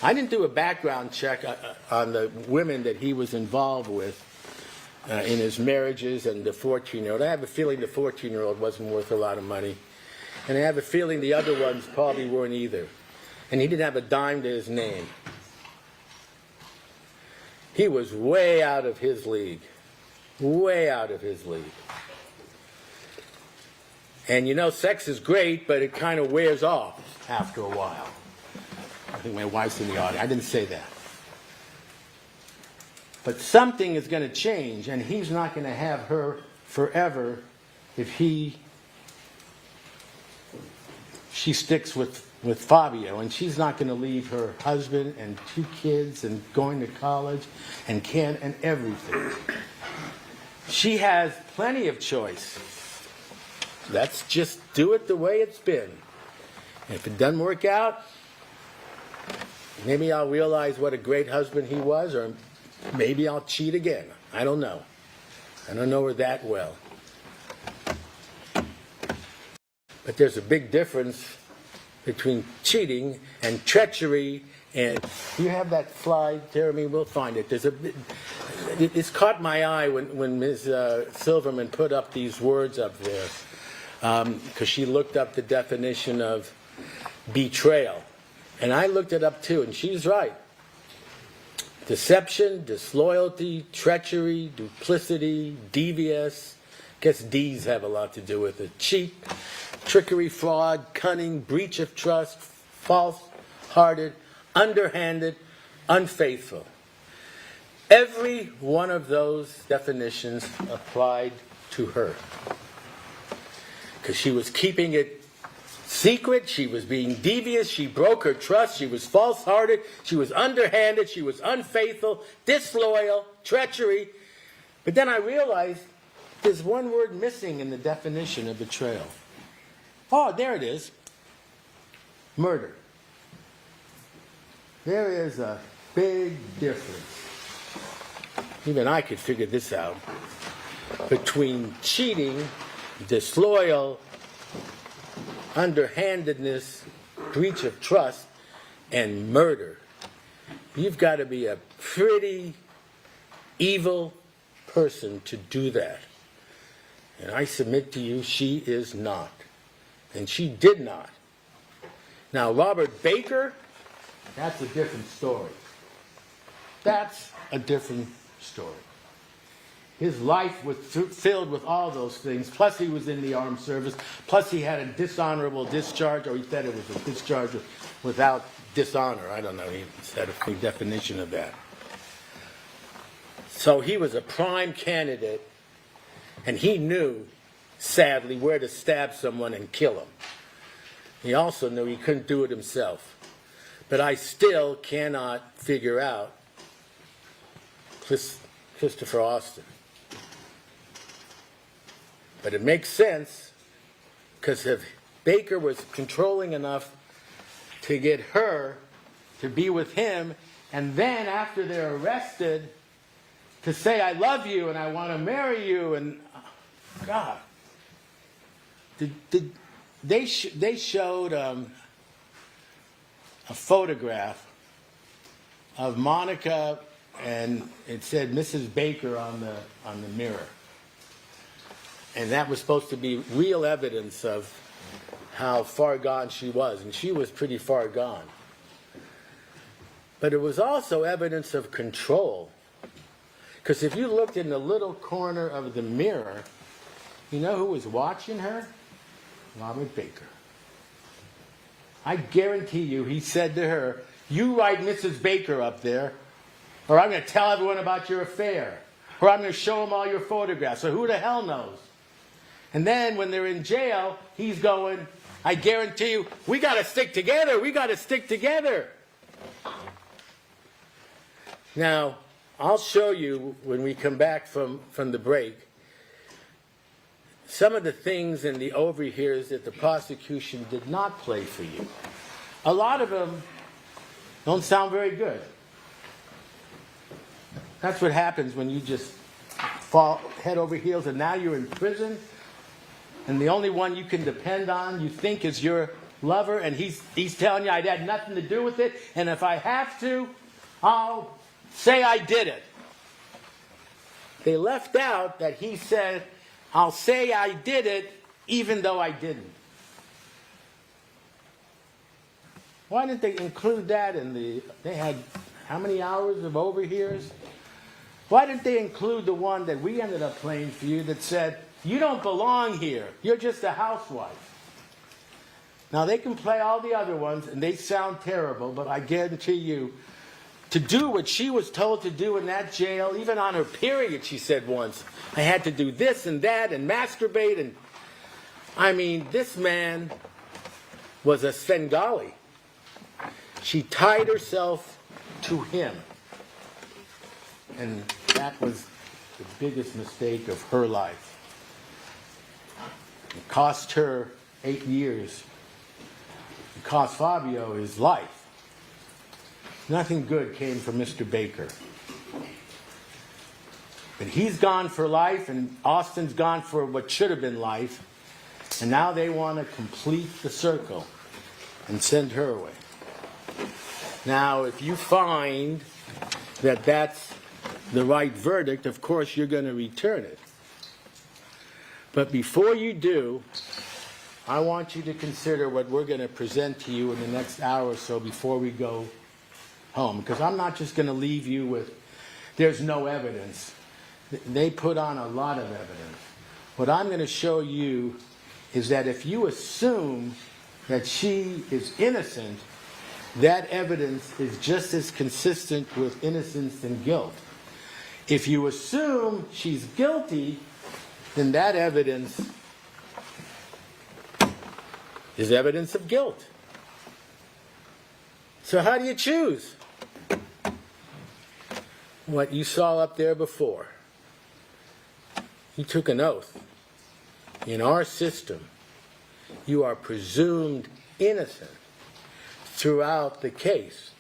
I didn't do a background check on the women that he was involved with in his marriages and the 14-year-old. I have a feeling the 14-year-old wasn't worth a lot of money. And I have a feeling the other ones probably weren't either. And he didn't have a dime to his name. He was way out of his league. Way out of his league. And you know, sex is great, but it kind of wears off after a while. I think my wife's in the audience. I didn't say that. But something is going to change, and he's not going to have her forever if she sticks with Fabio, and she's not going to leave her husband and 2 kids and going to college and everything. She has plenty of choice. let's just do it the way it's been. And if it doesn't work out, maybe I'll realize what a great husband he was, or maybe I'll cheat again. I don't know. I don't know her that well. But there's a big difference between cheating and treachery. And you have that slide, Jeremy? We'll find it. It's caught my eye when Ms. Silverman put up these words up there, because she looked up the definition of betrayal. And I looked it up too, and she's right. Deception, disloyalty, treachery, duplicity, devious. I guess D's have a lot to do with it. Cheat, trickery, fraud, cunning, breach of trust, false-hearted, underhanded, unfaithful. Every one of those definitions applied to her. Because she was keeping it secret, she was being devious, she broke her trust, she was false-hearted, she was underhanded, she was unfaithful, disloyal, treachery. But then I realized there's one word missing in the definition of betrayal. Oh, there it is. Murder. There is a big difference. Even I could figure this out. Between cheating, disloyal, underhandedness, breach of trust, and murder. You've got to be a pretty evil person to do that. And I submit to you, she is not. And she did not. Now, Robert Baker, that's a different story. That's a different story. His life was filled with all those things. Plus, he was in the armed service. Plus, he had a dishonorable discharge, or he said it was a discharge without dishonor. I don't know. He said a definition of that. So he was a prime candidate, and he knew, sadly, where to stab someone and kill him. He also knew he couldn't do it himself. But I still cannot figure out Christopher Austin. But it makes sense, because if Baker was controlling enough to get her to be with him, and then after they're arrested, to say, I love you and I want to marry you, and God. They showed a photograph of Monica, and it said Mrs. Baker on the mirror. And that was supposed to be real evidence of how far gone she was. And she was pretty far gone. But it was also evidence of control. Because if you looked in the little corner of the mirror, you know who was watching her? Robert Baker. I guarantee you he said to her, you write Mrs. Baker up there, or I'm going to tell everyone about your affair, or I'm going to show them all your photographs, or who the hell knows. And then when they're in jail, he's going, I guarantee you, we got to stick together, we got to stick together. Now, I'll show you when we come back from the break some of the things in the overhears that the prosecution did not play for you. A lot of them don't sound very good. That's what happens when you just fall head over heels and now you're in prison and the only one you can depend on you think is your lover, and he's telling you I had nothing to do with it, and if I have to, I'll say I did it. They left out that he said, I'll say I did it even though I didn't. Why didn't they include that in they had how many hours of overhears? Why didn't they include the one that we ended up playing for you that said, you don't belong here, you're just a housewife? Now they can play all the other ones and they sound terrible, but I guarantee you, to do what she was told to do in that jail, even on her period, she said once, I had to do this and that and masturbate. And I mean, this man was a Svengali. She tied herself to him. And that was the biggest mistake of her life. It cost her 8 years. It cost Fabio his life. Nothing good came from Mr. Baker. But he's gone for life, and Austin's gone for what should have been life. And now they want to complete the circle and send her away. Now, if you find that that's the right verdict, of course you're going to return it. But before you do, I want you to consider what we're going to present to you in the next hour or so before we go home. Because I'm not just going to leave you with, there's no evidence. They put on a lot of evidence. What I'm going to show you is that if you assume that she is innocent, that evidence is just as consistent with innocence and guilt. If you assume she's guilty, then that evidence is evidence of guilt. So how do you choose? What you saw up there before. You took an oath. In our system, you are presumed innocent throughout the case.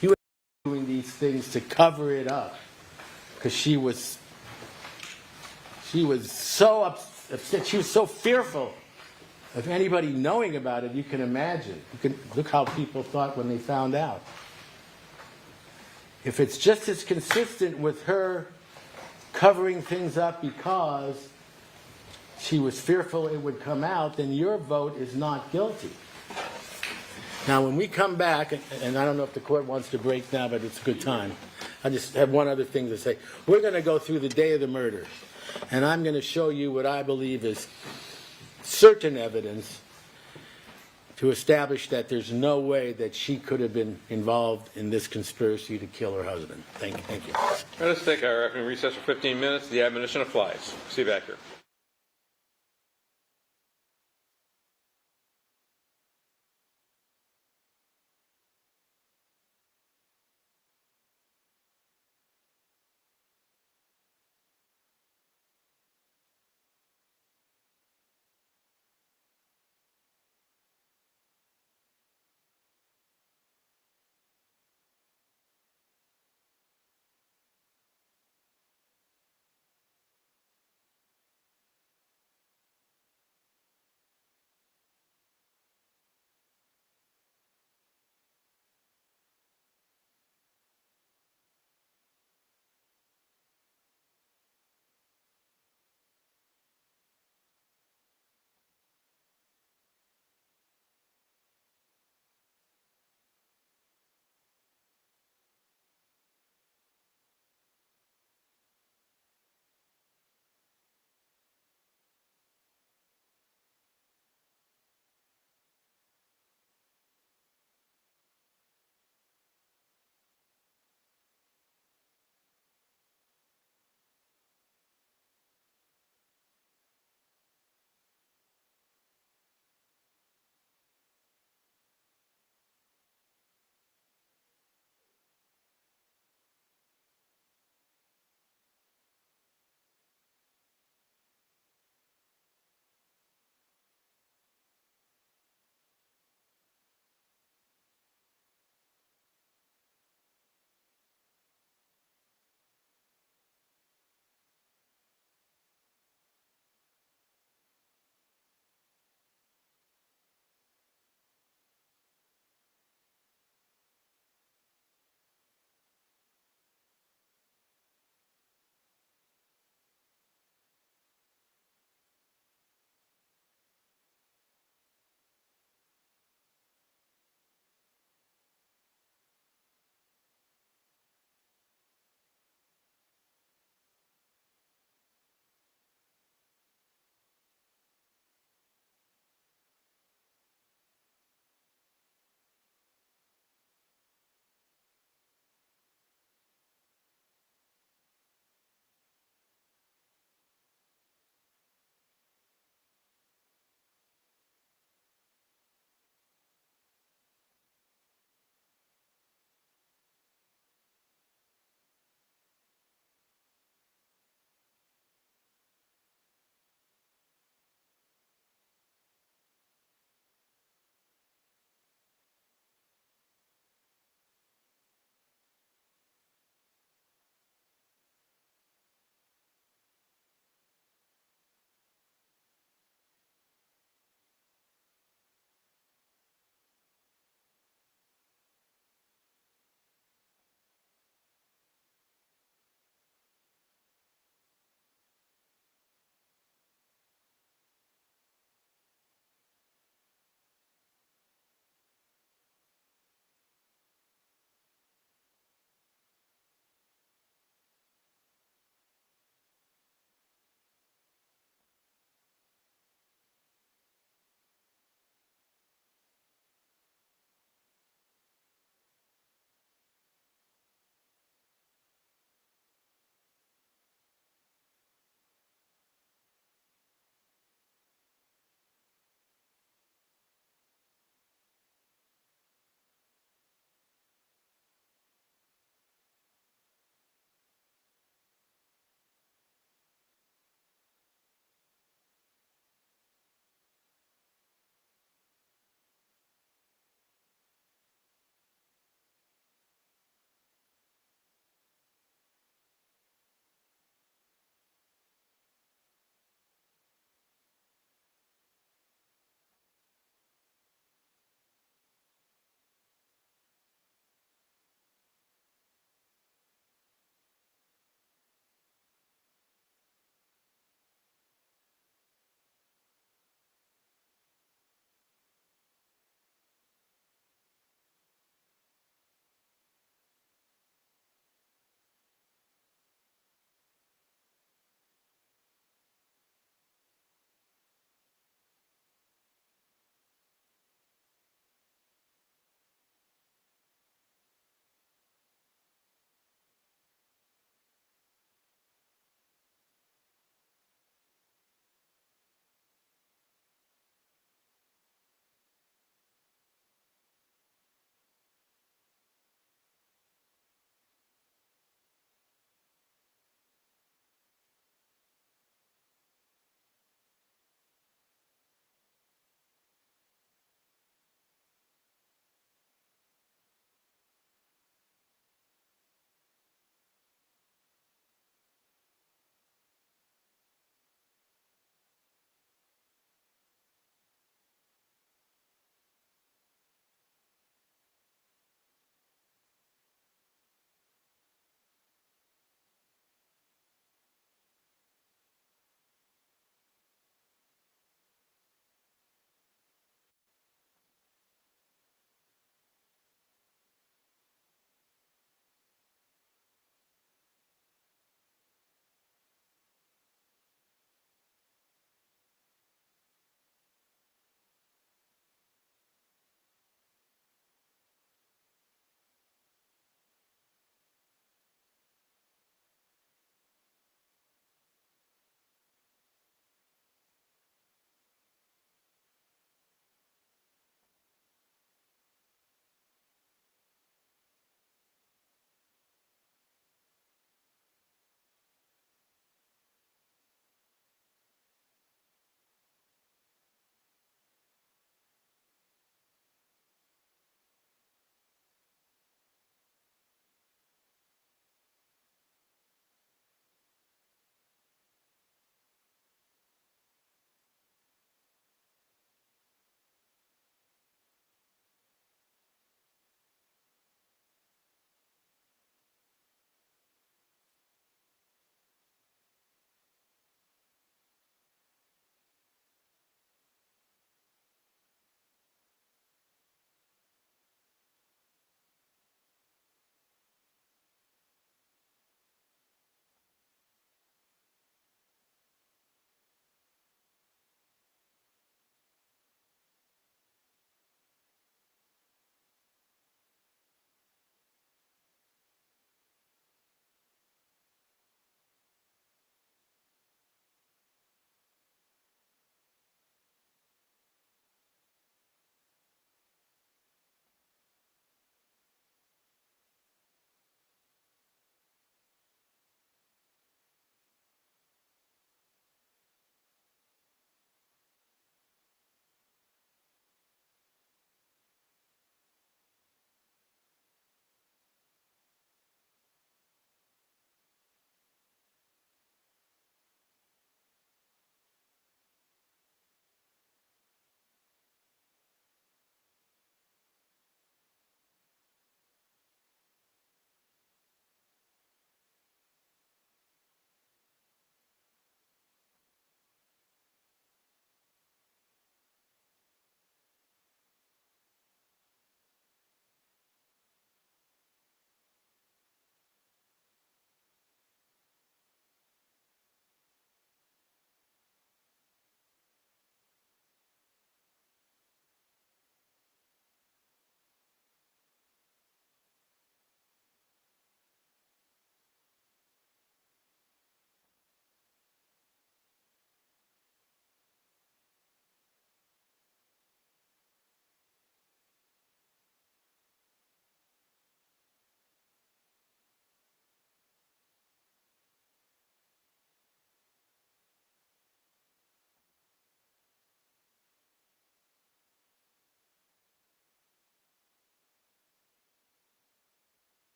You were doing these things to cover it up because she was so upset. She was so fearful of anybody knowing about it. You can imagine. You can look how people thought when they found out. If it's just as consistent with her covering things up because she was fearful it would come out, then your vote is not guilty. Now, when we come back, and I don't know if the court wants to break now, but it's a good time. I just have one other thing to say. We're going to go through the day of the murder, and I'm going to show you what I believe is certain evidence to establish that there's no way that she could have been involved in this conspiracy to kill her husband. Thank you. Thank you. Let us take our afternoon recess for 15 minutes. The admonition applies. See you back here.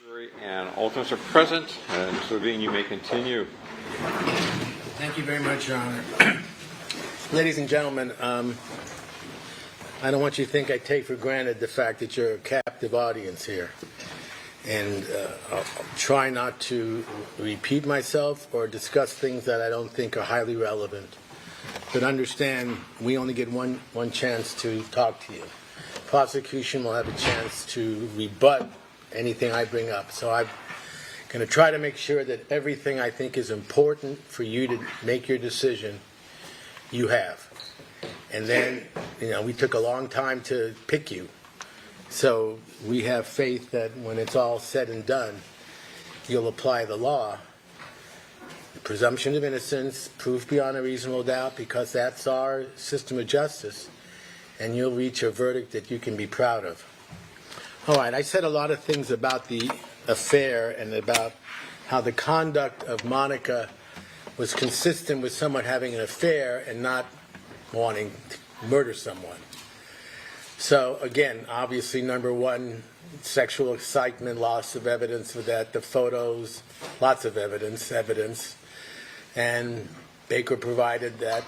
And alternates are present, and so being you may continue. Thank you very much, Your Honor. Ladies and gentlemen, I don't want you to think I take for granted the fact that you're a captive audience here. And I'll try not to repeat myself or discuss things that I don't think are highly relevant. But understand, we only get one chance to talk to you. Prosecution will have a chance to rebut anything I bring up. So I'm going to try to make sure that everything I think is important for you to make your decision, you have. And then, we took a long time to pick you. So we have faith that when it's all said and done, you'll apply the law. Presumption of innocence, proof beyond a reasonable doubt, because that's our system of justice, and you'll reach a verdict that you can be proud of. All right, I said a lot of things about the affair and about how the conduct of Monica was consistent with someone having an affair and not wanting to murder someone. So again, obviously, number one, sexual excitement, loss of evidence for that, the photos, lots of evidence, and Baker provided that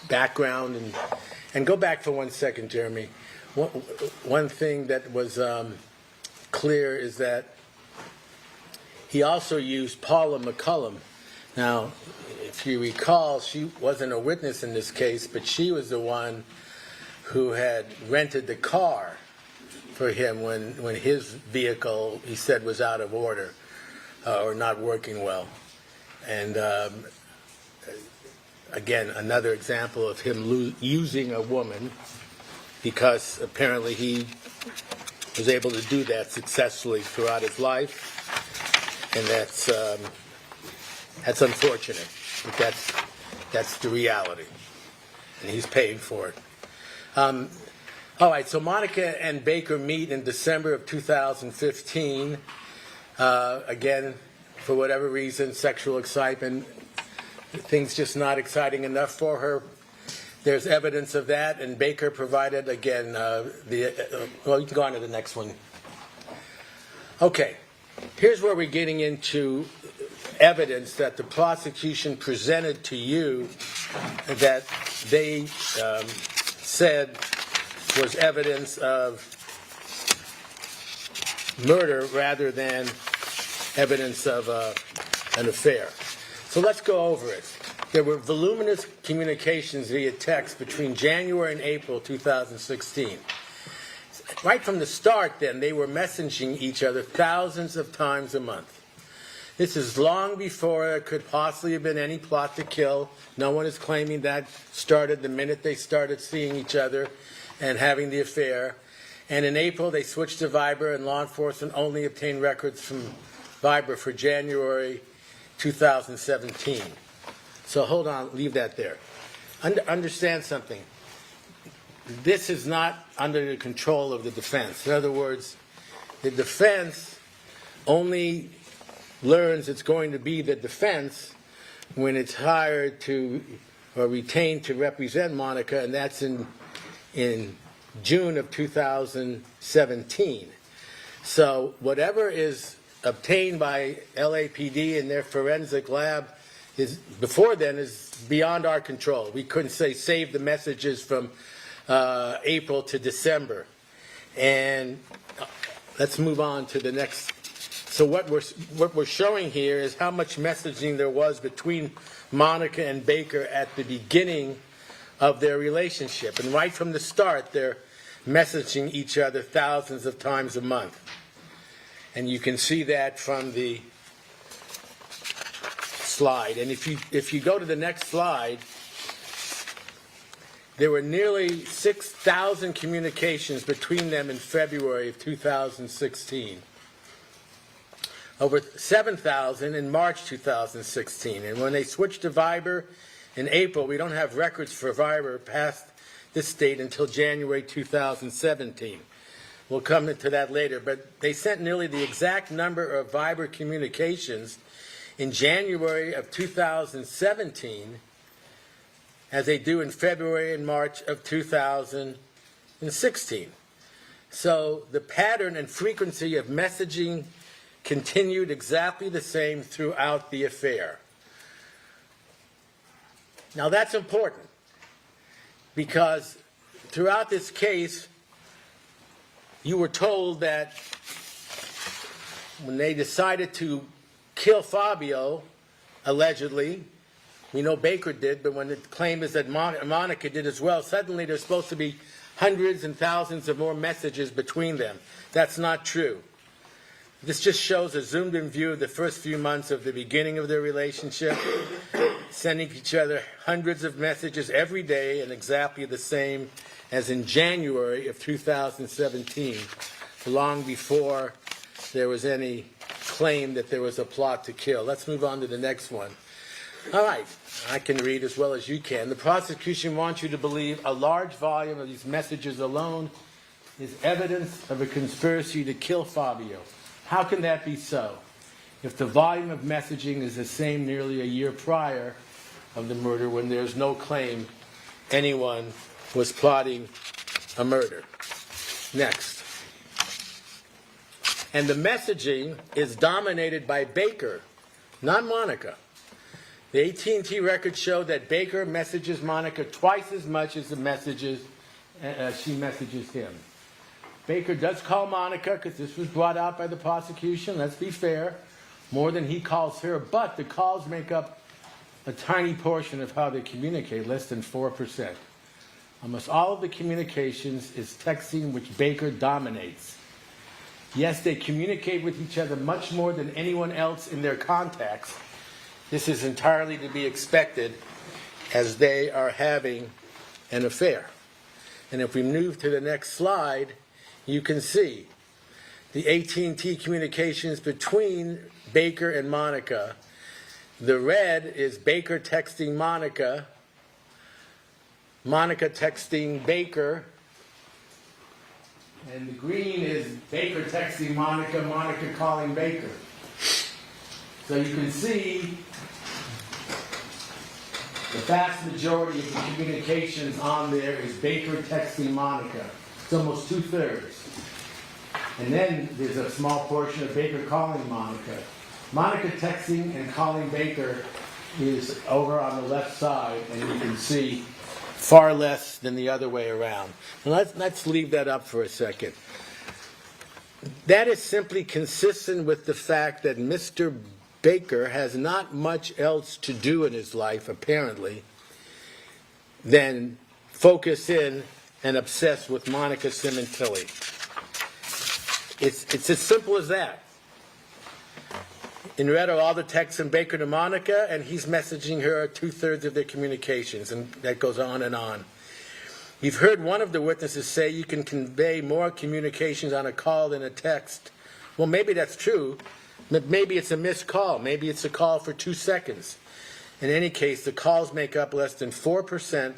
background. And go back for 1 second, Jeremy. One thing that was clear is that he also used Paula McCullum. Now, if you recall, she wasn't a witness in this case, but she was the one who had rented the car for him when his vehicle, he said, was out of order or not working well. And again, another example of him using a woman, because apparently he was able to do that successfully throughout his life, and that's unfortunate, but that's the reality, and he's paying for it. All right, so Monica and Baker meet in December of 2015. Again, for whatever reason, sexual excitement, things just not exciting enough for her. There's evidence of that, and Baker provided, again, well, you can go on to the next one. Okay, here's where we're getting into evidence that the prosecution presented to you that they said was evidence of murder rather than evidence of an affair. So let's go over it. There were voluminous communications via text between January and April 2016. Right from the start, then, they were messaging each other thousands of times a month. This is long before there could possibly have been any plot to kill. No one is claiming that started the minute they started seeing each other and having the affair. And in April, they switched to Viber, and law enforcement only obtained records from Viber for January 2017. So hold on, leave that there. Understand something. This is not under the control of the defense. In other words, the defense only learns it's going to be the defense when it's hired to or retained to represent Monica, and that's in June of 2017. So whatever is obtained by LAPD in their forensic lab is before then is beyond our control. We couldn't say save the messages from April to December. And let's move on to the next. So what we're showing here is how much messaging there was between Monica and Baker at the beginning of their relationship. And right from the start, they're messaging each other thousands of times a month. And you can see that from the slide. And if you go to the next slide, there were nearly 6,000 communications between them in February of 2016. Over 7,000 in March 2016. And when they switched to Viber in April, we don't have records for Viber past this date until January 2017. We'll come into that later. But they sent nearly the exact number of Viber communications in January of 2017 as they do in February and March of 2016. So the pattern and frequency of messaging continued exactly the same throughout the affair. Now that's important because throughout this case, you were told that when they decided to kill Fabio, allegedly, we know Baker did, but when the claim is that Monica did as well, suddenly there's supposed to be hundreds and thousands of more messages between them. That's not true. This just shows a zoomed-in view of the first few months of the beginning of their relationship, sending each other hundreds of messages every day and exactly the same as in January of 2017, long before there was any claim that there was a plot to kill. Let's move on to the next one. All right, I can read as well as you can. The prosecution wants you to believe a large volume of these messages alone is evidence of a conspiracy to kill Fabio. How can that be so? If the volume of messaging is the same nearly a year prior of the murder when there's no claim anyone was plotting a murder. Next. And the messaging is dominated by Baker, not Monica. The AT&T records show that Baker messages Monica twice as much as she messages him. Baker does call Monica, because this was brought out by the prosecution, let's be fair, more than he calls her, but the calls make up a tiny portion of how they communicate, less than 4%. Almost all of the communications is texting, which Baker dominates. Yes, they communicate with each other much more than anyone else in their contacts. This is entirely to be expected as they are having an affair. And if we move to the next slide, you can see the AT&T communications between Baker and Monica. The red is Baker texting Monica, Monica texting Baker, and the green is Baker texting Monica, Monica calling Baker. So you can see the vast majority of the communications on there is Baker texting Monica. It's almost 2/3. And then there's a small portion of Baker calling Monica. Monica texting and calling Baker is over on the left side, and you can see far less than the other way around. Now let's leave that up for a second. That is simply consistent with the fact that Mr. Baker has not much else to do in his life, apparently, than focus in and obsess with Monica Sementilli. It's as simple as that. In red are all the texts from Baker to Monica, and he's messaging her 2/3 of their communications, and that goes on and on. You've heard one of the witnesses say you can convey more communications on a call than a text. Well, maybe that's true, but maybe it's a missed call. Maybe it's a call for 2 seconds. In any case, the calls make up less than 4%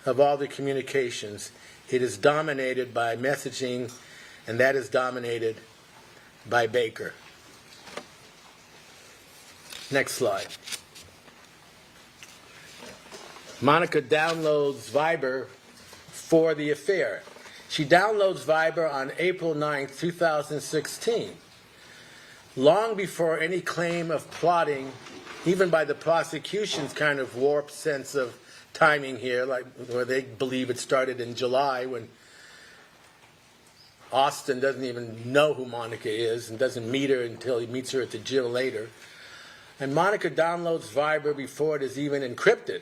of all the communications. It is dominated by messaging, and that is dominated by Baker. Next slide. Monica downloads Viber for the affair. She downloads Viber on April 9th, 2016. Long before any claim of plotting, even by the prosecution's kind of warped sense of timing here, like where they believe it started in July when Austin doesn't even know who Monica is and doesn't meet her until he meets her at the gym later. And Monica downloads Viber before it is even encrypted.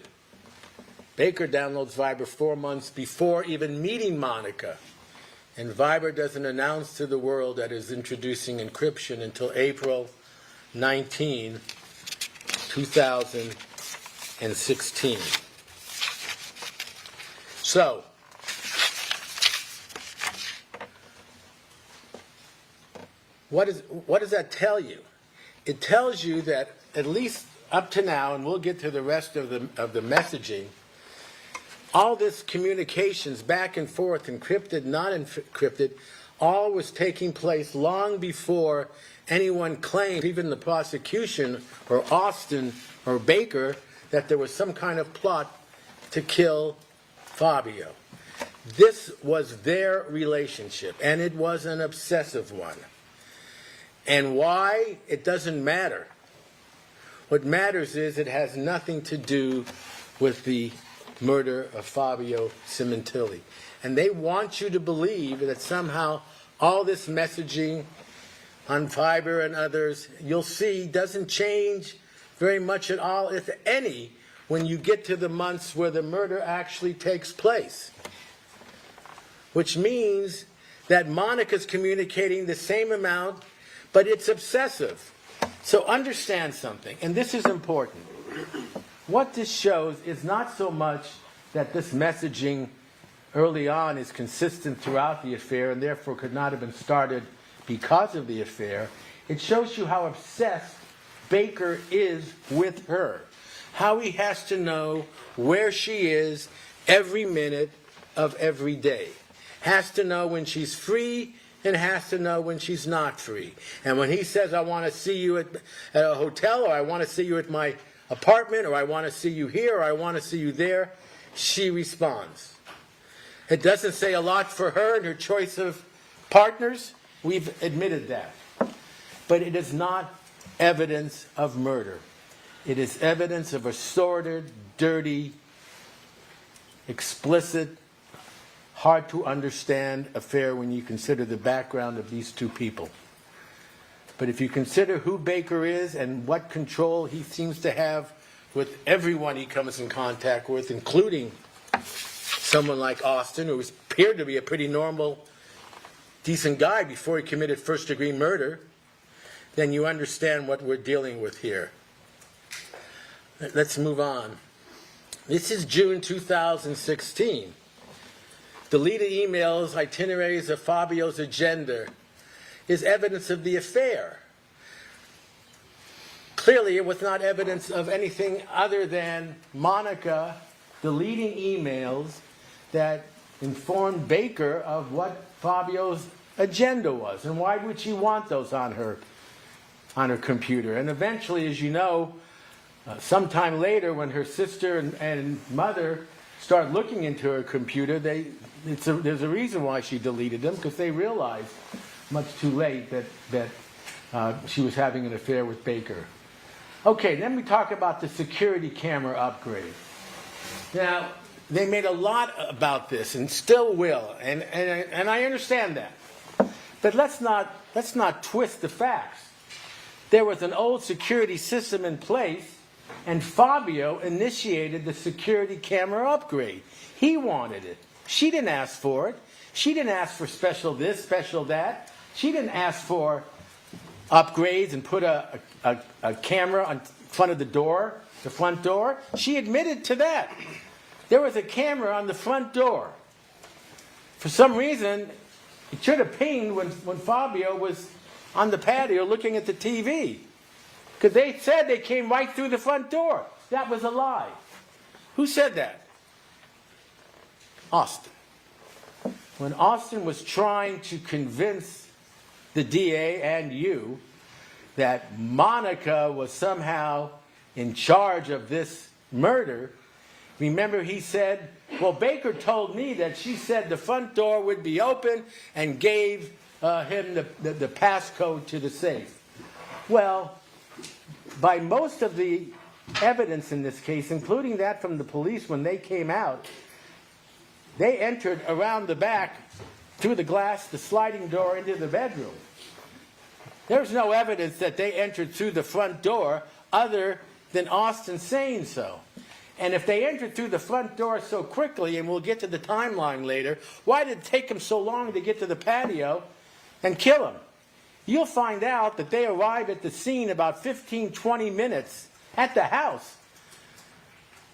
Baker downloads Viber 4 months before even meeting Monica. And Viber doesn't announce to the world that it's introducing encryption until April 19, 2016. So, what does that tell you? It tells you that at least up to now, and we'll get to the rest of the messaging, all this communications back and forth, encrypted, not encrypted, all was taking place long before anyone claimed, even the prosecution or Austin or Baker, that there was some kind of plot to kill Fabio. This was their relationship, and it was an obsessive one. And why? It doesn't matter. What matters is it has nothing to do with the murder of Fabio Sementilli. And they want you to believe that somehow all this messaging on Fiverr and others, you'll see, doesn't change very much at all, if any, when you get to the months where the murder actually takes place. Which means that Monica's communicating the same amount, but it's obsessive. So understand something, and this is important. What this shows is not so much that this messaging early on is consistent throughout the affair and therefore could not have been started because of the affair. It shows you how obsessed Baker is with her. How he has to know where she is every minute of every day. Has to know when she's free and has to know when she's not free. And when he says, I want to see you at a hotel, or I want to see you at my apartment, or I want to see you here, or I want to see you there, she responds. It doesn't say a lot for her and her choice of partners. We've admitted that. But it is not evidence of murder. It is evidence of a sordid, dirty, explicit, hard to understand affair when you consider the background of these two people. But if you consider who Baker is and what control he seems to have with everyone he comes in contact with, including someone like Austin, who appeared to be a pretty normal, decent guy before he committed first-degree murder, then you understand what we're dealing with here. Let's move on. This is June 2016. Deleted emails, itineraries of Fabio's agenda is evidence of the affair. Clearly, it was not evidence of anything other than Monica deleting emails that informed Baker of what Fabio's agenda was. And why would she want those on her computer? And eventually, as you know, sometime later when her sister and mother start looking into her computer, there's a reason why she deleted them, because they realized much too late that she was having an affair with Baker. Okay, then we talk about the security camera upgrade. Now, they made a lot about this and still will, and I understand that. But let's not twist the facts. There was an old security system in place, and Fabio initiated the security camera upgrade. He wanted it. She didn't ask for it. She didn't ask for special this, special that. She didn't ask for upgrades and put a camera in front of the front door. She admitted to that. There was a camera on the front door. For some reason, it should have pinged when Fabio was on the patio looking at the TV. Because they said they came right through the front door. That was a lie. Who said that? Austin. When Austin was trying to convince the DA and you that Monica was somehow in charge of this murder, remember he said, well, Baker told me that she said the front door would be open and gave him the passcode to the safe. Well, by most of the evidence in this case, including that from the police when they came out, they entered around the back through the glass, the sliding door into the bedroom. There's no evidence that they entered through the front door other than Austin saying so. And if they entered through the front door so quickly, and we'll get to the timeline later, why did it take them so long to get to the patio and kill him? You'll find out that they arrive at the scene about 15, 20 minutes at the house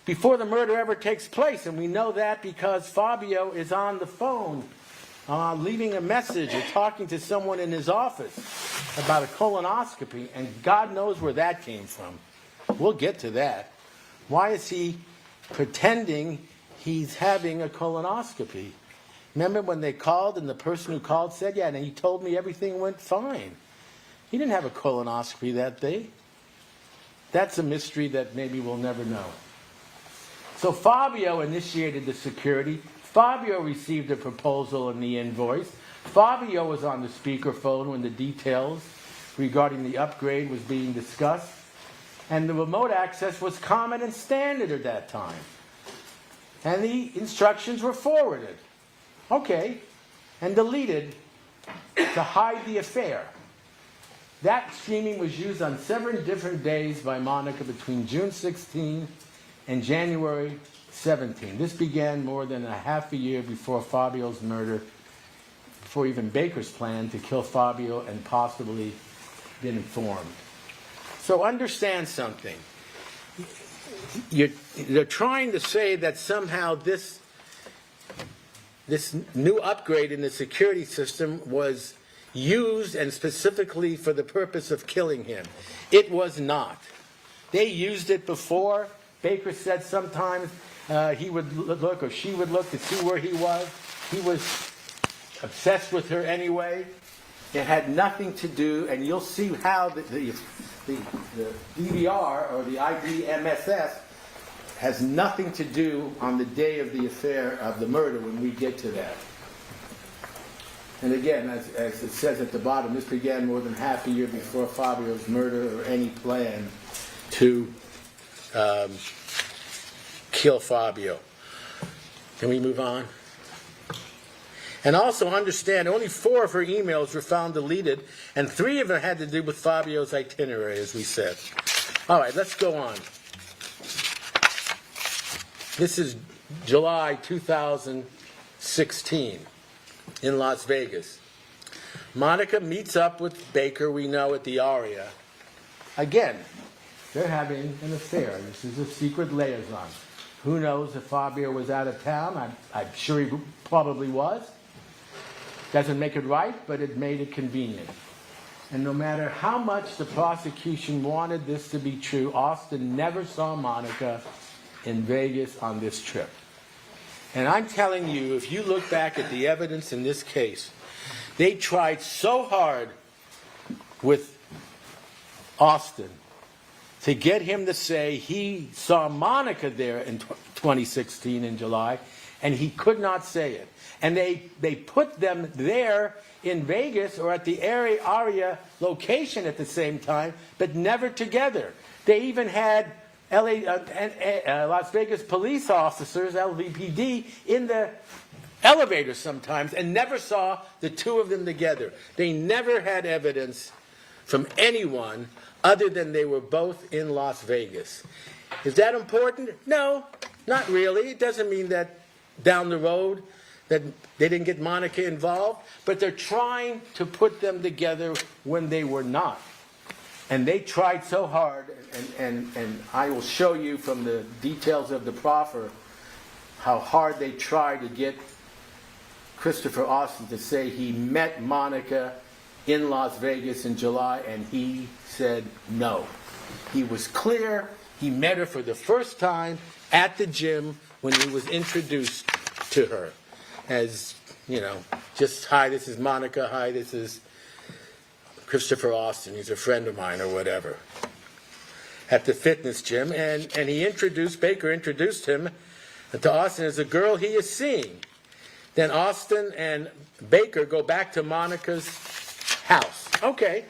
before the murder ever takes place. And we know that because Fabio is on the phone leaving a message or talking to someone in his office about a colonoscopy, and God knows where that came from. We'll get to that. Why is he pretending he's having a colonoscopy? Remember when they called and the person who called said, yeah, and he told me everything went fine. He didn't have a colonoscopy that day. That's a mystery that maybe we'll never know. So Fabio initiated the security. Fabio received a proposal and the invoice. Fabio was on the speakerphone when the details regarding the upgrade was being discussed. And the remote access was common and standard at that time. And the instructions were forwarded. Okay. And deleted to hide the affair. That streaming was used on 7 different days by Monica between June 16 and January 17. This began more than a half a year before Fabio's murder, before even Baker's plan to kill Fabio and possibly been formed. So understand something. They're trying to say that somehow this new upgrade in the security system was used and specifically for the purpose of killing him. It was not. They used it before. Baker said sometimes he would look or she would look to see where he was. He was obsessed with her anyway. It had nothing to do, and you'll see how the DVR or the IDMSS has nothing to do on the day of the affair of the murder when we get to that. And again, as it says at the bottom, this began more than half a year before Fabio's murder or any plan to kill Fabio. Can we move on? And also understand, only 4 of her emails were found deleted, and 3 of them had to do with Fabio's itinerary, as we said. All right, let's go on. This is July 2016 in Las Vegas. Monica meets up with Baker, we know, at the Aria. Again, they're having an affair. This is a secret liaison. Who knows if Fabio was out of town? I'm sure he probably was. Doesn't make it right, but it made it convenient. And no matter how much the prosecution wanted this to be true, Austin never saw Monica in Vegas on this trip. And I'm telling you, if you look back at the evidence in this case, they tried so hard with Austin to get him to say he saw Monica there in 2016 in July, and he could not say it. And they put them there in Vegas or at the Aria location at the same time, but never together. They even had Las Vegas police officers, LVPD, in the elevator sometimes and never saw the 2 of them together. They never had evidence from anyone other than they were both in Las Vegas. Is that important? No, not really. It doesn't mean that down the road that they didn't get Monica involved, but they're trying to put them together when they were not. And they tried so hard, and I will show you from the details of the proffer how hard they tried to get Christopher Austin to say he met Monica in Las Vegas in July, and he said no. He was clear. He met her for the first time at the gym when he was introduced to her. As, you know, just, hi, this is Monica, hi, this is Christopher Austin, he's a friend of mine or whatever, at the fitness gym. And Baker introduced him to Austin as a girl he is seeing. Then Austin and Baker go back to Monica's house. Okay.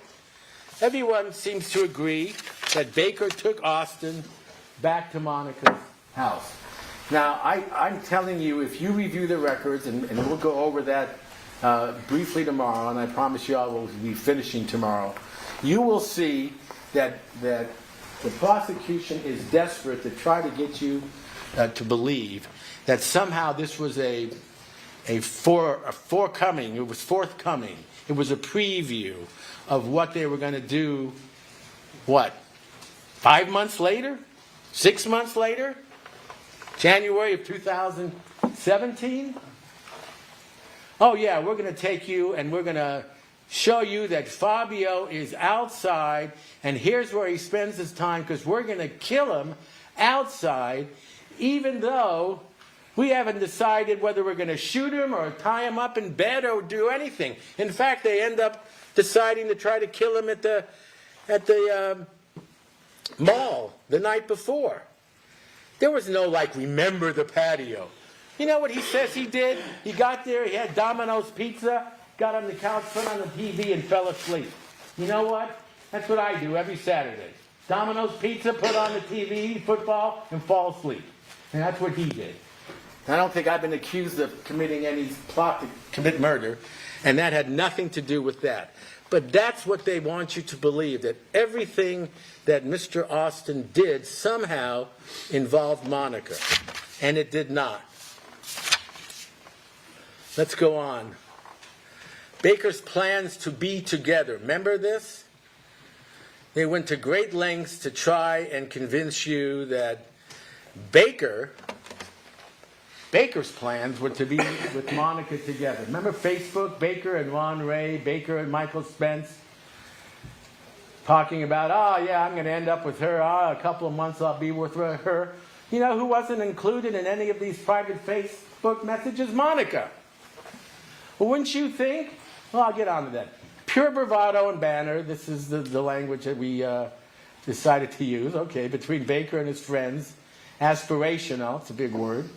Everyone seems to agree that Baker took Austin back to Monica's house. Now, I'm telling you, if you review the records, and we'll go over that briefly tomorrow, and I promise you I will be finishing tomorrow, you will see that the prosecution is desperate to try to get you to believe that somehow this was a forthcoming. It was forthcoming. It was a preview of what they were going to do, 5 months later? 6 months later? January of 2017? Oh yeah, we're going to take you and we're going to show you that Fabio is outside, and here's where he spends his time, because we're going to kill him outside, even though we haven't decided whether we're going to shoot him or tie him up in bed or do anything. In fact, they end up deciding to try to kill him at the mall the night before. There was no, remember the patio. You know what he says he did? He got there, he had Domino's pizza, got on the couch, put on the TV, and fell asleep. You know what? That's what I do every Saturday. Domino's pizza, put on the TV, football, and fall asleep. And that's what he did. I don't think I've been accused of committing any plot to commit murder, and that had nothing to do with that. But that's what they want you to believe, that everything that Mr. Austin did somehow involved Monica. And it did not. Let's go on. Baker's plans to be together. Remember this? They went to great lengths to try and convince you that Baker's plans were to be with Monica together. Remember Facebook, Baker and Ron Ray, Baker and Michael Spence, talking about, oh yeah, I'm going to end up with her. Oh, a couple of months I'll be with her. You know who wasn't included in any of these private Facebook messages? Monica. Well, wouldn't you think? Well, I'll get on to that. Pure bravado and banter. This is the language that we decided to use. Okay, between Baker and his friends. Aspirational, it's a big word.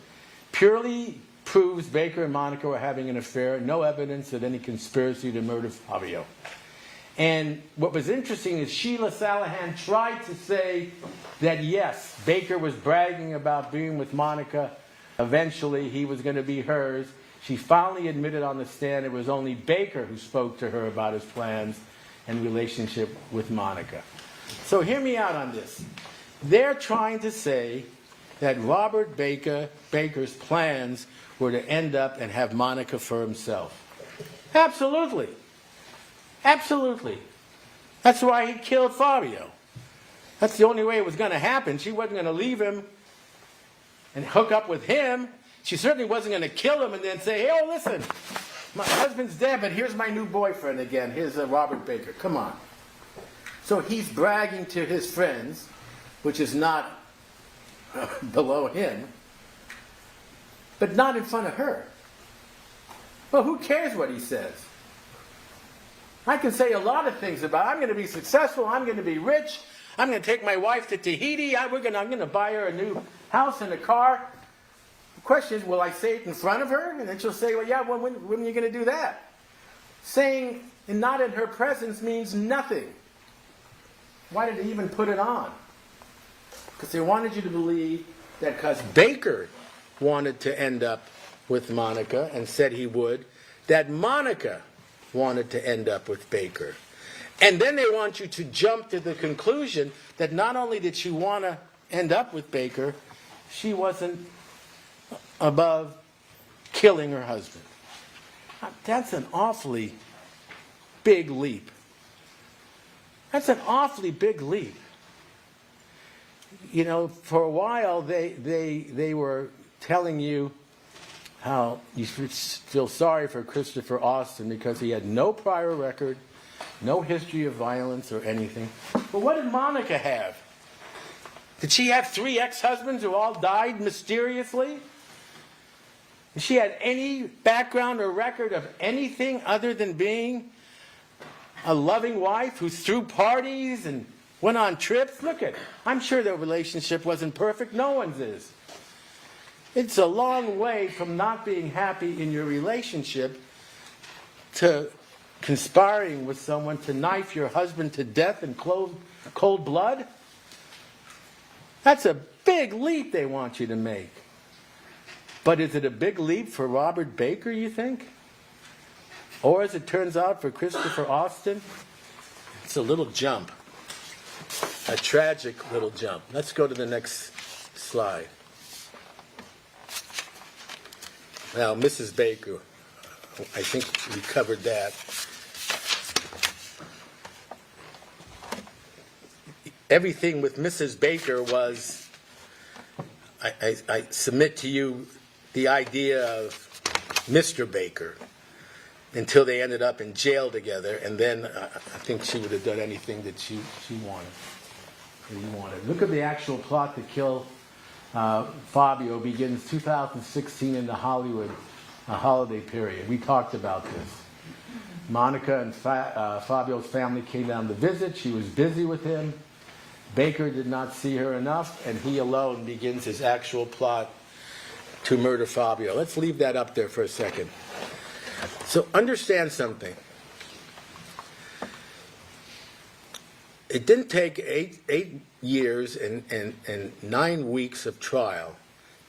Purely proves Baker and Monica were having an affair. No evidence of any conspiracy to murder Fabio. And what was interesting is Sheila Salahan tried to say that yes, Baker was bragging about being with Monica. Eventually, he was going to be hers. She finally admitted on the stand it was only Baker who spoke to her about his plans and relationship with Monica. So hear me out on this. They're trying to say that Robert Baker's plans were to end up and have Monica for himself. Absolutely. Absolutely. That's why he killed Fabio. That's the only way it was going to happen. She wasn't going to leave him and hook up with him. She certainly wasn't going to kill him and then say, hey, oh, listen, my husband's dead, but here's my new boyfriend again. Here's Robert Baker. Come on. So he's bragging to his friends, which is not below him, but not in front of her. Well, who cares what he says? I can say a lot of things about I'm going to be successful, I'm going to be rich, I'm going to take my wife to Tahiti, I'm going to buy her a new house and a car. The question is, will I say it in front of her? And then she'll say, well, yeah, when are you going to do that? Saying and not in her presence means nothing. Why did they even put it on? Because they wanted you to believe that because Baker wanted to end up with Monica and said he would, that Monica wanted to end up with Baker. And then they want you to jump to the conclusion that not only did she want to end up with Baker, she wasn't above killing her husband. That's an awfully big leap. That's an awfully big leap. You know, for a while they were telling you how you should feel sorry for Christopher Austin because he had no prior record, no history of violence or anything. But what did Monica have? Did she have 3 ex-husbands who all died mysteriously? Did she have any background or record of anything other than being a loving wife who threw parties and went on trips? Look at it. I'm sure their relationship wasn't perfect. No one's is. It's a long way from not being happy in your relationship to conspiring with someone to knife your husband to death in cold blood. That's a big leap they want you to make. But is it a big leap for Robert Baker, you think? Or as it turns out for Christopher Austin? It's a little jump. A tragic little jump. Let's go to the next slide. Now, Mrs. Baker, I think we covered that. Everything with Mrs. Baker was, I submit to you the idea of Mr. Baker until they ended up in jail together, and then I think she would have done anything that she wanted. Look at the actual plot to kill Fabio begins 2016 in the Hollywood holiday period. We talked about this. Monica and Fabio's family came down to visit. She was busy with him. Baker did not see her enough, and he alone begins his actual plot to murder Fabio. Let's leave that up there for a second. So understand something. It didn't take eight years and 9 weeks of trial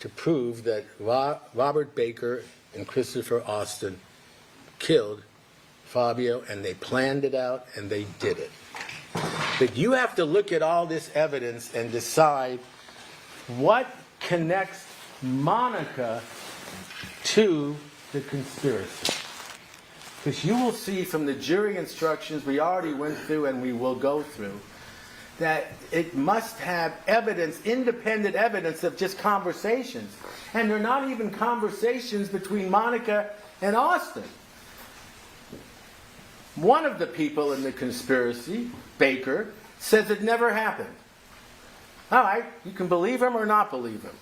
to prove that Robert Baker and Christopher Austin killed Fabio, and they planned it out and they did it. But you have to look at all this evidence and decide what connects Monica to the conspiracy. Because you will see from the jury instructions we already went through and we will go through, that it must have evidence, independent evidence of just conversations. And they're not even conversations between Monica and Austin. One of the people in the conspiracy, Baker, says it never happened. All right, you can believe him or not believe him.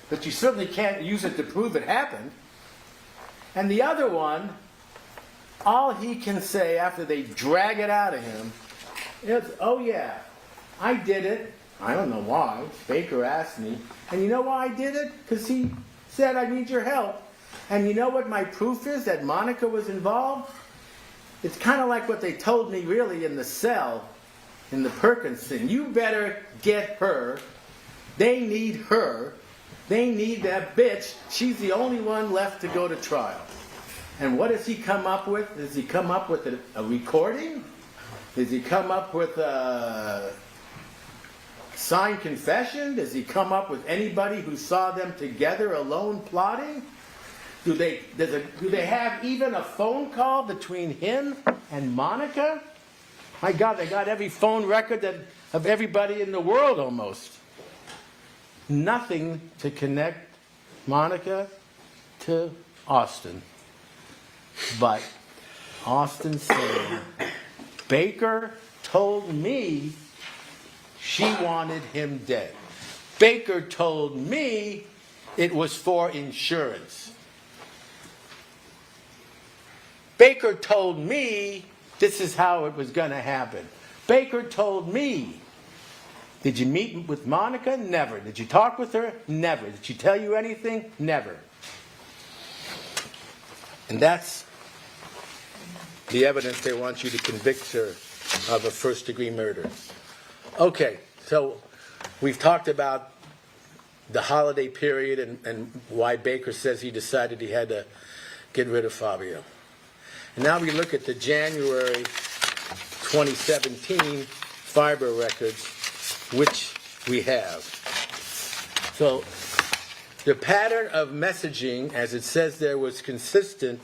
But you certainly can't use it to prove it happened. And the other one, all he can say after they drag it out of him is, oh yeah, I did it. I don't know why. Baker asked me. And you know why I did it? Because he said, I need your help. And you know what my proof is that Monica was involved? It's kind of like what they told me really in the cell, in the Perkins thing. You better get her. They need her. They need that bitch. She's the only one left to go to trial. And what does he come up with? Does he come up with a recording? Does he come up with a signed confession? Does he come up with anybody who saw them together alone plotting? Do they have even a phone call between him and Monica? My God, they got every phone record of everybody in the world almost. Nothing to connect Monica to Austin. But Austin said, Baker told me she wanted him dead. Baker told me it was for insurance. Baker told me this is how it was going to happen. Baker told me. Did you meet with Monica? Never. Did you talk with her? Never. Did she tell you anything? Never. And that's the evidence they want you to convict her of a first-degree murder. Okay, so we've talked about the holiday period and why Baker says he decided he had to get rid of Fabio. And now we look at the January 2017 fiber records, which we have. So the pattern of messaging, as it says there, was consistent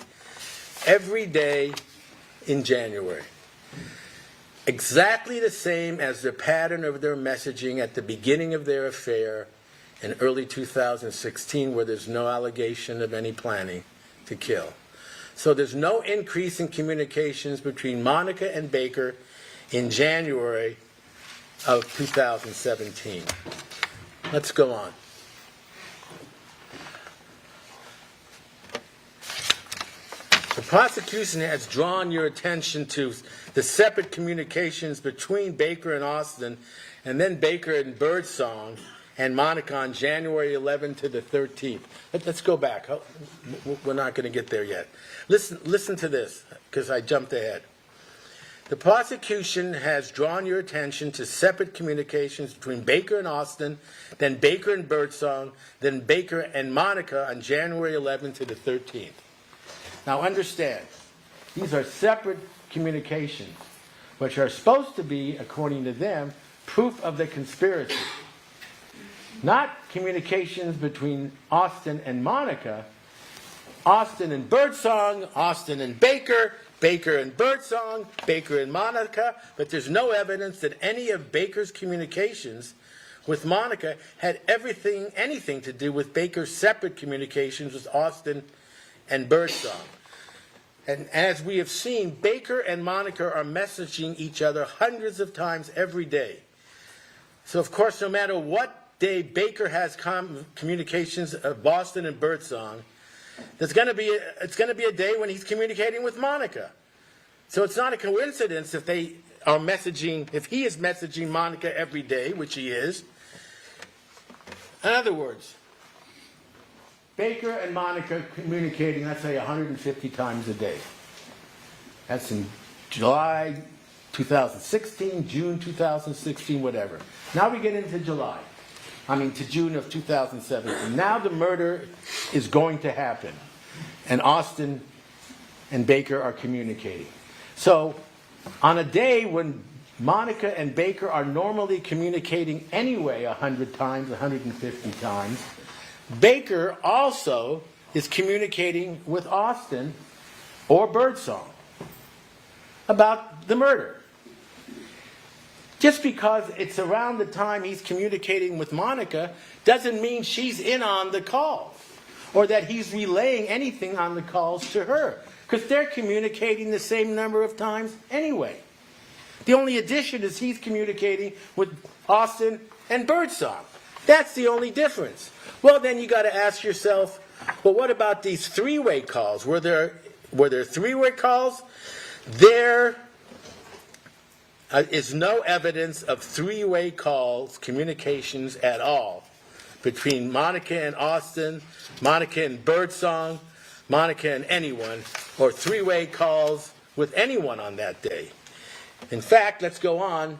every day in January. Exactly the same as the pattern of their messaging at the beginning of their affair in early 2016, where there's no allegation of any planning to kill. So there's no increase in communications between Monica and Baker in January of 2017. Let's go on. The prosecution has drawn your attention to the separate communications between Baker and Austin, and then Baker and Birdsong and Monica on January 11th to the 13th. Let's go back. We're not going to get there yet. Listen to this, because I jumped ahead. The prosecution has drawn your attention to separate communications between Baker and Austin, then Baker and Birdsong, then Baker and Monica on January 11th to the 13th. Now understand, these are separate communications, which are supposed to be, according to them, proof of the conspiracy. Not communications between Austin and Monica, Austin and Birdsong, Austin and Baker, Baker and Birdsong, Baker and Monica, but there's no evidence that any of Baker's communications with Monica had anything to do with Baker's separate communications with Austin and Birdsong. And as we have seen, Baker and Monica are messaging each other hundreds of times every day. So, of course, no matter what day Baker has communications of Austin and Birdsong, it's going to be a day when he's communicating with Monica. So it's not a coincidence if he is messaging Monica every day, which he is. In other words, Baker and Monica communicating, let's say, 150 times a day. That's in July 2016, June 2016, whatever. Now we get into to June of 2017. Now the murder is going to happen. And Austin and Baker are communicating. So on a day when Monica and Baker are normally communicating anyway 100 times, 150 times, Baker also is communicating with Austin or Birdsong about the murder. Just because it's around the time he's communicating with Monica doesn't mean she's in on the calls or that he's relaying anything on the calls to her, because they're communicating the same number of times anyway. The only addition is he's communicating with Austin and Birdsong. That's the only difference. Well, then you got to ask yourself, well, what about these three-way calls? Were there three-way calls? There is no evidence of three-way calls, communications at all, between Monica and Austin, Monica and Birdsong, Monica and anyone, or three-way calls with anyone on that day. In fact, let's go on.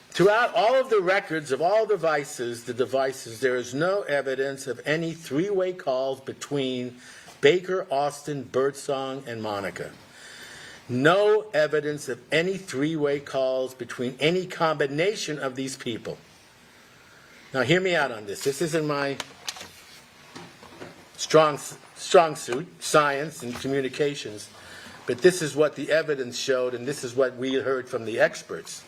Throughout all of the records of all the devices, there is no evidence of any three-way calls between Baker, Austin, Birdsong, and Monica. No evidence of any three-way calls between any combination of these people. Now, hear me out on this. This isn't my strong suit, science and communications, but this is what the evidence showed, and this is what we heard from the experts.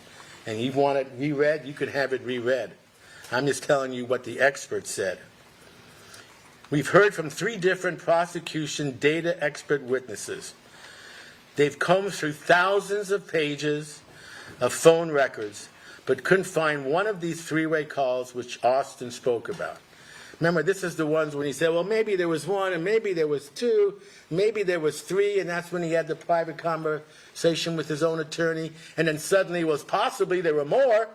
And you want it reread, you could have it reread. I'm just telling you what the experts said. We've heard from 3 different prosecution data expert witnesses. They've combed through thousands of pages of phone records, but couldn't find one of these three-way calls which Austin spoke about. Remember, this is the ones when he said, well, maybe there was 1, and maybe there was 2, maybe there was 3, and that's when he had the private conversation with his own attorney, and then suddenly it was possibly there were more.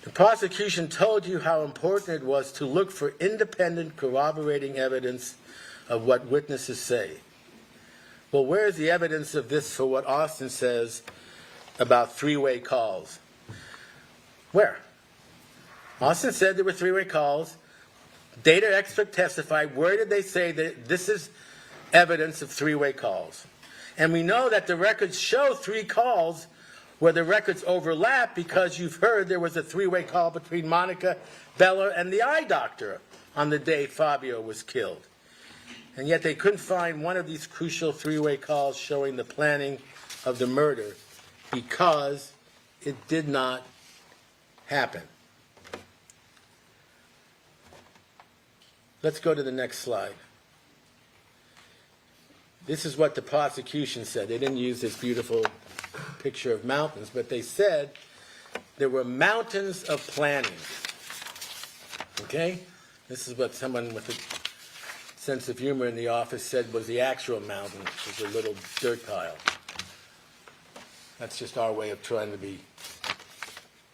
The prosecution told you how important it was to look for independent corroborating evidence of what witnesses say. Well, where's the evidence of this for what Austin says about three-way calls? Where? Austin said there were three-way calls. Data expert testified. Where did they say that this is evidence of three-way calls? And we know that the records show 3 calls where the records overlap because you've heard there was a three-way call between Monica, Bella, and the eye doctor on the day Fabio was killed. And yet they couldn't find one of these crucial three-way calls showing the planning of the murder because it did not happen. Let's go to the next slide. This is what the prosecution said. They didn't use this beautiful picture of mountains, but they said there were mountains of planning. Okay? This is what someone with a sense of humor in the office said was the actual mountain, was a little dirt pile. That's just our way of trying to be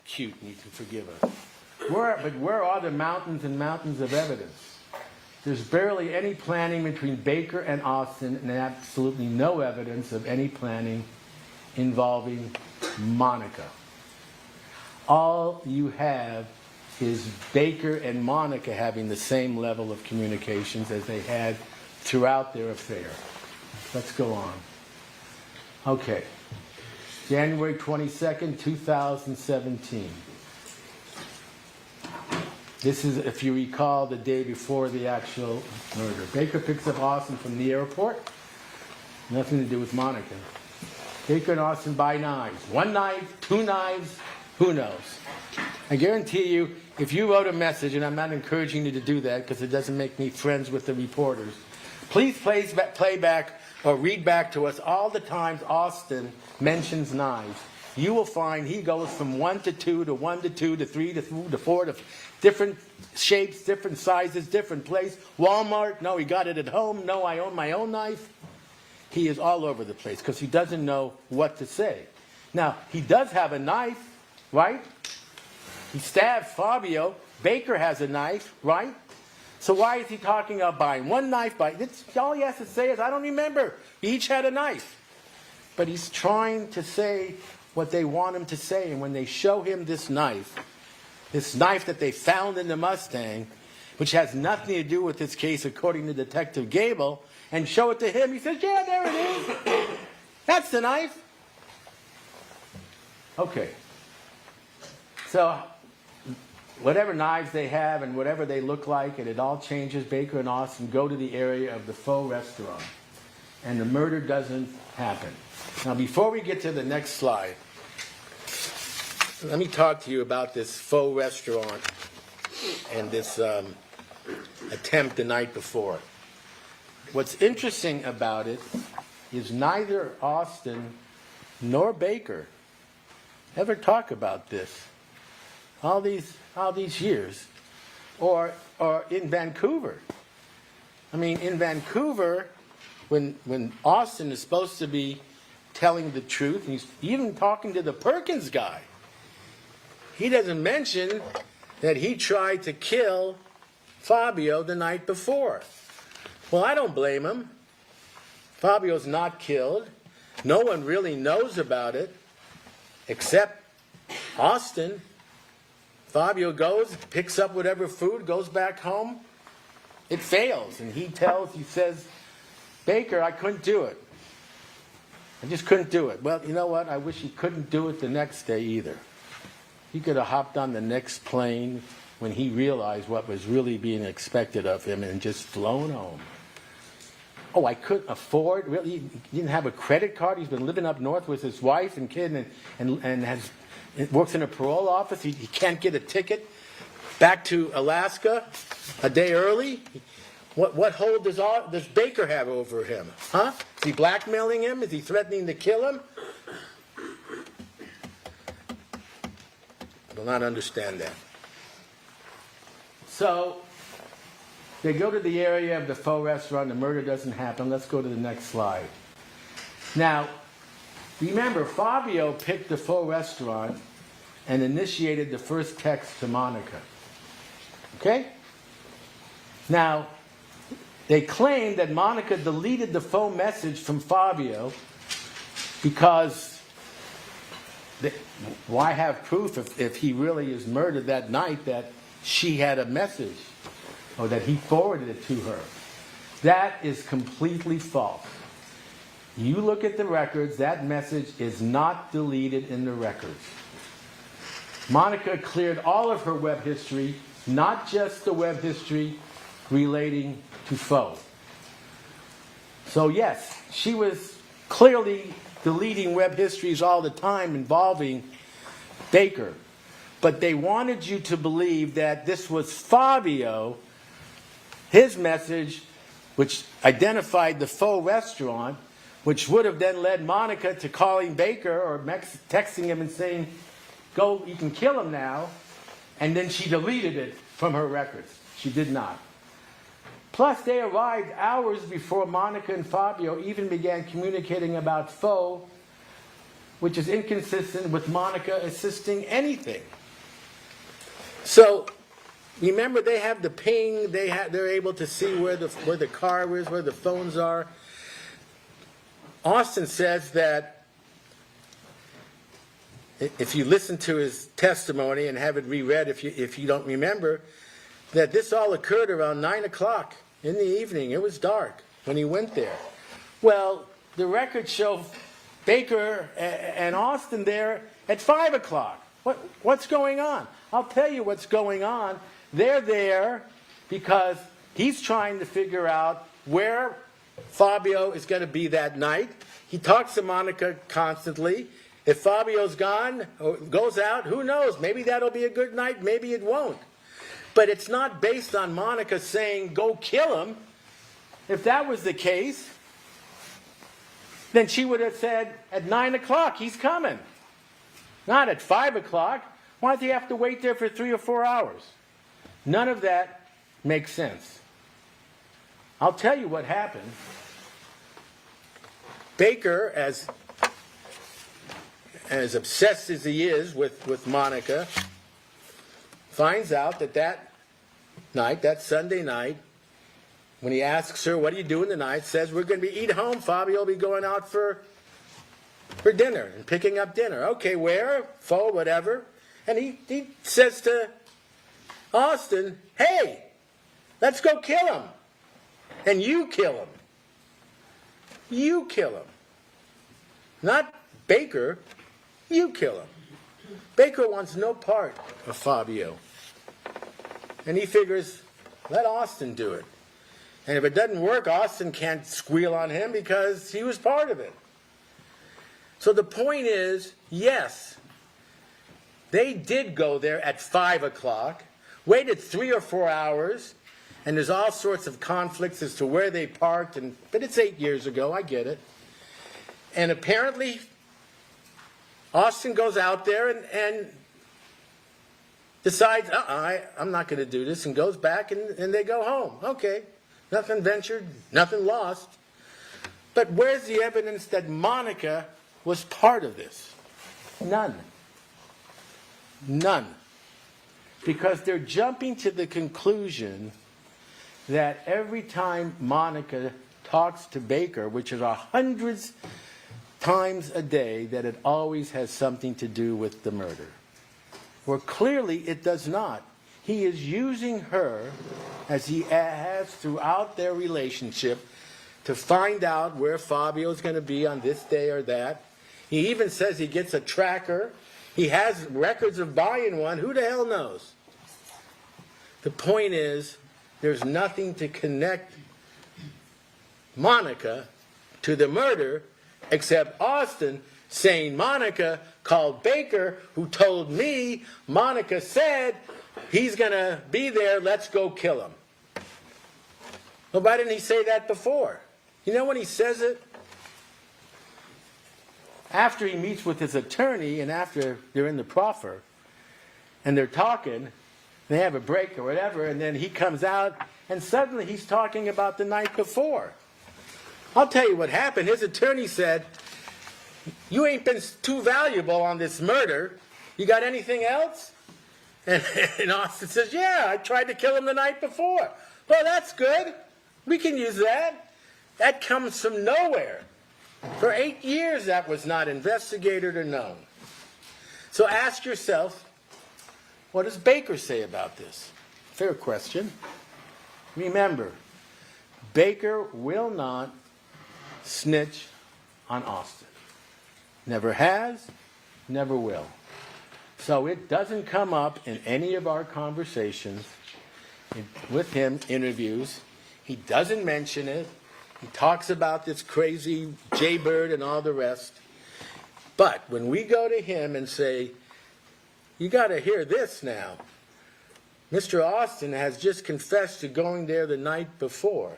cute, and you can forgive us. But where are the mountains and mountains of evidence? There's barely any planning between Baker and Austin, and absolutely no evidence of any planning involving Monica. All you have is Baker and Monica having the same level of communications as they had throughout their affair. Let's go on. Okay. January 22nd, 2017. This is, if you recall, the day before the actual murder. Baker picks up Austin from the airport. Nothing to do with Monica. Baker and Austin buy knives. 1 knife, 2 knives, who knows? I guarantee you, if you wrote a message, and I'm not encouraging you to do that because it doesn't make me friends with the reporters, please play back or read back to us all the times Austin mentions knives. You will find he goes from 1 to 2 to 1 to 2 to 3 to 4 to different shapes, different sizes, different place. Walmart, no, he got it at home. No, I own my own knife. He is all over the place because he doesn't know what to say. Now, he does have a knife, right? He stabbed Fabio, Baker has a knife, right? So why is he talking about buying one knife? All he has to say is, I don't remember. We each had a knife. But he's trying to say what they want him to say. And when they show him this knife that they found in the Mustang, which has nothing to do with this case according to Detective Gable, and show it to him, he says, yeah, there it is. That's the knife. Okay. So whatever knives they have and whatever they look like, and it all changes, Baker and Austin go to the area of the faux restaurant. And the murder doesn't happen. Now, before we get to the next slide, let me talk to you about this faux restaurant and this attempt the night before. What's interesting about it is neither Austin nor Baker ever talk about this all these years, or in Vancouver. I mean, in Vancouver, when Austin is supposed to be telling the truth, and he's even talking to the Perkins guy, he doesn't mention that he tried to kill Fabio the night before. Well, I don't blame him. Fabio's not killed. No one really knows about it except Austin. Fabio goes, picks up whatever food, goes back home. It fails, and he says, Baker, I couldn't do it. I just couldn't do it. Well, you know what? I wish he couldn't do it the next day either. He could have hopped on the next plane when he realized what was really being expected of him and just flown home. Oh, I couldn't afford? Really? He didn't have a credit card? He's been living up north with his wife and kid and works in a parole office. He can't get a ticket back to Alaska a day early? What hold does Baker have over him? Huh? Is he blackmailing him? Is he threatening to kill him? I do not understand that. So, they go to the area of the faux restaurant. The murder doesn't happen. Let's go to the next slide. Now, remember, Fabio picked the faux restaurant and initiated the first text to Monica. Okay? Now, they claim that Monica deleted the faux message from Fabio because why have proof if he really is murdered that night that she had a message or that he forwarded it to her? That is completely false. You look at the records, that message is not deleted in the records. Monica cleared all of her web history, not just the web history relating to faux. So yes, she was clearly deleting web histories all the time involving Baker. But they wanted you to believe that this was Fabio, his message, which identified the faux restaurant, which would have then led Monica to calling Baker or texting him and saying, go, you can kill him now. And then she deleted it from her records. She did not. Plus, they arrived hours before Monica and Fabio even began communicating about faux, which is inconsistent with Monica assisting anything. So, remember, they have the ping. They're able to see where the car is, where the phones are. Austin says that if you listen to his testimony and have it reread, if you don't remember, that this all occurred around 9 o'clock in the evening. It was dark when he went there. Well, the records show Baker and Austin there at 5 o'clock. What's going on? I'll tell you what's going on. They're there because he's trying to figure out where Fabio is going to be that night. He talks to Monica constantly. If Fabio's gone or goes out, who knows? Maybe that'll be a good night, maybe it won't. But it's not based on Monica saying, go kill him. If that was the case, then she would have said, at 9 o'clock, he's coming. Not at 5 o'clock. Why does he have to wait there for 3 or 4 hours? None of that makes sense. I'll tell you what happened. Baker, as obsessed as he is with Monica, finds out that night, that Sunday night, when he asks her, what are you doing tonight, says, we're going to be eating home. Fabio will be going out for dinner and picking up dinner. Okay, where? Pho, whatever. And he says to Austin, hey, let's go kill him. And you kill him. You kill him. Not Baker. You kill him. Baker wants no part of Fabio. And he figures, let Austin do it. And if it doesn't work, Austin can't squeal on him because he was part of it. So the point is, yes, they did go there at 5 o'clock, waited 3 or 4 hours, and there's all sorts of conflicts as to where they parked, but it's 8 years ago, I get it. And apparently, Austin goes out there and decides, I'm not going to do this, and goes back and they go home. Okay, nothing ventured, nothing lost. But where's the evidence that Monica was part of this? None. None. Because they're jumping to the conclusion that every time Monica talks to Baker, which is hundreds times a day, that it always has something to do with the murder. Well, clearly it does not. He is using her, as he has throughout their relationship, to find out where Fabio is going to be on this day or that. He even says he gets a tracker. He has records of buying one. Who the hell knows? The point is, there's nothing to connect Monica to the murder except Austin saying Monica called Baker, who told me Monica said he's going to be there, let's go kill him. Well, why didn't he say that before? You know when he says it? After he meets with his attorney and after they're in the proffer and they're talking, they have a break or whatever, and then he comes out and suddenly he's talking about the night before. I'll tell you what happened. His attorney said, you ain't been too valuable on this murder. You got anything else? And Austin says, yeah, I tried to kill him the night before. Well, that's good. We can use that. That comes from nowhere. For 8 years, that was not investigated or known. So ask yourself, what does Baker say about this? Fair question. Remember, Baker will not snitch on Austin. Never has, never will. So it doesn't come up in any of our conversations with him, interviews. He doesn't mention it. He talks about this crazy jaybird and all the rest. But when we go to him and say, you got to hear this now. Mr. Austin has just confessed to going there the night before.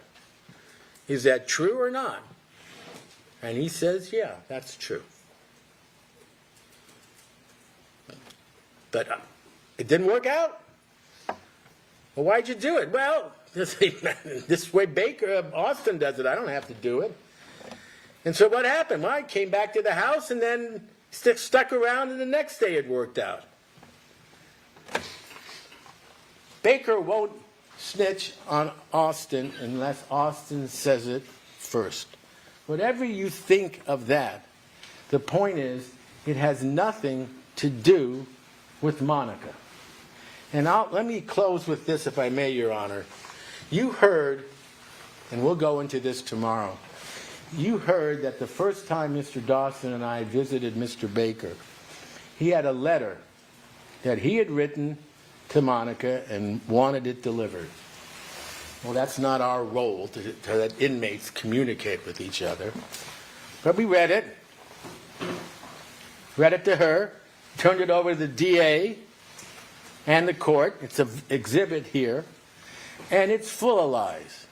Is that true or not? And he says, yeah, that's true. But it didn't work out. Well, why'd you do it? Well, this way Baker, Austin does it. I don't have to do it. And so what happened? Well, I came back to the house and then stuck around, and the next day it worked out. Baker won't snitch on Austin unless Austin says it first. Whatever you think of that, the point is it has nothing to do with Monica. And let me close with this, if I may, Your Honor. You heard, and we'll go into this tomorrow, you heard that the first time Mr. Dawson and I visited Mr. Baker, he had a letter that he had written to Monica and wanted it delivered. Well, that's not our role to let inmates communicate with each other. But we read it to her, turned it over to the DA and the court. It's an exhibit here, and it's full of lies.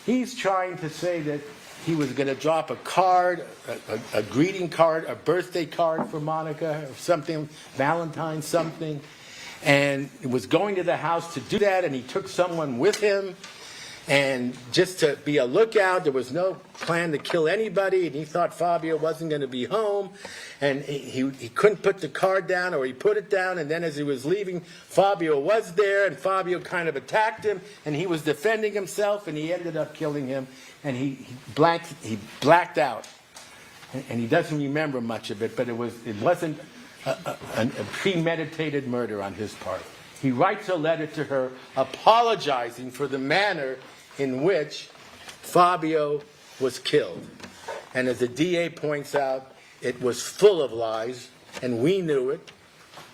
He's trying to say that he was going to drop a card, a greeting card, a birthday card for Monica, or something, Valentine's something, and was going to the house to do that, and he took someone with him. And just to be a lookout, there was no plan to kill anybody, and he thought Fabio wasn't going to be home, and he couldn't put the card down, or he put it down, and then as he was leaving, Fabio was there, and Fabio kind of attacked him, and he was defending himself, and he ended up killing him, and he blacked out, and he doesn't remember much of it, but it wasn't a premeditated murder on his part. He writes a letter to her apologizing for the manner in which Fabio was killed. And as the DA points out, it was full of lies, and we knew it,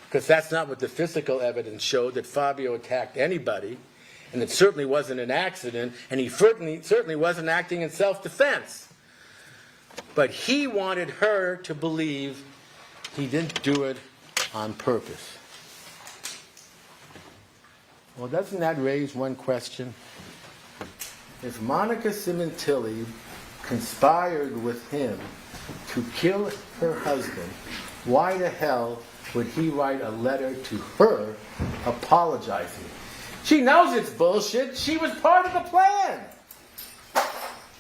because that's not what the physical evidence showed, that Fabio attacked anybody, and it certainly wasn't an accident, and he certainly wasn't acting in self-defense. But he wanted her to believe he didn't do it on purpose. Well, doesn't that raise one question? If Monica Sementilli conspired with him to kill her husband, why the hell would he write a letter to her apologizing? She knows it's bullshit. She was part of the plan.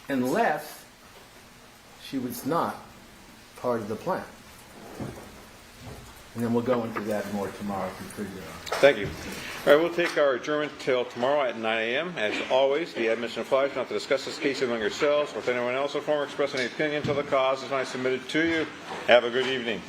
Unless she was not part of the plan. And then we'll go into that more tomorrow if we figure it out. Thank you. All right, we'll take our adjournment till tomorrow at 9 a.m. As always, the admission applies not to discuss this case among yourselves or with anyone else or form express any opinion until the cause is not submitted to you. Have a good evening.